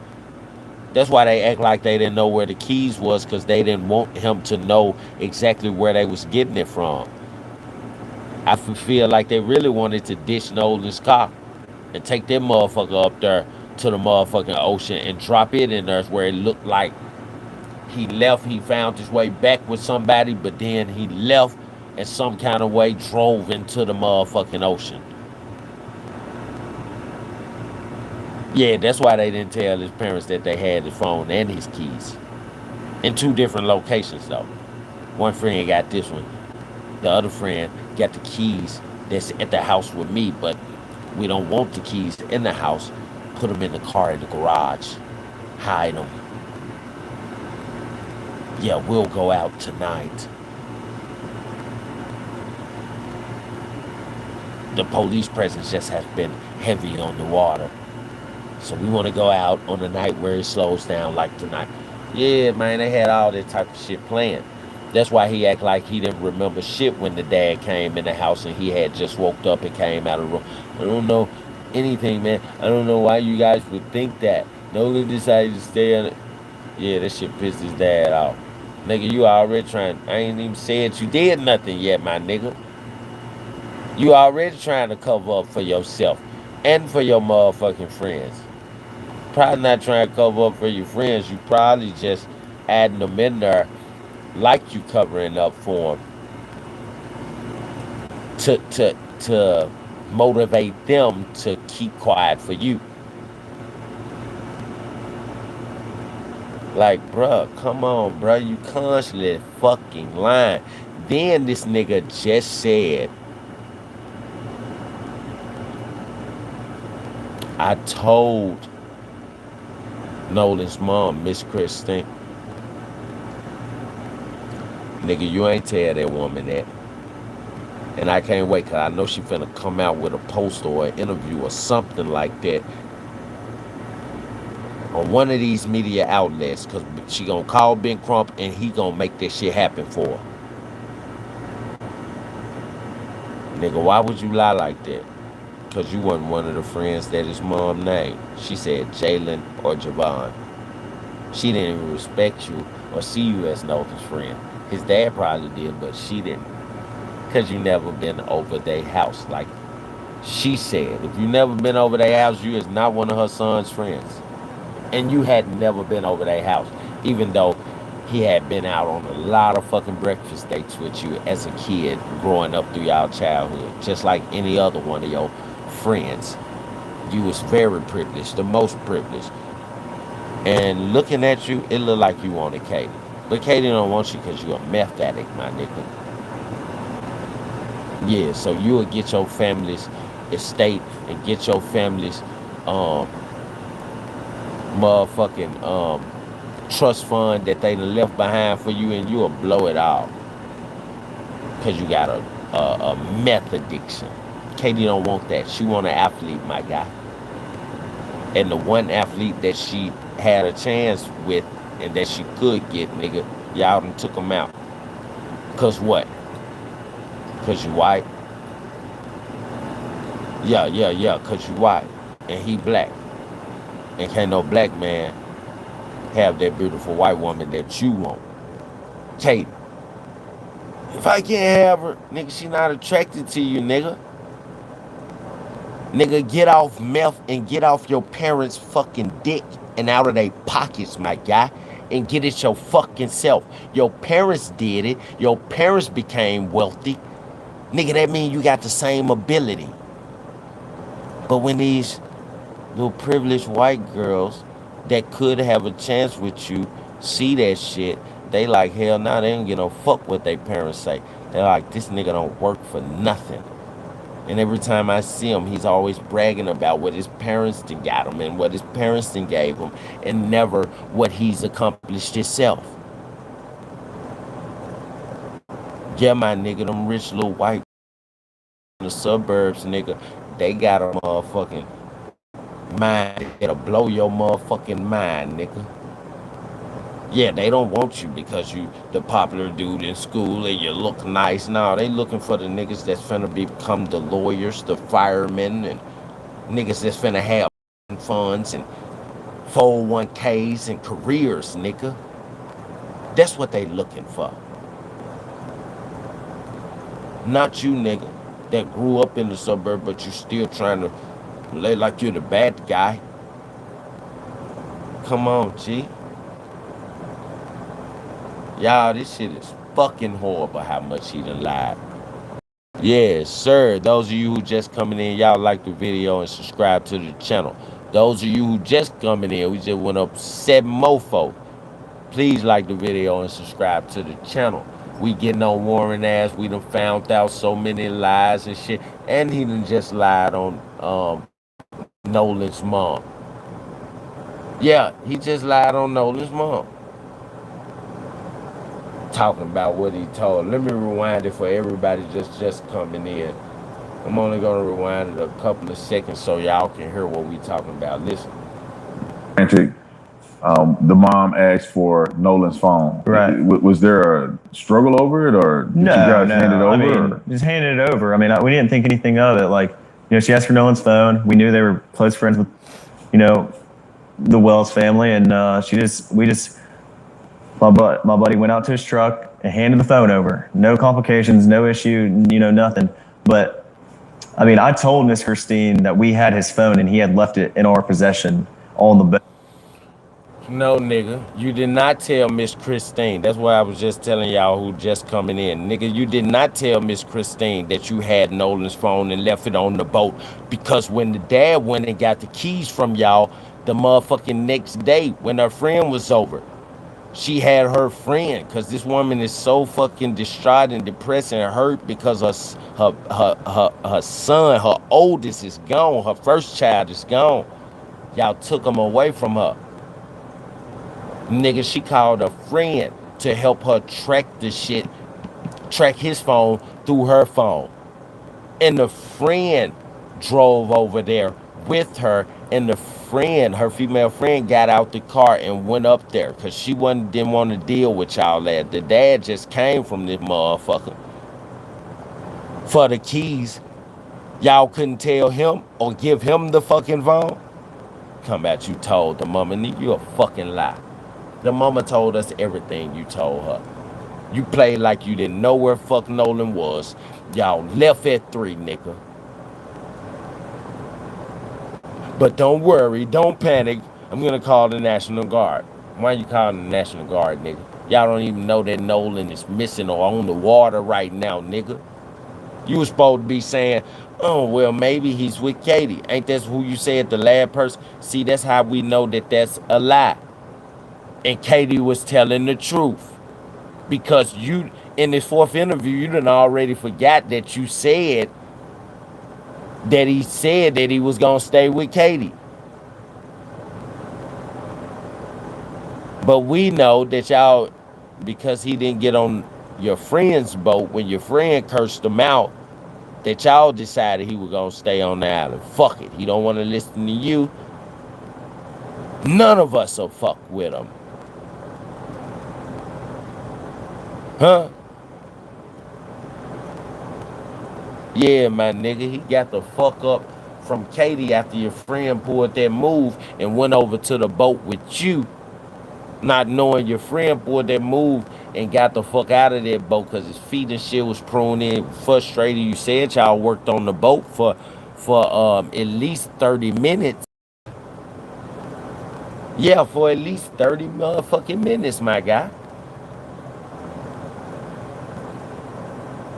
That's why they act like they didn't know where the keys was, because they didn't want him to know exactly where they was getting it from. I feel like they really wanted to ditch Nolan's car and take that motherfucker up there to the motherfucking ocean and drop it in there where it looked like he left. He found his way back with somebody, but then he left and some kind of way drove into the motherfucking ocean. Yeah, that's why they didn't tell his parents that they had his phone and his keys. In 2 different locations, though. One friend got this one. The other friend got the keys that's at the house with me, but we don't want the keys in the house. Put them in the car in the garage. Hide them. Yeah, we'll go out tonight. The police presence just has been heavy on the water. So we want to go out on a night where it slows down like tonight. Yeah, man, they had all that type of shit planned. That's why he act like he didn't remember shit when the dad came in the house and he had just woke up and came out of the room. I don't know anything, man. I don't know why you guys would think that. Nolan decided to stay on it. Yeah, that shit pissed his dad off. Nigga, you already trying. I ain't even said you did nothing yet, my nigga. You already trying to cover up for yourself and for your motherfucking friends. Probably not trying to cover up for your friends. You probably just adding them in there like you covering up for them to motivate them to keep quiet for you. Like, bruh, come on, bruh. You constantly fucking lying. Then this nigga just said, I told Nolan's mom, Miss Christine, nigga, you ain't tell that woman that. And I can't wait, because I know she finna come out with a post or an interview or something like that on one of these media outlets, because she gonna call Ben Crump and he gonna make that shit happen for her. Nigga, why would you lie like that? Because you wasn't one of the friends that his mom named. She said Jalen or Javon. She didn't even respect you or see you as Nolan's friend. His dad probably did, but she didn't. Because you never been over their house. Like she said, if you never been over their house, you is not one of her son's friends. And you had never been over their house, even though he had been out on a lot of fucking breakfast dates with you as a kid growing up through y'all childhood, just like any other one of your friends. You was very privileged, the most privileged. And looking at you, it looked like you wanted Katie. But Katie don't want you because you a meth addict, my nigga. Yeah, so you will get your family's estate and get your family's um motherfucking trust fund that they done left behind for you, and you will blow it all because you got a meth addiction. Katie don't want that. She want an athlete, my guy. And the one athlete that she had a chance with and that she could get, nigga, y'all done took him out. Cause what? Cause you white? Yeah, cause you white. And he black. And can't no black man have that beautiful white woman that you want. Katie. If I can't have her, nigga, she not attracted to you, nigga. Nigga, get off meth and get off your parents' fucking dick and out of their pockets, my guy, and get it your fucking self. Your parents did it. Your parents became wealthy. Nigga, that means you got the same ability. But when these little privileged white girls that could have a chance with you see that shit, they like, hell nah, they don't get no fuck what they parents say. They're like, this nigga don't work for nothing. And every time I see him, he's always bragging about what his parents done got him and what his parents done gave him, and never what he's accomplished himself. Yeah, my nigga, them rich little white in the suburbs, nigga, they got a motherfucking mind that'll blow your motherfucking mind, nigga. Yeah, they don't want you because you the popular dude in school and you look nice. No, they looking for the niggas that's finna become the lawyers, the firemen, and niggas that's finna have funds and 401ks and careers, nigga. That's what they looking for. Not you, nigga, that grew up in the suburb, but you still trying to lay like you're the bad guy. Come on, G. Y'all, this shit is fucking horrible how much he done lied. Yes, sir. Those of you who just coming in, y'all like the video and subscribe to the channel. Those of you who just coming in, we just went up 7 mofo. Please like the video and subscribe to the channel. We getting on Warren ass. We done found out so many lies and shit. And he done just lied on Nolan's mom. Yeah, he just lied on Nolan's mom. Talking about what he told. Let me rewind it for everybody just coming in. I'm only gonna rewind it a couple of seconds so y'all can hear what we talking about. Listen. Romantic the mom asked for Nolan's phone. Right. Was there a struggle over it, or did you guys hand it over? I mean, just handed it over. I mean, we didn't think anything of it. Like, she asked for Nolan's phone. We knew they were close friends with, the Wells family, and my buddy went out to his truck and handed the phone over. No complications, no issue, nothing. But I mean, I told Miss Christine that we had his phone and he had left it in our possession on the boat. No, nigga, you did not tell Miss Christine. That's why I was just telling y'all who just coming in. Nigga, you did not tell Miss Christine that you had Nolan's phone and left it on the boat, because when the dad went and got the keys from y'all the motherfucking next day when her friend was over, she had her friend, because this woman is so fucking distraught and depressed and hurt because her son, her oldest, is gone. Her first child is gone. Y'all took him away from her. Nigga, she called a friend to help her track the shit, track his phone through her phone. And the friend drove over there with her, and the friend, her female friend, got out the car and went up there because she didn't want to deal with y'all that. The dad just came from this motherfucker for the keys. Y'all couldn't tell him or give him the fucking phone? Come back, you told the mama. You a fucking lie. The mama told us everything you told her. You played like you didn't know where fuck Nolan was. Y'all left at 3, nigga. But don't worry, don't panic. I'm gonna call the National Guard. Why you calling the National Guard, nigga? Y'all don't even know that Nolan is missing or on the water right now, nigga. You was supposed to be saying, oh, well, maybe he's with Katie. Ain't that who you said, the last person? See, that's how we know that that's a lie. And Katie was telling the truth. Because you, in this 4th interview, you done already forgot that you said that he was going to stay with Katie. But we know that y'all, because he didn't get on your friend's boat when your friend cursed him out, that y'all decided he was going to stay on the island. Fuck it. He don't want to listen to you. None of us will fuck with him. Huh? Yeah, my nigga, he got the fuck up from Katie after your friend pulled that move and went over to the boat with you, not knowing your friend pulled that move and got the fuck out of that boat because his feet and shit was prone in, frustrated. You said y'all worked on the boat for at least 30 minutes. Yeah, for at least 30 motherfucking minutes, my guy.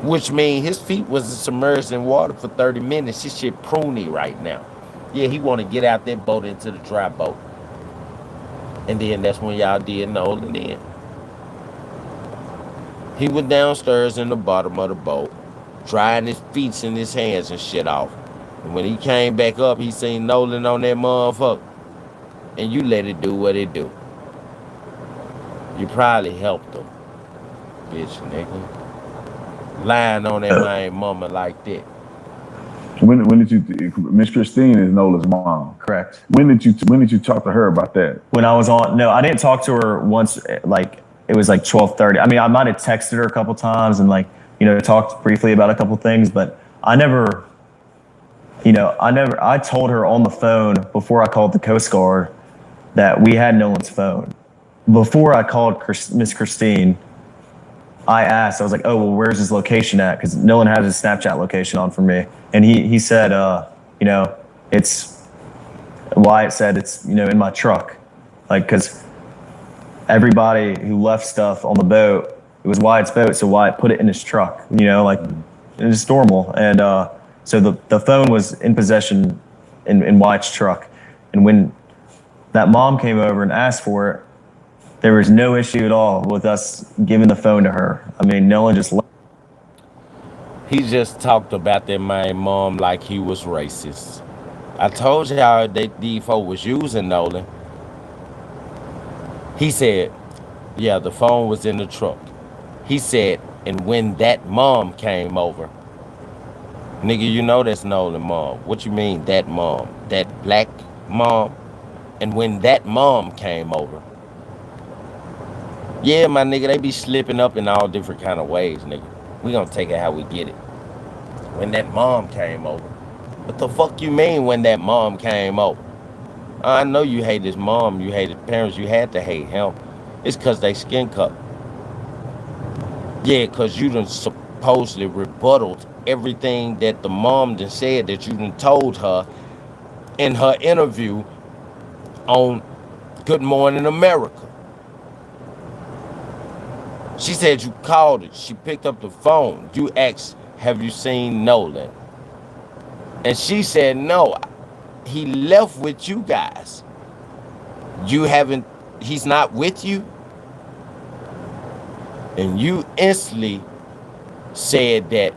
Which means his feet was submerged in water for 30 minutes. His shit pruny right now. Yeah, he want to get out that boat into the dry boat. And then that's when y'all did Nolan then. He was downstairs in the bottom of the boat, drying his feet and his hands and shit off. And when he came back up, he seen Nolan on that motherfucker. And you let it do what it do. You probably helped him. Bitch, nigga. Lying on that man mama like that. When did you, Miss Christine is Nolan's mom? Correct. When did you talk to her about that? When I was on, no, I didn't talk to her once. Like it was like 12:30. I mean, I might have texted her a couple times and talked briefly about a couple things, but I never. I told her on the phone before I called the Coast Guard that we had Nolan's phone. Before I called Miss Christine, I asked, I was like, oh, well, where's his location at? Because Nolan had his Snapchat location on for me. And he said, it's, Wyatt said it's, in my truck. Like, because everybody who left stuff on the boat, it was Wyatt's boat, so Wyatt put it in his truck, it's normal. And so the phone was in possession in Wyatt's truck. And when that mom came over and asked for it, there was no issue at all with us giving the phone to her. I mean, Nolan just left. He just talked about that my mom like he was racist. I told y'all that D4 was using Nolan. He said, yeah, the phone was in the truck. He said, and when that mom came over, nigga, you know that's Nolan mom. What you mean, that mom? That black mom? And when that mom came over, yeah, my nigga, they be slipping up in all different kind of ways, nigga. We gonna take it how we get it. When that mom came over, what the fuck you mean when that mom came over? I know you hate his mom, you hate his parents, you had to hate him. It's cause they skin color. Yeah, cause you done supposedly rebutted everything that the mom done said that you done told her in her interview on Good Morning America. She said you called it. She picked up the phone. You asked, have you seen Nolan? And she said, no, he left with you guys. You haven't, he's not with you. And you instantly said that,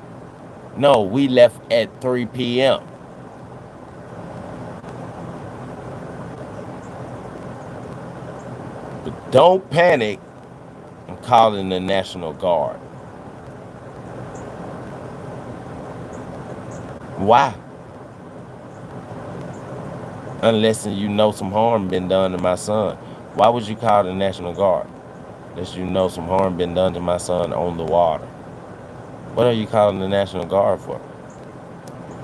no, we left at 3 p.m. But don't panic. I'm calling the National Guard. Why? Unless you know some harm been done to my son. Why would you call the National Guard? Unless you know some harm been done to my son on the water. What are you calling the National Guard for?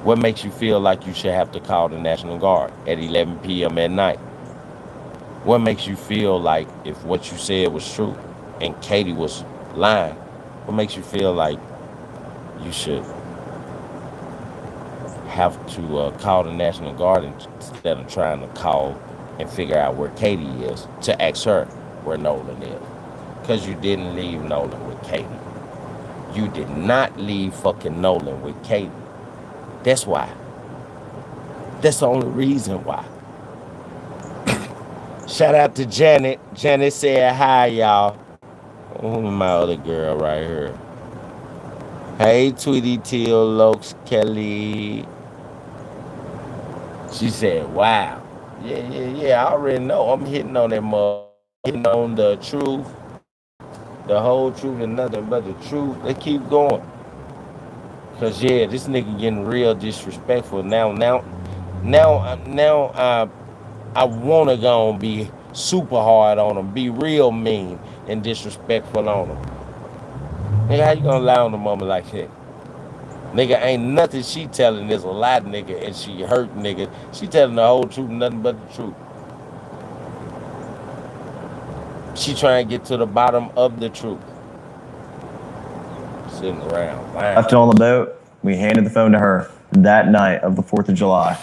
What makes you feel like you should have to call the National Guard at 11 p.m. at night? What makes you feel like if what you said was true and Katie was lying, what makes you feel like you should have to call the National Guard instead of trying to call and figure out where Katie is to ask her where Nolan is? Because you didn't leave Nolan with Katie. You did not leave fucking Nolan with Katie. That's why. That's the only reason why. Shout out to Janet. Janet said hi, y'all. Oh, my other girl right here. Hey, Tweety Teal, Lokes, Kelly. She said, wow. Yeah. I already know. I'm hitting on that mother. Hitting on the truth. The whole truth and nothing but the truth. Let's keep going. Cause yeah, this nigga getting real disrespectful now. I wanna go and be super hard on him, be real mean and disrespectful on him. Nigga, how you gonna lie on a mama like that? Nigga, ain't nothing she telling is a lie, nigga, and she hurt, nigga. She telling the whole truth, nothing but the truth. She trying to get to the bottom of the truth. Sitting around lying. Left it on the boat. We handed the phone to her that night of the 4th of July.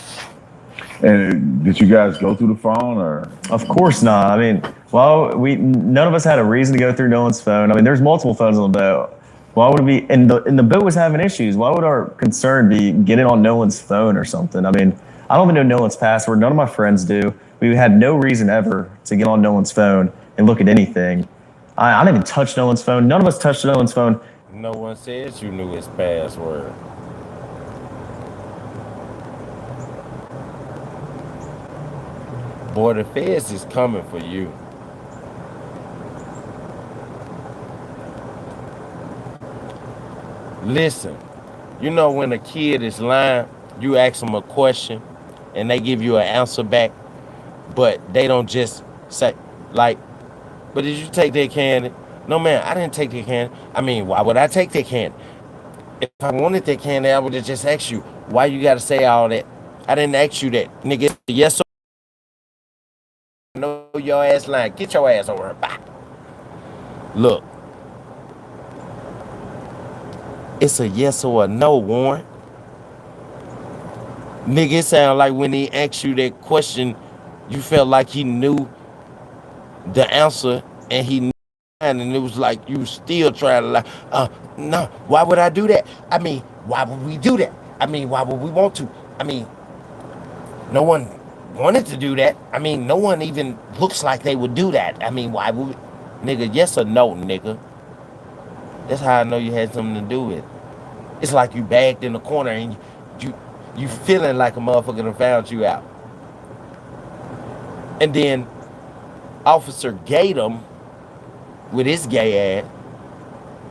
And did you guys go through the phone or? Of course not. I mean, well, none of us had a reason to go through Nolan's phone. I mean, there's multiple phones on the boat. Why would it be? And the boat was having issues. Why would our concern be getting on Nolan's phone or something? I mean, I don't even know Nolan's password. None of my friends do. We had no reason ever to get on Nolan's phone and look at anything. I didn't even touch Nolan's phone. None of us touched Nolan's phone. No one says you knew his password. Boy, the feds is coming for you. Listen, you know when a kid is lying, you ask them a question and they give you an answer back, but they don't just say, like, but did you take that candy? No, man, I didn't take that candy. I mean, why would I take that candy? If I wanted that candy, I would have just asked you. Why you got to say all that? I didn't ask you that. Nigga, yes or no, your ass lying. Get your ass over here. Bye. Look, it's a yes or a no, Warren. Nigga, it sound like when he asked you that question, you felt like he knew the answer and he knew, and it was like you still trying to lie. No, why would I do that? I mean, why would we do that? I mean, why would we want to? I mean, no one wanted to do that. I mean, no one even looks like they would do that. I mean, why would we? Nigga, yes or no, nigga? That's how I know you had something to do with it. It's like you bagged in the corner and you feeling like a motherfucker done found you out. And then Officer Gatum with his gay ass,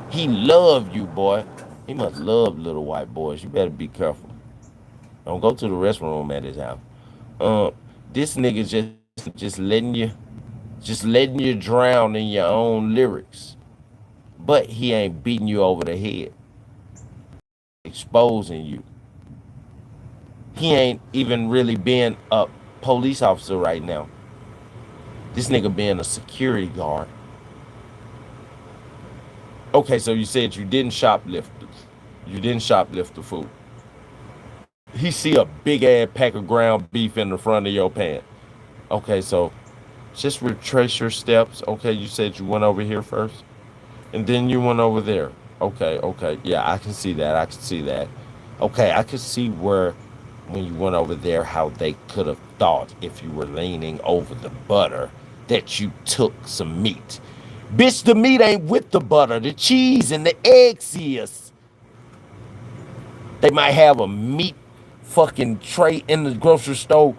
he loved you, boy. He must love little white boys. You better be careful. Don't go to the restroom at his house. This nigga just just letting you drown in your own lyrics. But he ain't beating you over the head, exposing you. He ain't even really being a police officer right now. This nigga being a security guard. Okay, so you said you didn't shoplift. You didn't shoplift the food. He see a big ass pack of ground beef in the front of your pants. Okay, so just retrace your steps. Okay, you said you went over here first, and then you went over there. Okay, yeah, I can see that. I can see that. Okay, I can see where when you went over there, how they could have thought if you were leaning over the butter that you took some meat. Bitch, the meat ain't with the butter. The cheese and the eggs is. They might have a meat fucking tray in the grocery store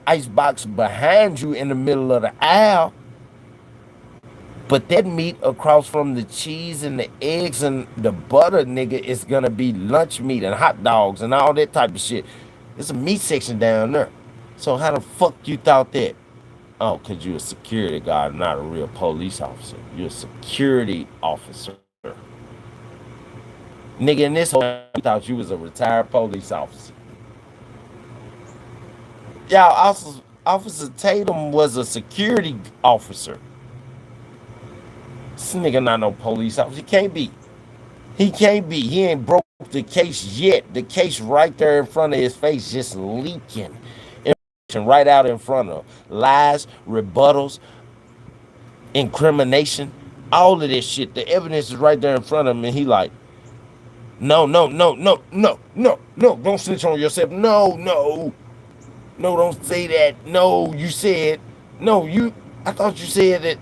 icebox behind you in the middle of the aisle. But that meat across from the cheese and the eggs and the butter, nigga, is gonna be lunch meat and hot dogs and all that type of shit. There's a meat section down there. So how the fuck you thought that? Oh, cause you're a security guard, not a real police officer. You're a security officer. Nigga, in this whole you thought you was a retired police officer. Y'all, Officer Tatum was a security officer. This nigga not no police officer. He can't be. He can't be. He ain't broke the case yet. The case right there in front of his face just leaking. Information right out in front of him. Lies, rebuttals, incrimination, all of this shit. The evidence is right there in front of him, and he like, no, don't snitch on yourself. No, don't say that. No, you said, no, I thought you said that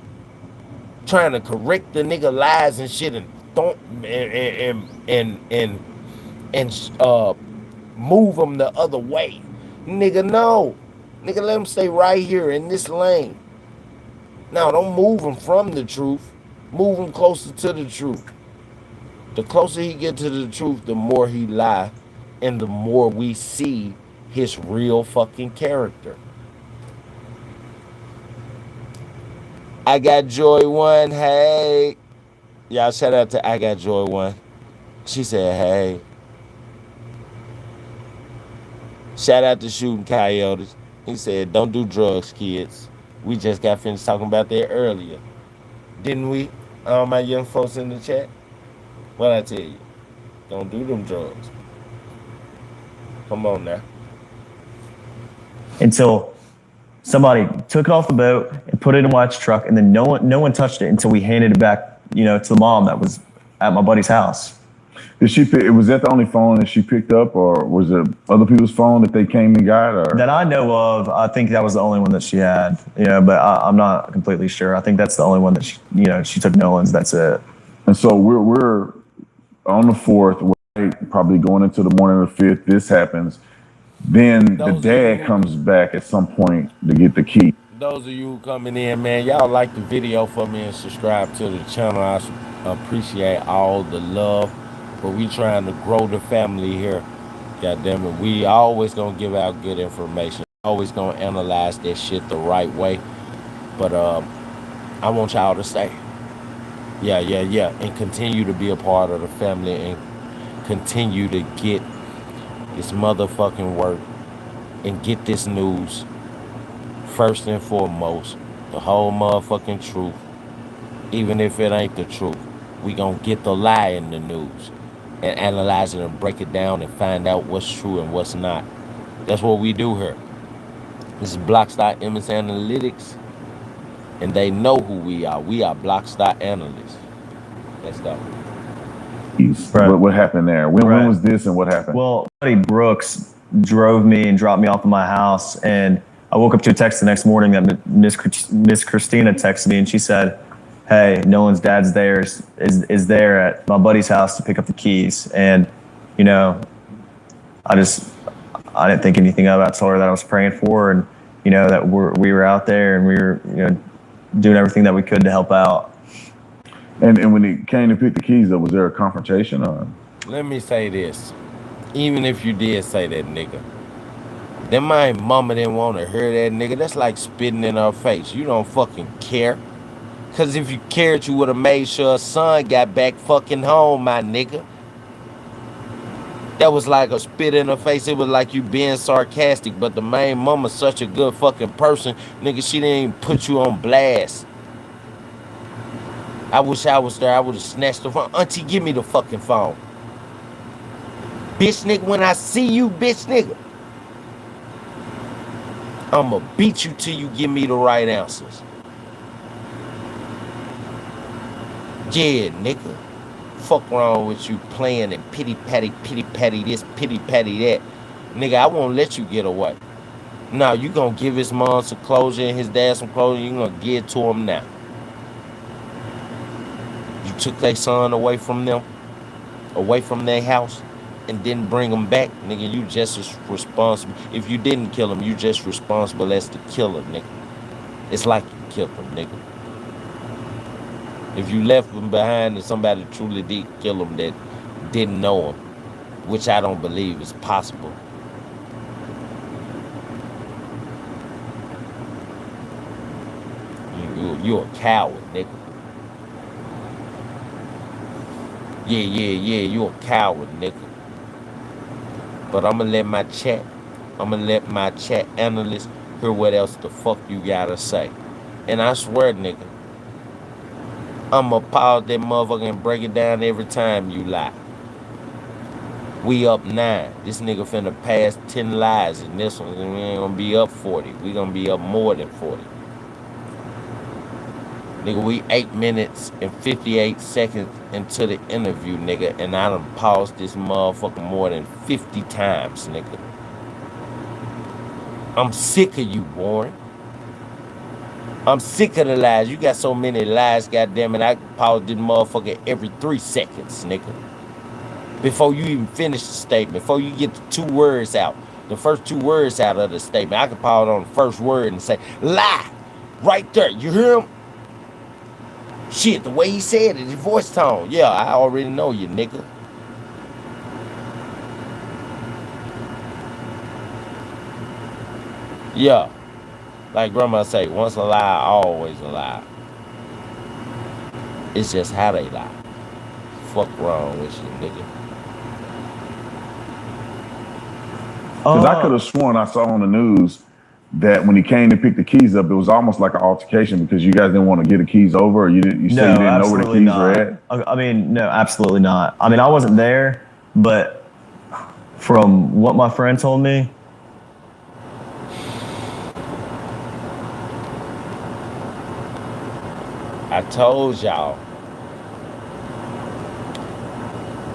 trying to correct the nigga lies and shit and don't and move them the other way. Nigga, no. Nigga, let him stay right here in this lane. Now, don't move him from the truth. Move him closer to the truth. The closer he get to the truth, the more he lie, and the more we see his real fucking character. I got Joy One. Hey, y'all, shout out to I got Joy One. She said, hey. Shout out to Shooting Coyotes. He said, don't do drugs, kids. We just got finished talking about that earlier. Didn't we? All my young folks in the chat. What I tell you? Don't do them drugs. Come on now. Until somebody took it off the boat and put it in White's truck, and then no one touched it until we handed it back, to the mom that was at my buddy's house. Did she pick? Was that the only phone that she picked up, or was it other people's phone that they came and got? Or that I know of, I think that was the only one that she had. But I'm not completely sure. I think that's the only one that she took Nolan's. That's it. And so we're on the 4th, right, probably going into the morning of the 5th. This happens. Then the dad comes back at some point to get the key. Those of you coming in, man, y'all like the video for me and subscribe to the channel. I appreciate all the love. But we trying to grow the family here. God damn it. We always gonna give out good information. Always gonna analyze that shit the right way. But I want y'all to stay. Yeah. And continue to be a part of the family and continue to get this motherfucking work and get this news first and foremost. The whole motherfucking truth. Even if it ain't the truth. We gonna get the lie in the news and analyze it and break it down and find out what's true and what's not. That's what we do here. This is Blockstock Image Analytics, and they know who we are. We are Blockstock Analysts. Let's go. Right. What happened there? When was this and what happened? Well, buddy Brooks drove me and dropped me off at my house, and I woke up to a text the next morning that Miss Christina texted me, and she said, hey, Nolan's dad's there, is there at my buddy's house to pick up the keys. And, I didn't think anything of it. I told her that I was praying for her and, that we were out there and we were, doing everything that we could to help out. And when he came to pick the keys up, was there a confrontation or? Let me say this. Even if you did say that, nigga, Then my mama didn't want to hear that, nigga. That's like spitting in her face. You don't fucking care. Cause if you cared, you would have made sure her son got back fucking home, my nigga. That was like a spit in her face. It was like you being sarcastic. But the main mama's such a good fucking person, nigga. She didn't even put you on blast. I wish I was there. I would have snatched the phone. Auntie, give me the fucking phone. Bitch nigga, when I see you, bitch nigga, I'ma beat you till you give me the right answers. Yeah, nigga. Fuck wrong with you playing and pity patty this, pity patty that. Nigga, I won't let you get away. Now you gonna give his mom some closure and his dad some closure. You gonna give it to him now. You took their son away from them, away from their house, and didn't bring them back, nigga. You just as responsible. If you didn't kill him, you just responsible as the killer, nigga. It's like you killed him, nigga. If you left him behind and somebody truly did kill him that didn't know him, which I don't believe is possible. You're a coward, nigga. Yeah, you're a coward, nigga. But I'ma let my chat analyst hear what else the fuck you gotta say. And I swear, nigga, I'ma pause that motherfucker and break it down every time you lie. We up 9. This nigga finna pass 10 lies, and this one, we ain't gonna be up 40. We gonna be up more than 40. Nigga, we 8 minutes and 58 seconds into the interview, nigga, and I done paused this motherfucker more than 50 times, nigga. I'm sick of you, Warren. I'm sick of the lies. You got so many lies, goddammit. I pause this motherfucker every 3 seconds, nigga. Before you even finish the statement, before you get the 2 words out, the first 2 words out of the statement, I can pause on the first word and say, lie, right there. You hear him? Shit, the way he said it, his voice tone. Yeah, I already know you, nigga. Yeah. Like grandma say, once a lie, always a lie. It's just how they lie. Fuck wrong with you, nigga. Because I could have sworn I saw on the news that when he came to pick the keys up, it was almost like an altercation because you guys didn't want to get the keys over, or you say you didn't know where the keys were at? I mean, no, absolutely not. I mean, I wasn't there, but from what my friend told me, I told y'all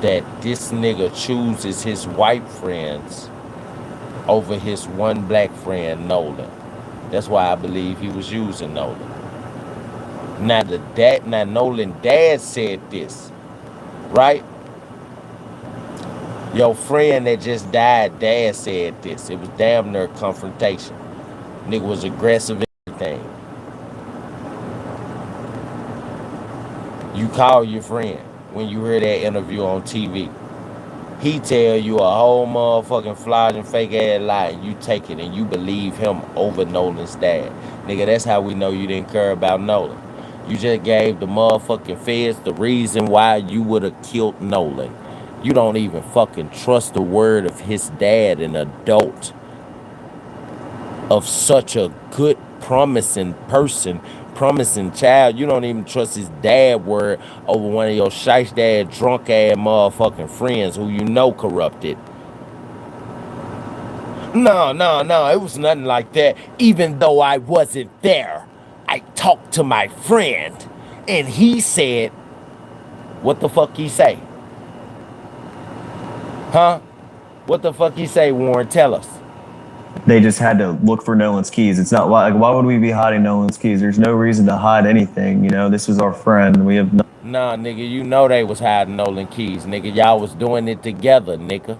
that this nigga chooses his white friends over his one black friend, Nolan. That's why I believe he was using Nolan. Now Nolan dad said this, right? Your friend that just died, dad said this. It was damn near confrontation. Nigga was aggressive and everything. You call your friend when you hear that interview on TV. He tell you a whole motherfucking flogging fake ass lie, and you take it and you believe him over Nolan's dad. Nigga, that's how we know you didn't care about Nolan. You just gave the motherfucking feds the reason why you would have killed Nolan. You don't even fucking trust the word of his dad, an adult of such a good, promising person, promising child. You don't even trust his dad word over one of your shice dad drunk ass motherfucking friends who you know corrupted. No, it was nothing like that. Even though I wasn't there, I talked to my friend and he said, what the fuck he say? Huh? What the fuck he say, Warren? Tell us. they just had to look for Nolan's keys. It's not like, why would we be hiding Nolan's keys? There's no reason to hide anything. You know, this was our friend. We have no. Nah, nigga, you know they was hiding Nolan keys, nigga. Y'all was doing it together, nigga.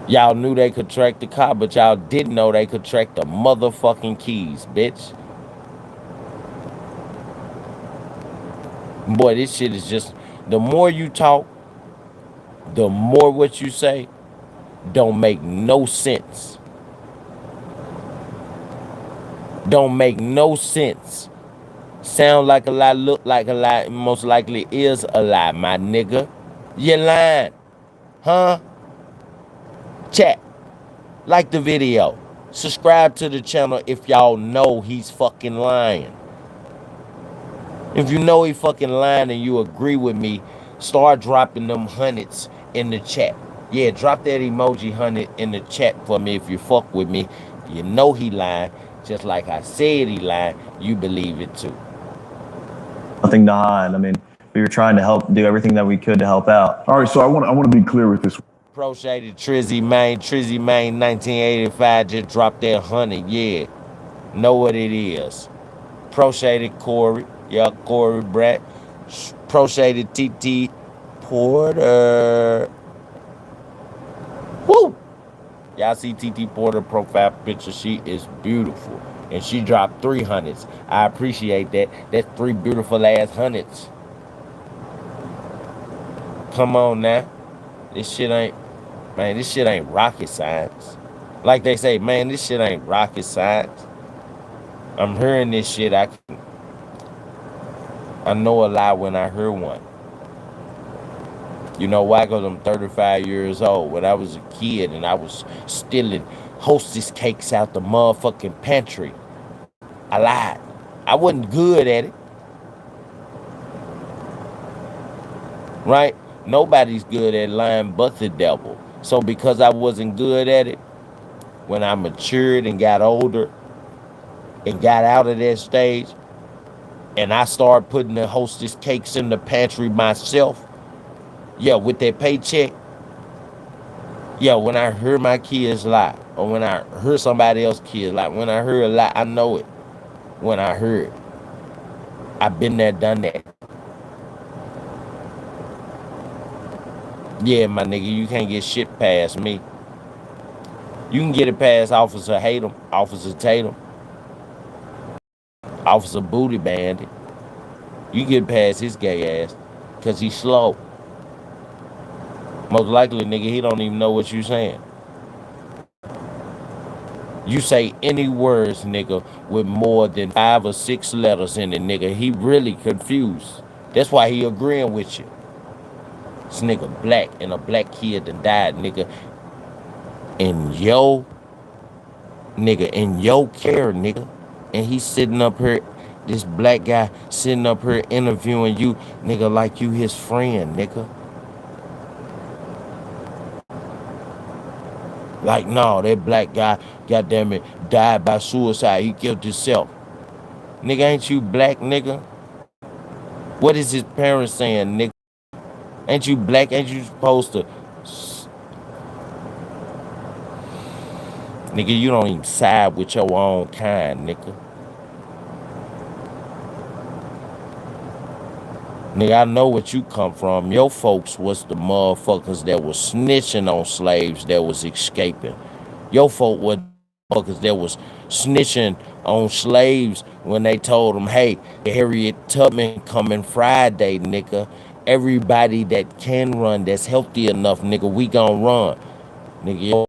Y'all knew they could track the car, but y'all didn't know they could track the motherfucking keys, bitch. Boy, this shit is just, the more you talk, the more what you say, Don't make no sense. Don't make no sense. Sound like a lie, look like a lie, most likely is a lie, my nigga. You lying, huh? Chat, like the video. Subscribe to the channel if y'all know he's fucking lying. If you know he fucking lying and you agree with me, start dropping them hundreds in the chat. Yeah, drop that emoji 100 in the chat for me if you fuck with me. You know he lying. Just like I said he lying, you believe it too. Nothing to hide. I mean, we were trying to do everything that we could to help out. All right, so I want to be clear with this. Appreciate it, Trizzy Main 1985 just dropped that 100. Yeah, know what it is. Appreciate it, Corey. Yeah, Corey Brett. Appreciate it, TT Porter. Woo! Y'all see TT Porter profile picture. She is beautiful. And she dropped 300s. I appreciate that. That's 3 beautiful ass hundreds. Come on now. This shit ain't rocket science. Like they say, man, this shit ain't rocket science. I'm hearing this shit. I know a lie when I hear one. You know why? Because I'm 35 years old. When I was a kid and I was stealing Hostess cakes out the motherfucking pantry, I lied. I wasn't good at it. Right? Nobody's good at lying but the devil. So because I wasn't good at it, when I matured and got older and got out of that stage, and I started putting the Hostess cakes in the pantry myself, yeah, with that paycheck, yeah, when I hear my kids lie, or when I hear somebody else's kids lie, when I hear a lie, I know it. When I hear it, I've been there, done that. Yeah, my nigga, you can't get shit past me. You can get it past Officer Hatem, Officer Tatum, Officer Booty Bandit. You get past his gay ass, because he's slow. Most likely, nigga, he don't even know what you saying. You say any words, nigga, with more than 5 or 6 letters in it, nigga, he really confused. That's why he agreeing with you. This nigga black, and a black kid that died, nigga. In your care, nigga. And he's sitting up here, this black guy sitting up here interviewing you, nigga, like you his friend, nigga. Like, no, that black guy, goddamn it, died by suicide. He killed himself. Nigga, ain't you black, nigga? What is his parents saying, nigga? Ain't you black? Ain't you supposed to... Nigga, you don't even side with your own kind, nigga. Nigga, I know what you come from. Your folks was the motherfuckers that was snitching on slaves that was escaping. Your folk were motherfuckers that was snitching on slaves when they told them, hey, Harriet Tubman coming Friday, nigga. Everybody that can run, that's healthy enough, nigga, we gon' run. Nigga, your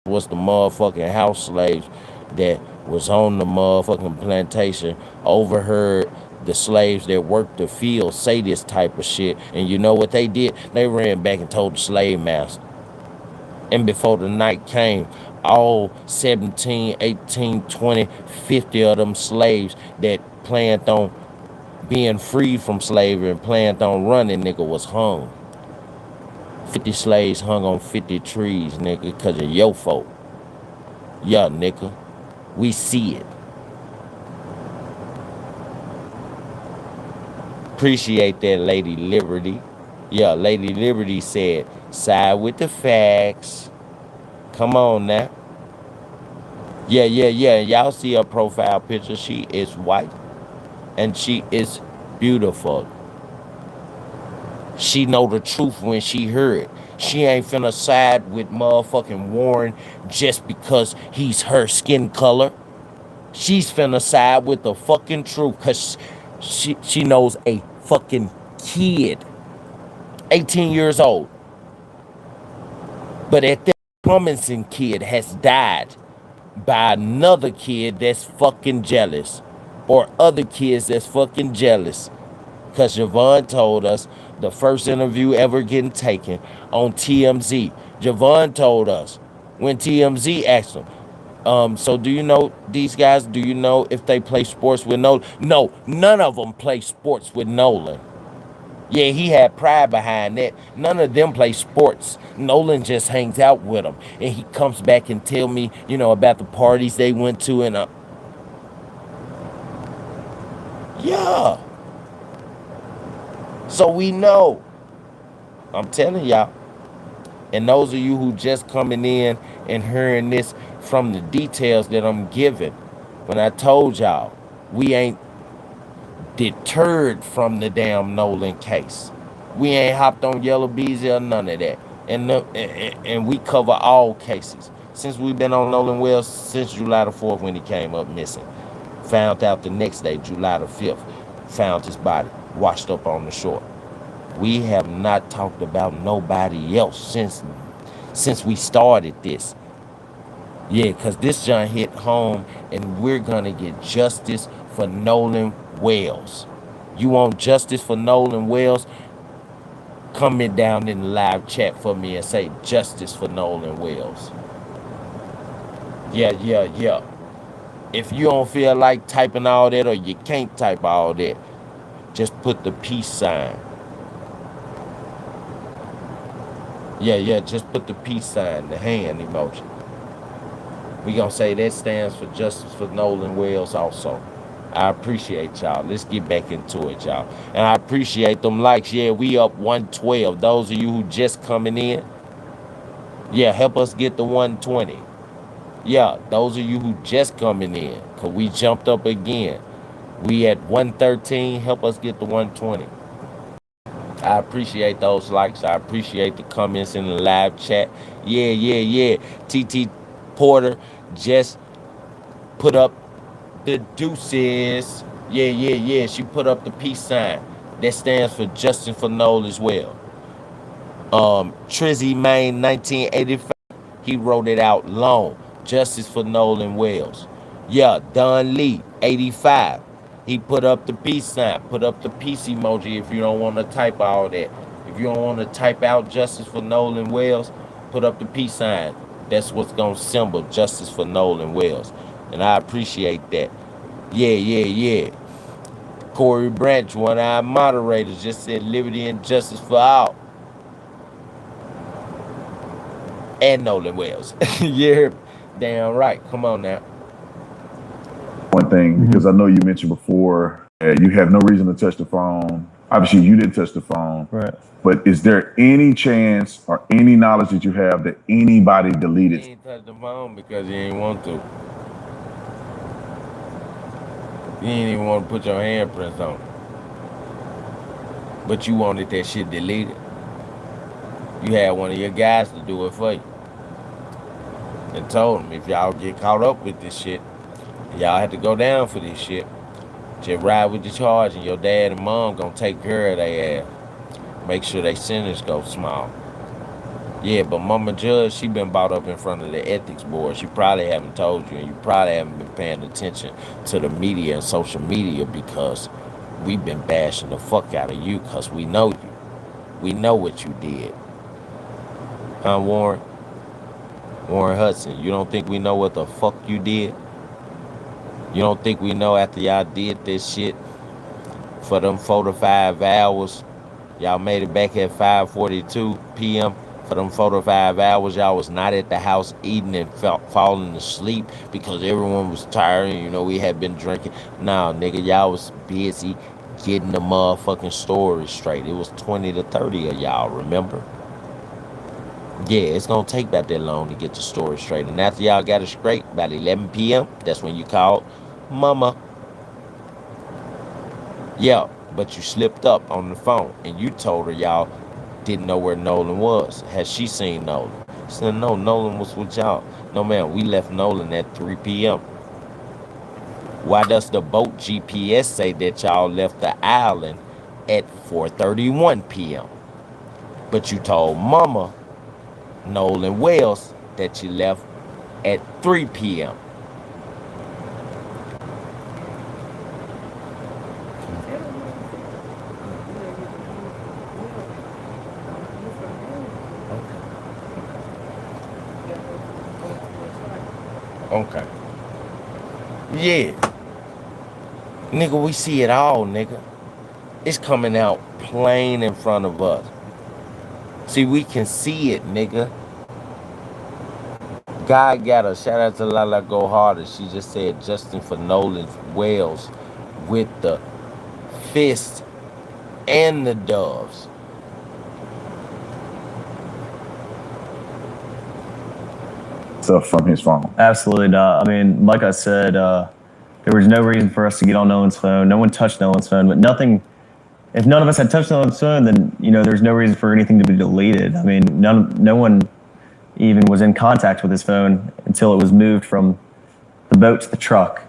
was the motherfucking house slaves that was on the motherfucking plantation, overheard the slaves that worked the field say this type of shit. And you know what they did? They ran back and told the slave master. And before the night came, all 17, 18, 20, 50 of them slaves that planned on being freed from slavery and planned on running, nigga, was hung. 50 slaves hung on 50 trees, nigga, because of your folk. Yeah, nigga. We see it. Appreciate that, Lady Liberty. Yeah, Lady Liberty said, side with the facts. Come on now. Yeah. Y'all see her profile picture. She is white. And she is beautiful. She know the truth when she heard it. She ain't finna side with motherfucking Warren just because he's her skin color. She's finna side with the fucking truth because she knows a fucking kid. 18 years old. But if that Cummingson kid has died by another kid that's fucking jealous, or other kids that's fucking jealous, because Javon told us the first interview ever getting taken on TMZ. Javon told us when TMZ asked him, so do you know these guys? Do you know if they play sports with Nolan? No, none of them play sports with Nolan. Yeah, he had pride behind that. None of them play sports. Nolan just hangs out with them. And he comes back and tell me, about the parties they went to. And yeah. So we know. I'm telling y'all. And those of you who just coming in and hearing this from the details that I'm giving, when I told y'all, we ain't deterred from the damn Nolan case. We ain't hopped on Yellow Bees or none of that. And we cover all cases. Since we've been on Nolan Wells since July the 4th when he came up missing. Found out the next day, July the 5th. Found his body washed up on the shore. We have not talked about nobody else since we started this. Yeah, because this John hit home and we're going to get justice for Nolan Wells. You want justice for Nolan Wells? Comment down in the live chat for me and say justice for Nolan Wells. Yeah. If you don't feel like typing all that or you can't type all that, just put the peace sign. Yeah, just put the peace sign, the hand emoji. We gonna say that stands for justice for Nolan Wells also. I appreciate y'all. Let's get back into it, y'all. And I appreciate them likes. Yeah, we up 112. Those of you who just coming in, yeah, help us get the 120. Yeah, those of you who just coming in, because we jumped up again. We at 113. Help us get the 120. I appreciate those likes. I appreciate the comments in the live chat. Yeah. TT Porter just put up the deuces. Yeah. She put up the peace sign. That stands for Justin for Noel as well. Trizzy Main 1985. He wrote it out long. Justice for Nolan Wells. Yeah, Don Lee 85. He put up the peace sign. Put up the peace emoji if you don't want to type all that. If you don't want to type out justice for Nolan Wells, put up the peace sign. That's what's going to symbol justice for Nolan Wells. And I appreciate that. Yeah. Corey Branch, one of our moderators, just said liberty and justice for all. And Nolan Wells. Yeah, damn right. Come on now. One thing, because I know you mentioned before, you have no reason to touch the phone. Obviously, you didn't touch the phone. Right. But is there any chance or any knowledge that you have that anybody deleted? He ain't touched the phone because he ain't want to. You ain't even want to put your handprints on it. But you wanted that shit deleted. You had one of your guys to do it for you. And told him, if y'all get caught up with this shit, y'all have to go down for this shit. Just ride with the charge and your dad and mom gonna take care of their ass. Make sure they sentence go small. Yeah, but Mama Judge, she been brought up in front of the ethics board. She probably haven't told you, and you probably haven't been paying attention to the media and social media because we've been bashing the fuck out of you because we know you. We know what you did. Huh, Warren? Warren Hudson, you don't think we know what the fuck you did? You don't think we know after y'all did this shit for them 4 to 5 hours, y'all made it back at 5:42 p.m. For them 4 to 5 hours, y'all was not at the house eating and falling asleep because everyone was tired and, we had been drinking. Nah, nigga, y'all was busy getting the motherfucking story straight. It was 20 to 30 of y'all, remember? Yeah, it's gonna take about that long to get the story straight. And after y'all got it straight, about 11 p.m., that's when you called Mama. Yeah, but you slipped up on the phone and you told her y'all didn't know where Nolan was. Has she seen Nolan? She said, no, Nolan was with y'all. No, man, we left Nolan at 3 p.m. Why does the boat GPS say that y'all left the island at 4:31 p.m.? But you told Mama Nolan Wells that you left at 3 p.m. Okay. Yeah. Nigga, we see it all, nigga. It's coming out plain in front of us. See, we can see it, nigga. God got her. Shout out to Lala Go Harder. She just said Justin for Nolan Wells with the fist and the doves. Stuff from his phone. Absolutely not. I mean, like I said, there was no reason for us to get on Nolan's phone. No one touched Nolan's phone, but nothing. If none of us had touched Nolan's phone, then there's no reason for anything to be deleted. I mean, no one even was in contact with his phone until it was moved from the boat to the truck,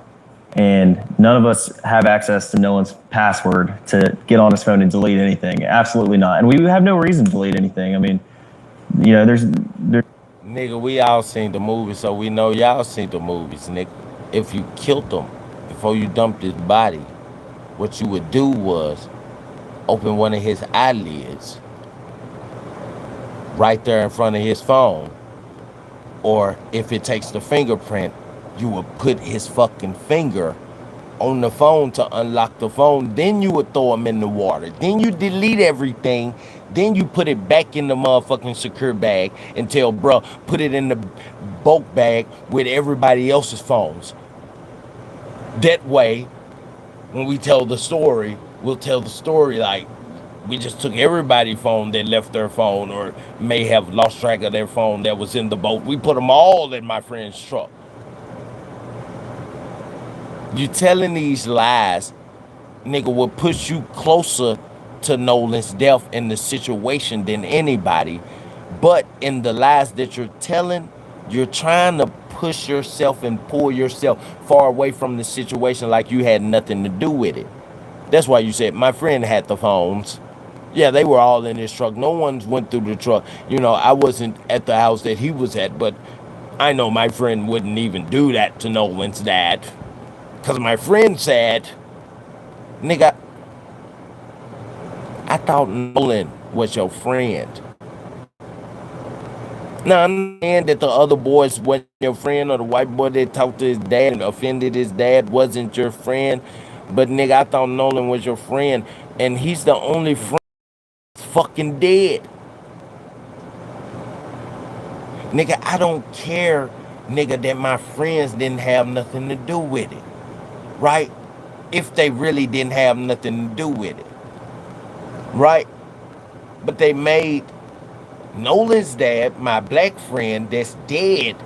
and none of us have access to Nolan's password to get on his phone and delete anything. Absolutely not. And we have no reason to delete anything. I mean, there's. Nigga, we all seen the movie, so we know y'all seen the movies, nigga. If you killed him before you dumped his body, what you would do was open one of his eyelids right there in front of his phone. Or if it takes the fingerprint, you would put his fucking finger on the phone to unlock the phone. Then you would throw him in the water. Then you delete everything. Then you put it back in the motherfucking secure bag and tell bruh, put it in the bulk bag with everybody else's phones. That way, when we tell the story, we'll tell the story like we just took everybody's phone that left their phone or may have lost track of their phone that was in the boat. We put them all in my friend's truck. You telling these lies, nigga, will push you closer to Nolan's death in the situation than anybody. But in the lies that you're telling, you're trying to push yourself and pull yourself far away from the situation like you had nothing to do with it. That's why you said my friend had the phones. Yeah, they were all in his truck. No one went through the truck. I wasn't at the house that he was at, but I know my friend wouldn't even do that to Nolan's dad. Because my friend said, nigga, I thought Nolan was your friend. Now, I understand that the other boys wasn't your friend, or the white boy that talked to his dad and offended his dad wasn't your friend. But nigga, I thought Nolan was your friend, and he's the only friend that's fucking dead. Nigga, I don't care, nigga, that my friends didn't have nothing to do with it. Right? If they really didn't have nothing to do with it. Right? But they made Nolan's dad, my black friend that's dead,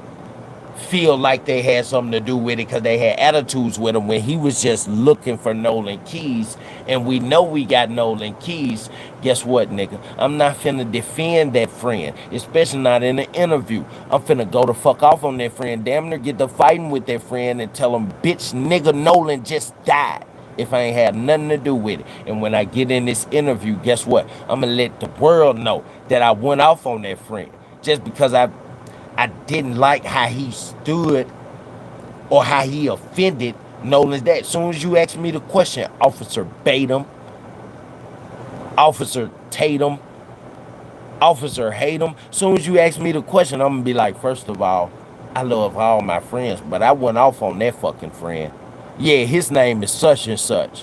feel like they had something to do with it because they had attitudes with him when he was just looking for Nolan keys. And we know we got Nolan keys. Guess what, nigga? I'm not finna defend that friend, especially not in an interview. I'm finna go the fuck off on that friend, damn near get to fighting with that friend and tell him, bitch, nigga, Nolan just died. If I ain't had nothing to do with it. And when I get in this interview, guess what? I'm gonna let the world know that I went off on that friend just because I didn't like how he stood or how he offended Nolan's dad. As soon as you ask me the question, Officer Batum, Officer Tatum, Officer Hatem, as soon as you ask me the question, I'm gonna be like, first of all, I love all my friends, but I went off on that fucking friend. Yeah, his name is such and such.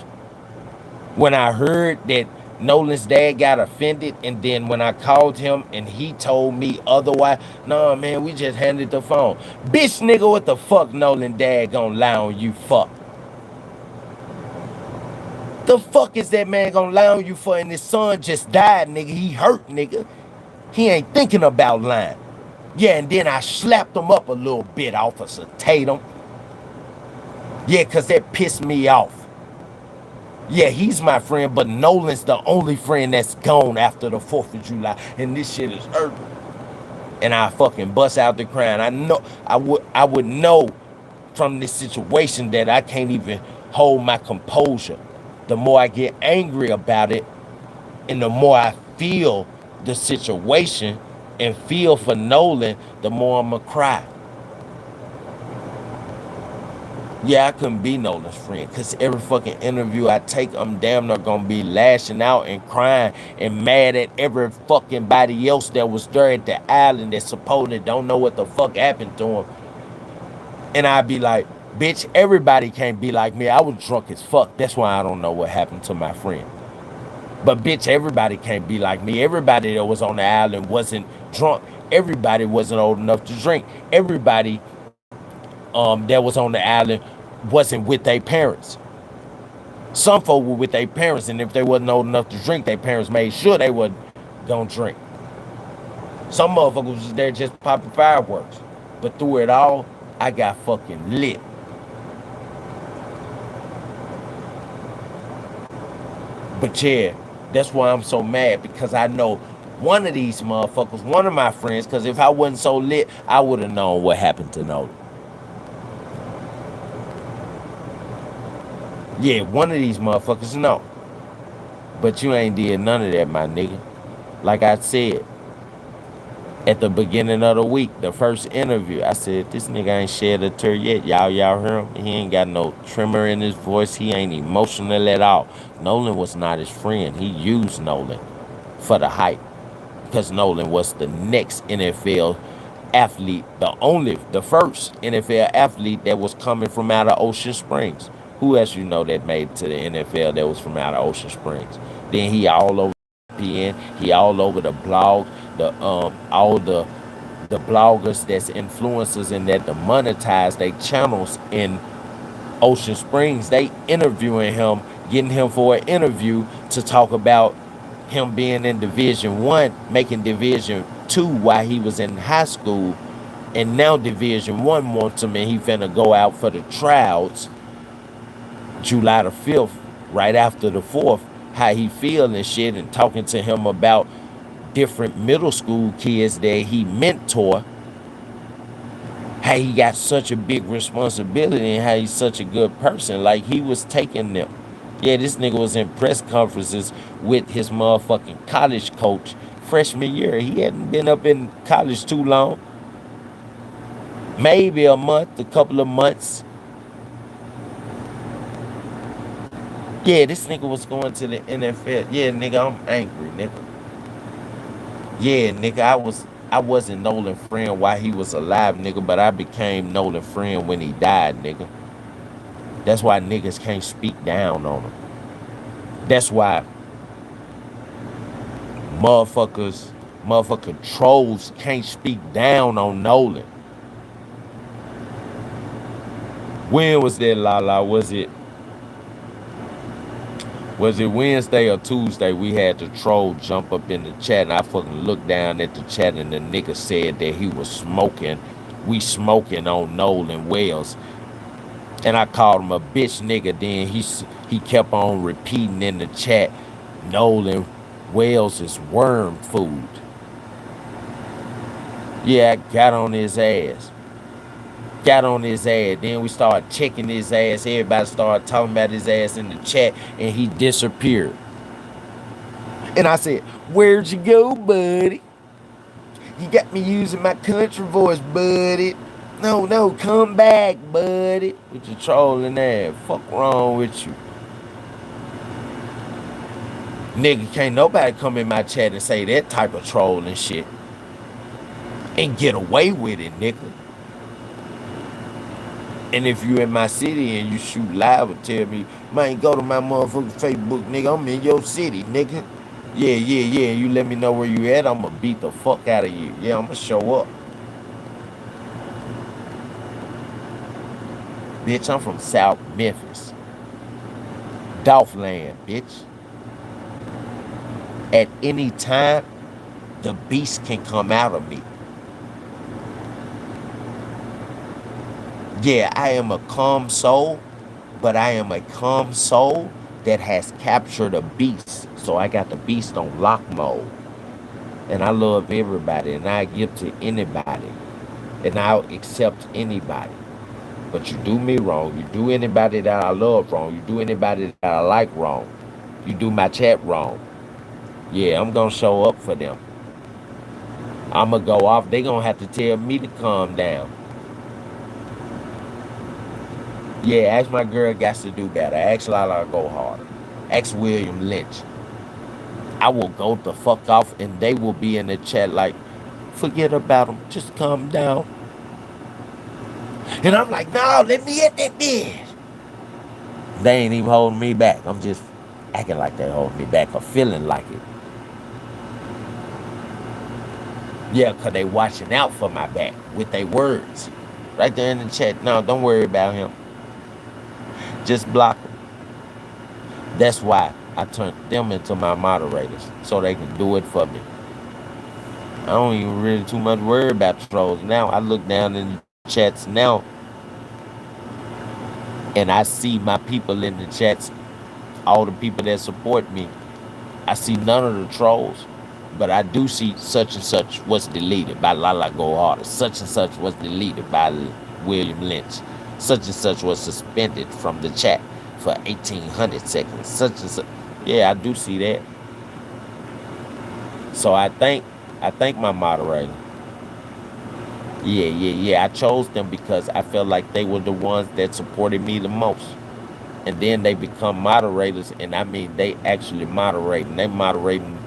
When I heard that Nolan's dad got offended, and then when I called him and he told me otherwise, nah, man, we just handed the phone. Bitch, nigga, what the fuck Nolan dad gonna lie on you for? The fuck is that man gonna lie on you for? And his son just died, nigga. He hurt, nigga. He ain't thinking about lying. Yeah, and then I slapped him up a little bit, Officer Tatum. Yeah, because that pissed me off. Yeah, he's my friend, but Nolan's the only friend that's gone after the 4th of July. And this shit is hurting. And I fucking bust out the crying. I know I would know from this situation that I can't even hold my composure. The more I get angry about it, and the more I feel the situation, and feel for Nolan, the more I'ma cry. Yeah, I couldn't be Nolan's friend because every fucking interview I take, I'm damn near gonna be lashing out and crying and mad at every fucking body else that was there at the island that supposedly don't know what the fuck happened to him. And I'd be like, bitch, everybody can't be like me. I was drunk as fuck. That's why I don't know what happened to my friend. But bitch, everybody can't be like me. Everybody that was on the island wasn't drunk. Everybody wasn't old enough to drink. Everybody that was on the island wasn't with their parents. Some folk were with their parents, and if they wasn't old enough to drink, their parents made sure they would don't drink. Some motherfuckers was there just popping fireworks. But through it all, I got fucking lit. But yeah, that's why I'm so mad, because I know one of these motherfuckers, one of my friends, because if I wasn't so lit, I would have known what happened to Nolan. Yeah, one of these motherfuckers know. But you ain't did none of that, my nigga. Like I said, at the beginning of the week, the first interview, I said, this nigga ain't shed a tear yet. Y'all hear him? He ain't got no tremor in his voice. He ain't emotional at all. Nolan was not his friend. He used Nolan for the hype, because Nolan was the next NFL athlete, the first NFL athlete that was coming from out of Ocean Springs. Who else you know that made it to the NFL that was from out of Ocean Springs? Then he all over ESPN, he all over the blog, all the bloggers that's influencers and that to monetize their channels in Ocean Springs. They interviewing him, getting him for an interview to talk about him being in Division 1, making Division 2 while he was in high school, and now Division 1 wants him, and he finna go out for the trials July the 5th, right after the 4th, how he feel and shit, and talking to him about different middle school kids that he mentor, how he got such a big responsibility and how he's such a good person. Like, he was taking them. Yeah, this nigga was in press conferences with his motherfucking college coach freshman year. He hadn't been up in college too long. Maybe a month, a couple of months. Yeah, this nigga was going to the NFL. Yeah, nigga, I'm angry, nigga. Yeah, nigga, I wasn't Nolan's friend while he was alive, nigga, but I became Nolan's friend when he died, nigga. That's why niggas can't speak down on him. That's why motherfucking trolls can't speak down on Nolan. When was that, Lala? Was it Wednesday or Tuesday? We had the troll jump up in the chat, and I fucking looked down at the chat, and the nigga said that he was smoking. We smoking on Nolan Wells. And I called him a bitch nigga. Then he kept on repeating in the chat, Nolan Wells is worm food. Yeah, I got on his ass. Then we started checking his ass. Everybody started talking about his ass in the chat, and he disappeared. And I said, where'd you go, buddy? You got me using my country voice, buddy. No, come back, buddy. With your trolling ass. Fuck wrong with you? Nigga, can't nobody come in my chat and say that type of trolling shit and get away with it, nigga. And if you in my city and you shoot live and tell me, man, go to my motherfucking Facebook, nigga, I'm in your city, nigga. Yeah, you let me know where you at, I'm gonna beat the fuck out of you. Yeah, I'm gonna show up. Bitch, I'm from South Memphis. Dolphland, bitch. At any time, the beast can come out of me. Yeah, I am a calm soul, but I am a calm soul that has captured a beast. So I got the beast on lock mode. And I love everybody, and I give to anybody, and I'll accept anybody. But you do me wrong, you do anybody that I love wrong, you do anybody that I like wrong, you do my chat wrong. Yeah, I'm gonna show up for them. I'ma go off. They gonna have to tell me to calm down. Yeah, ask my girl got to do better. Ask Lala go harder. Ask William Lynch. I will go the fuck off and they will be in the chat like, forget about them. Just calm down. And I'm like, no, let me hit that bitch. They ain't even holding me back. I'm just acting like they holding me back or feeling like it. Yeah, because they watching out for my back with their words. Right there in the chat. No, don't worry about him. Just block him. That's why I turned them into my moderators so they can do it for me. I don't even really too much worry about trolls now. I look down in the chats now and I see my people in the chats, all the people that support me. I see none of the trolls, but I do see such and such was deleted by Lala Go Harder. Such and such was deleted by William Lynch. Such and such was suspended from the chat for 1800 seconds. Such and such. Yeah, I do see that. So I thank my moderator. Yeah. I chose them because I felt like they were the ones that supported me the most. And then they become moderators, and I mean, they actually moderating. They moderating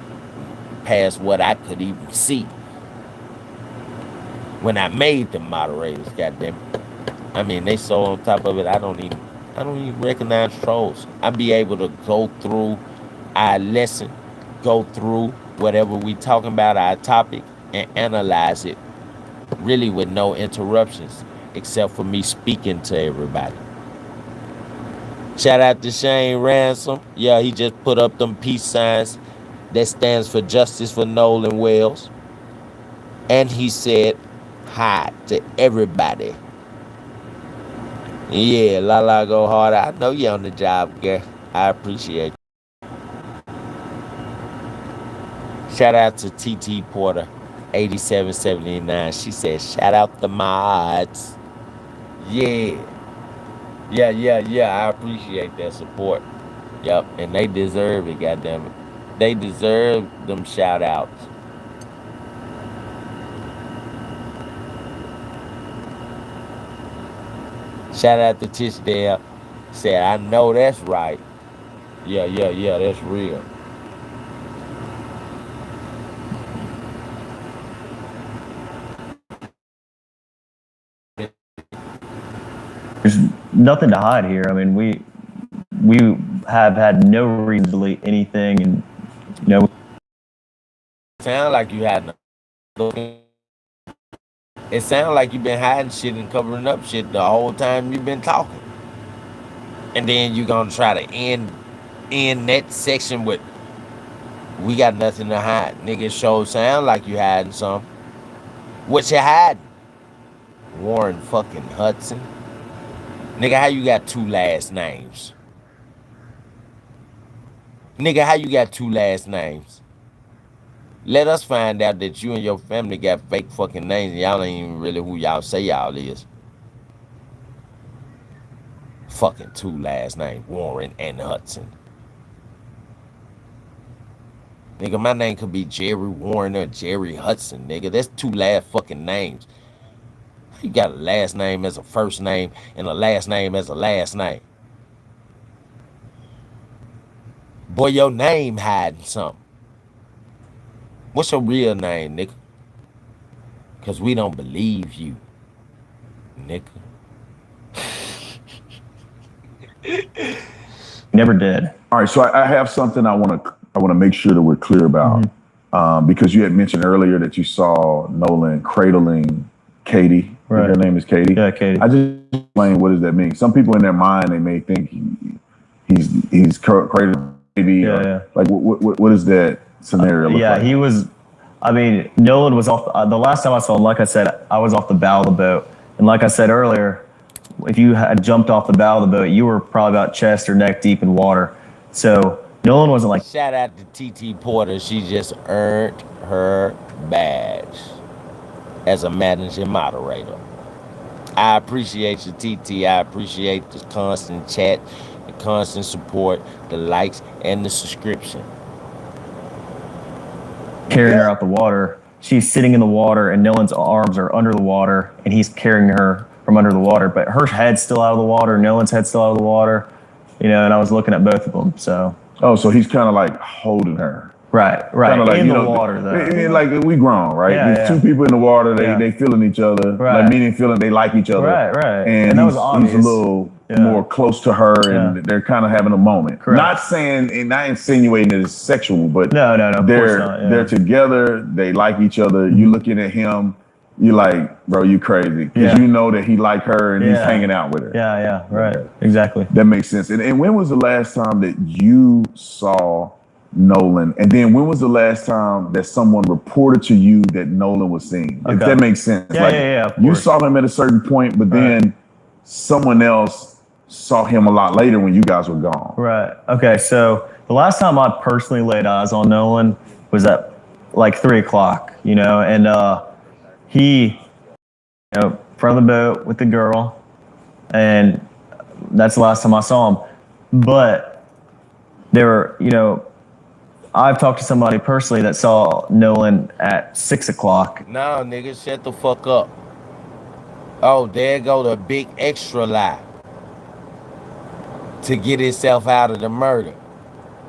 past what I could even see when I made them moderators. Goddamn it! I mean, they so on top of it. I don't even recognize trolls. I be able to go through our lesson, go through whatever we talking about, our topic, and analyze it really with no interruptions, except for me speaking to everybody. Shout out to Shane Ransom. Yeah, he just put up them peace signs that stands for justice for Nolan Wells. And he said hi to everybody. Yeah, Lala Go Harder. I know you're on the job, girl. I appreciate it. Shout out to TT Porter, 8779. She said, shout out the mods. Yeah. I appreciate that support. Yep, and they deserve it, goddammit. They deserve them shout outs. Shout out to Tishdale. Said, I know that's right. Yeah, that's real. There's nothing to hide here. I mean, we have had no reason to delete anything, and Sound like you had no. It sounds like you've been hiding shit and covering up shit the whole time you've been talking. And then you're gonna try to end that section with, we got nothing to hide. Nigga, sure sound like you hiding something. What you hiding? Warren fucking Hudson. Nigga, how you got two last names? Nigga, how you got two last names? Let us find out that you and your family got fake fucking names and y'all ain't even really who y'all say y'all is. Fucking two last names, Warren and Hudson. Nigga, my name could be Jerry Warren or Jerry Hudson, nigga. That's two last fucking names. You got a last name as a first name and a last name as a last name. Boy, your name hiding something. What's your real name, nigga? Because we don't believe you, nigga. never did. All right, so I have something I want to make sure that we're clear about, because you had mentioned earlier that you saw Nolan cradling Katie. Right. Her name is Katie. Yeah, Katie. I just explain, what does that mean? Some people in their mind, they may think he's cradling baby. Yeah. Like what is that scenario look like? He was. I mean, Nolan was off. The last time I saw him, like I said, I was off the bow of the boat, and like I said earlier, if you had jumped off the bow of the boat, you were probably about chest or neck deep in water. So Nolan wasn't like. Shout out to TT Porter. She just earned her badge as a managing moderator. I appreciate you, TT. I appreciate the constant chat, the constant support, the likes, and the subscription. Carrying her out the water, she's sitting in the water and Nolan's arms are under the water and he's carrying her from under the water, but her head's still out of the water, Nolan's head's still out of the water, and I was looking at both of them. So so he's kind of like holding her. Right, Kinda like, in the water though. Like we grown, right? Yeah, There's two people in the water, they feeling each other, Right. like meaning feeling they like each other. Right. And that was he's obvious. a little more close to her, and they're kind of having a moment. Correct. Not saying and not insinuating that it's sexual, but No, of course not, yeah. they're together, they like each other. You looking at him, you're like, bro, you crazy. Because you know that he like her and he's hanging out with her. Yeah, right. Exactly. That makes sense. And when was the last time that you saw Nolan? And then when was the last time that someone reported to you that Nolan was seen? If that makes sense. Yeah, You saw him at a certain point, but then someone else saw him a lot later when you guys were gone. Right. Okay, so the last time I personally laid eyes on Nolan was at like 3 o'clock, and he, front of the boat with the girl, and that's the last time I saw him. But there were, I've talked to somebody personally that saw Nolan at 6 o'clock. No, nigga, shut the fuck up. Oh, there go the big extra lie to get himself out of the murder.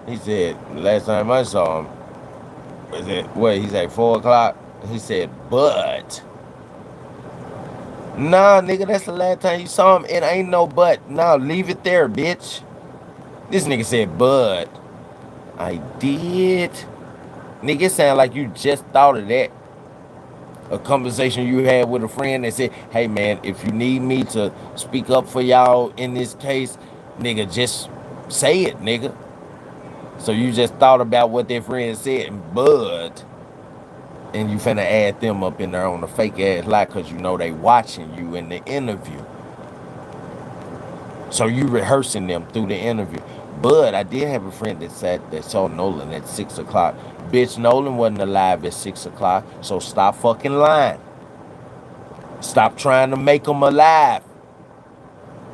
He said, last time I saw him, was it, he said 4 o'clock? He said, but. Nah, nigga, that's the last time you saw him. It ain't no but. Nah, leave it there, bitch. This nigga said, but. I did. Nigga, it sound like you just thought of that. A conversation you had with a friend that said, hey, man, if you need me to speak up for y'all in this case, nigga, just say it, nigga. So you just thought about what that friend said, but, and you finna add them up in there on a fake-ass lie because they watching you in the interview. So you rehearsing them through the interview. But I did have a friend that saw Nolan at 6 o'clock. Bitch, Nolan wasn't alive at 6 o'clock, so stop fucking lying. Stop trying to make him alive.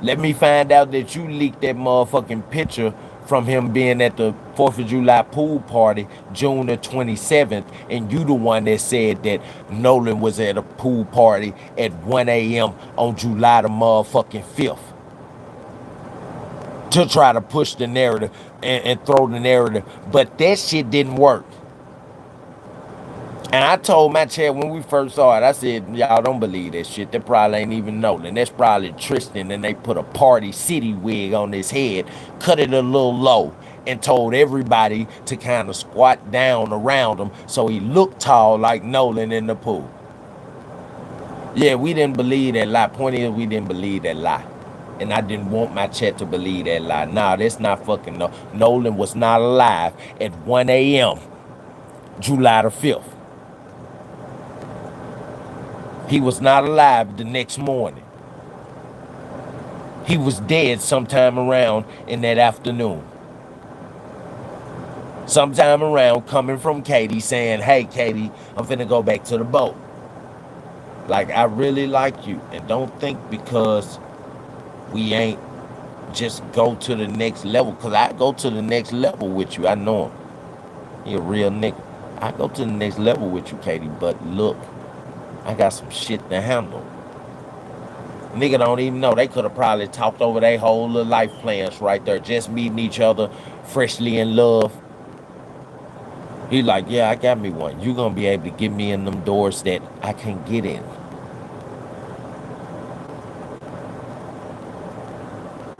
Let me find out that you leaked that motherfucking picture from him being at the 4th of July pool party, June the 27th, and you the one that said that Nolan was at a pool party at 1 a.m. on July the motherfucking 5th. To try to push the narrative and throw the narrative. But that shit didn't work. And I told my chat when we first saw it, I said, y'all don't believe that shit. That probably ain't even Nolan. That's probably Tristan, and they put a Party City wig on his head, cut it a little low, and told everybody to kind of squat down around him so he looked tall like Nolan in the pool. Yeah, we didn't believe that lie. Point is, we didn't believe that lie. And I didn't want my chat to believe that lie. Nah, that's not fucking no. Nolan was not alive at 1 a.m. July the 5th. He was not alive the next morning. He was dead sometime around in that afternoon. Sometime around coming from Katie saying, hey, Katie, I'm finna go back to the boat. Like, I really like you. And don't think because we ain't just go to the next level. Because I go to the next level with you. I know him. He a real nigga. I go to the next level with you, Katie. But look, I got some shit to handle. Nigga don't even know. They could have probably talked over their whole little life plans right there. Just meeting each other, freshly in love. He like, yeah, I got me one. You gonna be able to get me in them doors that I can't get in.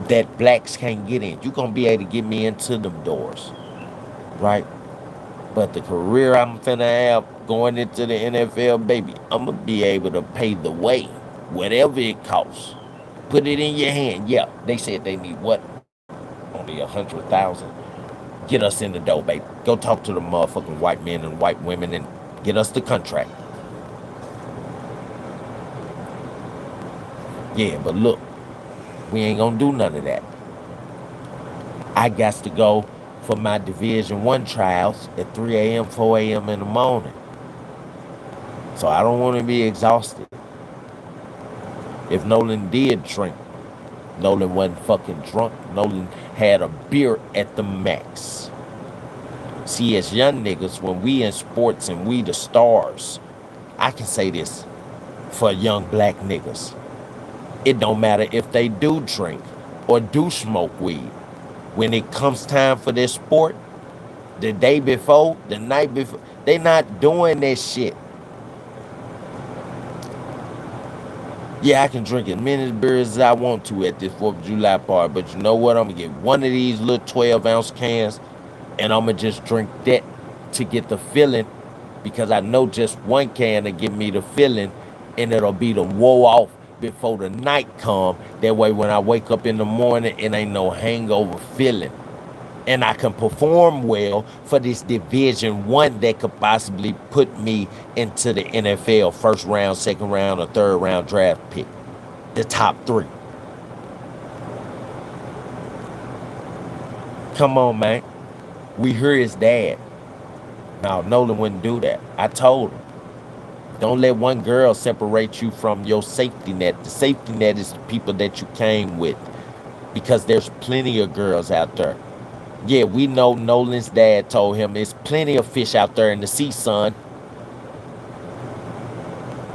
That blacks can't get in. You gonna be able to get me into them doors, right? But the career I'm finna have going into the NFL, baby, I'm gonna be able to pay the way, whatever it costs. Put it in your hand. Yeah, they said they need what? Only 100,000. Get us in the door, baby. Go talk to the motherfucking white men and white women and get us the contract. Yeah, but look. We ain't gonna do none of that. I got to go for my Division I trials at 3 a.m., 4 a.m. in the morning. So I don't want to be exhausted. If Nolan did drink, Nolan wasn't fucking drunk. Nolan had a beer at the max. See, as young niggas, when we in sports and we the stars, I can say this for young black niggas. It don't matter if they do drink or do smoke weed. When it comes time for this sport, the day before, the night before, they not doing that shit. Yeah, I can drink as many beers as I want to at this 4th of July party, but you know what? I'm going to get one of these little 12-ounce cans, and I'm going to just drink that to get the feeling, because I know just one can to give me the feeling, and it'll be the woe off before the night come. That way when I wake up in the morning, it ain't no hangover feeling. And I can perform well for this Division One that could possibly put me into the NFL first round, second round, or third round draft pick. The top 3. Come on, man. We hear his dad. Now, Nolan wouldn't do that. I told him, don't let one girl separate you from your safety net. The safety net is the people that you came with, because there's plenty of girls out there. Yeah, we know Nolan's dad told him there's plenty of fish out there in the sea, son.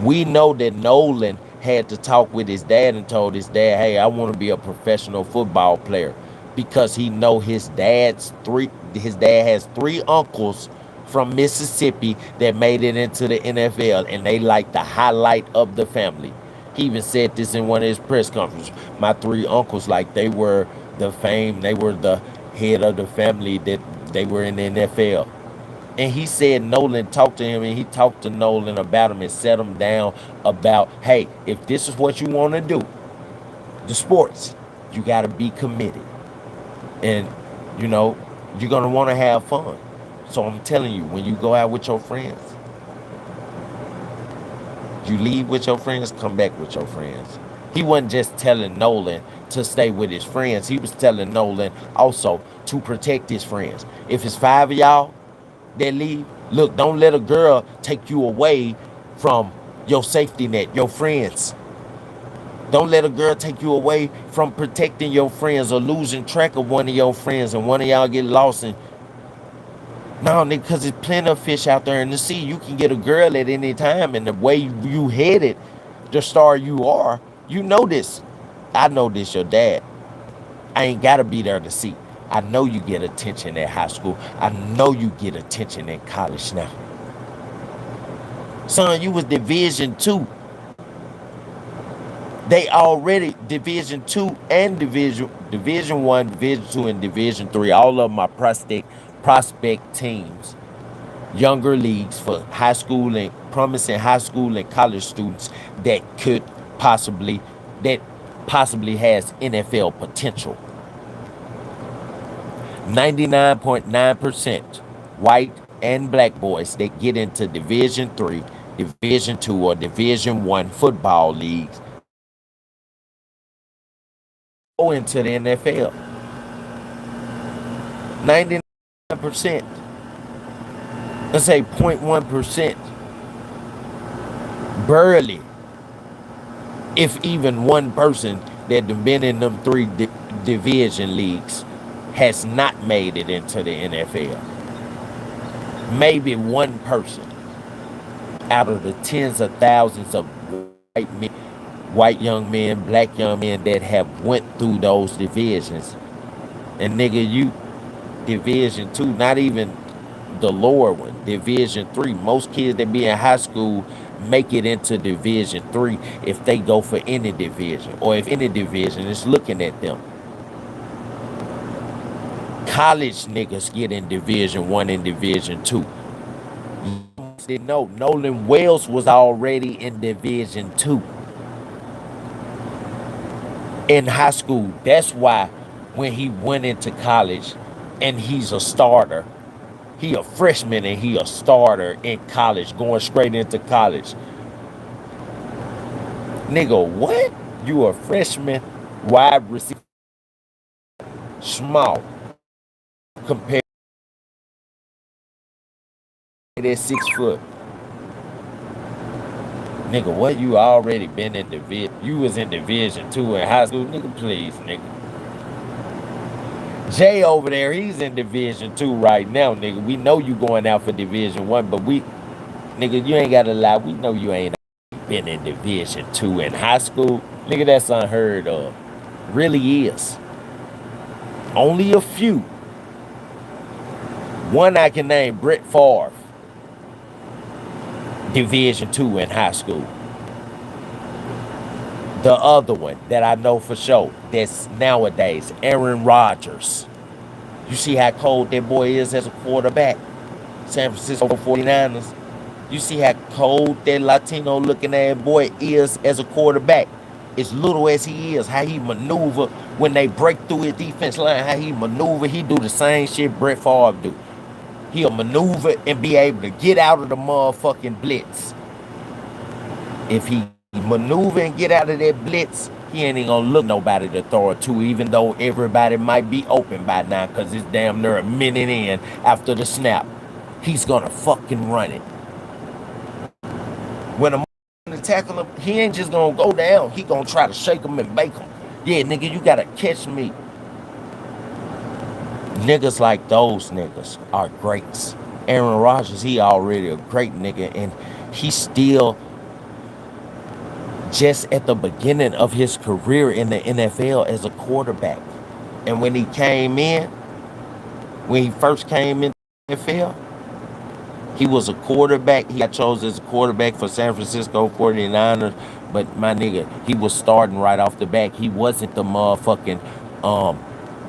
We know that Nolan had to talk with his dad and told his dad, hey, I want to be a professional football player, because he know his dad has 3 uncles from Mississippi that made it into the NFL, and they like the highlight of the family. He even said this in one of his press conferences. My 3 uncles, like they were the head of the family, that they were in the NFL. And he said Nolan talked to him, and he talked to Nolan about him and set him down about, hey, if this is what you want to do, the sports, you got to be committed. And, you know, you're going to want to have fun. So I'm telling you, when you go out with your friends, you leave with your friends, come back with your friends. He wasn't just telling Nolan to stay with his friends. He was telling Nolan also to protect his friends. If it's 5 of y'all that leave, look, don't let a girl take you away from your safety net, your friends. Don't let a girl take you away from protecting your friends, or losing track of one of your friends and one of y'all get lost. And no, nigga, because there's plenty of fish out there in the sea. You can get a girl at any time, and the way you headed, the star you are, you know this. I know this, your dad. I ain't got to be there to see. I know you get attention at high school. I know you get attention in college now. Son, you was Division 2. They already Division 2 and Division 1, Division 2, and Division 3. All of them are prospect teams. Younger leagues for high school and promising high school and college students that possibly has NFL potential. 99.9% white and black boys that get into Division 3, Division 2, or Division 1 football leagues go into the NFL. 99%. Let's say 0.1%. Barely, if even one person that have been in them 3 division leagues has not made it into the NFL. Maybe one person out of the tens of thousands of white young men, black young men that have went through those divisions. And nigga, you Division 2, not even the lower one, Division 3. Most kids that be in high school make it into Division 3 if they go for any division, or if any division is looking at them. College niggas get in Division 1 and Division 2. Didn't know Nolan Wells was already in Division 2 in high school. That's why when he went into college and he's a starter, he a freshman and he a starter in college, going straight into college. Nigga, what? You a freshman wide receiver, small compared to that 6 foot. Nigga, what? You already been in division? You was in Division 2 in high school? Nigga, please, nigga. Jay over there, he's in Division 2 right now, nigga. We know you going out for Division 1, but Nigga, you ain't gotta lie. We know you ain't been in Division Two in high school. Nigga, that's unheard of. Really is. Only a few. One I can name, Brett Favre. Division Two in high school. The other one that I know for sure, that's nowadays, Aaron Rodgers. You see how cold that boy is as a quarterback? San Francisco 49ers. You see how cold that Latino looking ass boy is as a quarterback. As little as he is, how he maneuver when they break through his defense line, how he maneuver, he do the same shit Brett Favre do. He'll maneuver and be able to get out of the motherfucking blitz. If he maneuver and get out of that blitz, he ain't even gonna look nobody to throw it to, even though everybody might be open by now, because it's damn near a minute in after the snap. He's gonna fucking run it. When a tackle him, he ain't just gonna go down. He gonna try to shake him and bake him. Yeah, nigga, you gotta catch me. Niggas like those niggas are greats. Aaron Rodgers, he already a great nigga, and he's still just at the beginning of his career in the NFL as a quarterback. And when he first came in the NFL, he was a quarterback. He got chosen as a quarterback for San Francisco 49ers. But my nigga, he was starting right off the bat. He wasn't the motherfucking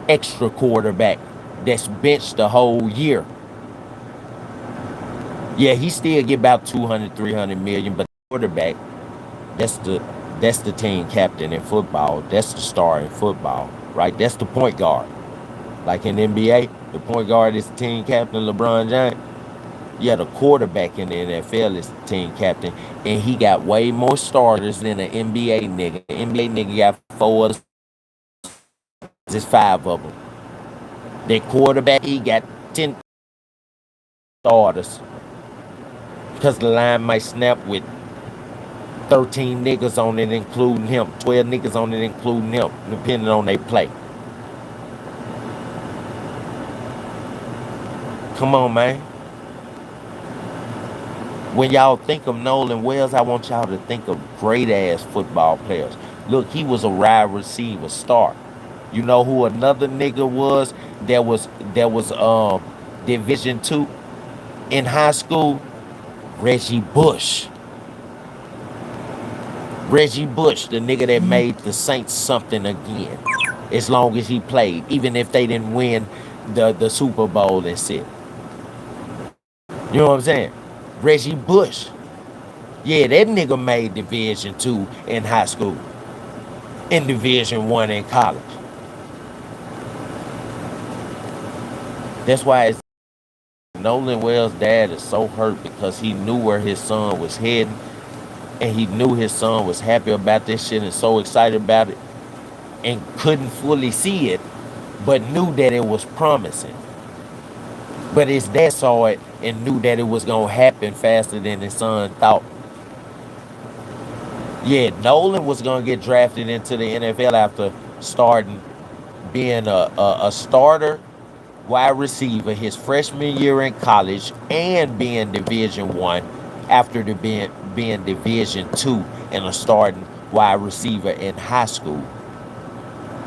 extra quarterback that's benched the whole year. Yeah, he still get about 200, 300 million, but quarterback, that's the team captain in football. That's the star in football, right? That's the point guard. Like in NBA, the point guard is the team captain, LeBron James. Yeah, the quarterback in the NFL is the team captain, and he got way more starters than an NBA nigga. The NBA nigga got 4 others. There's 5 of them. The quarterback, he got 10 starters. Because the line might snap with 13 niggas on it, including him. 12 niggas on it, including him, depending on their play. Come on, man. When y'all think of Nolan Wells, I want y'all to think of great-ass football players. Look, he was a wide receiver star. You know who another nigga was that was Division II in high school? Reggie Bush. Reggie Bush, the nigga that made the Saints something again. As long as he played, even if they didn't win the Super Bowl and shit. You know what I'm saying? Reggie Bush. Yeah, that nigga made Division II in high school. In Division I in college. That's why Nolan Wells' dad is so hurt, because he knew where his son was heading, and he knew his son was happy about this shit and so excited about it, and couldn't fully see it, but knew that it was promising. But his dad saw it and knew that it was gonna happen faster than his son thought. Yeah, Nolan was gonna get drafted into the NFL after being a starter wide receiver his freshman year in college, and being Division I after being Division II and a starting wide receiver in high school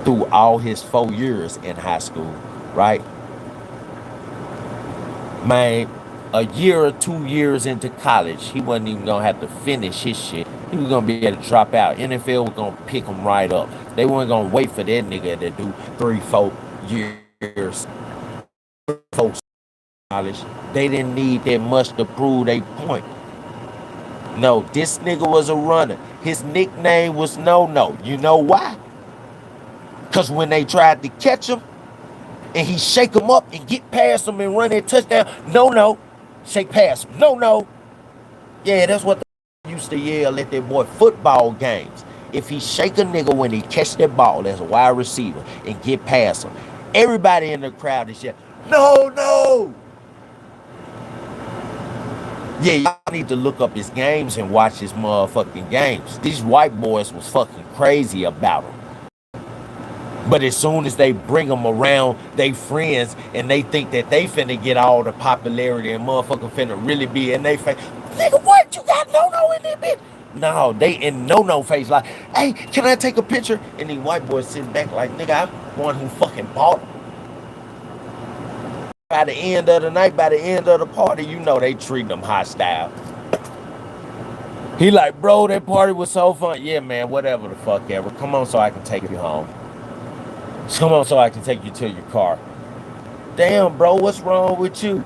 through all his 4 years in high school, right? Man, a year or 2 years into college, he wasn't even gonna have to finish his shit. He was gonna be able to drop out. NFL was gonna pick him right up. They weren't gonna wait for that nigga to do 3, 4 years post college. They didn't need that much to prove their point. No, this nigga was a runner. His nickname was No. You know why? Because when they tried to catch him, and he shake him up and get past him and run that touchdown, no, shake past him, no. Yeah, that's what they used to yell at that boy football games. If he shake a nigga when he catch that ball as a wide receiver and get past him, everybody in the crowd is yelling, no. Yeah, y'all need to look up his games and watch his motherfucking games. These white boys was fucking crazy about him. But as soon as they bring them around they friends and they think that they finna get all the popularity and motherfucker finna really be in they face, nigga, what? You got no in there, bitch? No, they in no face like, hey, can I take a picture? And these white boys sitting back like, nigga, I'm one who fucking bought them. By the end of the night, by the end of the party, you know they treat them hostile. He like, bro, that party was so fun. Yeah, man, whatever the fuck ever. Come on so I can take you home. Come on so I can take you to your car. Damn, bro, what's wrong with you?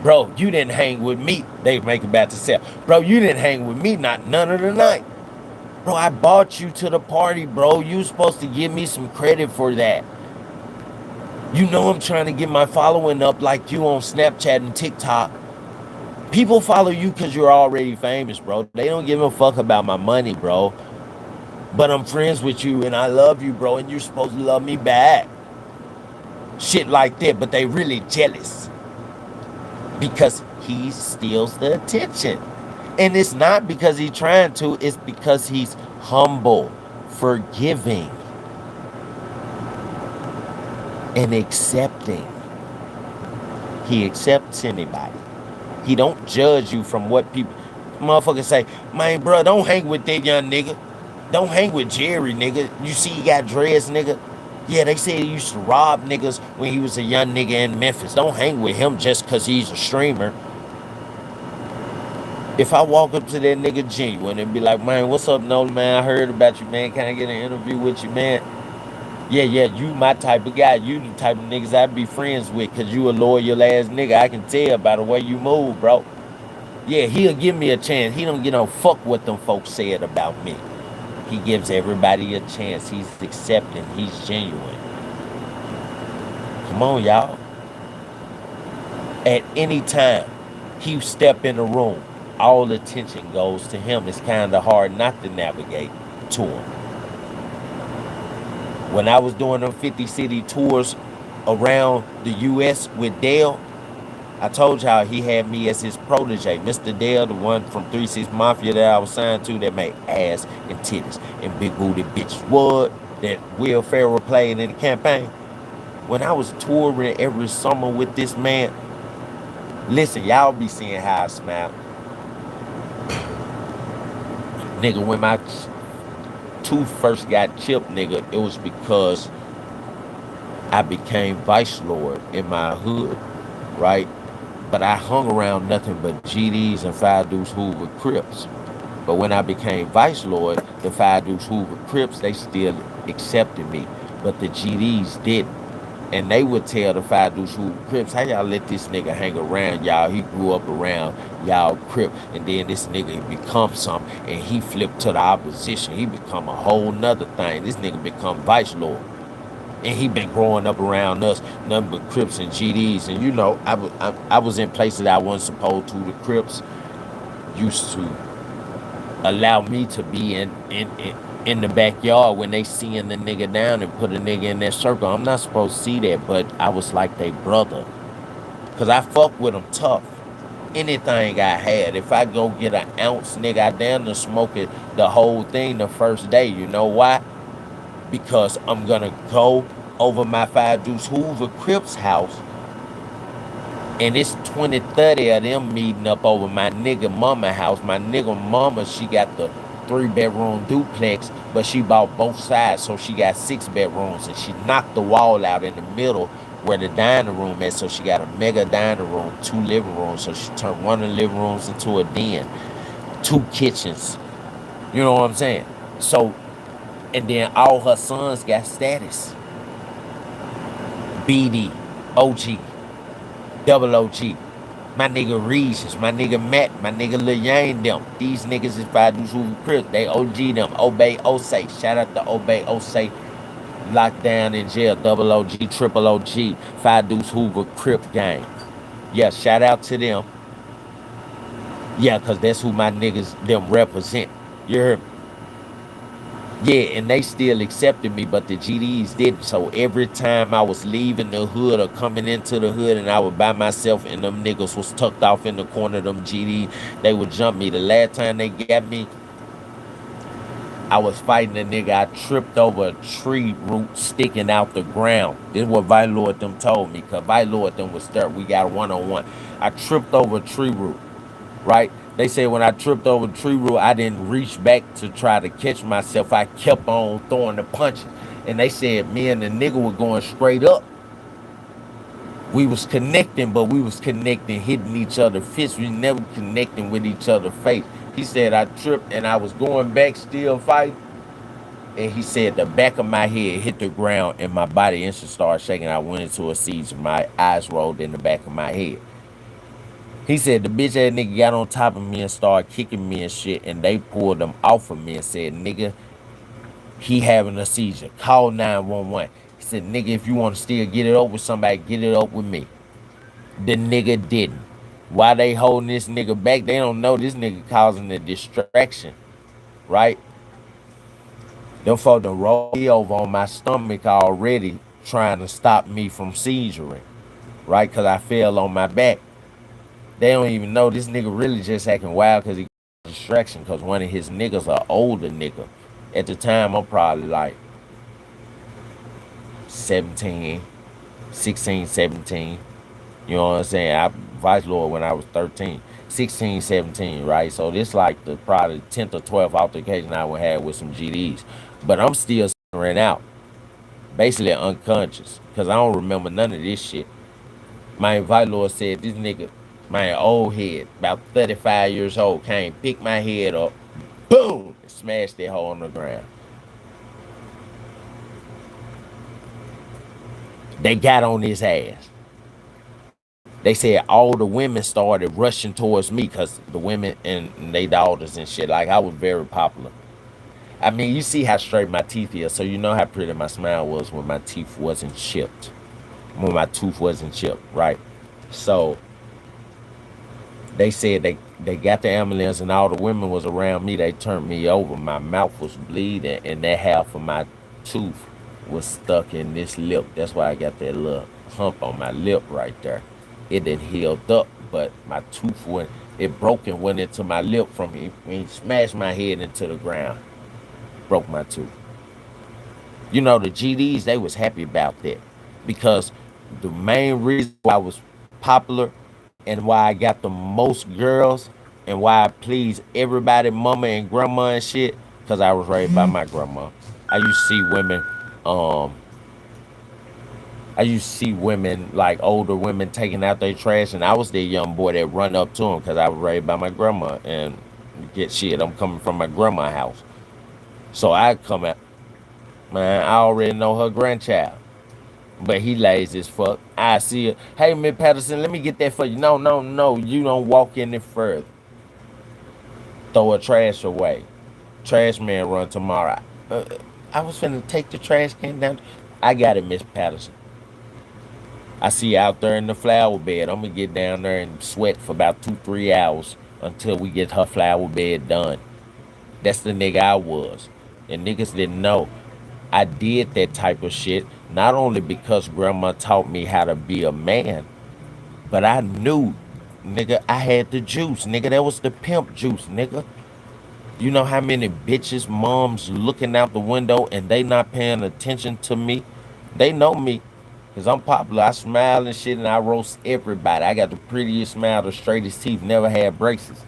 Bro, you didn't hang with me. They make it back to sell. Bro, you didn't hang with me, not none of the night. Bro, I brought you to the party, bro. You supposed to give me some credit for that. You know I'm trying to get my following up like you on Snapchat and TikTok. People follow you because you're already famous, bro. They don't give a fuck about my money, bro. But I'm friends with you and I love you, bro, and you're supposed to love me back. Shit like that, but they really jealous. Because he steals the attention. And it's not because he's trying to, it's because he's humble, forgiving, and accepting. He accepts anybody. He don't judge you from what people motherfuckers say. Man, bro, don't hang with that young nigga. Don't hang with Jerry, nigga. You see he got dreads, nigga. Yeah, they say he used to rob niggas when he was a young nigga in Memphis. Don't hang with him just because he's a streamer. If I walk up to that nigga genuine and be like, man, what's up, Nolan, man? I heard about you, man. Can I get an interview with you, man? Yeah, you my type of guy. You the type of niggas I'd be friends with because you a loyal ass nigga. I can tell by the way you move, bro. Yeah, he'll give me a chance. He don't, fuck what them folks said about me. He gives everybody a chance. He's accepting. He's genuine. Come on, y'all. At any time he step in the room, all attention goes to him. It's kind of hard not to navigate to him. When I was doing them 50 city tours around the U.S. with Dale, I told y'all he had me as his protege. Mr. Dale, the one from 3-6 Mafia that I was signed to that made ass and titties and big booty bitches. What? That Will Ferrell played in the campaign. When I was touring every summer with this man, listen, y'all be seeing how I smile. Nigga, when my tooth first got chipped, nigga, it was because I became vice lord in my hood, right? But I hung around nothing but GDs and Five Deuce Hoover Crips. But when I became vice lord, the Five Deuce Hoover Crips, they still accepted me, but the GDs didn't. And they would tell the Five Deuce Hoover Crips, how y'all let this nigga hang around y'all? He grew up around y'all Crip, and then this nigga become something, and he flipped to the opposition. He become a whole nother thing. This nigga become vice lord. And he been growing up around us, nothing but Crips and GDs. And I was in places I wasn't supposed to. The Crips used to allow me to be in the backyard when they seeing the nigga down and put a nigga in that circle. I'm not supposed to see that, but I was like they brother. Because I fuck with them tough. Anything I had, if I go get an ounce, nigga, I damn to smoke it the whole thing the first day. You know why? Because I'm gonna go over my Five Deuce Hoover Crips house, and it's 20, 30 of them meeting up over my nigga mama house. My nigga mama, she got the 3-bedroom duplex, but she bought both sides, so she got 6 bedrooms, and she knocked the wall out in the middle where the dining room is, so she got a mega dining room, 2 living rooms, so she turned one of the living rooms into a den, 2 kitchens. You know what I'm saying? So, and then all her sons got status. BD, OG, Double OG, my nigga Regis, my nigga Matt, my nigga Lil Yang, them. These niggas is Five Deuce Hoover Crips. They OG them. Obey Osei. Shout out to Obey Osei. Locked down in jail. Double OG, Triple OG, Five Deuce Hoover Crip gang. Yeah, shout out to them. Yeah, because that's who my niggas, them represent. You heard me? Yeah, and they still accepted me, but the GDs didn't. So every time I was leaving the hood or coming into the hood and I was by myself and them niggas was tucked off in the corner, them GD, they would jump me. The last time they got me, I was fighting a nigga. I tripped over a tree root sticking out the ground. This is what Vylord them told me, because Vylord them was there. We got a one-on-one. I tripped over a tree root, right? They said when I tripped over the tree root, I didn't reach back to try to catch myself. I kept on throwing the punches. And they said me and the nigga were going straight up. We was connecting, but we was connecting, hitting each other fists. We never connecting with each other face. He said I tripped and I was going back still fighting. And he said the back of my head hit the ground and my body instantly started shaking. I went into a seizure. My eyes rolled in the back of my head. He said the bitch ass nigga got on top of me and started kicking me and shit. And they pulled him off of me and said, nigga, he having a seizure. Call 911. He said, nigga, if you want to still get it up with somebody, get it up with me. The nigga didn't. Why they holding this nigga back? They don't know this nigga causing a distraction, right? Them folk done rolled me over on my stomach already, trying to stop me from seizuring, right? Because I fell on my back. They don't even know this nigga really just acting wild because he got a distraction, because one of his niggas an older nigga. At the time, I'm probably like 17, 16, 17. You know what I'm saying? I Vice Lord when I was 13, 16, 17, right? So this like the probably 10th or 12th altercation I would have with some GDs. But I'm still ran out, basically unconscious, because I don't remember none of this shit. My Vice Lord said this nigga, my old head, about 35 years old, came, picked my head up, boom, and smashed that hole on the ground. They got on his ass. They said all the women started rushing towards me because the women and they daughters and shit. Like I was very popular. I mean, you see how straight my teeth is, so you know how pretty my smile was when my teeth wasn't chipped, when my tooth wasn't chipped, right? So they said they got the ambulance and all the women was around me. They turned me over. My mouth was bleeding and that half of my tooth was stuck in this lip. That's why I got that little hump on my lip right there. It had healed up, but my tooth went, it broke and went into my lip from me when he smashed my head into the ground. Broke my tooth. You know, the GDs, they was happy about that because the main reason why I was popular and why I got the most girls and why I pleased everybody, mama and grandma and shit, because I was raised by my grandma. I used to see women, um, I used to see women, like older women, taking out their trash, and I was the young boy that run up to them because I was raised by my grandma. And get shit, I'm coming from my grandma's house. So I come out, man, I already know her grandchild. But he lazy as fuck. I see it. Hey, Miss Patterson, let me get that for you. No, no, no. You don't walk any further. Throw a trash away. Trash man run tomorrow. I was finna take the trash can down. I got it, Miss Patterson. I see you out there in the flower bed. I'm gonna get down there and sweat for about 2, 3 hours until we get her flower bed done. That's the nigga I was. And niggas didn't know. I did that type of shit not only because grandma taught me how to be a man, but I knew, nigga, I had the juice, nigga. That was the pimp juice, nigga. You know how many bitches, moms looking out the window and they not paying attention to me? They know me because I'm popular. I smile and shit and I roast everybody. I got the prettiest smile, the straightest teeth, never had braces,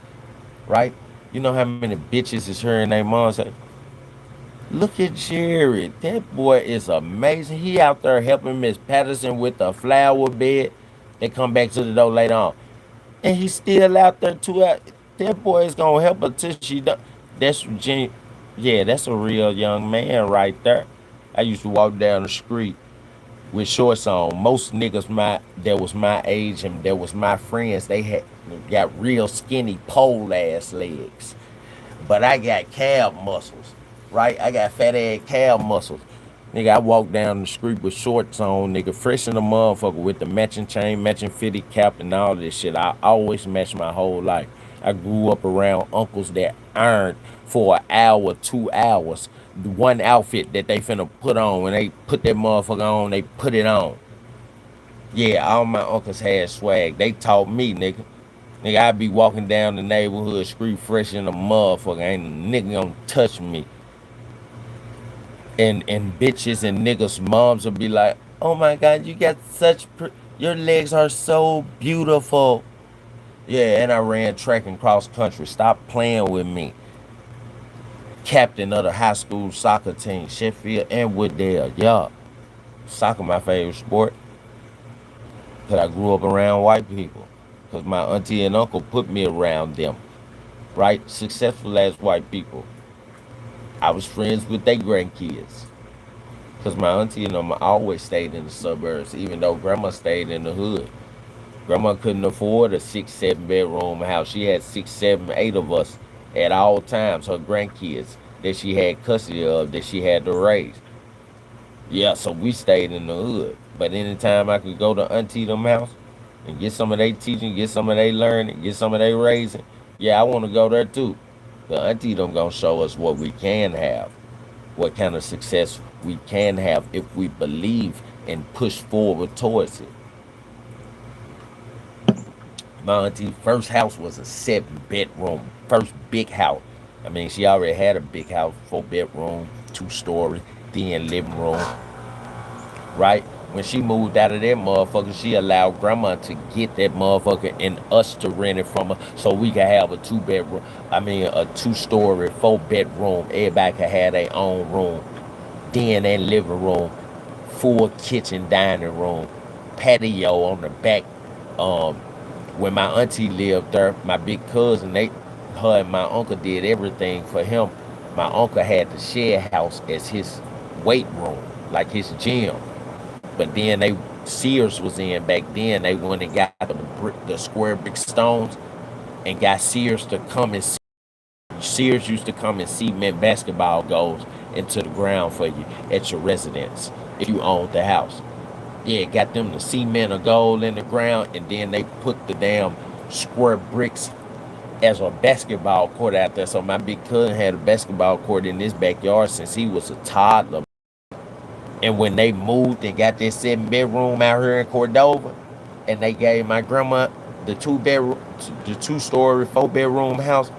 right? You know how many bitches is hearing their mom say, look at Jared. That boy is amazing. He out there helping Miss Patterson with the flower bed. They come back to the door later on. And he's still out there too. That boy is gonna help her till she done. That's yeah, that's a real young man right there. I used to walk down the street with shorts on. Most niggas that was my age and that was my friends, they had got real skinny pole ass legs. But I got calf muscles, right? I got fat ass calf muscles. Nigga, I walk down the street with shorts on, nigga, fresh in the motherfucker with the matching chain, matching fitted cap, and all this shit. I always match my whole life. I grew up around uncles that earned for an hour, 2 hours, the one outfit that they finna put on. When they put that motherfucker on, they put it on. Yeah, all my uncles had swag. They taught me, nigga. Nigga, I be walking down the neighborhood street fresh in the motherfucker. Ain't a nigga gonna touch me. and bitches and niggas moms will be like, oh my god, you got such your legs are so beautiful. Yeah, and I ran track and cross country. Stop playing with me. Captain of the high school soccer team, Sheffield and Wooddale. Yeah, soccer my favorite sport because I grew up around white people. Because my auntie and uncle put me around them, right? Successful as white people. I was friends with their grandkids. Because my auntie and them always stayed in the suburbs, even though grandma stayed in the hood. Grandma couldn't afford a 6, 7 bedroom house. She had 6, 7, 8 of us at all times, her grandkids that she had custody of, that she had to raise. Yeah, so we stayed in the hood. But anytime I could go to auntie them house and get some of their teaching, get some of their learning, get some of their raising, yeah, I want to go there too. The auntie them gonna show us what we can have, what kind of success we can have if we believe and push forward towards it. My auntie first house was a 7 bedroom, first big house. I mean, she already had a big house, 4 bedroom, 2 story, then living room, right? When she moved out of that motherfucker, she allowed grandma to get that motherfucker and us to rent it from her so we could have a 2 bedroom, I mean, a 2 story, 4 bedroom. Everybody could have their own room. Then that living room, full kitchen, dining room, patio on the back. Um, when my auntie lived there, my big cousin, her and my uncle did everything for him. My uncle had the shed house as his weight room, like his gym. But then Sears was in back then. They went and got the square brick stones and got Sears to come and Sears used to come and cement basketball goals into the ground for you at your residence if you owned the house. Yeah, got them to cement a goal in the ground, and then they put the damn square bricks as a basketball court out there. So my big cousin had a basketball court in his backyard since he was a toddler. And when they moved and got this 7 bedroom out here in Cordova, and they gave my grandma the 2 bedroom, the 2 story, 4 bedroom house,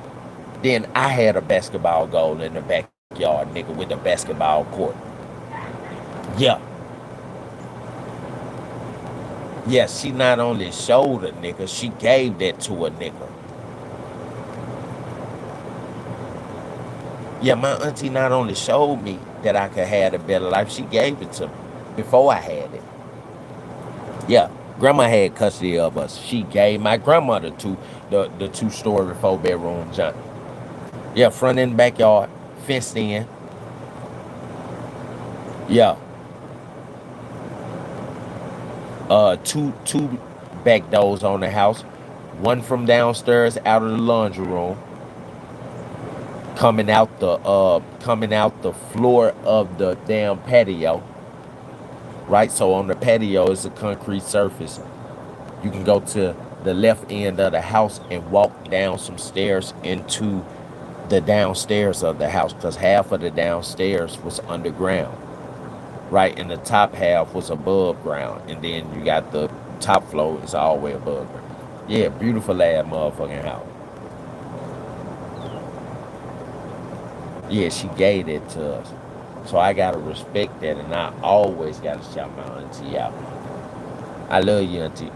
then I had a basketball goal in the backyard, nigga, with a basketball court. Yeah. Yeah, she not only showed a nigga, she gave that to a nigga. Yeah, my auntie not only showed me that I could have a better life, she gave it to me before I had it. Yeah, grandma had custody of us. She gave my grandmother the 2 story, 4 bedroom junk. Yeah, front and backyard, fenced in. Yeah. Two back doors on the house. One from downstairs out of the laundry room. Coming out the floor of the damn patio. Right? So on the patio is a concrete surface. You can go to the left end of the house and walk down some stairs into the downstairs of the house, because half of the downstairs was underground, right? And the top half was above ground. And then you got the top floor is all the way above ground. Yeah, beautiful ass motherfucking house. Yeah, she gave it to us. So I gotta respect that, and I always gotta shout my auntie out. I love you, auntie.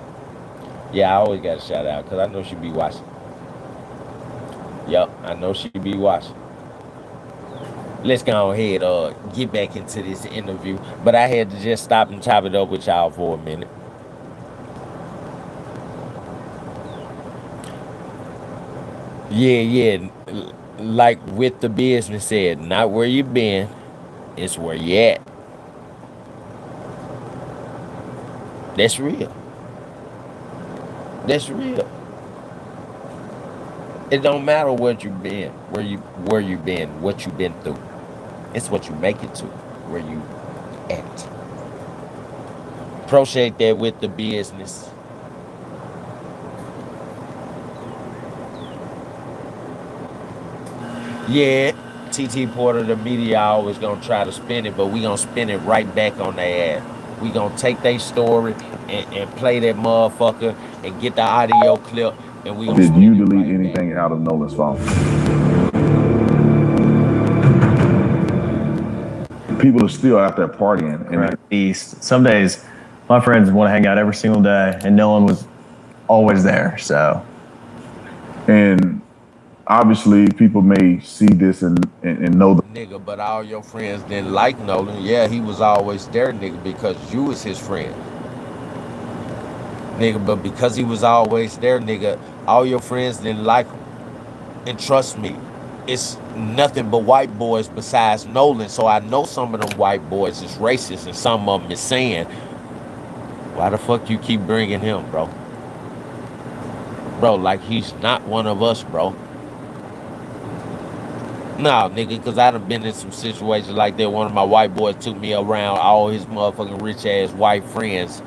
Yeah, I always gotta shout out because I know she be watching. Yup, I know she be watching. Let's go ahead, get back into this interview. But I had to just stop and chop it up with y'all for a minute. Yeah. Like with the business said, not where you been, it's where you at. That's real. That's real. It don't matter what you been, where you been, what you been through. It's what you make it to, where you at. Appreciate that with the business. Yeah, TT Porter, the media always gonna try to spin it, but we gonna spin it right back on their ass. We gonna take their story and play that motherfucker and get the audio clip, and we gonna Did spin you it delete right back. anything out of Nolan's phone? people are still out there partying. And Right. Beast. Some days, my friends want to hang out every single day, and Nolan was always there. So, and obviously, people may see this and know the nigga, but all your friends didn't like Nolan. Yeah, he was always there, nigga, because you was his friend. Nigga, but because he was always there, nigga, all your friends didn't like him. And trust me, it's nothing but white boys besides Nolan. So I know some of them white boys is racist, and some of them is saying, why the fuck you keep bringing him, bro? Bro, like he's not one of us, bro. Nah, nigga, because I done been in some situations like that. One of my white boys took me around all his motherfucking rich-ass white friends,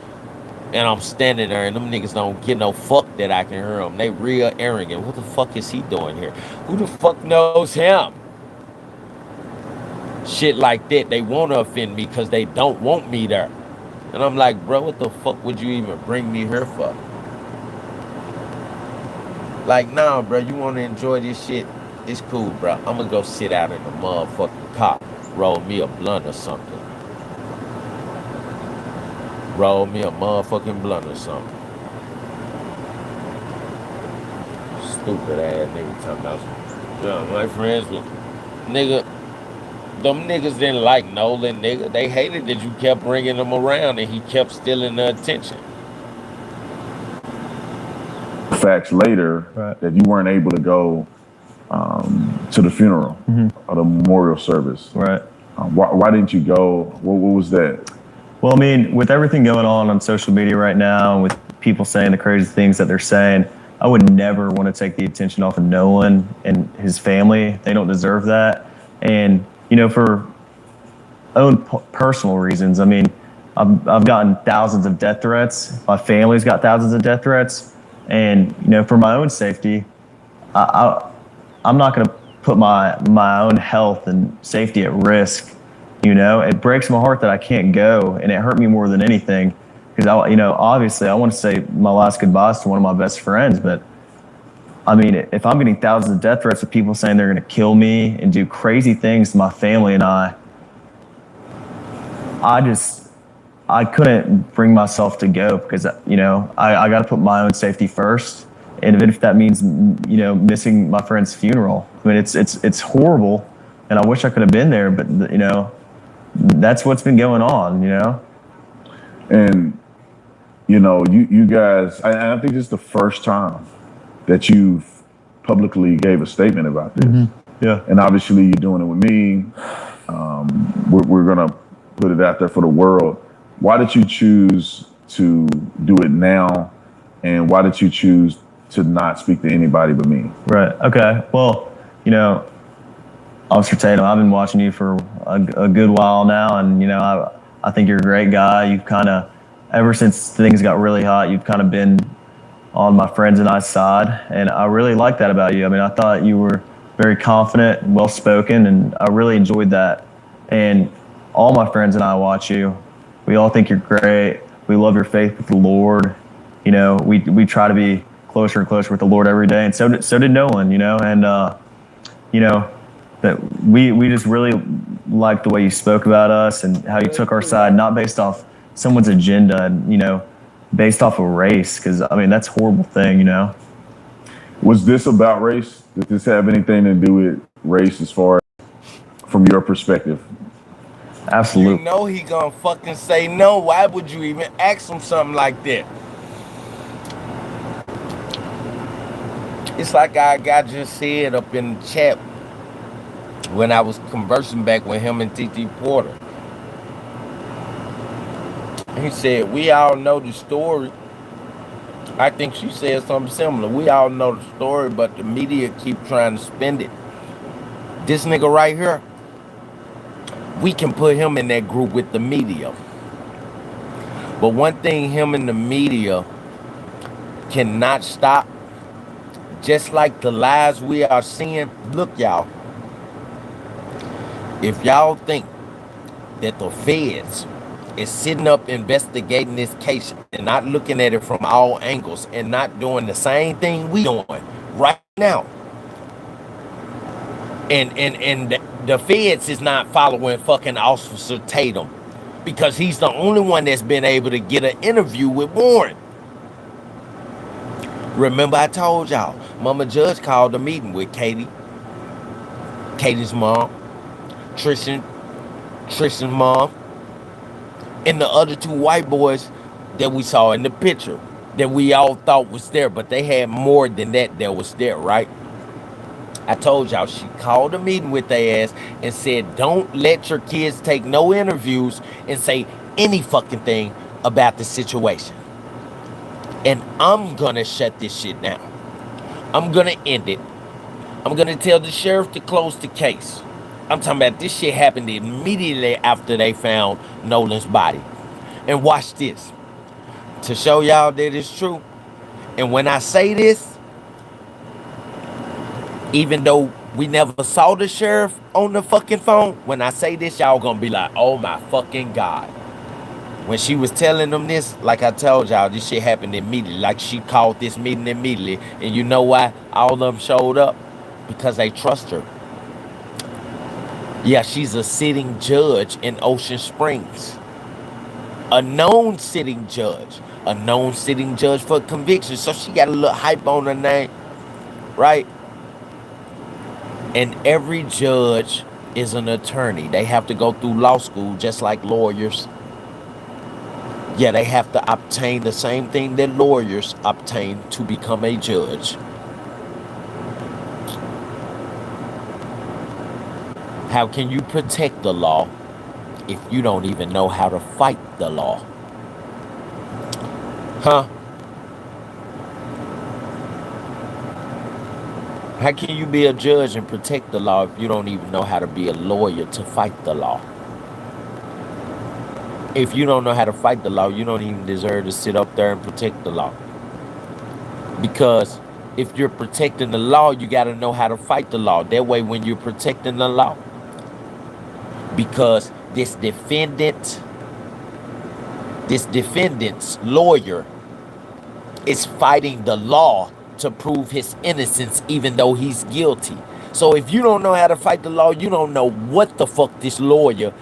and I'm standing there, and them niggas don't get no fuck that I can hear them. They real arrogant. What the fuck is he doing here? Who the fuck knows him? Shit like that. They want to offend me because they don't want me there. And I'm like, bro, what the fuck would you even bring me here for? Like, nah, bro, you want to enjoy this shit? It's cool, bro. I'm going to go sit out in the motherfucking car. Roll me a blunt or something. Roll me a motherfucking blunt or something. Stupid ass nigga talking about some. Yeah, my friends was, nigga, them niggas didn't like Nolan, nigga. They hated that you kept bringing him around and he kept stealing the attention. facts later Right. that you weren't able to go to the funeral or the memorial service. Right. Why didn't you go? What was that? Well, I mean, with everything going on social media right now, and with people saying the crazy things that they're saying, I would never want to take the attention off of Nolan and his family. They don't deserve that. And, you know, for own personal reasons, I mean, I've gotten thousands of death threats. My family's got thousands of death threats. And, you know, for my own safety, I'm not going to put my own health and safety at risk. You know, it breaks my heart that I can't go, and it hurt me more than anything because obviously I want to say my last goodbyes to one of my best friends. But I mean, if I'm getting thousands of death threats of people saying they're going to kill me and do crazy things to my family and I couldn't bring myself to go because, you know, I got to put my own safety first. And even if that means, you know, missing my friend's funeral, I mean, it's horrible, and I wish I could have been there, but, you know, that's what's been going on, you know? And, you know, you guys, I think this is the first time that you've publicly gave a statement about this. Yeah. And obviously you're doing it with me. We're going to put it out there for the world. Why did you choose to do it now? And why did you choose to not speak to anybody but me? Right. Okay. Well, you know, Officer Tatum, I've been watching you for a good while now, and, you know, I think you're a great guy. You've kind of, ever since things got really hot, you've kind of been on my friends and I's side, and I really like that about you. I mean, I thought you were very confident and well-spoken, and I really enjoyed that. And all my friends and I watch you. We all think you're great. We love your faith with the Lord. You know, we try to be closer and closer with the Lord every day, and so did Nolan, you know, and, you know, that we just really liked the way you spoke about us and how you took our side, not based off someone's agenda, and, you know, based off of race, because, I mean, that's a horrible thing, you know. Was this about race? Did this have anything to do with race as far as from your perspective? Absolutely. You know he gonna fucking say no. Why would you even ask him something like that? It's like I just said up in the chat when I was conversing back with him and TT Porter. He said, we all know the story. I think she said something similar. We all know the story, but the media keep trying to spin it. This nigga right here, we can put him in that group with the media. But one thing him and the media cannot stop, just like the lies we are seeing. Look, y'all, if y'all think that the feds is sitting up investigating this case and not looking at it from all angles and not doing the same thing we doing right now, and The feds is not following fucking Officer Tatum because he's the only one that's been able to get an interview with Warren. Remember I told y'all, Mama Judge called a meeting with Katie's mom, Tristan's mom, and the other two white boys that we saw in the picture that we all thought was there, but they had more than that was there, right? I told y'all she called a meeting with their ass and said, don't let your kids take no interviews and say any fucking thing about the situation. And I'm gonna shut this shit down. I'm gonna end it. I'm gonna tell the sheriff to close the case. I'm talking about this shit happened immediately after they found Nolan's body. And watch this. To show y'all that it's true. And when I say this, even though we never saw the sheriff on the fucking phone, when I say this, y'all gonna be like, oh my fucking God. When she was telling them this, like I told y'all, this shit happened immediately. Like she called this meeting immediately. And you know why all of them showed up? Because they trust her. Yeah, she's a sitting judge in Ocean Springs. A known sitting judge. A known sitting judge for conviction. So she got a little hype on her name. Right? And every judge is an attorney. They have to go through law school just like lawyers. Yeah, they have to obtain the same thing that lawyers obtain to become a judge. How can you protect the law if you don't even know how to fight the law? Huh? How can you be a judge and protect the law if you don't even know how to be a lawyer to fight the law? If you don't know how to fight the law, you don't even deserve to sit up there and protect the law. Because if you're protecting the law, you got to know how to fight the law. That way, when you're protecting the law, because this defendant's lawyer is fighting the law to prove his innocence, even though he's guilty. So if you don't know how to fight the law, you don't know what the fuck this lawyer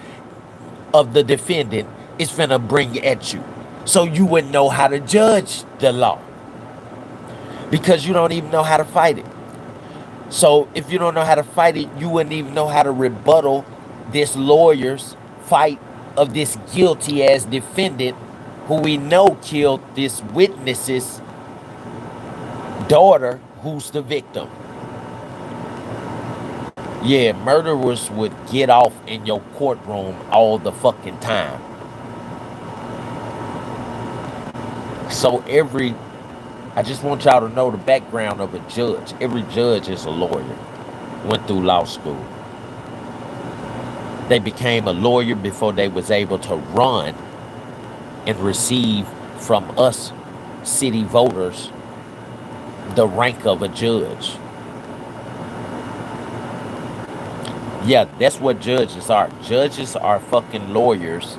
of the defendant is finna bring at you. So you wouldn't know how to judge the law because you don't even know how to fight it. So if you don't know how to fight it, you wouldn't even know how to rebuttal this lawyer's fight of this guilty ass defendant who we know killed this witness's daughter who's the victim. Yeah, murderers would get off in your courtroom all the fucking time. So I just want y'all to know the background of a judge. Every judge is a lawyer. Went through law school. They became a lawyer before they was able to run and receive from us city voters the rank of a judge. Yeah, that's what judges are. Judges are fucking lawyers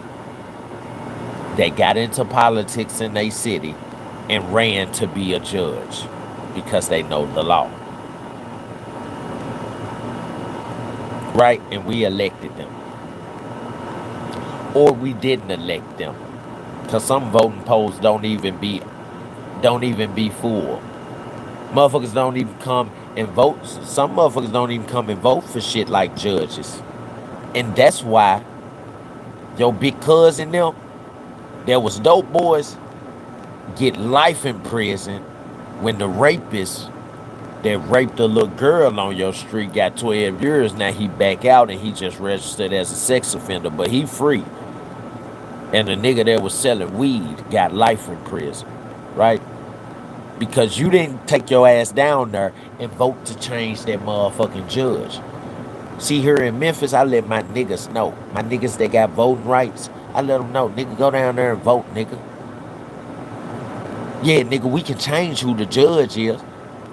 that got into politics in their city and ran to be a judge because they know the law. Right? And we elected them. Or we didn't elect them. Because some voting polls don't even be full. Motherfuckers don't even come and vote. Some motherfuckers don't even come and vote for shit like judges. And that's why your big cousin them, there was dope boys, get life in prison when the rapist that raped a little girl on your street got 12 years. Now he back out and he just registered as a sex offender, but he free. And the nigga that was selling weed got life in prison, right? Because you didn't take your ass down there and vote to change that motherfucking judge. See, here in Memphis, I let my niggas know. My niggas that got voting rights, I let them know, nigga, go down there and vote, nigga. Yeah, nigga, we can change who the judge is.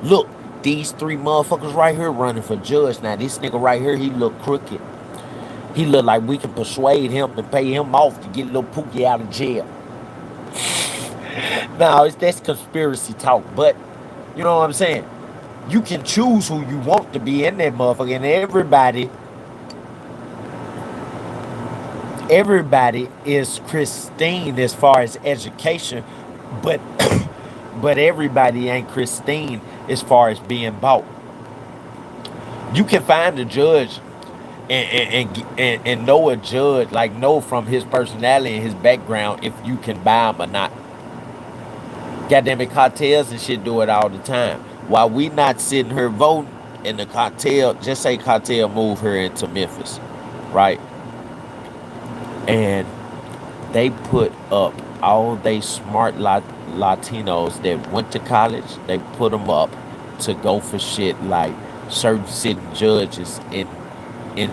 Look, these three motherfuckers right here running for judge. Now, this nigga right here, he look crooked. He look like we can persuade him and pay him off to get little Pookie out of jail. No, that's conspiracy talk, but you know what I'm saying? You can choose who you want to be in that motherfucker, and everybody Everybody is Christine as far as education, but but everybody ain't Christine as far as being bought. You can find a judge and know a judge, like know from his personality and his background if you can buy him or not. Goddamn it, cartels and shit do it all the time. While we not sitting here voting, and the cartel, just say cartel move her into Memphis, right? And they put up all they smart Latinos that went to college. They put them up to go for shit like certain sitting judges in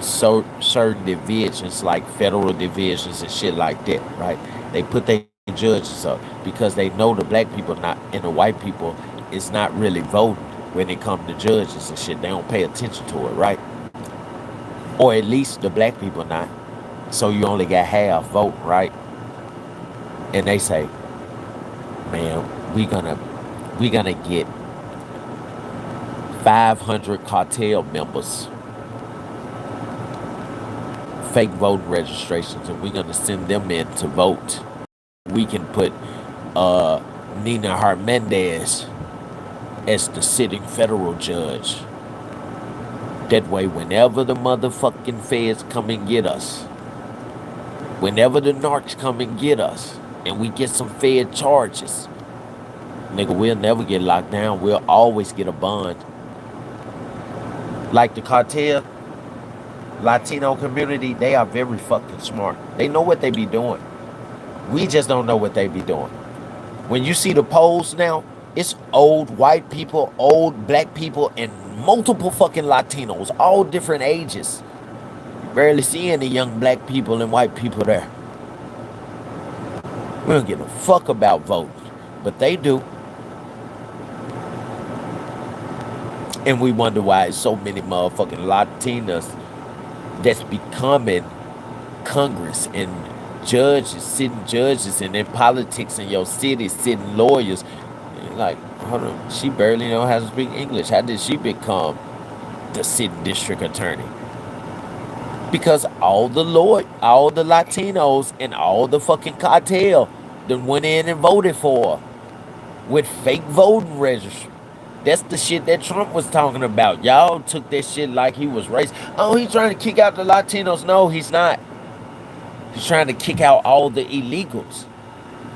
certain divisions, like federal divisions and shit like that, right? They put their judges up because they know the black people not and the white people is not really voting when it comes to judges and shit. They don't pay attention to it, right? Or at least the black people not. So you only got half vote, right? And they say, man, we gonna get 500 cartel members fake voting registrations, and we're gonna send them in to vote. We can put Nina Hernandez as the sitting federal judge. That way, whenever the motherfucking feds come and get us, whenever the narcs come and get us, and we get some fed charges, nigga, we'll never get locked down. We'll always get a bond. Like the cartel, Latino community, they are very fucking smart. They know what they be doing. We just don't know what they be doing. When you see the polls now, it's old white people, old black people, and multiple fucking Latinos, all different ages. You barely see any young black people and white people there. We don't give a fuck about voting, but they do. And we wonder why so many motherfucking Latinas that's becoming Congress and judges, sitting judges, and in politics in your city, sitting lawyers. Like, hold on, she barely know how to speak English. How did she become the sitting district attorney? Because all the Latinos and all the fucking cartel that went in and voted for her with fake voting registry. That's the shit that Trump was talking about. Y'all took that shit like he was racist. Oh, he's trying to kick out the Latinos. No, he's not. He's trying to kick out all the illegals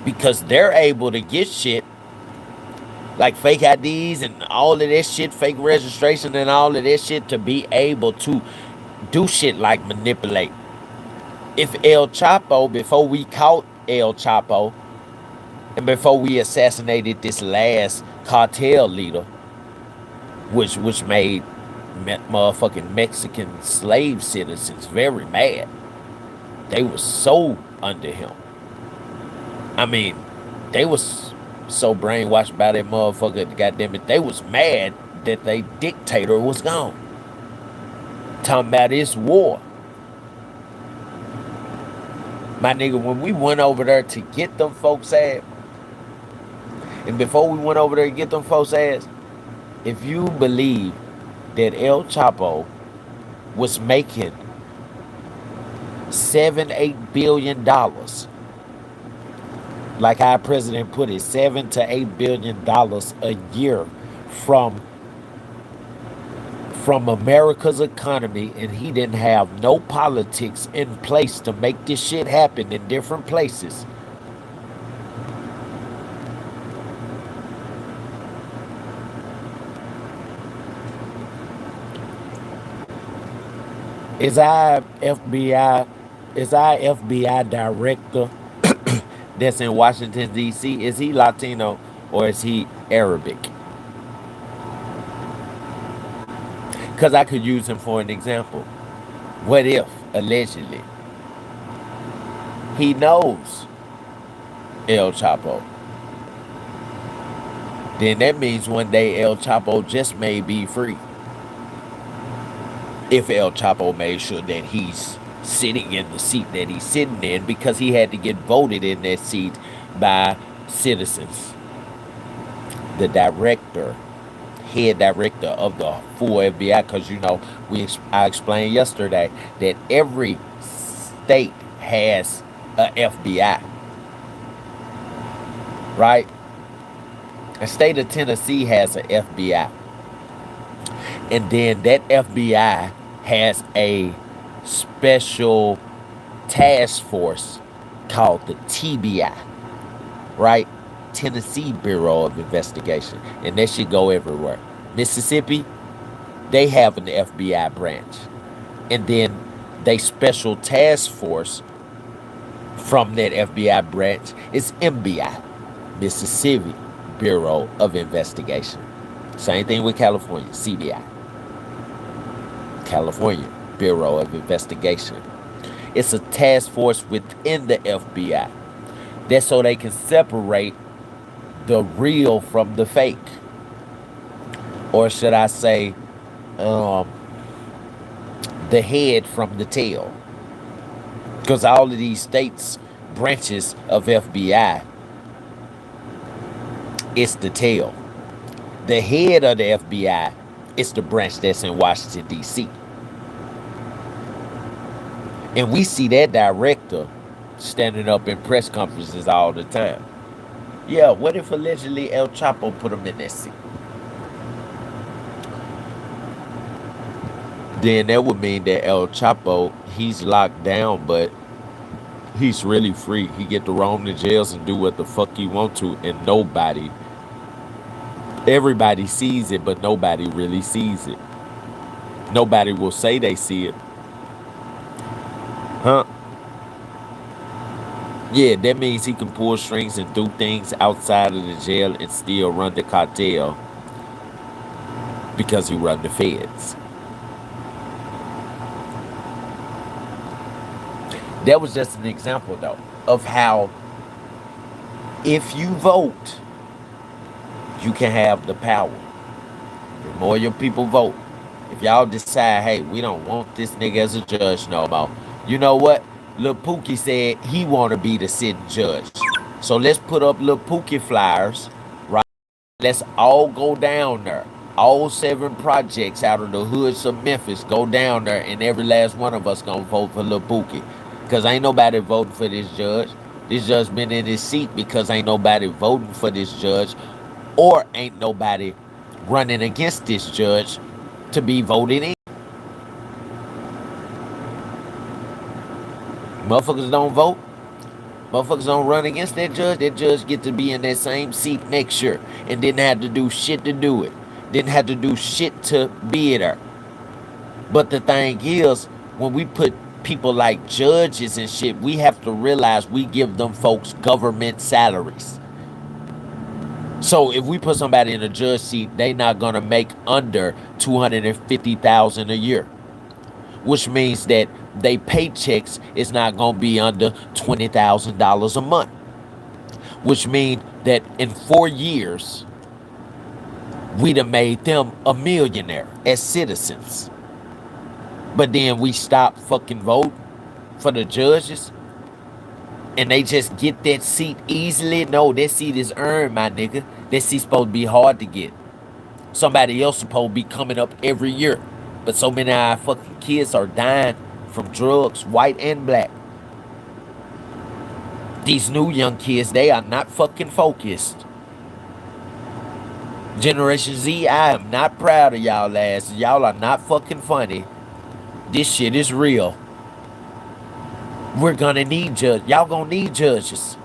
because they're able to get shit like fake IDs and all of that shit, fake registration and all of that shit to be able to do shit like manipulate. If El Chapo, before we caught El Chapo and before we assassinated this last cartel leader, which made motherfucking Mexican slave citizens very mad. They were so under him. I mean, they was so brainwashed by that motherfucker, goddamn it, they was mad that they dictator was gone. Talking about this war. My nigga, when we went over there to get them folks ass, and before we went over there to get them folks ass, if you believe that El Chapo was making $7-8 billion, like our president put it, $7 to $8 billion a year from America's economy, and he didn't have no politics in place to make this shit happen in different places. Is our FBI director that's in Washington, D.C., is he Latino or is he Arabic? Because I could use him for an example. What if, allegedly, he knows El Chapo? Then that means one day El Chapo just may be free. If El Chapo made sure that he's sitting in the seat that he's sitting in because he had to get voted in that seat by citizens. The head director of the full FBI, because I explained yesterday that every state has a FBI, right? The state of Tennessee has an FBI. And then that FBI has a special task force called the TBI, right? Tennessee Bureau of Investigation. And that should go everywhere. Mississippi, they have an FBI branch. And then they special task force from that FBI branch is MBI, Mississippi Bureau of Investigation. Same thing with California, CBI, California Bureau of Investigation. It's a task force within the FBI. That's so they can separate the real from the fake. Or should I say, the head from the tail. Because all of these states' branches of FBI, it's the tail. The head of the FBI is the branch that's in Washington, D.C. And we see that director standing up in press conferences all the time. Yeah, what if allegedly El Chapo put him in that seat? Then that would mean that El Chapo, he's locked down, but he's really free. He get to roam the jails and do what the fuck he want to, and everybody sees it, but nobody really sees it. Nobody will say they see it. Huh? Yeah, that means he can pull strings and do things outside of the jail and still run the cartel because he run the feds. That was just an example, though, of how if you vote, you can have the power. The more your people vote, if y'all decide, hey, we don't want this nigga as a judge no more, you know what? Lil Pookie said he want to be the sitting judge. So let's put up Lil Pookie flyers, right? Let's all go down there. All 7 projects out of the hoods of Memphis go down there, and every last one of us gonna vote for Lil Pookie. Because ain't nobody voting for this judge. This judge been in his seat because ain't nobody voting for this judge, or ain't nobody running against this judge to be voted in. Motherfuckers don't vote. Motherfuckers don't run against that judge. That judge get to be in that same seat next year and didn't have to do shit to do it. Didn't have to do shit to be there. But the thing is, when we put people like judges and shit, we have to realize we give them folks government salaries. So if we put somebody in a judge seat, they not gonna make under $250,000 a year, which means that they paychecks is not gonna be under $20,000 a month, which means that in 4 years we'd have made them a millionaire as citizens. But then we stop fucking voting for the judges and they just get that seat easily. No, that seat is earned, my nigga. That seat's supposed to be hard to get. Somebody else supposed to be coming up every year. But so many of our fucking kids are dying from drugs, white and black. These new young kids, they are not fucking focused. Generation Z, I am not proud of y'all asses. Y'all are not fucking funny. This shit is real. We're gonna need judges. Y'all gonna need judges.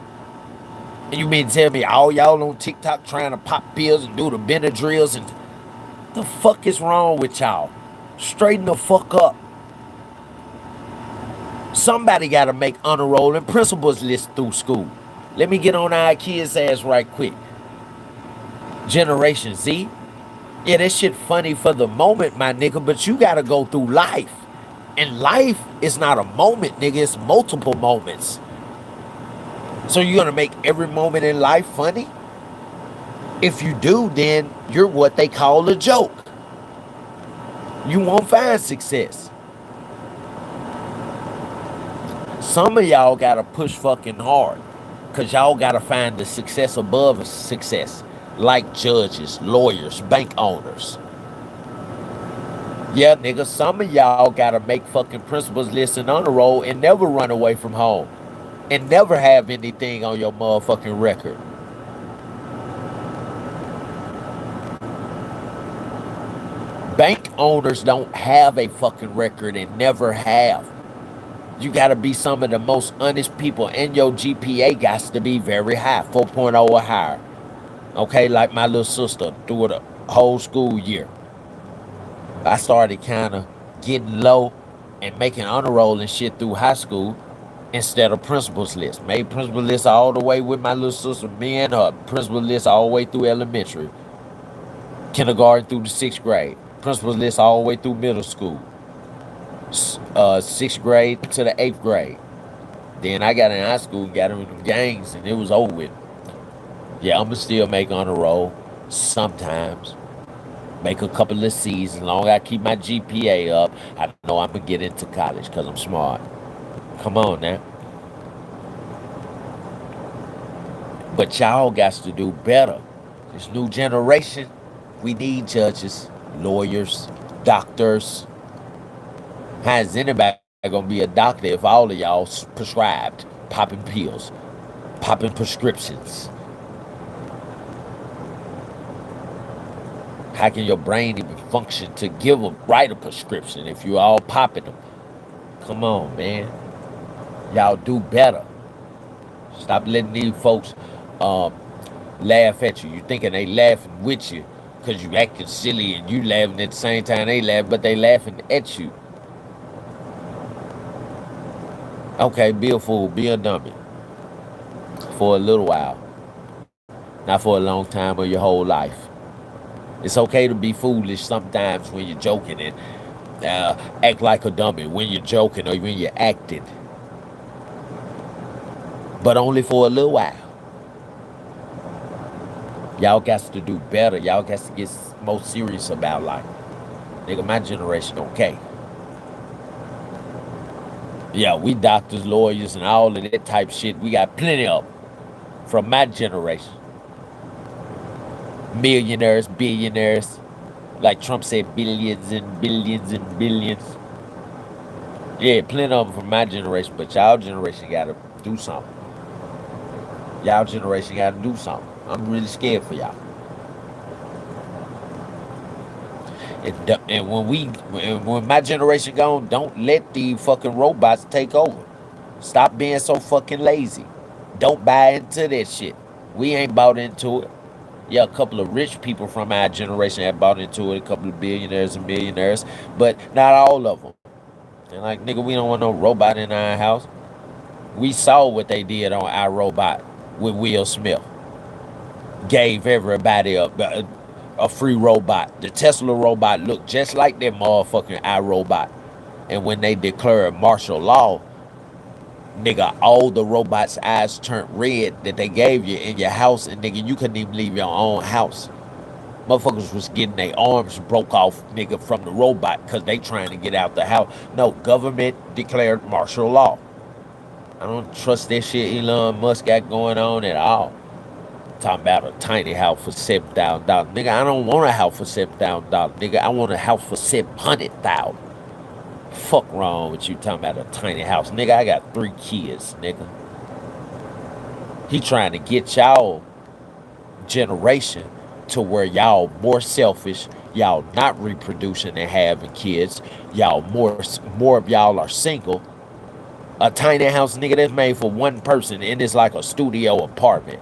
And you mean to tell me all y'all on TikTok trying to pop pills and do the Benadryls and the fuck is wrong with y'all? Straighten the fuck up. Somebody gotta make honor roll and principals list through school. Let me get on our kids' ass right quick. Generation Z. Yeah, that shit funny for the moment, my nigga, but you gotta go through life. And life is not a moment, nigga. It's multiple moments. So you're gonna make every moment in life funny? If you do, then you're what they call a joke. You won't find success. Some of y'all gotta push fucking hard, because y'all gotta find the success above success, like judges, lawyers, bank owners. Yeah, nigga, some of y'all gotta make fucking principals list and honor roll and never run away from home. And never have anything on your motherfucking record. Bank owners don't have a fucking record and never have. You gotta be some of the most honest people, and your GPA got to be very high, 4.0 or higher. Okay, like my little sister through the whole school year. I started kind of getting low and making honor roll and shit through high school instead of principal's list. Made principal list all the way with my little sister, me and her. Principal list all the way through elementary, kindergarten through the sixth grade. Principal's list all the way through middle school, sixth grade to the eighth grade. Then I got in high school, got in the gangs, and it was over with. Yeah, I'ma still make honor roll sometimes. Make a couple of C's. As long as I keep my GPA up, I know I'm gonna get into college because I'm smart. Come on now. But y'all got to do better. This new generation, we need judges, lawyers, doctors. How is anybody gonna be a doctor if all of y'all prescribed, popping pills, popping prescriptions? How can your brain even function to write a prescription if you all popping them? Come on, man. Y'all do better. Stop letting these folks laugh at you. You thinking they laughing with you because you acting silly and you laughing at the same time they laugh, but they laughing at you. Okay, be a fool, be a dummy for a little while, not for a long time or your whole life. It's okay to be foolish sometimes when you're joking and act like a dummy when you're joking or when you're acting, but only for a little while. Y'all got to do better. Y'all got to get more serious about life. Nigga, my generation, okay. Yeah, we doctors, lawyers, and all of that type shit. We got plenty of them from my generation. Millionaires, billionaires. Like Trump said, billions and billions and billions. Yeah, plenty of them from my generation, but y'all generation got to do something. Y'all generation got to do something. I'm really scared for y'all. And when my generation gone, don't let the fucking robots take over. Stop being so fucking lazy. Don't buy into that shit. We ain't bought into it. Yeah, a couple of rich people from our generation have bought into it, a couple of billionaires and millionaires, but not all of them. And like, nigga, we don't want no robot in our house. We saw what they did on our robot with Will Smith. Gave everybody a free robot. The Tesla robot looked just like that motherfucking iRobot. And when they declared martial law, nigga, all the robots' eyes turned red that they gave you in your house, and nigga, you couldn't even leave your own house. Motherfuckers was getting their arms broke off, nigga, from the robot because they trying to get out the house. No, government declared martial law. I don't trust that shit Elon Musk got going on at all. Talking about a tiny house for $7,000. Nigga, I don't want a house for $7,000. Nigga, I want a house for $700,000. Fuck wrong with you talking about a tiny house. Nigga, I got 3 kids, nigga. He trying to get y'all generation to where y'all more selfish, y'all not reproducing and having kids, y'all more of y'all are single. A tiny house, nigga, that's made for one person and it's like a studio apartment.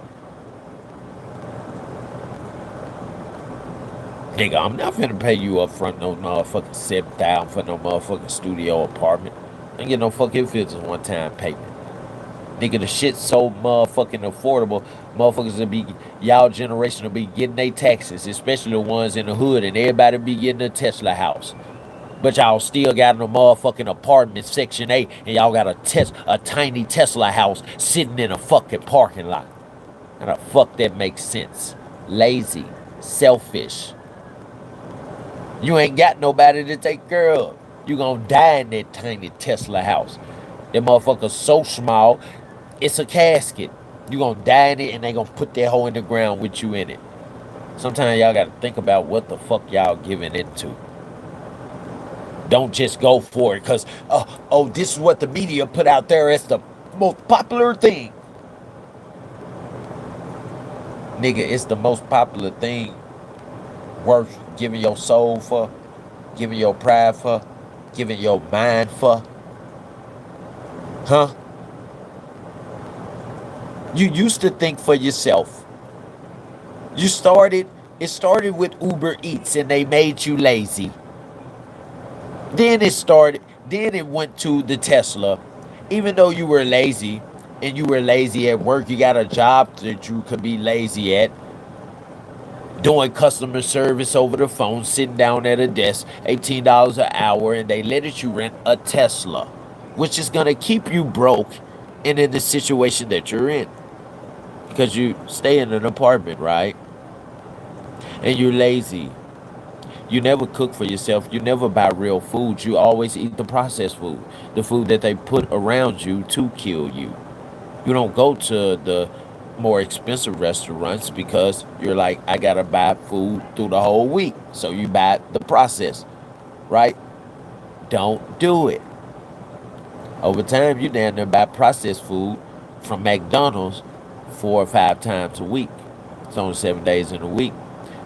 Nigga, I'm not finna pay you up front no motherfucking $7,000 for no motherfucking studio apartment. I ain't get no fucking if it's a one-time payment. Nigga, the shit's so motherfucking affordable. Motherfuckers will be, y'all generation will be getting their taxes, especially the ones in the hood, and everybody be getting a Tesla house. But y'all still got in a motherfucking apartment, Section 8, and y'all got a tiny Tesla house sitting in a fucking parking lot. How the fuck that makes sense? Lazy, selfish. You ain't got nobody to take care of. You gonna die in that tiny Tesla house. That motherfucker's so small, it's a casket. You gonna die in it and they gonna put that hole in the ground with you in it. Sometimes y'all gotta think about what the fuck y'all giving into. Don't just go for it because, oh, this is what the media put out there as the most popular thing. Nigga, it's the most popular thing worth giving your soul for, giving your pride for, giving your mind for. Huh? You used to think for yourself. It started with Uber Eats and they made you lazy. Then it went to the Tesla. Even though you were lazy and you were lazy at work, you got a job that you could be lazy at, doing customer service over the phone, sitting down at a desk, $18 an hour, and they let you rent a Tesla, which is going to keep you broke and in the situation that you're in. Because you stay in an apartment, right? And you're lazy. You never cook for yourself. You never buy real food. You always eat the processed food, the food that they put around you to kill you. You don't go to the more expensive restaurants because you're like, I gotta buy food through the whole week. So you buy the process, right? Don't do it. Over time, you down there buy processed food from McDonald's 4 or 5 times a week. It's only 7 days in a week.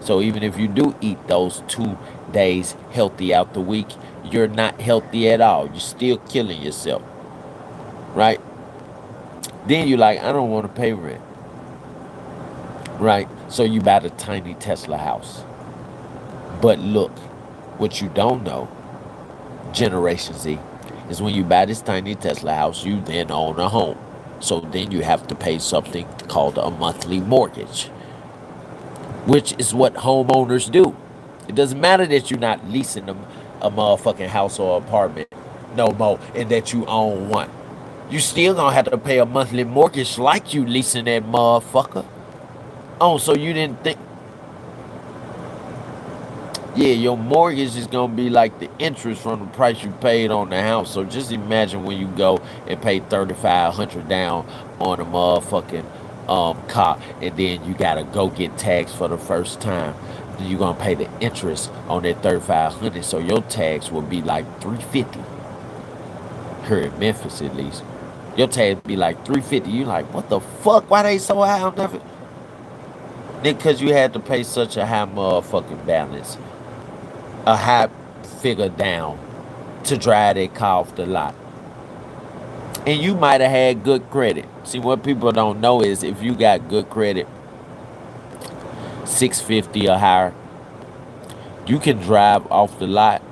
So even if you do eat those 2 days healthy out the week, you're not healthy at all. You're still killing yourself, right? Then you're like, I don't want to pay rent, right? So you buy the tiny Tesla house. But look, what you don't know, Generation Z, is when you buy this tiny Tesla house, you then own a home. So then you have to pay something called a monthly mortgage, which is what homeowners do. It doesn't matter that you're not leasing a motherfucking house or apartment no more and that you own one. You still gonna have to pay a monthly mortgage like you leasing that motherfucker. Oh, so you didn't think? Yeah, your mortgage is gonna be like the interest from the price you paid on the house. So just imagine when you go and pay 3,500 down on a motherfucking car, and then you gotta go get taxed for the first time. Then you're gonna pay the interest on that 3,500. So your tax will be like 350 here in Memphis at least. Your tax be like 350. You like, what the fuck? Why they so high on that? Because you had to pay such a high motherfucking balance, a high figure down to drive that car off the lot. And you might have had good credit. See, what people don't know is if you got good credit, 650 or higher, you can drive off the lot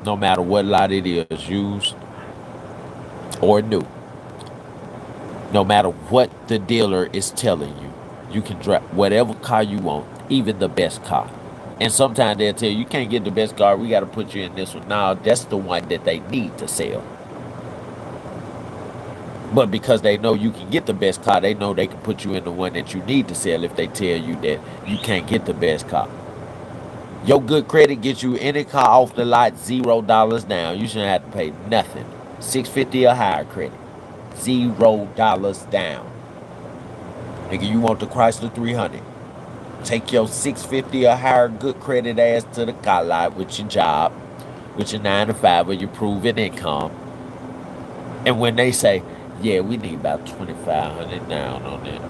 no matter what lot it is, used or new. No matter what the dealer is telling you, you can drive whatever car you want, even the best car. And sometimes they'll tell you, you can't get the best car, we got to put you in this one. Now, that's the one that they need to sell. But because they know you can get the best car, they know they can put you in the one that you need to sell if they tell you that you can't get the best car. Your good credit gets you any car off the lot, $0 down. You shouldn't have to pay nothing. 650 or higher credit, $0 down. Nigga, you want the Chrysler 300. Take your 650 or higher good credit ass to the car lot with your job, with your 9 to 5 or your proven income. And when they say, yeah, we need about 2,500 down on that.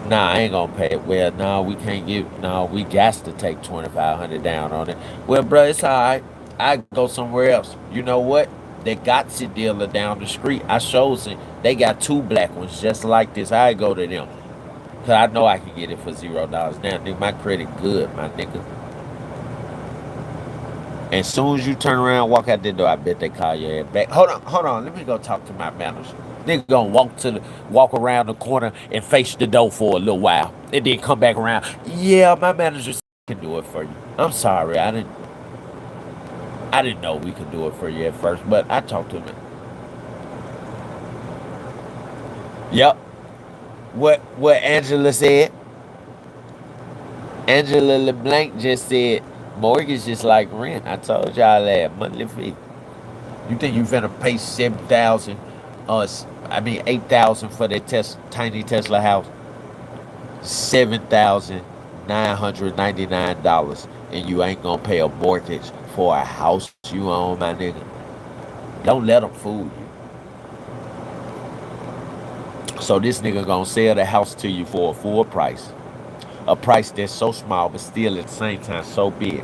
Nah, I ain't gonna pay it. Well, no, we can't give. No, we got to take 2,500 down on it. Well, bro, it's all right. I go somewhere else. You know what? They got the dealer down the street. I showed them. They got 2 black ones just like this. I go to them. Cause I know I can get it for $0 down. Nigga, my credit good, my nigga. And soon as you turn around, walk out the door, I bet they call your ass back. Hold on. Let me go talk to my manager. Nigga gonna walk around the corner and face the door for a little while, and then come back around. Yeah, my manager can do it for you. I'm sorry, I didn't know we could do it for you at first, but I talked to him. Yep. What Angela said. Angela LeBlanc just said, mortgage is like rent. I told y'all that, monthly fee. You think you finna pay 7,000, 8,000 for that tiny Tesla house? $7,999, and you ain't gonna pay a mortgage for a house you own, my nigga. Don't let them fool you. So this nigga gonna sell the house to you for a full price. A price that's so small, but still at the same time so big.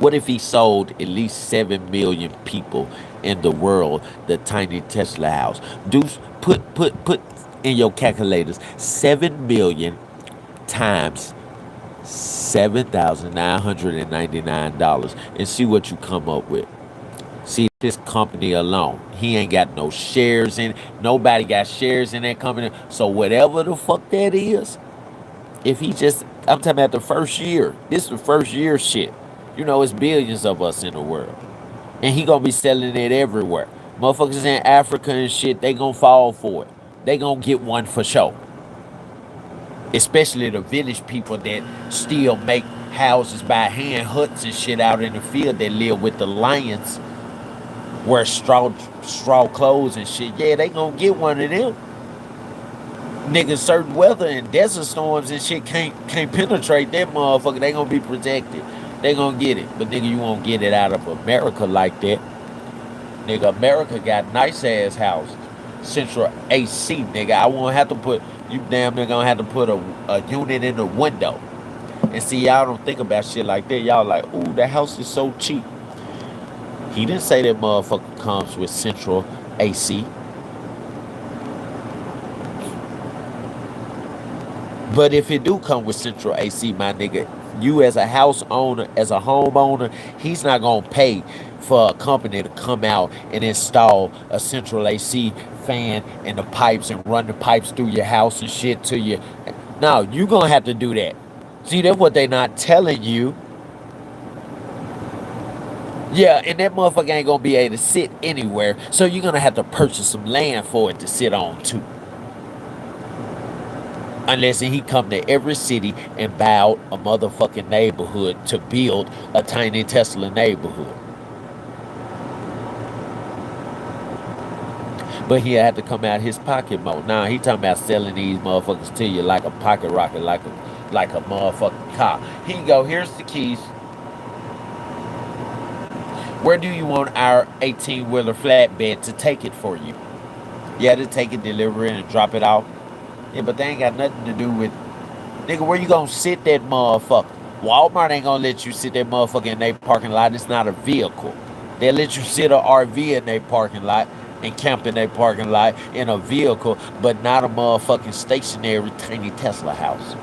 What if he sold at least 7 million people in the world the tiny Tesla house? Deuce, put in your calculators 7 million times $7,999 and see what you come up with. See this company alone. He ain't got no shares in it. Nobody got shares in that company. So whatever the fuck that is, if he just, I'm talking about the first year. This is the first year shit. You know, it's billions of us in the world. And he gonna be selling it everywhere. Motherfuckers in Africa and shit, they gonna fall for it. They gonna get one for sure. Especially the village people that still make houses by hand, huts and shit out in the field that live with the lions, wear straw clothes and shit. Yeah, they gonna get one of them. Niggas, certain weather and desert storms and shit can't penetrate that motherfucker. They gonna be protected. They gonna get it. But nigga, you won't get it out of America like that. Nigga, America got nice ass houses. Central AC, nigga. I won't have to put, you damn near gonna have to put a unit in the window. And see, y'all don't think about shit like that. Y'all like, ooh, that house is so cheap. He didn't say that motherfucker comes with central AC. But if it do come with central AC, my nigga, you as a house owner, as a homeowner, he's not gonna pay for a company to come out and install a central AC fan in the pipes and run the pipes through your house and shit to you. No, you gonna have to do that. See, that's what they not telling you. Yeah, and that motherfucker ain't gonna be able to sit anywhere, so you're gonna have to purchase some land for it to sit on too. Unless he come to every city and buy out a motherfucking neighborhood to build a tiny Tesla neighborhood. But he had to come out his pocket mode. Now he talking about selling these motherfuckers to you like a pocket rocket, like a motherfucking car. He go, here's the keys. Where do you want our 18-wheeler flatbed to take it for you? Yeah, to take it, deliver it, and drop it off. Yeah, but they ain't got nothing to do with, nigga, where you gonna sit that motherfucker? Walmart ain't gonna let you sit that motherfucker in their parking lot. It's not a vehicle. They'll let you sit an RV in their parking lot and camp in their parking lot in a vehicle, but not a motherfucking stationary tiny Tesla house.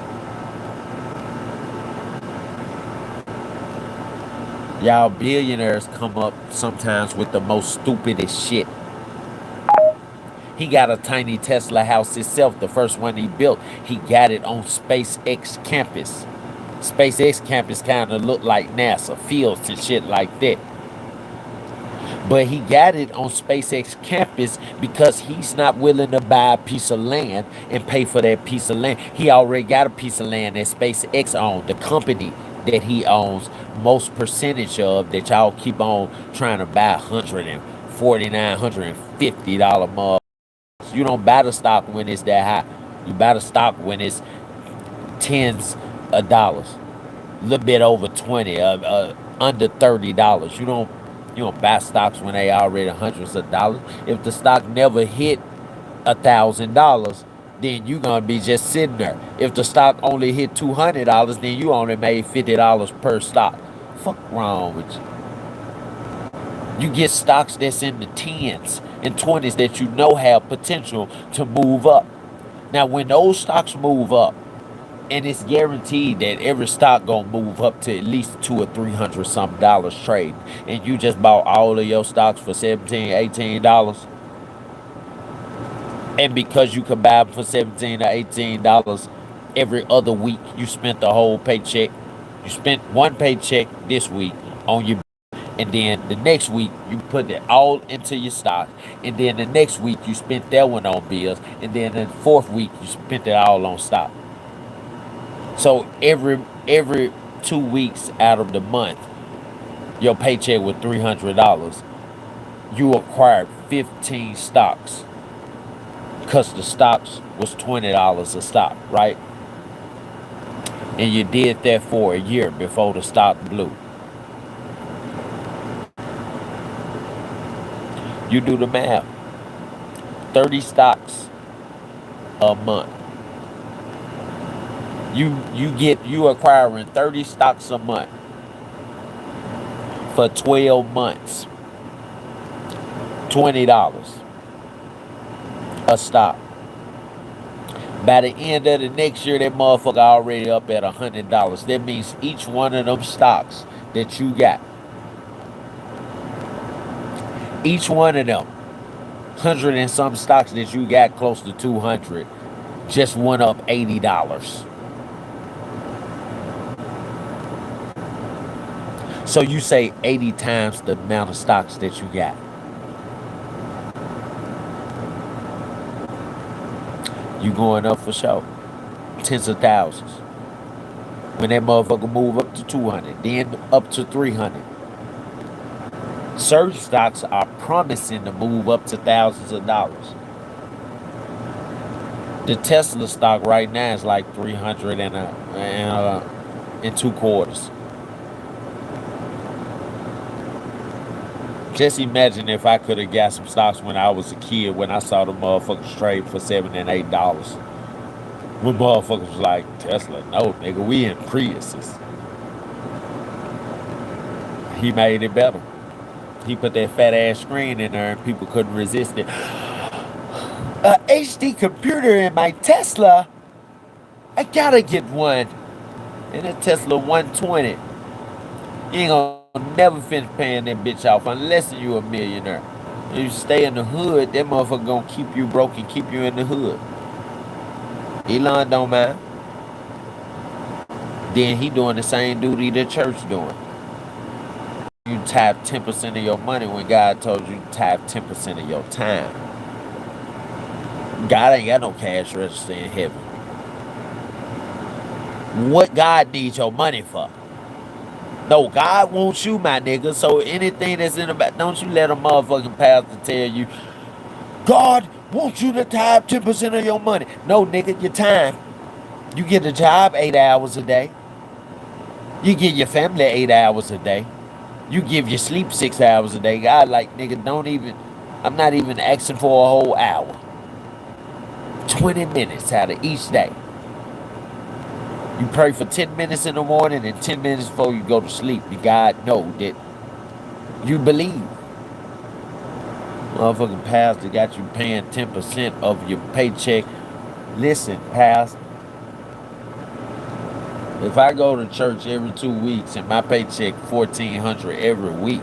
Y'all billionaires come up sometimes with the most stupidest shit. He got a tiny Tesla house himself, the first one he built. He got it on SpaceX campus. SpaceX campus kind of looked like NASA, fields and shit like that. But he got it on SpaceX campus because he's not willing to buy a piece of land and pay for that piece of land. He already got a piece of land that SpaceX owns, the company that he owns most percentage of, that y'all keep on trying to buy $149, $150 mug. You don't buy the stock when it's that high. You buy the stock when it's tens of dollars, a little bit over 20, under $30. You don't buy stocks when they already hundreds of dollars. If the stock never hit $1,000, then you gonna be just sitting there. If the stock only hit $200, then you only made $50 per stock. Fuck wrong with you? You get stocks that's in the tens and 20s that you know have potential to move up. Now, when those stocks move up, and it's guaranteed that every stock gonna move up to at least $200 or $300 something dollars trade, and you just bought all of your stocks for $17, $18, and because you can buy them for $17 or $18 every other week, you spent the whole paycheck. You spent one paycheck this week on your, and then the next week you put it all into your stock, and then the next week you spent that one on bills, and then the fourth week you spent it all on stock. So every 2 weeks out of the month, your paycheck was $300. You acquired 15 stocks because the stocks was $20 a stock, right? And you did that for a year before the stock blew. You do the math. 30 stocks a month. You acquiring 30 stocks a month for 12 months. $20 a stock. By the end of the next year, that motherfucker already up at $100. That means each one of them stocks that you got, each one of them, 100 and some stocks that you got, close to 200, just went up $80. So you say 80 times the amount of stocks that you got. You going up for sure. Tens of thousands. When that motherfucker move up to 200, then up to 300. Certain stocks are promising to move up to thousands of dollars. The Tesla stock right now is like 300 and 2/4. Just imagine if I could have got some stocks when I was a kid, when I saw the motherfuckers trade for $7 and $8. When motherfuckers was like, Tesla, no, nigga, we in Priuses. He made it better. He put that fat ass screen in there and people couldn't resist it. A HD computer in my Tesla. I gotta get one. And a Tesla 120. You ain't gonna never finish paying that bitch off unless you a millionaire. If you stay in the hood, that motherfucker gonna keep you broke and keep you in the hood. Elon don't mind. Then he doing the same duty the church doing. You tap 10% of your money when God told you to tap 10% of your time. God ain't got no cash register in heaven. What God needs your money for? No, God wants you, my nigga. So anything that's in the back, don't you let a motherfucking pastor tell you, God wants you to tap 10% of your money. No, nigga, your time. You get a job 8 hours a day. You give your family 8 hours a day. You give your sleep 6 hours a day. God, like, nigga, I'm not even asking for a whole hour. 20 minutes out of each day. You pray for 10 minutes in the morning and 10 minutes before you go to sleep. And God know that you believe. Motherfucking pastor got you paying 10% of your paycheck. Listen, pastor. If I go to church every 2 weeks and my paycheck $1,400 every week,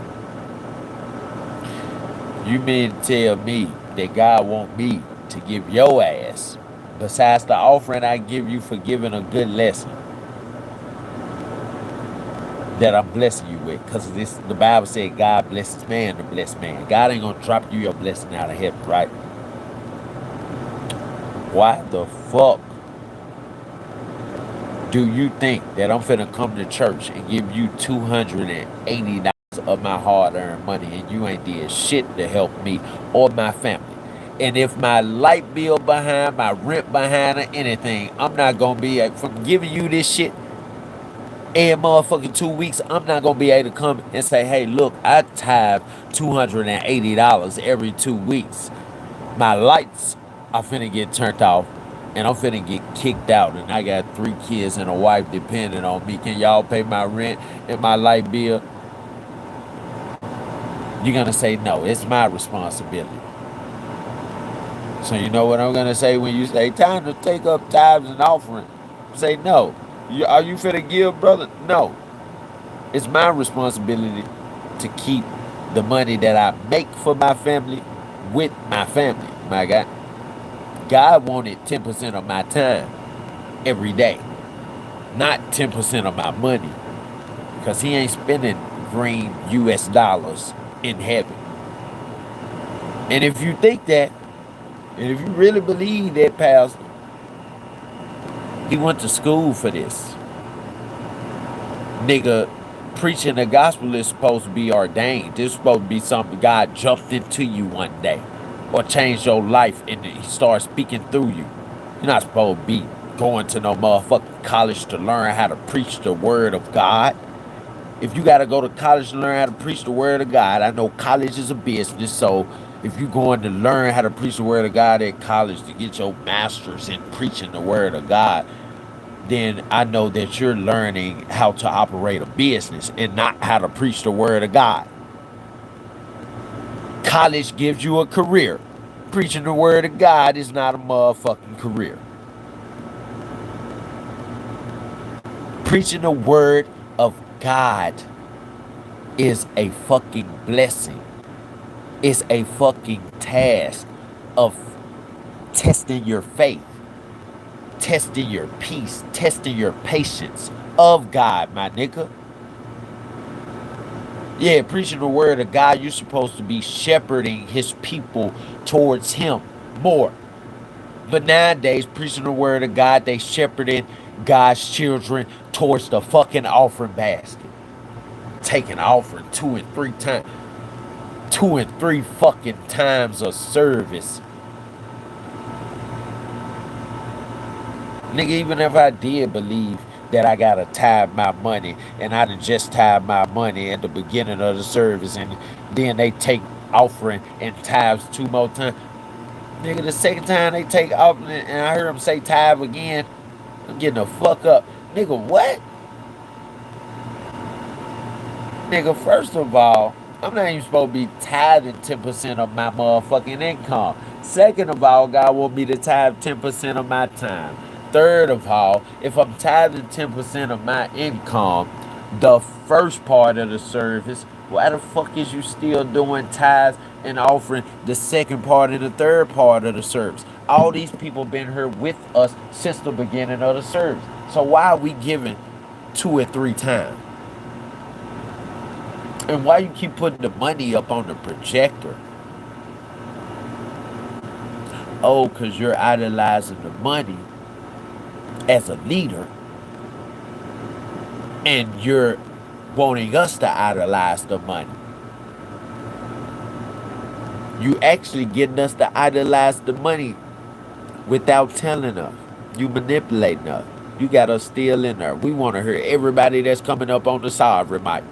you mean to tell me that God want me to give your ass, besides the offering I give you for giving a good lesson, that I'm blessing you with? Because the Bible said God blesses man to bless man. God ain't gonna drop you your blessing out of heaven, right? Why the fuck do you think that I'm finna come to church and give you $280 of my hard-earned money and you ain't did shit to help me or my family? And if my light bill behind, my rent behind, or anything, I'm not gonna be from giving you this shit in motherfucking 2 weeks. I'm not gonna be able to come and say, hey, look, I tithe $280 every 2 weeks. My lights are finna get turned off and I'm finna get kicked out, and I got 3 kids and a wife depending on me. Can y'all pay my rent and my light bill? You're gonna say no, it's my responsibility. So you know what I'm gonna say when you say time to take up tithes and offering? Say no. Are you finna give, brother? No. It's my responsibility to keep the money that I make for my family with my family, my God. God wanted 10% of my time every day, not 10% of my money, because he ain't spending green US dollars in heaven. And if you think that, and if you really believe that, pastor, he went to school for this. Nigga, preaching the gospel is supposed to be ordained. This is supposed to be something God jumped into you one day or changed your life and he started speaking through you. You're not supposed to be going to no motherfucking college to learn how to preach the word of God. If you got to go to college to learn how to preach the word of God, I know college is a business, so If you're going to learn how to preach the word of God at college to get your master's in preaching the word of God, then I know that you're learning how to operate a business and not how to preach the word of God. College gives you a career. Preaching the word of God is not a motherfucking career. Preaching the word of God is a fucking blessing. It's a fucking task of testing your faith, testing your peace, testing your patience of God, my nigga. Yeah, preaching the word of God, you're supposed to be shepherding his people towards him more. But nowadays, preaching the word of God, they shepherding God's children towards the fucking offering basket. Taking offering 2 and 3 times. 2 and 3 fucking times of service. Nigga, even if I did believe that I gotta tithe my money, and I done just tithe my money at the beginning of the service, and then they take offering and tithes 2 more times. Nigga, the second time they take offering and I heard them say tithe again, I'm getting the fuck up. Nigga, what? Nigga, first of all, I'm not even supposed to be tithing 10% of my motherfucking income. Second of all, God want me to tithe 10% of my time. Third of all, if I'm tithing 10% of my income, the first part of the service, why the fuck is you still doing tithes and offering the second part and the third part of the service? All these people been here with us since the beginning of the service. So why are we giving 2 or 3 times? And why you keep putting the money up on the projector? Oh, because you're idolizing the money as a leader, and you're wanting us to idolize the money. You actually getting us to idolize the money without telling us. You manipulating us. You got us still in there. We want to hear everybody that's coming up on the sovereign mic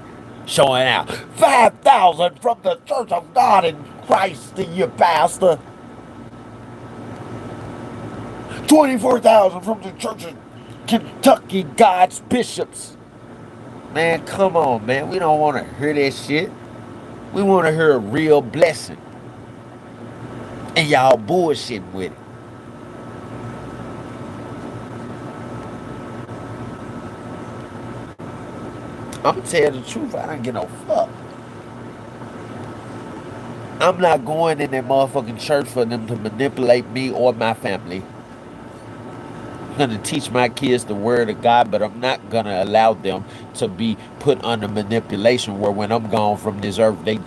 showing out 5,000 from the Church of God in Christ to you bastard. 24,000 from the Church of Kentucky God's Bishops. Man, come on, man. We don't want to hear that shit. We want to hear a real blessing. And y'all bullshitting with it. I'm going to tell you the truth. I don't get no fuck. I'm not going in that motherfucking church for them to manipulate me or my family. I'm going to teach my kids the word of God, but I'm not going to allow them to be put under manipulation where when I'm gone from this earth, they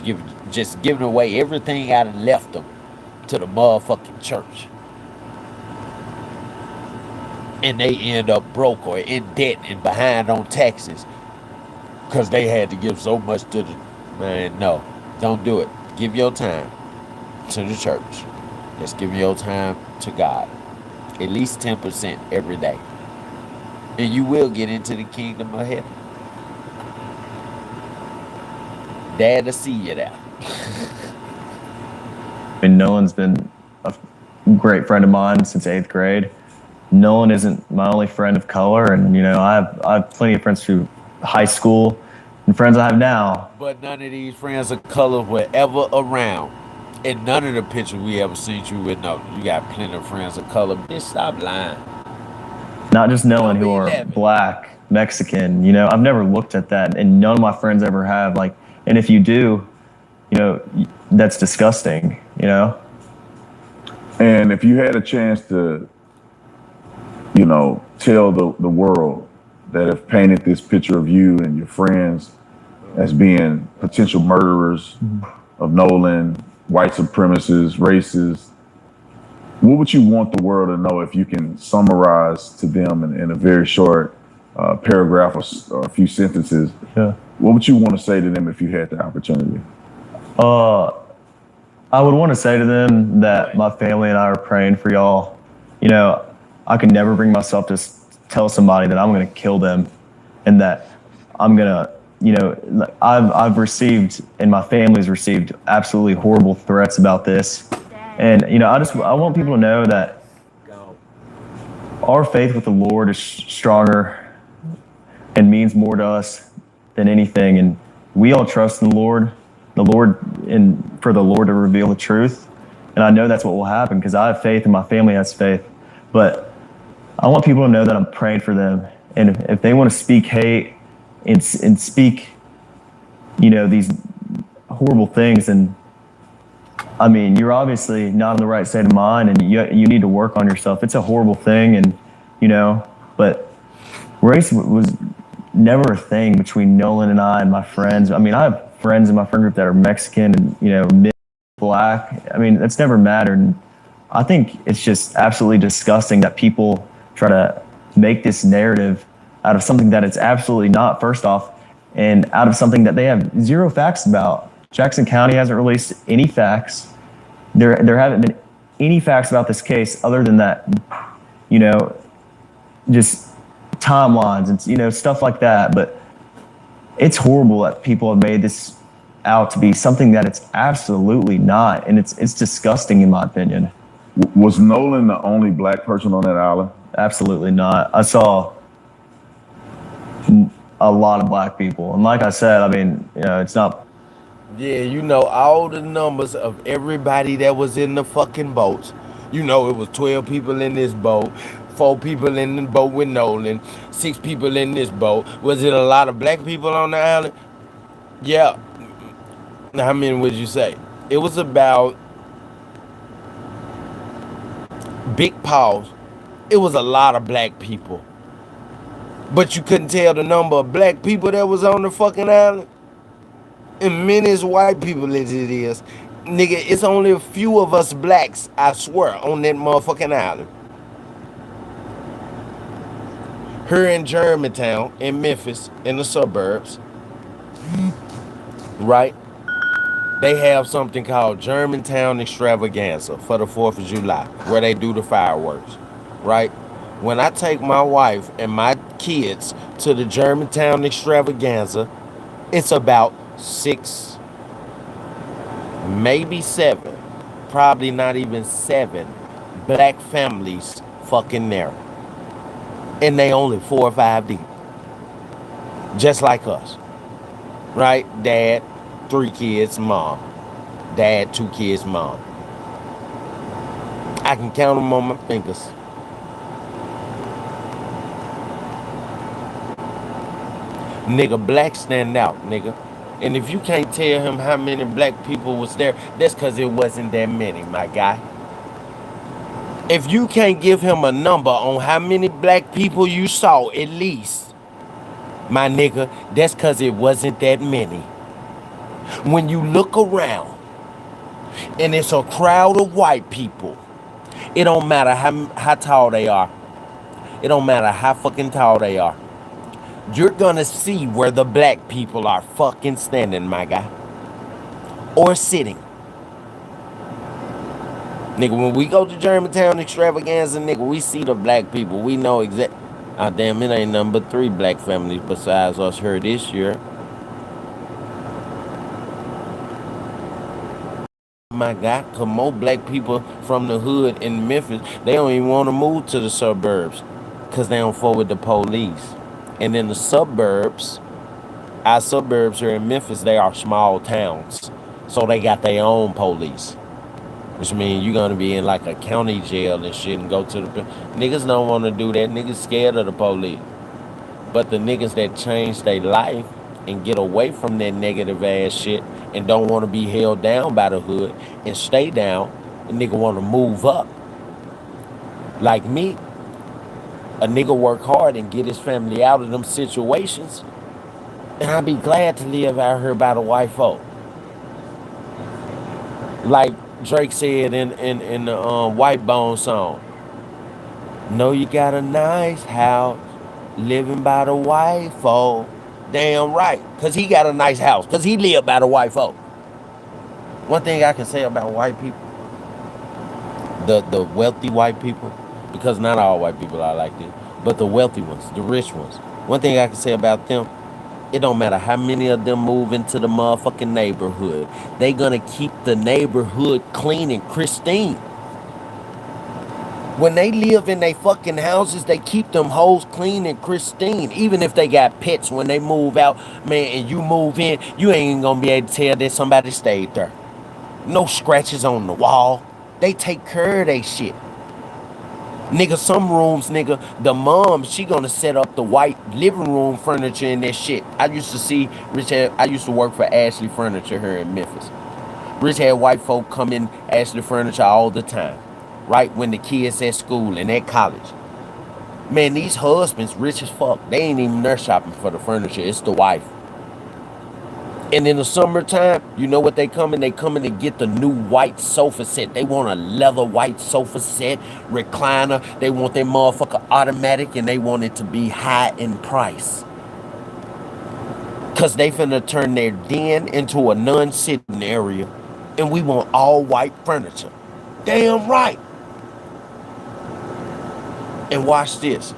just giving away everything I done left them to the motherfucking church. And they end up broke or in debt and behind on taxes because they had to give so much to the... Man, no. Don't do it. Give your time to the church. Just give your time to God. At least 10% every day. And you will get into the kingdom of heaven. Dad will see you there. And Nolan's been a great friend of mine since 8th grade. Nolan isn't my only friend of color, and I have plenty of friends through high school and friends I have now. But none of these friends of color were ever around. And none of the pictures we ever seen you with, no, you got plenty of friends of color. Bitch, stop lying. Not just Nolan, who are black, Mexican. I've never looked at that, and none of my friends ever have. And if you do, that's disgusting. And if you had a chance to, tell the world that have painted this picture of you and your friends as being potential murderers of Nolan, white supremacists, racists, what would you want the world to know if you can summarize to them in a very short paragraph or a few sentences? Yeah. What would you want to say to them if you had the opportunity? I would want to say to them that my family and I are praying for y'all. I could never bring myself to tell somebody that I'm going to kill them and that I'm going to, I've received, and my family's received, absolutely horrible threats about this. And I want people to know that our faith with the Lord is stronger and means more to us than anything. And we all trust in the Lord, and for the Lord to reveal the truth. And I know that's what will happen because I have faith and my family has faith. But I want people to know that I'm praying for them. And if they want to speak hate and speak, these horrible things, and I mean, you're obviously not in the right state of mind, and you need to work on yourself. It's a horrible thing, and but race was never a thing between Nolan and I and my friends. I mean, I have friends in my friend group that are Mexican and black. I mean, that's never mattered. And I think it's just absolutely disgusting that people try to make this narrative out of something that it's absolutely not, first off, and out of something that they have zero facts about. Jackson County hasn't released any facts. There haven't been any facts about this case other than that, just timelines and, stuff like that. But it's horrible that people have made this out to be something that it's absolutely not. And it's disgusting in my opinion. Was Nolan the only black person on that island? Absolutely not. I saw a lot of black people. And like I said, I mean, it's not. Yeah, all the numbers of everybody that was in the fucking boats. It was 12 people in this boat, 4 people in the boat with Nolan, 6 people in this boat. Was it a lot of black people on the island? Yeah. How many would you say? It was about, big pause, it was a lot of black people. But you couldn't tell the number of black people that was on the fucking island. And many as white people as it is. Nigga, it's only a few of us blacks, I swear, on that motherfucking island. Here in Germantown, in Memphis, in the suburbs, right? They have something called Germantown Extravaganza for the 4th of July, where they do the fireworks, right? When I take my wife and my kids to the Germantown Extravaganza, it's about 6, maybe 7, probably not even 7 black families fucking there. And they only 4 or 5 deep. Just like us. Right? Dad, 3 kids, mom. Dad, 2 kids, mom. I can count them on my fingers. Nigga, black stand out, nigga. And if you can't tell him how many black people was there, that's because it wasn't that many, my guy. If you can't give him a number on how many black people you saw, at least, my nigga, that's because it wasn't that many. When you look around and it's a crowd of white people, it don't matter how tall they are. It don't matter how fucking tall they are. You're gonna see where the black people are fucking standing, my guy. Or sitting. Nigga, when we go to Germantown Extravaganza, nigga, we see the black people. We know exactly. Ah, damn, it ain't nothing but 3 black families besides us here this year. My God, cause more black people from the hood in Memphis, they don't even want to move to the suburbs because they don't fuck with the police. And in the suburbs, our suburbs here in Memphis, they are small towns. So they got their own police. Which means you're going to be in like a county jail and shit and go to the... Niggas don't want to do that. Niggas scared of the police. But the niggas that change their life and get away from that negative ass shit and don't want to be held down by the hood and stay down, a nigga want to move up. Like me, a nigga work hard and get his family out of them situations, and I'd be glad to live out here by the white folk. Like Drake said in the White Bone song, know you got a nice house living by the white folk. Damn right, because he got a nice house, because he lived by the white folk. One thing I can say about white people, the wealthy white people, because not all white people are like this, but the wealthy ones, the rich ones. One thing I can say about them, It don't matter how many of them move into the motherfucking neighborhood. They gonna keep the neighborhood clean and pristine. When they live in they fucking houses, they keep them hoes clean and pristine. Even if they got pets when they move out, man, and you move in, you ain't gonna be able to tell that somebody stayed there. No scratches on the wall. They take care of they shit. Nigga, some rooms, nigga, the mom, she gonna set up the white living room furniture and that shit. I used to see I used to work for Ashley Furniture here in Memphis. Rich had white folk come in Ashley Furniture all the time, right when the kids at school and at college. Man, these husbands rich as fuck. They ain't even there shopping for the furniture. It's the wife. And in the summertime, you know what they coming? They coming to get the new white sofa set. They want a leather white sofa set, recliner. They want their motherfucker automatic, and they want it to be high in price. Cause they finna turn their den into a non-sitting area. And we want all white furniture. Damn right. And watch this.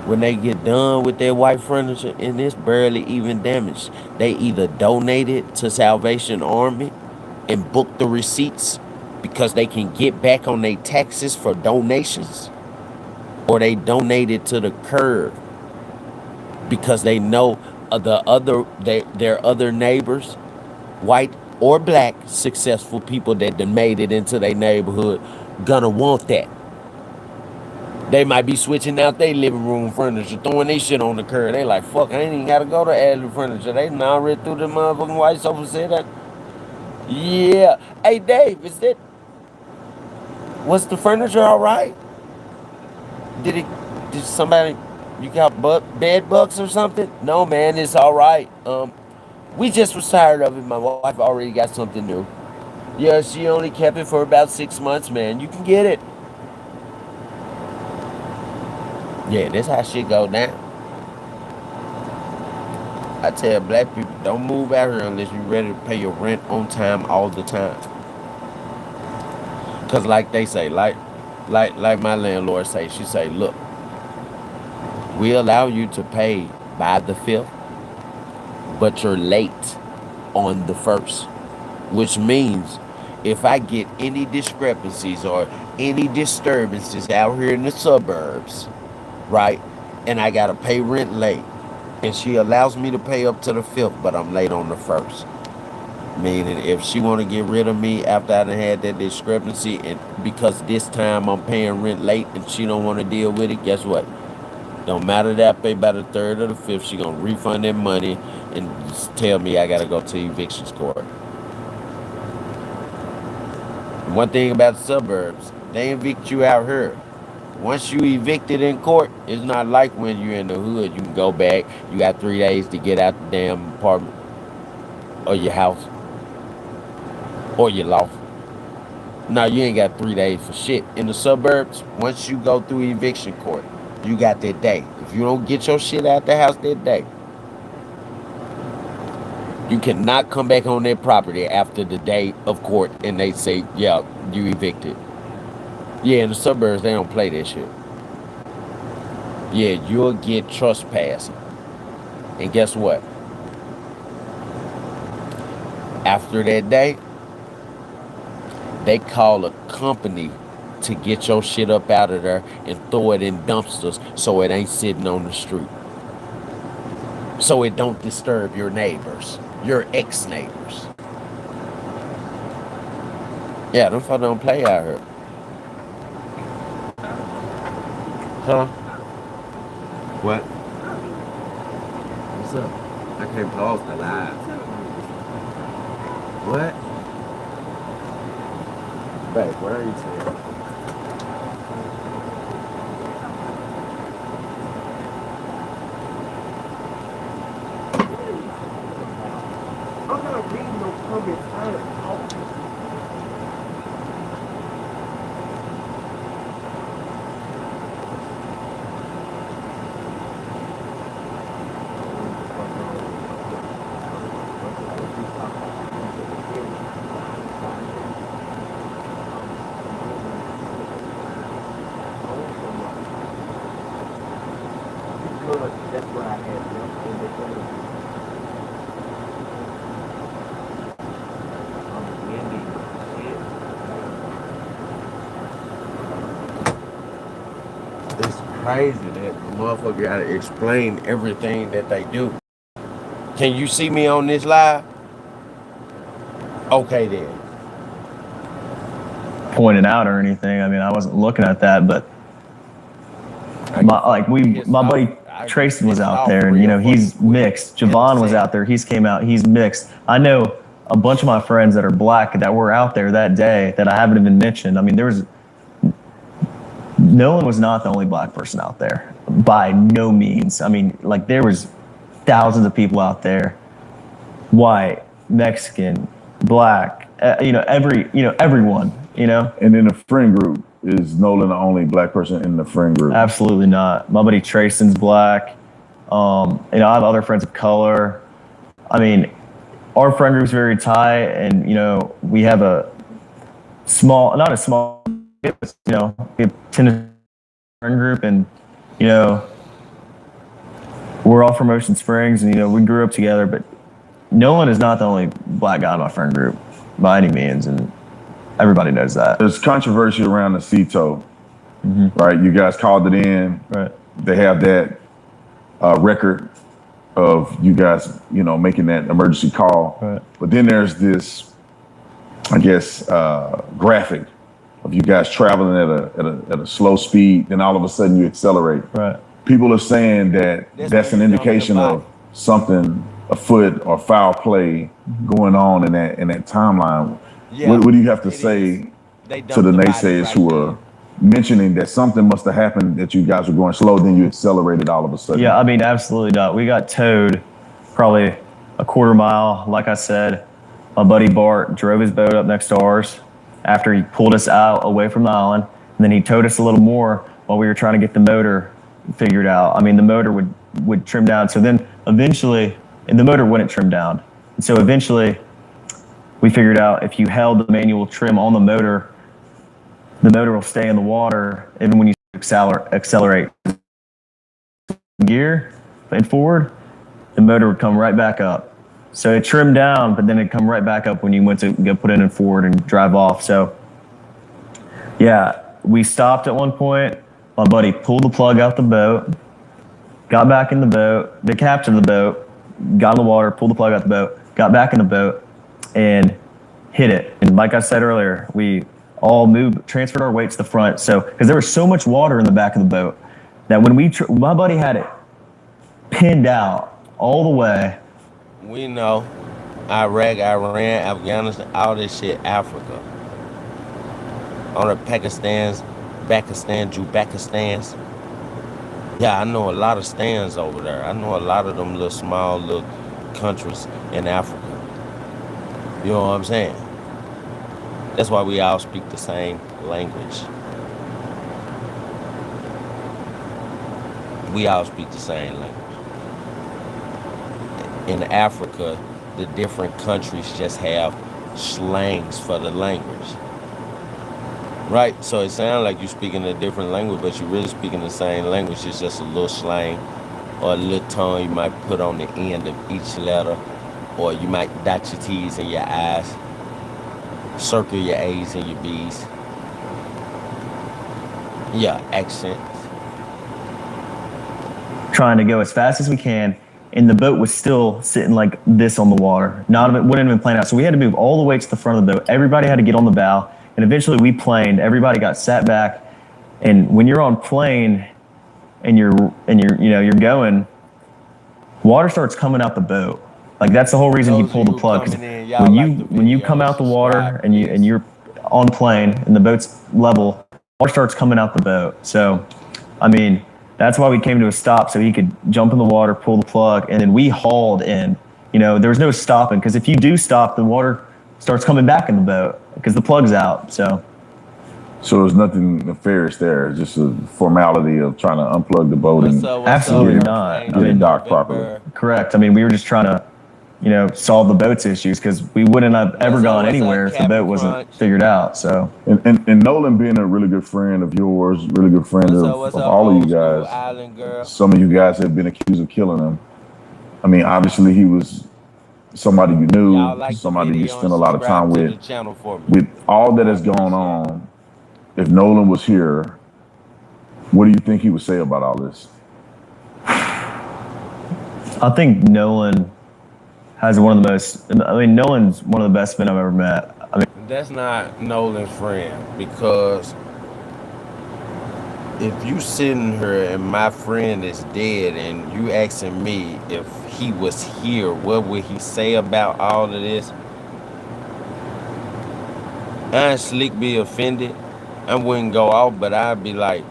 When they get done with their white furniture and it's barely even damaged, they either donate it to Salvation Army and book the receipts because they can get back on their taxes for donations, or they donate it to the curb because they know their other neighbors, white or black, successful people that done made it into their neighborhood, gonna want that. They might be switching out their living room furniture, throwing their shit on the curb. They like, fuck, I ain't even gotta go to Ashley Furniture. They done already threw the motherfucking white sofa set that. Yeah. Hey, Dave, was the furniture all right? Did somebody, you got bed bugs or something? No, man, it's all right. We just was tired of it. My wife already got something new. Yeah, she only kept it for about 6 months, man. You can get it. Yeah, that's how shit go down. I tell black people, don't move out here unless you're ready to pay your rent on time all the time. Cause like they say, like my landlord say, she say, look, we allow you to pay by the 5th, but you're late on the 1st. Which means if I get any discrepancies or any disturbances out here in the suburbs, right, and I gotta pay rent late, and she allows me to pay up to the 5th, but I'm late on the 1st. Meaning, if she want to get rid of me after I done had that discrepancy, and because this time I'm paying rent late and she don't want to deal with it, guess what? Don't matter that I pay by the 3rd or the 5th, she gonna refund that money and just tell me I gotta go to evictions court. And one thing about the suburbs, they evict you out here. Once you evicted in court, it's not like when you're in the hood. You can go back. You got 3 days to get out the damn apartment or your house or your loft. No, you ain't got 3 days for shit. In the suburbs, once you go through eviction court, you got that day. If you don't get your shit out the house that day, you cannot come back on that property after the day of court and they say, yeah, you evicted. Yeah, in the suburbs, they don't play that shit. Yeah, you'll get trespassing. And guess what? After that day, they call a company to get your shit up out of there and throw it in dumpsters so it ain't sitting on the street. So it don't disturb your neighbors, your ex-neighbors. Yeah, them fuckers don't play out here. Huh? What? What's up? I can't pause the live. What? Babe, what are you saying? I'm not reading no comments. I am talking. That's what I had. crazy that the motherfucker gotta explain everything that they do. Can you see me on this live? Okay then. Pointing out or anything. I mean, I wasn't looking at that, but my buddy Tracy was out there, and he's mixed. Javon was out there. He's came out. He's mixed. I know a bunch of my friends that are black that were out there that day that I haven't even mentioned. I mean, Nolan was not the only black person out there by no means. I mean, like there was thousands of people out there, white, Mexican, black, everyone, And in the friend group, is Nolan the only black person in the friend group? Absolutely not. My buddy Trayson's black. I have other friends of color. I mean, our friend group's very tight, and we have a small, not a small, we have tennis friend group, and we're all from Ocean Springs, and we grew up together. But Nolan is not the only black guy in my friend group by any means, and everybody knows that. There's controversy around the CETO, right? You guys called it in. Right. They have that record of you guys, making that emergency call. Right. But then there's this, I guess, graphic of you guys traveling at a slow speed, then all of a sudden you accelerate. Right. People are saying that's an indication of something afoot or foul play going on in that timeline. Yeah, what do you have to say to the naysayers who are mentioning that something must have happened, that you guys were going slow, then you accelerated all of a sudden? Yeah, I mean, absolutely not. We got towed probably a quarter mile. Like I said, my buddy Bart drove his boat up next to ours after he pulled us out away from the island. And then he towed us a little more while we were trying to get the motor figured out. I mean, the motor would trim down. So then eventually, and the motor wouldn't trim down. And so eventually we figured out if you held the manual trim on the motor will stay in the water even when you accelerate gear and forward, the motor would come right back up. So it trimmed down, but then it'd come right back up when you went to go put it in forward and drive off. So yeah, we stopped at one point. My buddy pulled the plug out the boat, got back in the boat, the captain of the boat, got in the water, pulled the plug out the boat, got back in the boat, and hit it. And like I said earlier, we all transferred our weight to the front. So, because there was so much water in the back of the boat that when my buddy had it pinned out all the way. We know Iraq, Iran, Afghanistan, all this shit, Africa. On the Pakistans, Jubakistans. Yeah, I know a lot of stands over there. I know a lot of them small little countries in Africa. You know what I'm saying? That's why we all speak the same language. We all speak the same language. In Africa, the different countries just have slangs for the language. Right? So it sounds like you're speaking a different language, but you're really speaking the same language. It's just a little slang or a little tone you might put on the end of each letter, or you might dot your T's and your I's, circle your A's and your B's. Yeah, accents. Trying to go as fast as we can, and the boat was still sitting like this on the water. Wouldn't have been planed out. So we had to move all the way to the front of the boat. Everybody had to get on the bow, and eventually we planed. Everybody got sat back, and when you're on plane and you're going, water starts coming out the boat. Like that's the whole reason he pulled the plug. 'Cause when you come out the water and you're on plane and the boat's level, water starts coming out the boat. So, I mean, that's why we came to a stop, so he could jump in the water, pull the plug, and then we hauled in. There was no stopping, because if you do stop, the water starts coming back in the boat because the plug's out. So there's nothing nefarious there. It's just a formality of trying to unplug the boat absolutely not. Get it docked properly. Correct. I mean, we were just trying to, solve the boat's issues, because we wouldn't have ever gone anywhere if the boat wasn't figured out. So and Nolan being a really good friend of yours, really good friend of all of you guys. Some of you guys have been accused of killing him. I mean, obviously he was somebody you knew, somebody you spent a lot of time with. With all that has gone on, if Nolan was here, What do you think he would say about all this? I think Nolan has one of the most. I mean, Nolan's one of the best men I've ever met. I mean, That's not Nolan's friend, because if you sitting here and my friend is dead and you asking me if he was here, what would he say about all of this? I'd slick be offended. I wouldn't go off, but I'd be like,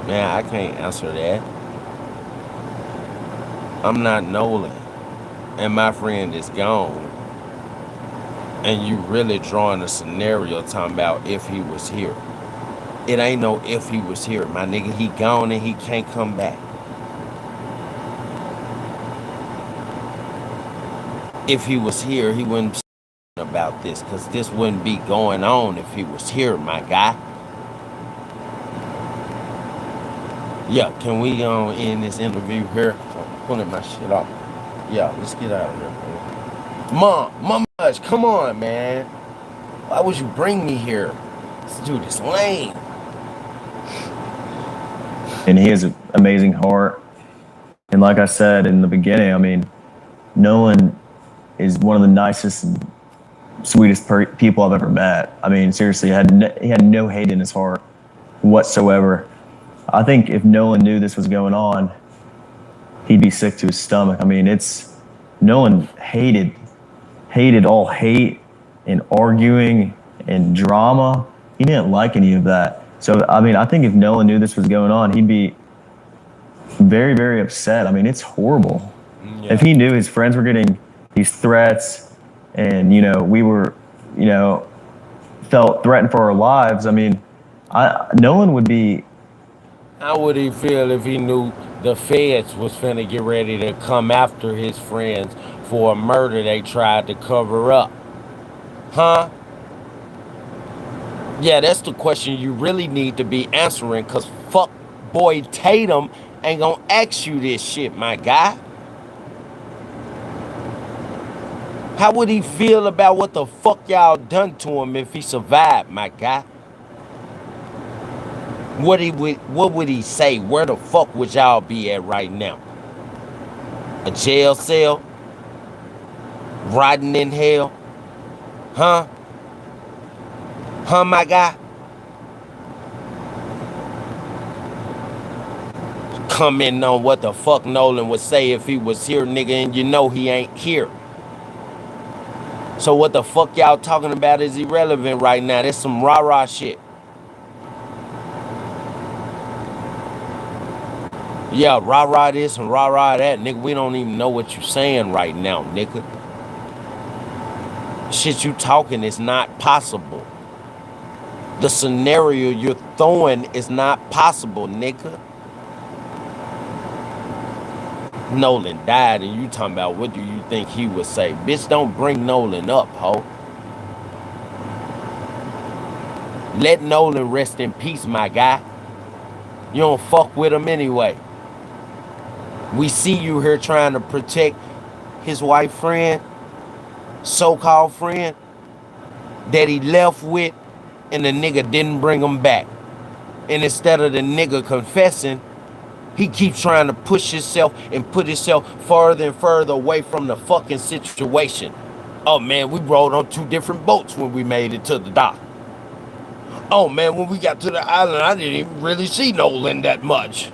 man, I can't answer that. I'm not Nolan, and my friend is gone. And you really drawing a scenario talking about if he was here. It ain't no if he was here, my nigga. He gone and he can't come back. If he was here, he wouldn't be about this, because this wouldn't be going on if he was here, my guy. Yeah, can we end this interview here? I'm pulling my shit off. Yeah, let's get out of here, man. Mom, come on, man. Why would you bring me here? This dude is lame. and he has an amazing heart. And like I said in the beginning, I mean, Nolan is one of the nicest and sweetest people I've ever met. I mean, seriously, he had no hate in his heart whatsoever. I think if Nolan knew this was going on, he'd be sick to his stomach. I mean, Nolan hated all hate and arguing and drama. He didn't like any of that. So, I mean, I think if Nolan knew this was going on, he'd be very, very upset. I mean, it's horrible. Yeah. If he knew his friends were getting these threats and, we were, felt threatened for our lives, I mean, Nolan would be... How would he feel if he knew the feds was finna get ready to come after his friends for a murder they tried to cover up? Huh? Yeah, that's the question you really need to be answering, because fuck boy Tatum ain't gonna ask you this shit, my guy. How would he feel about what the fuck y'all done to him if he survived, my guy? What would he say? Where the fuck would y'all be at right now? A jail cell? Rotting in hell? Huh? Huh, my guy? Commenting on what the fuck Nolan would say if he was here, nigga, and he ain't here. So what the fuck y'all talking about is irrelevant right now. That's some rah-rah shit. Yeah, rah-rah this and rah-rah that. Nigga, we don't even know what you saying right now, nigga. Shit you talking is not possible. The scenario you're throwing is not possible, nigga. Nolan died and you talking about what do you think he would say? Bitch, don't bring Nolan up, ho. Let Nolan rest in peace, my guy. You don't fuck with him anyway. We see you here trying to protect his white friend, so-called friend, that he left with, and the nigga didn't bring him back. And instead of the nigga confessing, he keeps trying to push himself and put himself further and further away from the fucking situation. Oh man, we rode on 2 different boats when we made it to the dock. Oh man, when we got to the island, I didn't even really see Nolan that much.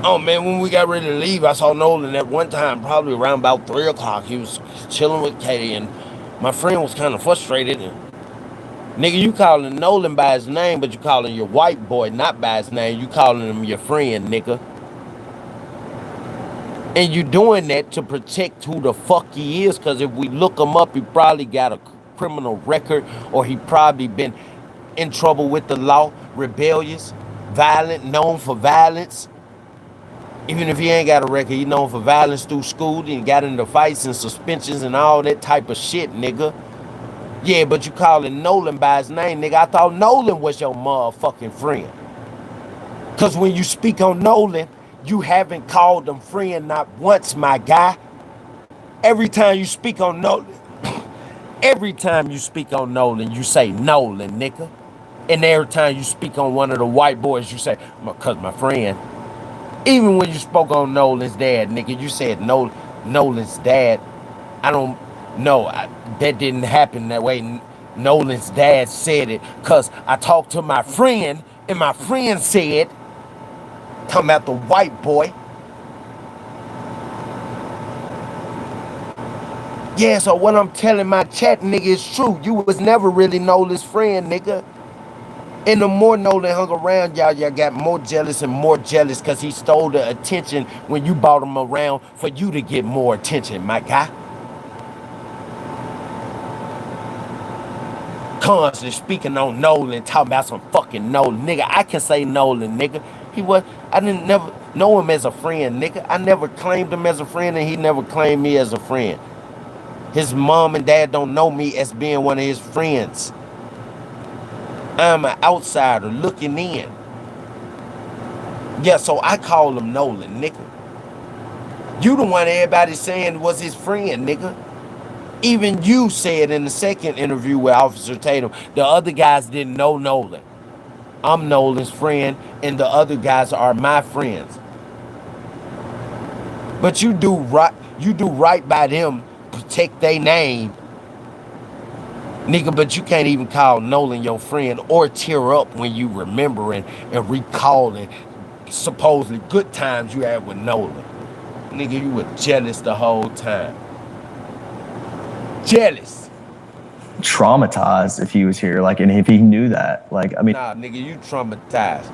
Oh man, when we got ready to leave, I saw Nolan at one time, probably around about 3 o'clock. He was chilling with Katie, and my friend was kind of frustrated. And, nigga, you calling Nolan by his name, but you calling your white boy not by his name. You calling him your friend, nigga. And you doing that to protect who the fuck he is, because if we look him up, he probably got a criminal record, or he probably been in trouble with the law, rebellious, violent, known for violence. Even if he ain't got a record, he known for violence through school, and he got into fights and suspensions and all that type of shit, nigga. Yeah, but you calling Nolan by his name, nigga. I thought Nolan was your motherfucking friend. Because when you speak on Nolan, you haven't called him friend not once, my guy. Every time you speak on Nolan, you say Nolan, nigga. And every time you speak on one of the white boys, you say, because my friend. Even when you spoke on Nolan's dad, nigga, you said Nolan's dad. I don't know. That didn't happen that way. Nolan's dad said it because I talked to my friend, and my friend said, talking about the white boy. Yeah, so what I'm telling my chat, nigga, is true. You was never really Nolan's friend, nigga. And the more Nolan hung around y'all got more jealous because he stole the attention when you brought him around for you to get more attention, my guy. Constantly speaking on Nolan, talking about some fucking Nolan. Nigga, I can say Nolan, nigga. I didn't never know him as a friend, nigga. I never claimed him as a friend, and he never claimed me as a friend. His mom and dad don't know me as being one of his friends. I'm an outsider looking in. Yeah, so I call him Nolan, nigga. You the one everybody saying was his friend, nigga. Even you said in the second interview with Officer Tatum, the other guys didn't know Nolan. I'm Nolan's friend, and the other guys are my friends. But you do right by them, protect their name, nigga, but you can't even call Nolan your friend or tear up when you remembering and recalling supposedly good times you had with Nolan. Nigga, you were jealous the whole time. Jealous. Traumatized if he was here, like, and if he knew that, like, I mean, nah, nigga, you traumatized.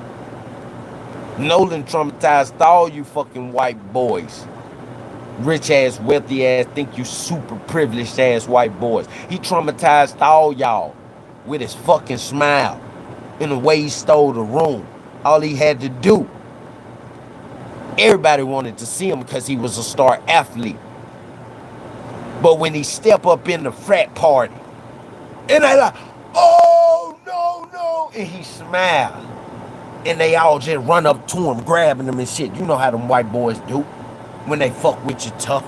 Nolan traumatized all you fucking white boys. Rich ass, wealthy ass, think you super privileged ass white boys. He traumatized all y'all with his fucking smile and the way he stole the room. All he had to do. Everybody wanted to see him because he was a star athlete. But when he step up in the frat party, and they like, oh, no, and he smiled. And they all just run up to him, grabbing him and shit. You know how them white boys do when they fuck with you tough.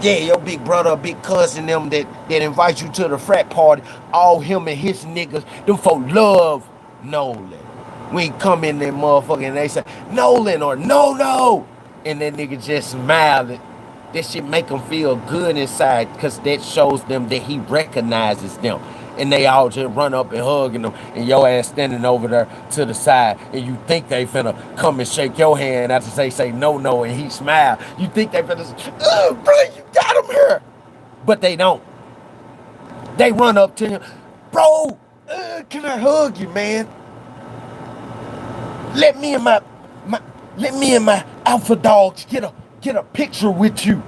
Yeah, your big brother, big cousin, them that invite you to the frat party, all him and his niggas, them folk love Nolan. When he come in that motherfucker and they say, Nolan or no. And that nigga just smiling. That shit make them feel good inside because that shows them that he recognizes them. And they all just run up and hugging them, and your ass standing over there to the side, and you think they finna come and shake your hand after they say no, and he smile. You think they finna say, oh, bro, you got him here. But they don't. They run up to him, bro, can I hug you, man? Let me and my alpha dogs get a picture with you.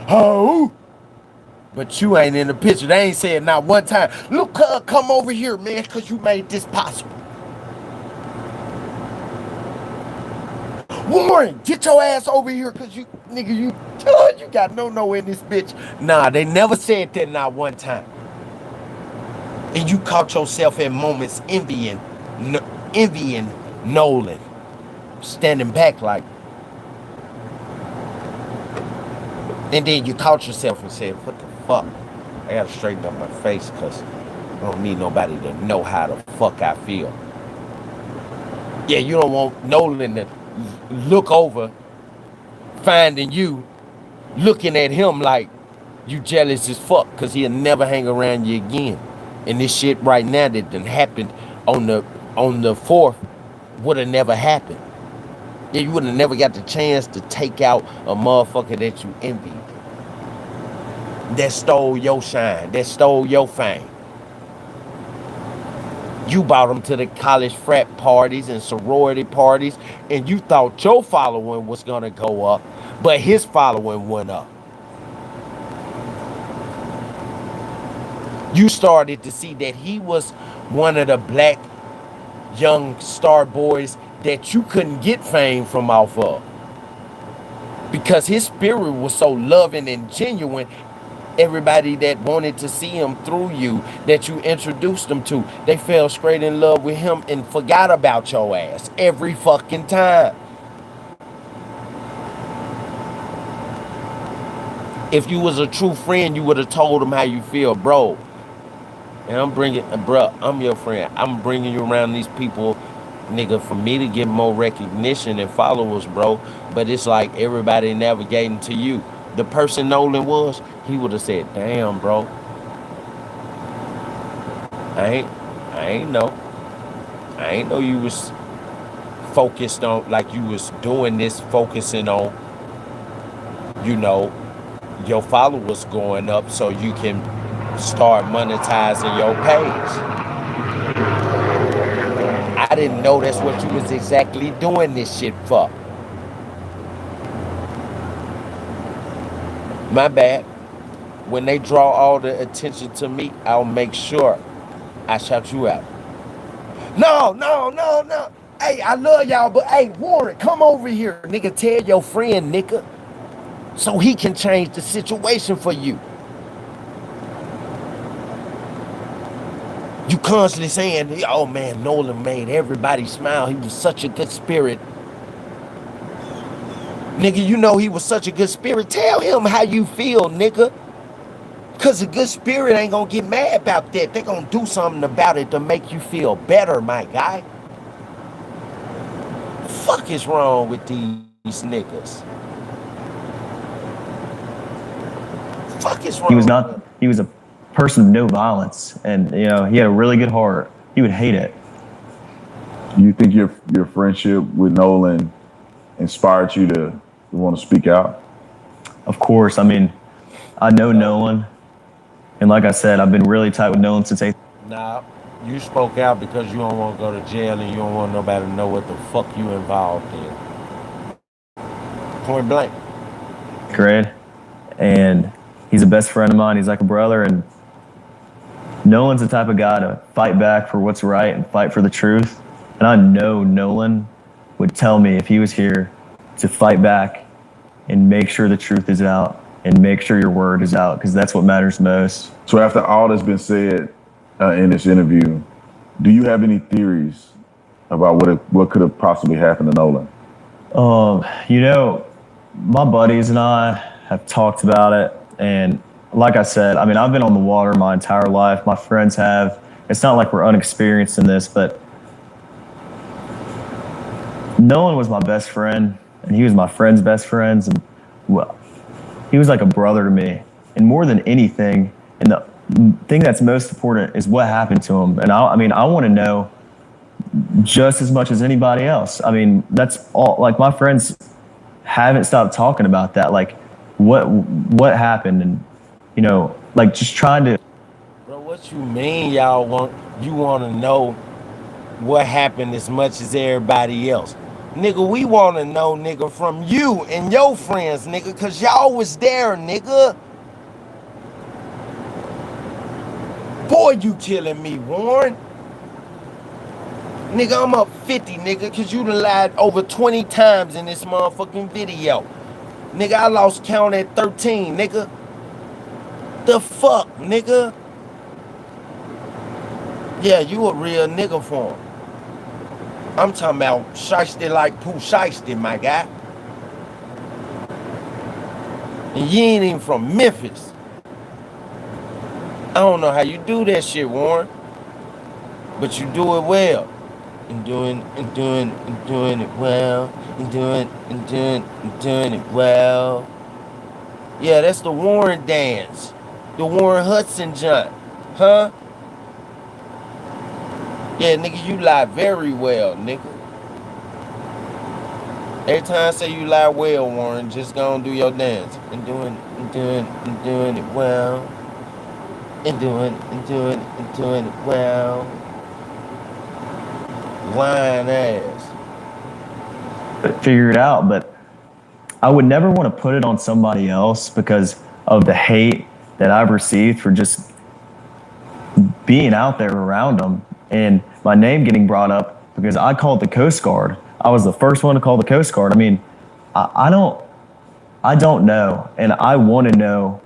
Oh. But you ain't in the picture. They ain't saying not one time, look, come over here, man, because you made this possible. Warren, get your ass over here, because you got no in this bitch. Nah, they never said that not one time. And you caught yourself at moments envying Nolan. Standing back like. And then you caught yourself and said, what the fuck? I gotta straighten up my face because I don't need nobody to know how the fuck I feel. Yeah, you don't want Nolan to look over, finding you, looking at him like you jealous as fuck because he'll never hang around you again. And this shit right now that done happened on the 4th would have never happened. Yeah, you would have never got the chance to take out a motherfucker that you envied. That stole your shine, that stole your fame. You brought them to the college frat parties and sorority parties, and you thought your following was gonna go up, but his following went up. You started to see that he was one of the black young star boys that you couldn't get fame from off of. Because his spirit was so loving and genuine, everybody that wanted to see him through you, that you introduced them to, they fell straight in love with him and forgot about your ass every fucking time. If you was a true friend, you would have told him how you feel, bro. And I'm your friend. I'm bringing you around these people, nigga, for me to get more recognition and followers, bro. But it's like everybody navigating to you. The person Nolan was, he would have said, damn, bro. I ain't, I ain't know. I ain't know you was focused on, like you was doing this, focusing on, you know, your followers going up so you can start monetizing your page. I didn't know that's what you was exactly doing this shit for. My bad. When they draw all the attention to me, I'll make sure I shout you out. No, no, no, no. Hey, I love y'all, but hey, Warren, come over here, nigga. Tell your friend, nigga, so he can change the situation for you. You constantly saying, oh man, Nolan made everybody smile. He was such a good spirit. Nigga, you know he was such a good spirit. Tell him how you feel, nigga. Because a good spirit ain't going to get mad about that. They going to do something about it to make you feel better, my guy. Fuck is wrong with these niggas? Fuck is wrong? He was a person of no violence. And, you know, he had a really good heart. He would hate it. Do you think your friendship with Nolan inspired you to want to speak out? Of course. I mean, I know Nolan. And like I said, I've been really tight with Nolan since 8th. Nah, you spoke out because you don't want to go to jail and you don't want nobody to know what the fuck you involved in. Point blank. Grade. And he's a best friend of mine. He's like a brother. And Nolan's the type of guy to fight back for what's right and fight for the truth. And I know Nolan would tell me if he was here to fight back and make sure the truth is out and make sure your word is out, because that's what matters most. So after all that's been said in this interview, do you have any theories about what could have possibly happened to Nolan? You know, my buddies and I have talked about it. And like I said, I mean, I've been on the water my entire life. My friends have. It's not like we're unexperienced in this, but Nolan was my best friend, and he was my friend's best friends. And well, he was like a brother to me. And more than anything, and the thing that's most important is what happened to him. And I mean, I want to know just as much as anybody else. I mean, that's all. Like, my friends haven't stopped talking about that. Like, what happened, and you know, like just trying to. Bro, what you mean you want to know what happened as much as everybody else? Nigga, we want to know, nigga, from you and your friends, nigga, because y'all was there, nigga. Boy, you killing me, Warren. Nigga, I'm up 50, nigga, because you done lied over 20 times in this motherfucking video. Nigga, I lost count at 13, nigga. The fuck, nigga? Yeah, you a real nigga for him. I'm talking about shiesty like Pooh Shiesty, my guy. And you ain't even from Memphis. I don't know how you do that shit, Warren. But you do it well. And doing it well. And doing it well. Yeah, that's the Warren dance. The Warren Hudson jump. Huh? Yeah, nigga, you lie very well, nigga. Every time I say you lie well, Warren, just go and do your dance. And doing it well. And doing it well. Lying ass. Figure it out, but I would never want to put it on somebody else because of the hate that I've received for just being out there around them. And my name getting brought up because I called the Coast Guard. I was the first one to call the Coast Guard. I mean, I don't know, and I want to know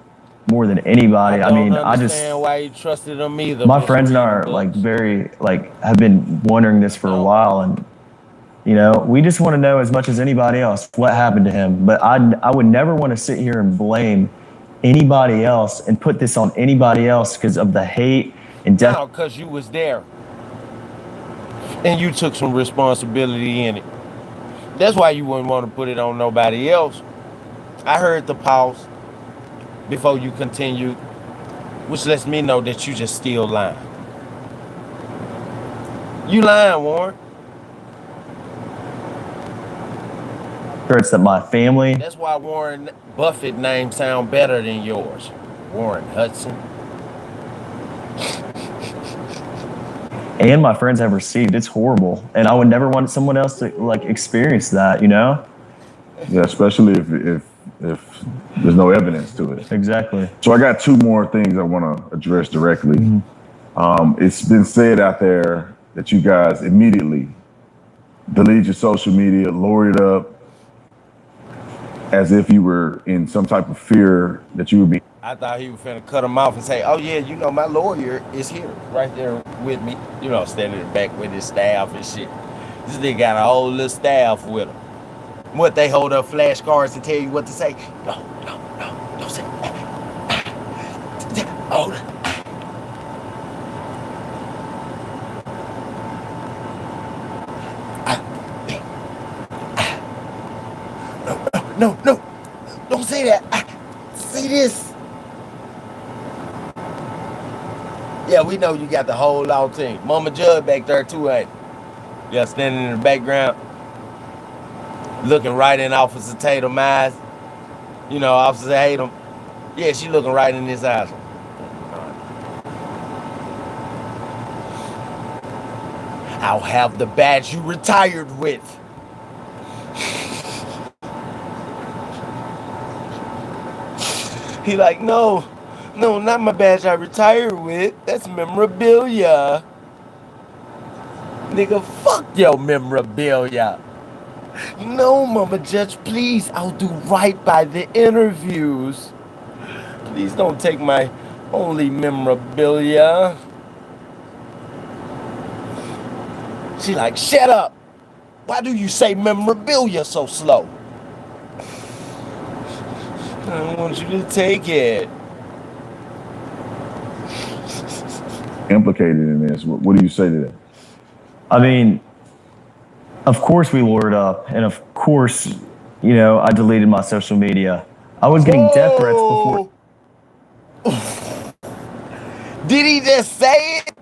more than anybody. I mean, I just understand why you trusted them either. my friends and I are like very have been wondering this for a while, and you know, we just want to know as much as anybody else what happened to him. But I would never want to sit here and blame anybody else and put this on anybody else because of the hate and death. No, because you was there. And you took some responsibility in it. That's why you wouldn't want to put it on nobody else. I heard the pause before you continued, which lets me know that you just still lying. You lying, Warren. It's that my family. That's why Warren Buffett name sound better than yours. Warren Hudson. And my friends have received. It's horrible. And I would never want someone else to like experience that, you know? Yeah, especially if there's no evidence to it. Exactly. So I got two more things I want to address directly. It's been said out there that you guys immediately deleted your social media, lowered it up, as if you were in some type of fear that you would be. I thought he was finna cut him off and say, oh yeah, you know, my lawyer is here, right there with me. You know, standing in the back with his staff and shit. This nigga got a whole little staff with him. What, they hold up flashcards and tell you what to say? No, don't say hold it. No, don't say that. Say this. Yeah, we know you got the whole law team. Mama Judd back there too, ain't you? Yeah, standing in the background, looking right in Officer Tatum's eyes. You know, Officer Tatum. Yeah, she looking right in his eyes. I'll have the badge you retired with. He like, no, not my badge I retired with. That's memorabilia. Nigga, fuck your memorabilia. No, Mama Judge, please, I'll do right by the interviews. Please don't take my only memorabilia. She like, shut up. Why do you say memorabilia so slow? I don't want you to take it. Implicated in this. What do you say to that? I mean, of course we lured up, and of course, you know, I deleted my social media. I was getting death threats before. Did he just say it?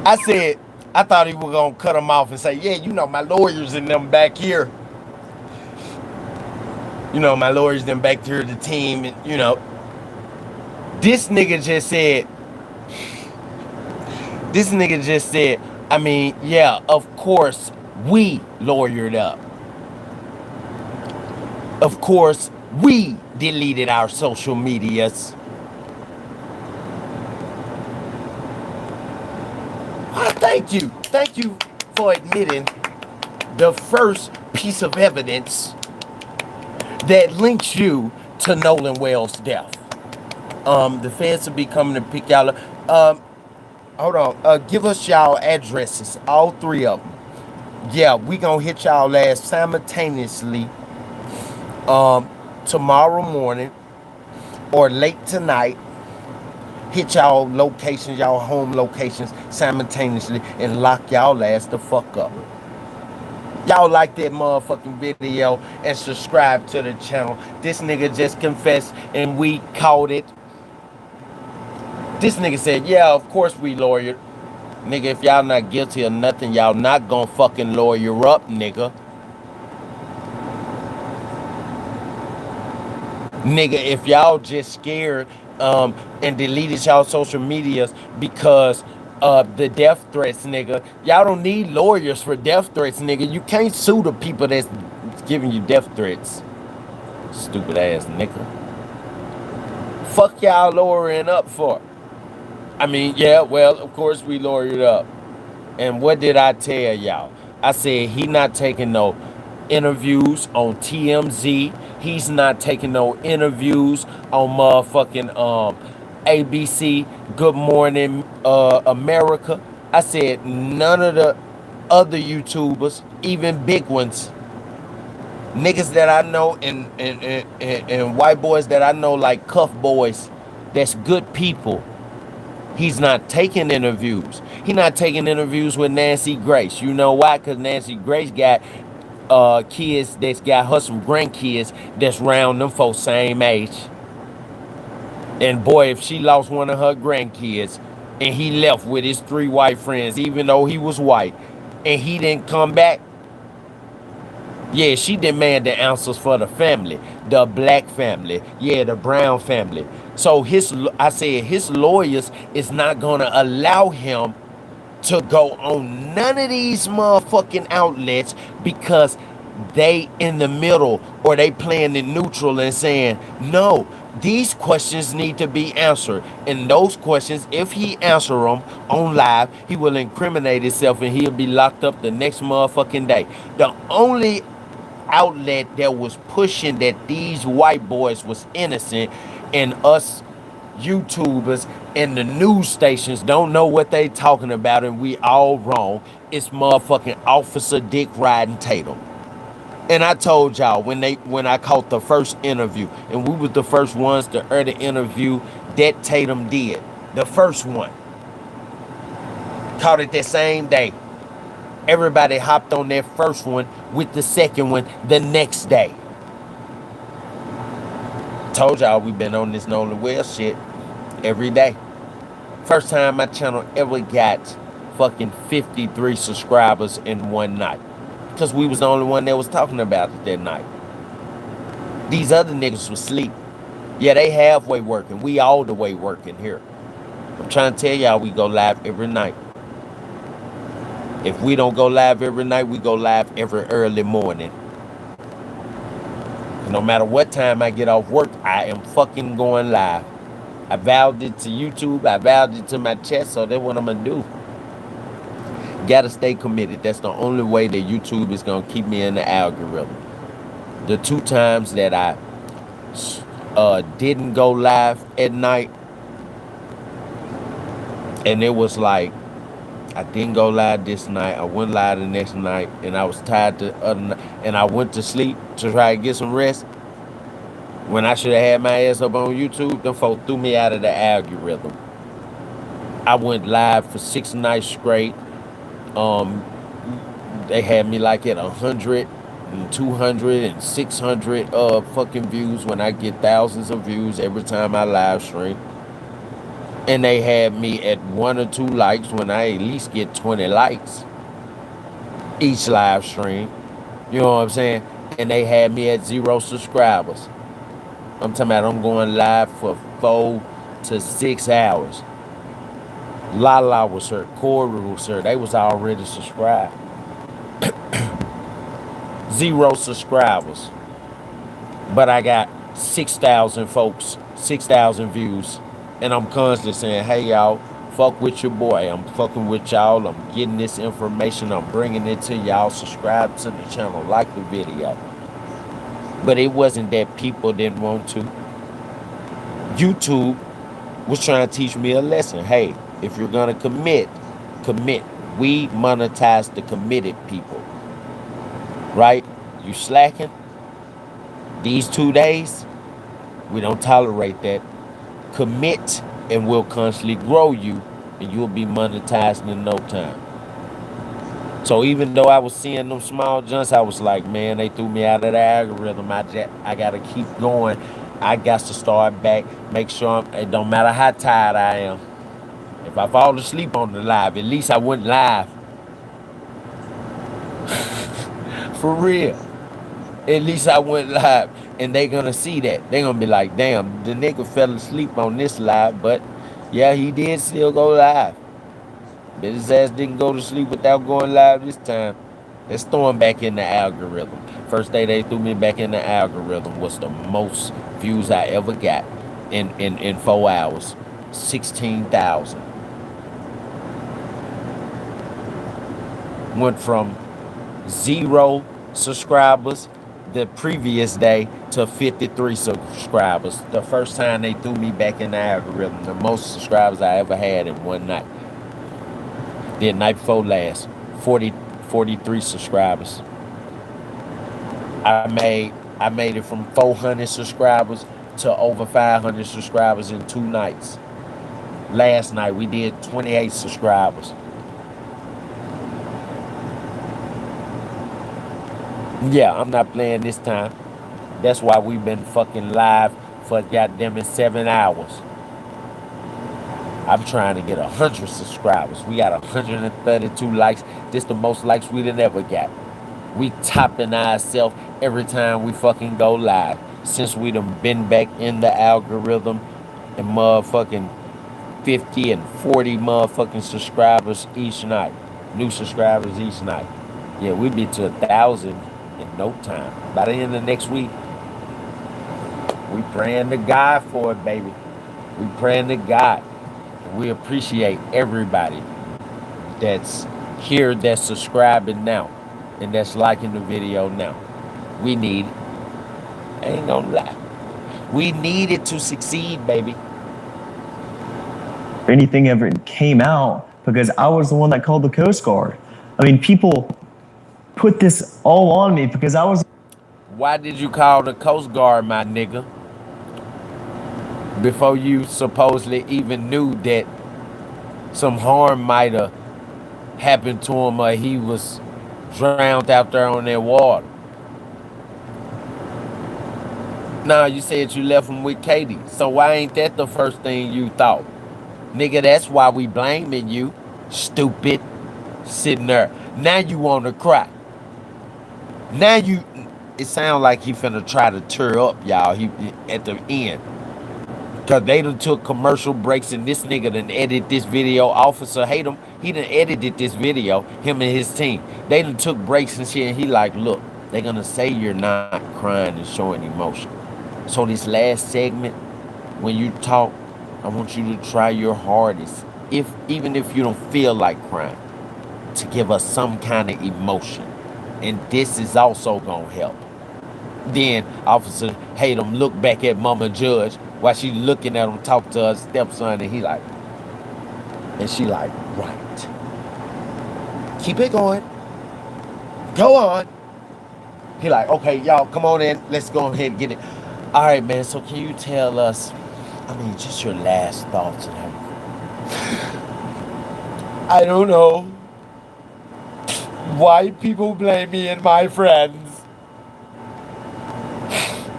I said, I thought he was gonna cut him off and say, yeah, you know, my lawyers and them back here. You know, my lawyers them back here, the team, and you know. This nigga just said, I mean, yeah, of course, we lawyered up. Of course, we deleted our social medias. Thank you. Thank you for admitting the first piece of evidence that links you to Nolan Wells' death. The feds will be coming to pick y'all up. Hold on. Give us y'all addresses, all three of them. Yeah, we gonna hit y'all ass simultaneously tomorrow morning or late tonight. Hit y'all locations, y'all home locations simultaneously and lock y'all ass the fuck up. Y'all like that motherfucking video and subscribe to the channel. This nigga just confessed and we caught it. This nigga said, yeah, of course we lawyered. Nigga, if y'all not guilty of nothing, y'all not gonna fucking lawyer up, nigga. Nigga, if y'all just scared and deleted y'all social medias because of the death threats, nigga, y'all don't need lawyers for death threats, nigga. You can't sue the people that's giving you death threats. Stupid ass nigga. Fuck y'all lawyering up for? I mean, yeah, well, of course we lawyered up. And what did I tell y'all? I said he not taking no interviews on TMZ. He's not taking no interviews on motherfucking ABC, Good Morning America. I said none of the other YouTubers, even big ones, Niggas that I know and white boys that I know like Cuff Boys, that's good people. He's not taking interviews. He's not taking interviews with Nancy Grace. You know why? Because Nancy Grace got kids that's got her some grandkids that's round them folks same age. And boy, if she lost one of her grandkids and he left with his 3 white friends, even though he was white, and he didn't come back, yeah, she demanded answers for the family, the black family, yeah, the brown family. So I said his lawyers is not gonna allow him to go on none of these motherfucking outlets because they in the middle or they playing in neutral and saying, no, these questions need to be answered. And those questions, if he answer them on live, he will incriminate himself and he'll be locked up the next motherfucking day. The only outlet that was pushing that these white boys was innocent and us YouTubers and the news stations don't know what they talking about and we all wrong. It's motherfucking Officer Dick Riding Tatum. And I told y'all when I caught the first interview, and we was the first ones to earn the interview that Tatum did. The first one. Caught it that same day. Everybody hopped on that first one with the second one the next day. Told y'all we been on this Nolan Well shit every day. First time my channel ever got fucking 53 subscribers in one night. Because we was the only one that was talking about it that night. These other niggas was asleep. Yeah, they halfway working. We all the way working here. I'm trying to tell y'all we go live every night. If we don't go live every night, we go live every early morning. No matter what time I get off work, I am fucking going live. I vowed it to YouTube. I vowed it to my chest, so that's what I'm going to do. Gotta stay committed. That's the only way that YouTube is going to keep me in the algorithm. The 2 times that I didn't go live at night, and it was like, I didn't go live this night. I went live the next night, and I was tired the other night, and I went to sleep to try to get some rest. When I should have had my ass up on YouTube, them folks threw me out of the algorithm. I went live for 6 nights straight. They had me like at 100 and 200 and 600 fucking views when I get thousands of views every time I live stream. And they had me at 1 or 2 likes when I at least get 20 likes each live stream. You know what I'm saying? And they had me at 0 subscribers. I'm talking about I'm going live for 4 to 6 hours. Lala was her, Corey was her. They was already subscribed. 0 subscribers. But I got 6,000 folks, 6,000 views. And I'm constantly saying, hey, y'all, fuck with your boy. I'm fucking with y'all. I'm getting this information. I'm bringing it to y'all. Subscribe to the channel. Like the video. But it wasn't that people didn't want to. YouTube was trying to teach me a lesson. Hey, if you're going to commit. We monetize the committed people. Right? You slacking? These 2 days, we don't tolerate that. Commit and we'll constantly grow you and you'll be monetized in no time. So even though I was seeing them small jumps, I was like, man, they threw me out of the algorithm. I got to keep going. I got to start back, make sure it don't matter how tired I am. If I fall asleep on the live, at least I went live. For real. At least I went live. And they gonna see that. They gonna be like, damn, the nigga fell asleep on this live, but yeah, he did still go live. But his ass didn't go to sleep without going live this time. Let's throw him back in the algorithm. First day they threw me back in the algorithm was the most views I ever got in 4 hours. 16,000. Went from 0 subscribers the previous day to 53 subscribers. The first time they threw me back in the algorithm. The most subscribers I ever had in one night. Then night before last, 43 subscribers. I made it from 400 subscribers to over 500 subscribers in 2 nights. Last night we did 28 subscribers. Yeah, I'm not playing this time. That's why we've been fucking live for goddamn it 7 hours. I'm trying to get 100 subscribers. We got 132 likes. This the most likes we done ever got. We topping ourselves every time we fucking go live. Since we done been back in the algorithm and motherfucking 50 and 40 motherfucking subscribers each night. New subscribers each night. Yeah, we be to 1,000 in no time. By the end of next week, we praying to God for it, baby. We praying to God. We appreciate everybody that's here, that's subscribing now, and that's liking the video now. We need it. I ain't gonna lie. We need it to succeed, baby. Anything ever came out because I was the one that called the Coast Guard. I mean, people put this all on me because I was. Why did you call the Coast Guard, my nigga? Before you supposedly even knew that some harm might have happened to him or he was drowned out there on that water. Nah, you said you left him with Katie. So why ain't that the first thing you thought? Nigga, that's why we blaming you. Stupid. Sitting there. Now you want to cry. Now you... It sounds like he finna try to tear up, y'all. He at the end. Because they done took commercial breaks and this nigga done edited this video. Officer hate him. He done edited this video. Him and his team. They done took breaks and shit. And he like, look, they're going to say you're not crying and showing emotion. So this last segment, when you talk, I want you to try your hardest, even if you don't feel like crying, to give us some kind of emotion. And this is also gonna help. Then officer hate him, look back at Mama Judge while she looking at him talk to her stepson, and he like, and she like, right. Keep it going. Go on. He like, okay, y'all, come on in. Let's go ahead and get it. All right, man, so can you tell us, I mean, just your last thoughts on him? I don't know. Why people blame me and my friends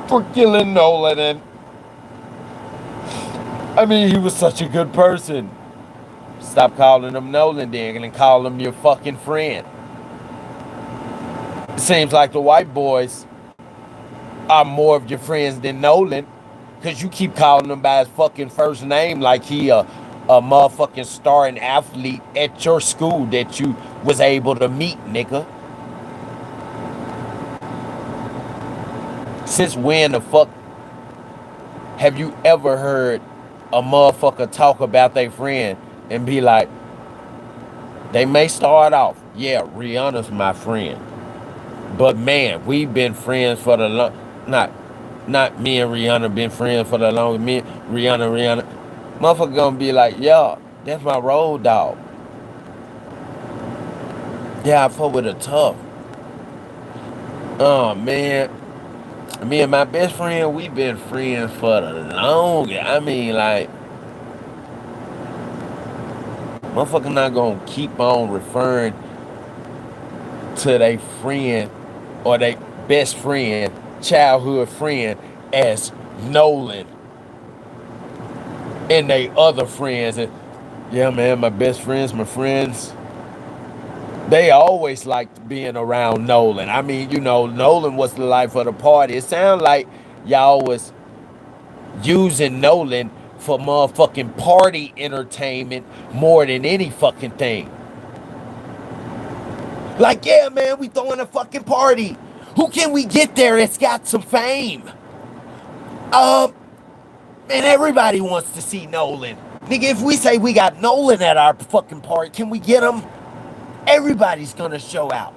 for killing Nolan, and I mean, he was such a good person. Stop calling him Nolan then and call him your fucking friend. It seems like the white boys are more of your friends than Nolan, because you keep calling him by his fucking first name like he a motherfucking starring athlete at your school that you was able to meet, nigga. Since when the fuck have you ever heard a motherfucker talk about their friend and be like, they may start off, yeah, Rihanna's my friend, but man, we've been friends for the long, not me and Rihanna been friends for the longest. Me, Rihanna. Motherfucker gonna be like, yeah, that's my road dog. Yeah, I fuck with her tough. Oh man. Me and my best friend, we been friends for the longest. I mean, like, motherfucker not gonna keep on referring to their friend or their best friend, childhood friend, as Nolan and they other friends. And yeah, man, my best friends, my friends, they always liked being around Nolan. I mean, you know, Nolan was the life of the party. It sounded like y'all was using Nolan for motherfucking party entertainment more than any fucking thing. Like, yeah, man, we throwing a fucking party. Who can we get there that's got some fame? Man, everybody wants to see Nolan. Nigga, if we say we got Nolan at our fucking party, can we get him? Everybody's gonna show out.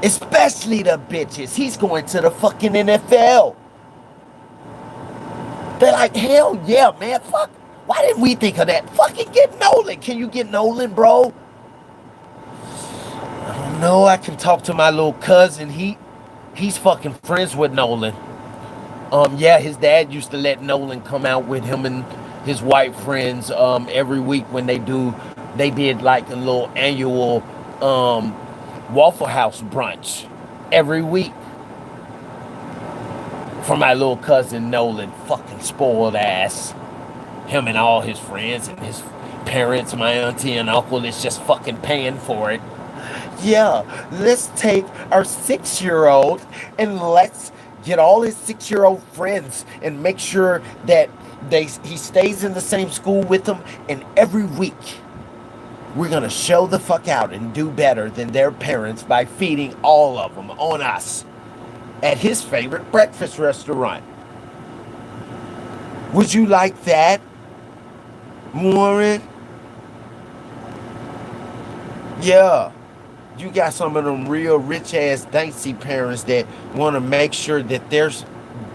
Especially the bitches. He's going to the fucking NFL. They're like, hell yeah, man. Fuck. Why didn't we think of that? Fucking get Nolan. Can you get Nolan, bro? I don't know. I can talk to my little cousin. He's fucking friends with Nolan. Yeah, his dad used to let Nolan come out with him and his white friends every week when they did like a little annual Waffle House brunch every week for my little cousin Nolan, fucking spoiled ass. Him and all his friends and his parents, my auntie and uncle is just fucking paying for it. Yeah, let's take our 6-year-old and let's get all his 6-year-old friends and make sure that he stays in the same school with them. And every week, we're gonna show the fuck out and do better than their parents by feeding all of them on us at his favorite breakfast restaurant. Would you like that, Warren? Yeah. You got some of them real rich ass dancy parents that want to make sure that their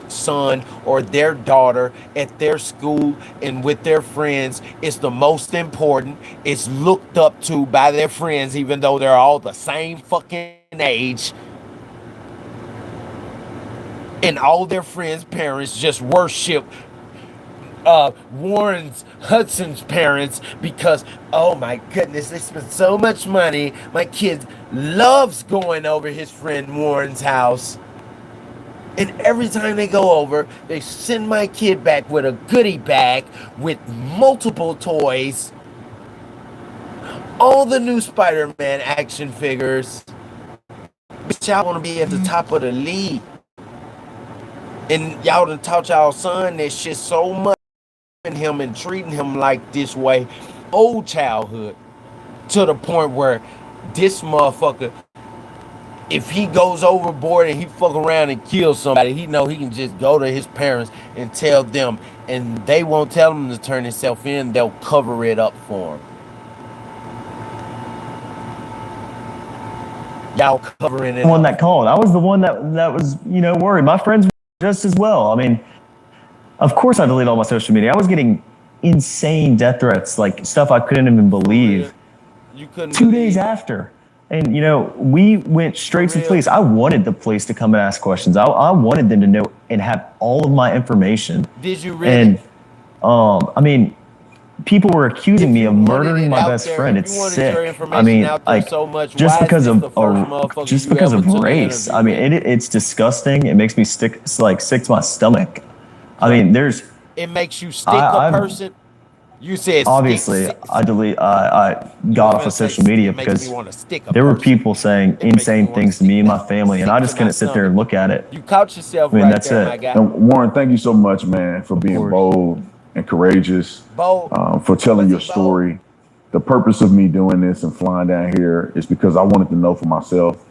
son or their daughter at their school and with their friends is the most important. It's looked up to by their friends, even though they're all the same fucking age. And all their friends' parents just worship Warren's Hudson's parents because, oh my goodness, they spend so much money. My kid loves going over his friend Warren's house. And every time they go over, they send my kid back with a goodie bag with multiple toys, all the new Spider-Man action figures. Bitch, y'all want to be at the top of the league. And y'all done taught y'all son that shit so much. Him and treating him like this way, old childhood, to the point where this motherfucker, if he goes overboard and he fuck around and kills somebody, he know he can just go to his parents and tell them, and they won't tell him to turn himself in, they'll cover it up for him. Y'all covering it The one up. that called. I was the one that was, worried. My friends were just as well. I mean, of course I deleted all my social media. I was getting insane death threats, like stuff I couldn't even believe. You couldn't 2 days after. And, we went straight to the police. I wanted the police to come and ask questions. I wanted them to know and have all of my information. Did you really? And, I mean, people were accusing me of murdering my best friend. It's sick. I mean, like, just because of race. I mean, it's disgusting. It makes me sick to my stomach. I mean, it makes you stick a person. You said obviously I got off of social media because there were people saying insane things to me and my family, and I just couldn't sit there and look at it. You caught yourself. I mean, right that's there, it. my guy. And Warren, thank you so much, man, for being bold and courageous, for telling your story. The purpose of me doing this and flying down here is because I wanted to know for myself.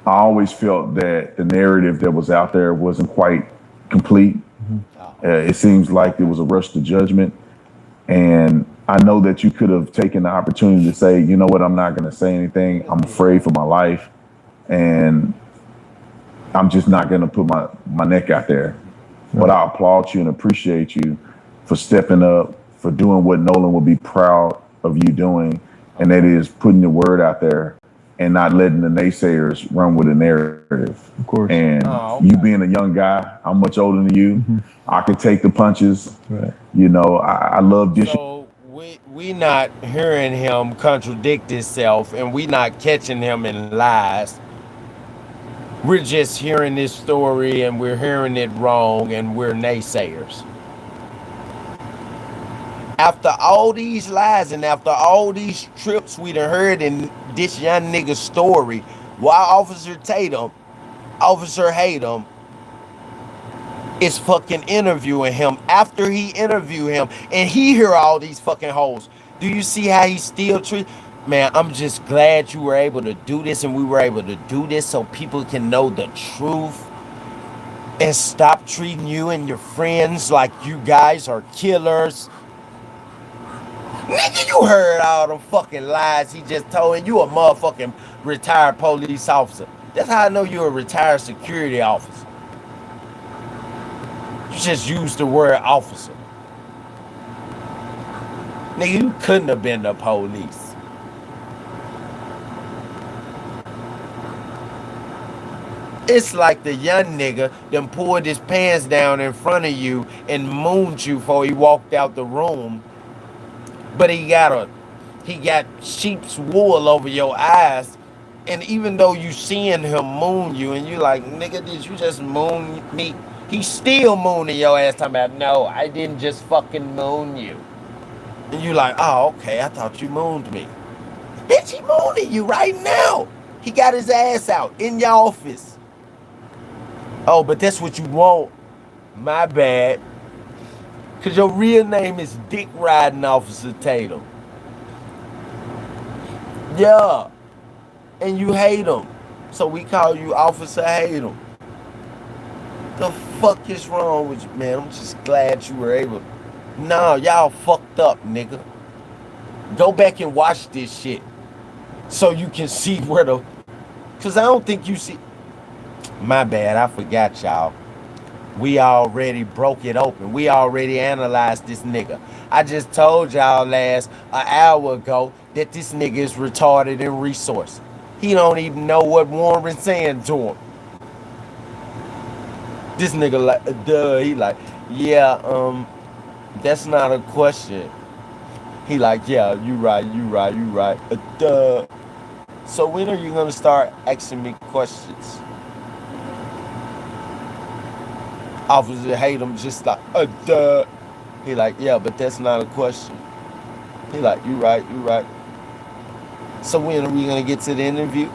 I always felt that the narrative that was out there wasn't quite complete. It seems like there was a rush to judgment. And I know that you could have taken the opportunity to say, you know what, I'm not going to say anything. I'm afraid for my life. And I'm just not going to put my neck out there. But I applaud you and appreciate you for stepping up, for doing what Nolan will be proud of you doing. And that is putting the word out there and not letting the naysayers run with the narrative. Of course. And you being a young guy, I'm much older than you. I can take the punches. Right. I love this. So we not hearing him contradict himself, and we not catching him in lies. We're just hearing this story, and we're hearing it wrong, and we're naysayers. After all these lies and after all these trips we done heard in this young nigga's story, why Officer Hatem is fucking interviewing him after he interviewed him, and he hear all these fucking hoes. Do you see how he still treat? Man, I'm just glad you were able to do this, and we were able to do this so people can know the truth and stop treating you and your friends like you guys are killers. Nigga, you heard all them fucking lies he just told, and you a motherfucking retired police officer. That's how I know you're a retired security officer. You just used the word officer. Nigga, you couldn't have been the police. It's like the young nigga done pulled his pants down in front of you and mooned you before he walked out the room, but he got sheep's wool over your eyes, and even though you seeing him moon you, and you like, nigga, did you just moon me? He's still mooning your ass, talking about, no, I didn't just fucking moon you. And you like, oh, okay, I thought you mooned me. Bitch, he mooning you right now. He got his ass out in your office. Oh, but that's what you want. My bad. Because your real name is Dick Riding Officer Tatum. Yeah. And you hate him. So we call you Officer Hate him. The fuck is wrong with you, man? I'm just glad you were able. Nah, y'all fucked up, nigga. Go back and watch this shit so you can see where the. Because I don't think you see. My bad, I forgot, y'all. We already broke it open. We already analyzed this nigga. I just told y'all an hour ago that this nigga is retarded in resource. He don't even know what Warren's saying to him. This nigga like, duh, he like, yeah, that's not a question. He like, yeah, you right. Duh. So when are you gonna start asking me questions? Officer hate him just like, duh. He like, yeah, but that's not a question. He like, you right. So when are we gonna get to the interview?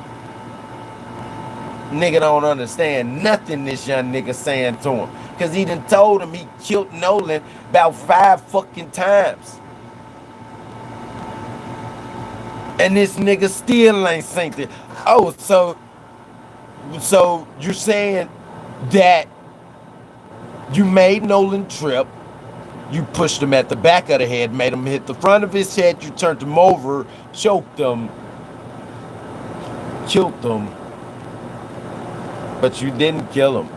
Nigga don't understand nothing this young nigga saying to him. Cause he done told him he killed Nolan about 5 fucking times. And this nigga still ain't synced it. Oh, so you're saying that you made Nolan trip, you pushed him at the back of the head, made him hit the front of his head, you turned him over, choked him, killed him, but you didn't kill him.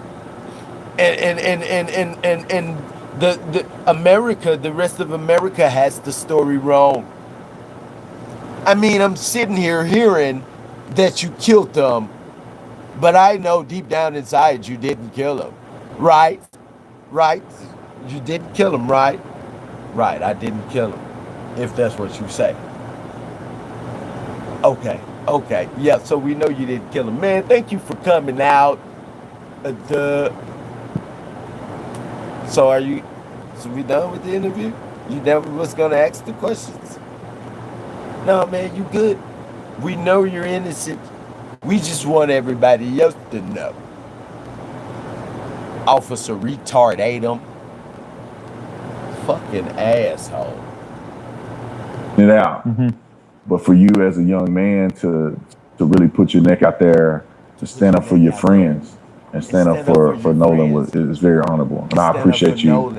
And the America, the rest of America has the story wrong. I mean, I'm sitting here hearing that you killed him, but I know deep down inside you didn't kill him, right? Right? You didn't kill him, right? Right, I didn't kill him, if that's what you say. Okay. Yeah, so we know you didn't kill him. Man, thank you for coming out. So we done with the interview? You done with what's gonna ask the questions? No, man, you good. We know you're innocent. We just want everybody else to know. Officer retard ate him. Fucking asshole. It out. But for you as a young man to really put your neck out there, to stand up for your friends and stand up for Nolan is very honorable. And I appreciate you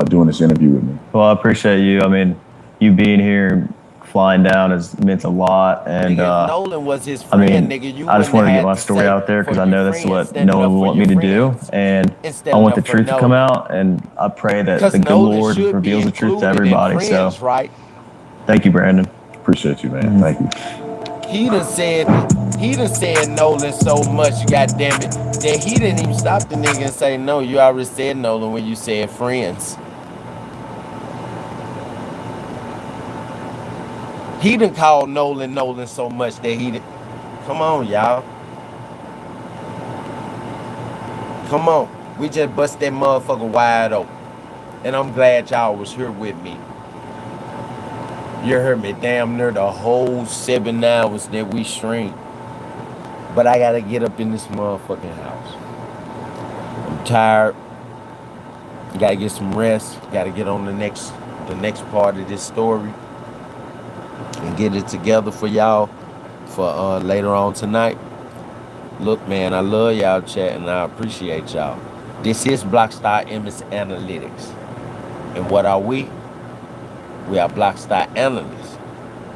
doing this interview with me. Well, I appreciate you. I mean, you being here, flying down has meant a lot. And Nolan was his friend, I mean, nigga. I just want to get my story out there because I know that's what Nolan would want me to do. And I want the truth to come out. And I pray that the good Lord reveals the truth to everybody. So thank you, Brandon. Appreciate you, man. Thank you. He done said Nolan so much, goddamn it, that he didn't even stop the nigga and say, no, you already said Nolan when you said friends. He done called Nolan so much that he did. Come on, y'all. Come on. We just bust that motherfucker wide open. And I'm glad y'all was here with me. You heard me damn near the whole 7 hours that we streamed. But I gotta get up in this motherfucking house. I'm tired. Gotta get some rest. Gotta get on the next part of this story. And get it together for y'all for later on tonight. Look, man, I love y'all chat and I appreciate y'all. This is Blockstar MS Analytics. And what are we? We are Blockstar Analysts.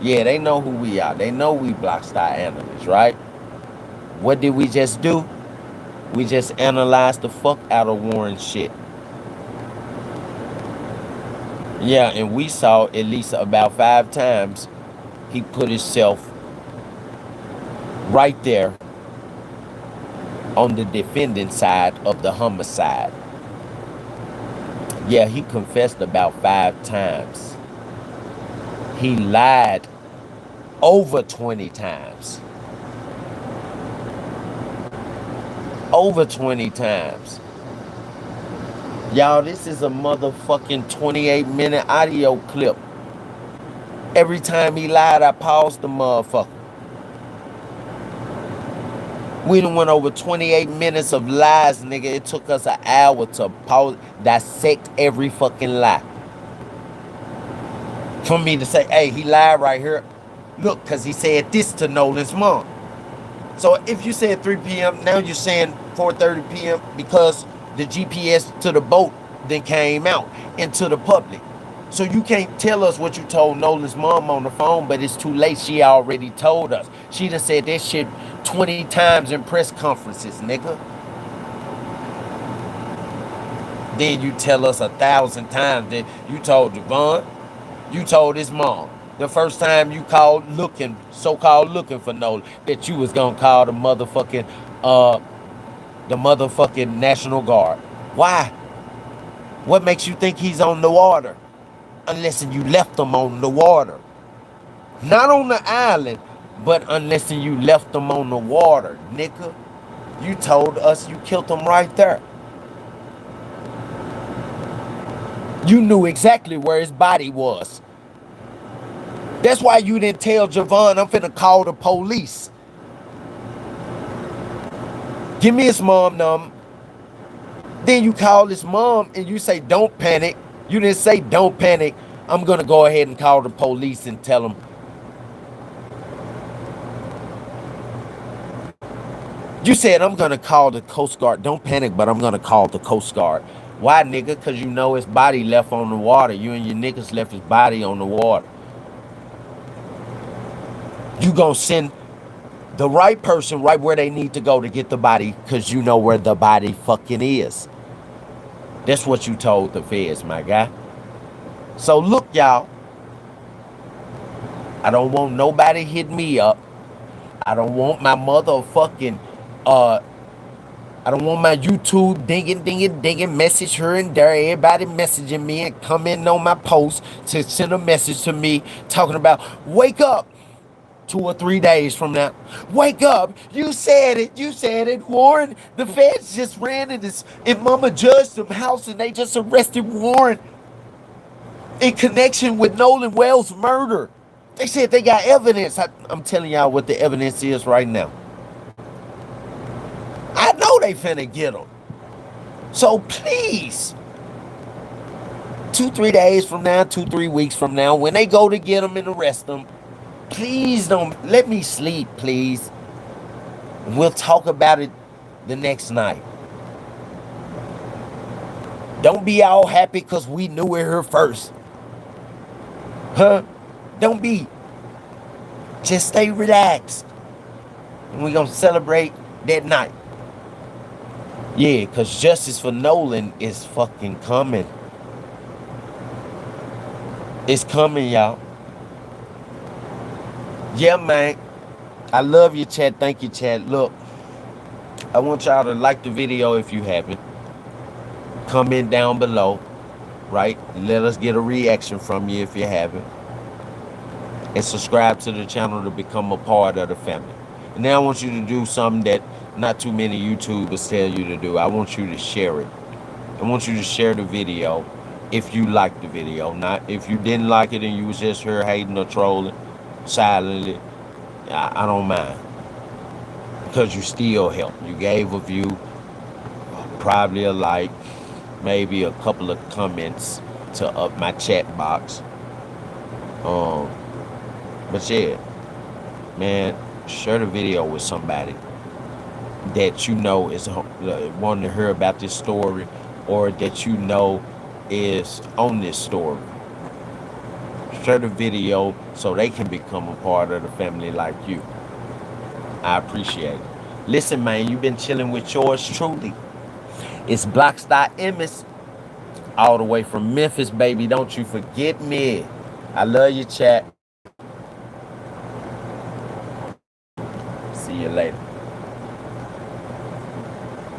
Yeah, they know who we are. They know we Blockstar Analysts, right? What did we just do? We just analyzed the fuck out of Warren's shit. Yeah, and we saw at least about 5 times he put himself right there on the defendant side of the homicide. Yeah, he confessed about 5 times. He lied over 20 times. Over 20 times. Y'all, this is a motherfucking 28-minute audio clip. Every time he lied, I paused the motherfucker. We done went over 28 minutes of lies, nigga. It took us an hour to dissect every fucking lie. For me to say, hey, he lied right here. Look, because he said this to Nolan's mom. So if you said 3 p.m., now you're saying 4:30 p.m. because the GPS to the boat then came out into the public. So you can't tell us what you told Nolan's mom on the phone, but it's too late. She already told us. She done said that shit 20 times in press conferences, nigga. Then you tell us 1,000 times that you told Javon, you told his mom. The first time you called looking, so-called looking for Nolan, that you was gonna call the motherfucking National Guard. Why? What makes you think he's on the water? Unless you left him on the water. Not on the island, but unless you left him on the water, nigga. You told us you killed him right there. You knew exactly where his body was. That's why you didn't tell Javon, I'm finna call the police. Give me his mom number. Then you call his mom and you say, don't panic. You didn't say, don't panic. I'm gonna go ahead and call the police and tell them. You said, I'm gonna call the Coast Guard. Don't panic, but I'm gonna call the Coast Guard. Why, nigga? Because you know his body left on the water. You and your niggas left his body on the water. You gonna send the right person right where they need to go to get the body because you know where the body fucking is. That's what you told the feds, my guy. So look, y'all. I don't want nobody hit me up. I don't want my motherfucking, I don't want my YouTube dinging message here and there. Everybody messaging me and commenting on my post to send a message to me talking about, wake up 2 or 3 days from now. Wake up. You said it. Warren, the feds just ran in Mama Judge's house and they just arrested Warren in connection with Nolan Wells' murder. They said they got evidence. I'm telling y'all what the evidence is right now. I know they finna get him. So please, 2-3 days from now, 2-3 weeks from now, when they go to get him and arrest him, please don't let me sleep, please. We'll talk about it the next night. Don't be all happy because we knew it here first. Huh? Don't be. Just stay relaxed. And we're going to celebrate that night. Yeah, because justice for Nolan is fucking coming. It's coming, y'all. Yeah, man. I love you, chat. Thank you, chat. Look, I want y'all to like the video if you haven't. Comment down below, right? Let us get a reaction from you if you haven't. And subscribe to the channel to become a part of the family. And now I want you to do something that not too many YouTubers tell you to do. I want you to share it. I want you to share the video if you like the video. Not if you didn't like it and you was just here hating or trolling silently. I don't mind. Because you still help. You gave a view, probably a like, maybe a couple of comments to up my chat box. But yeah, man, share the video with somebody that you know is wanting to hear about this story or that you know is on this story. Share the video so they can become a part of the family like you. I appreciate it. Listen, man, you've been chilling with yours truly. It's Blockstar Emmis, all the way from Memphis, baby. Don't you forget me. I love you, chat. See you later.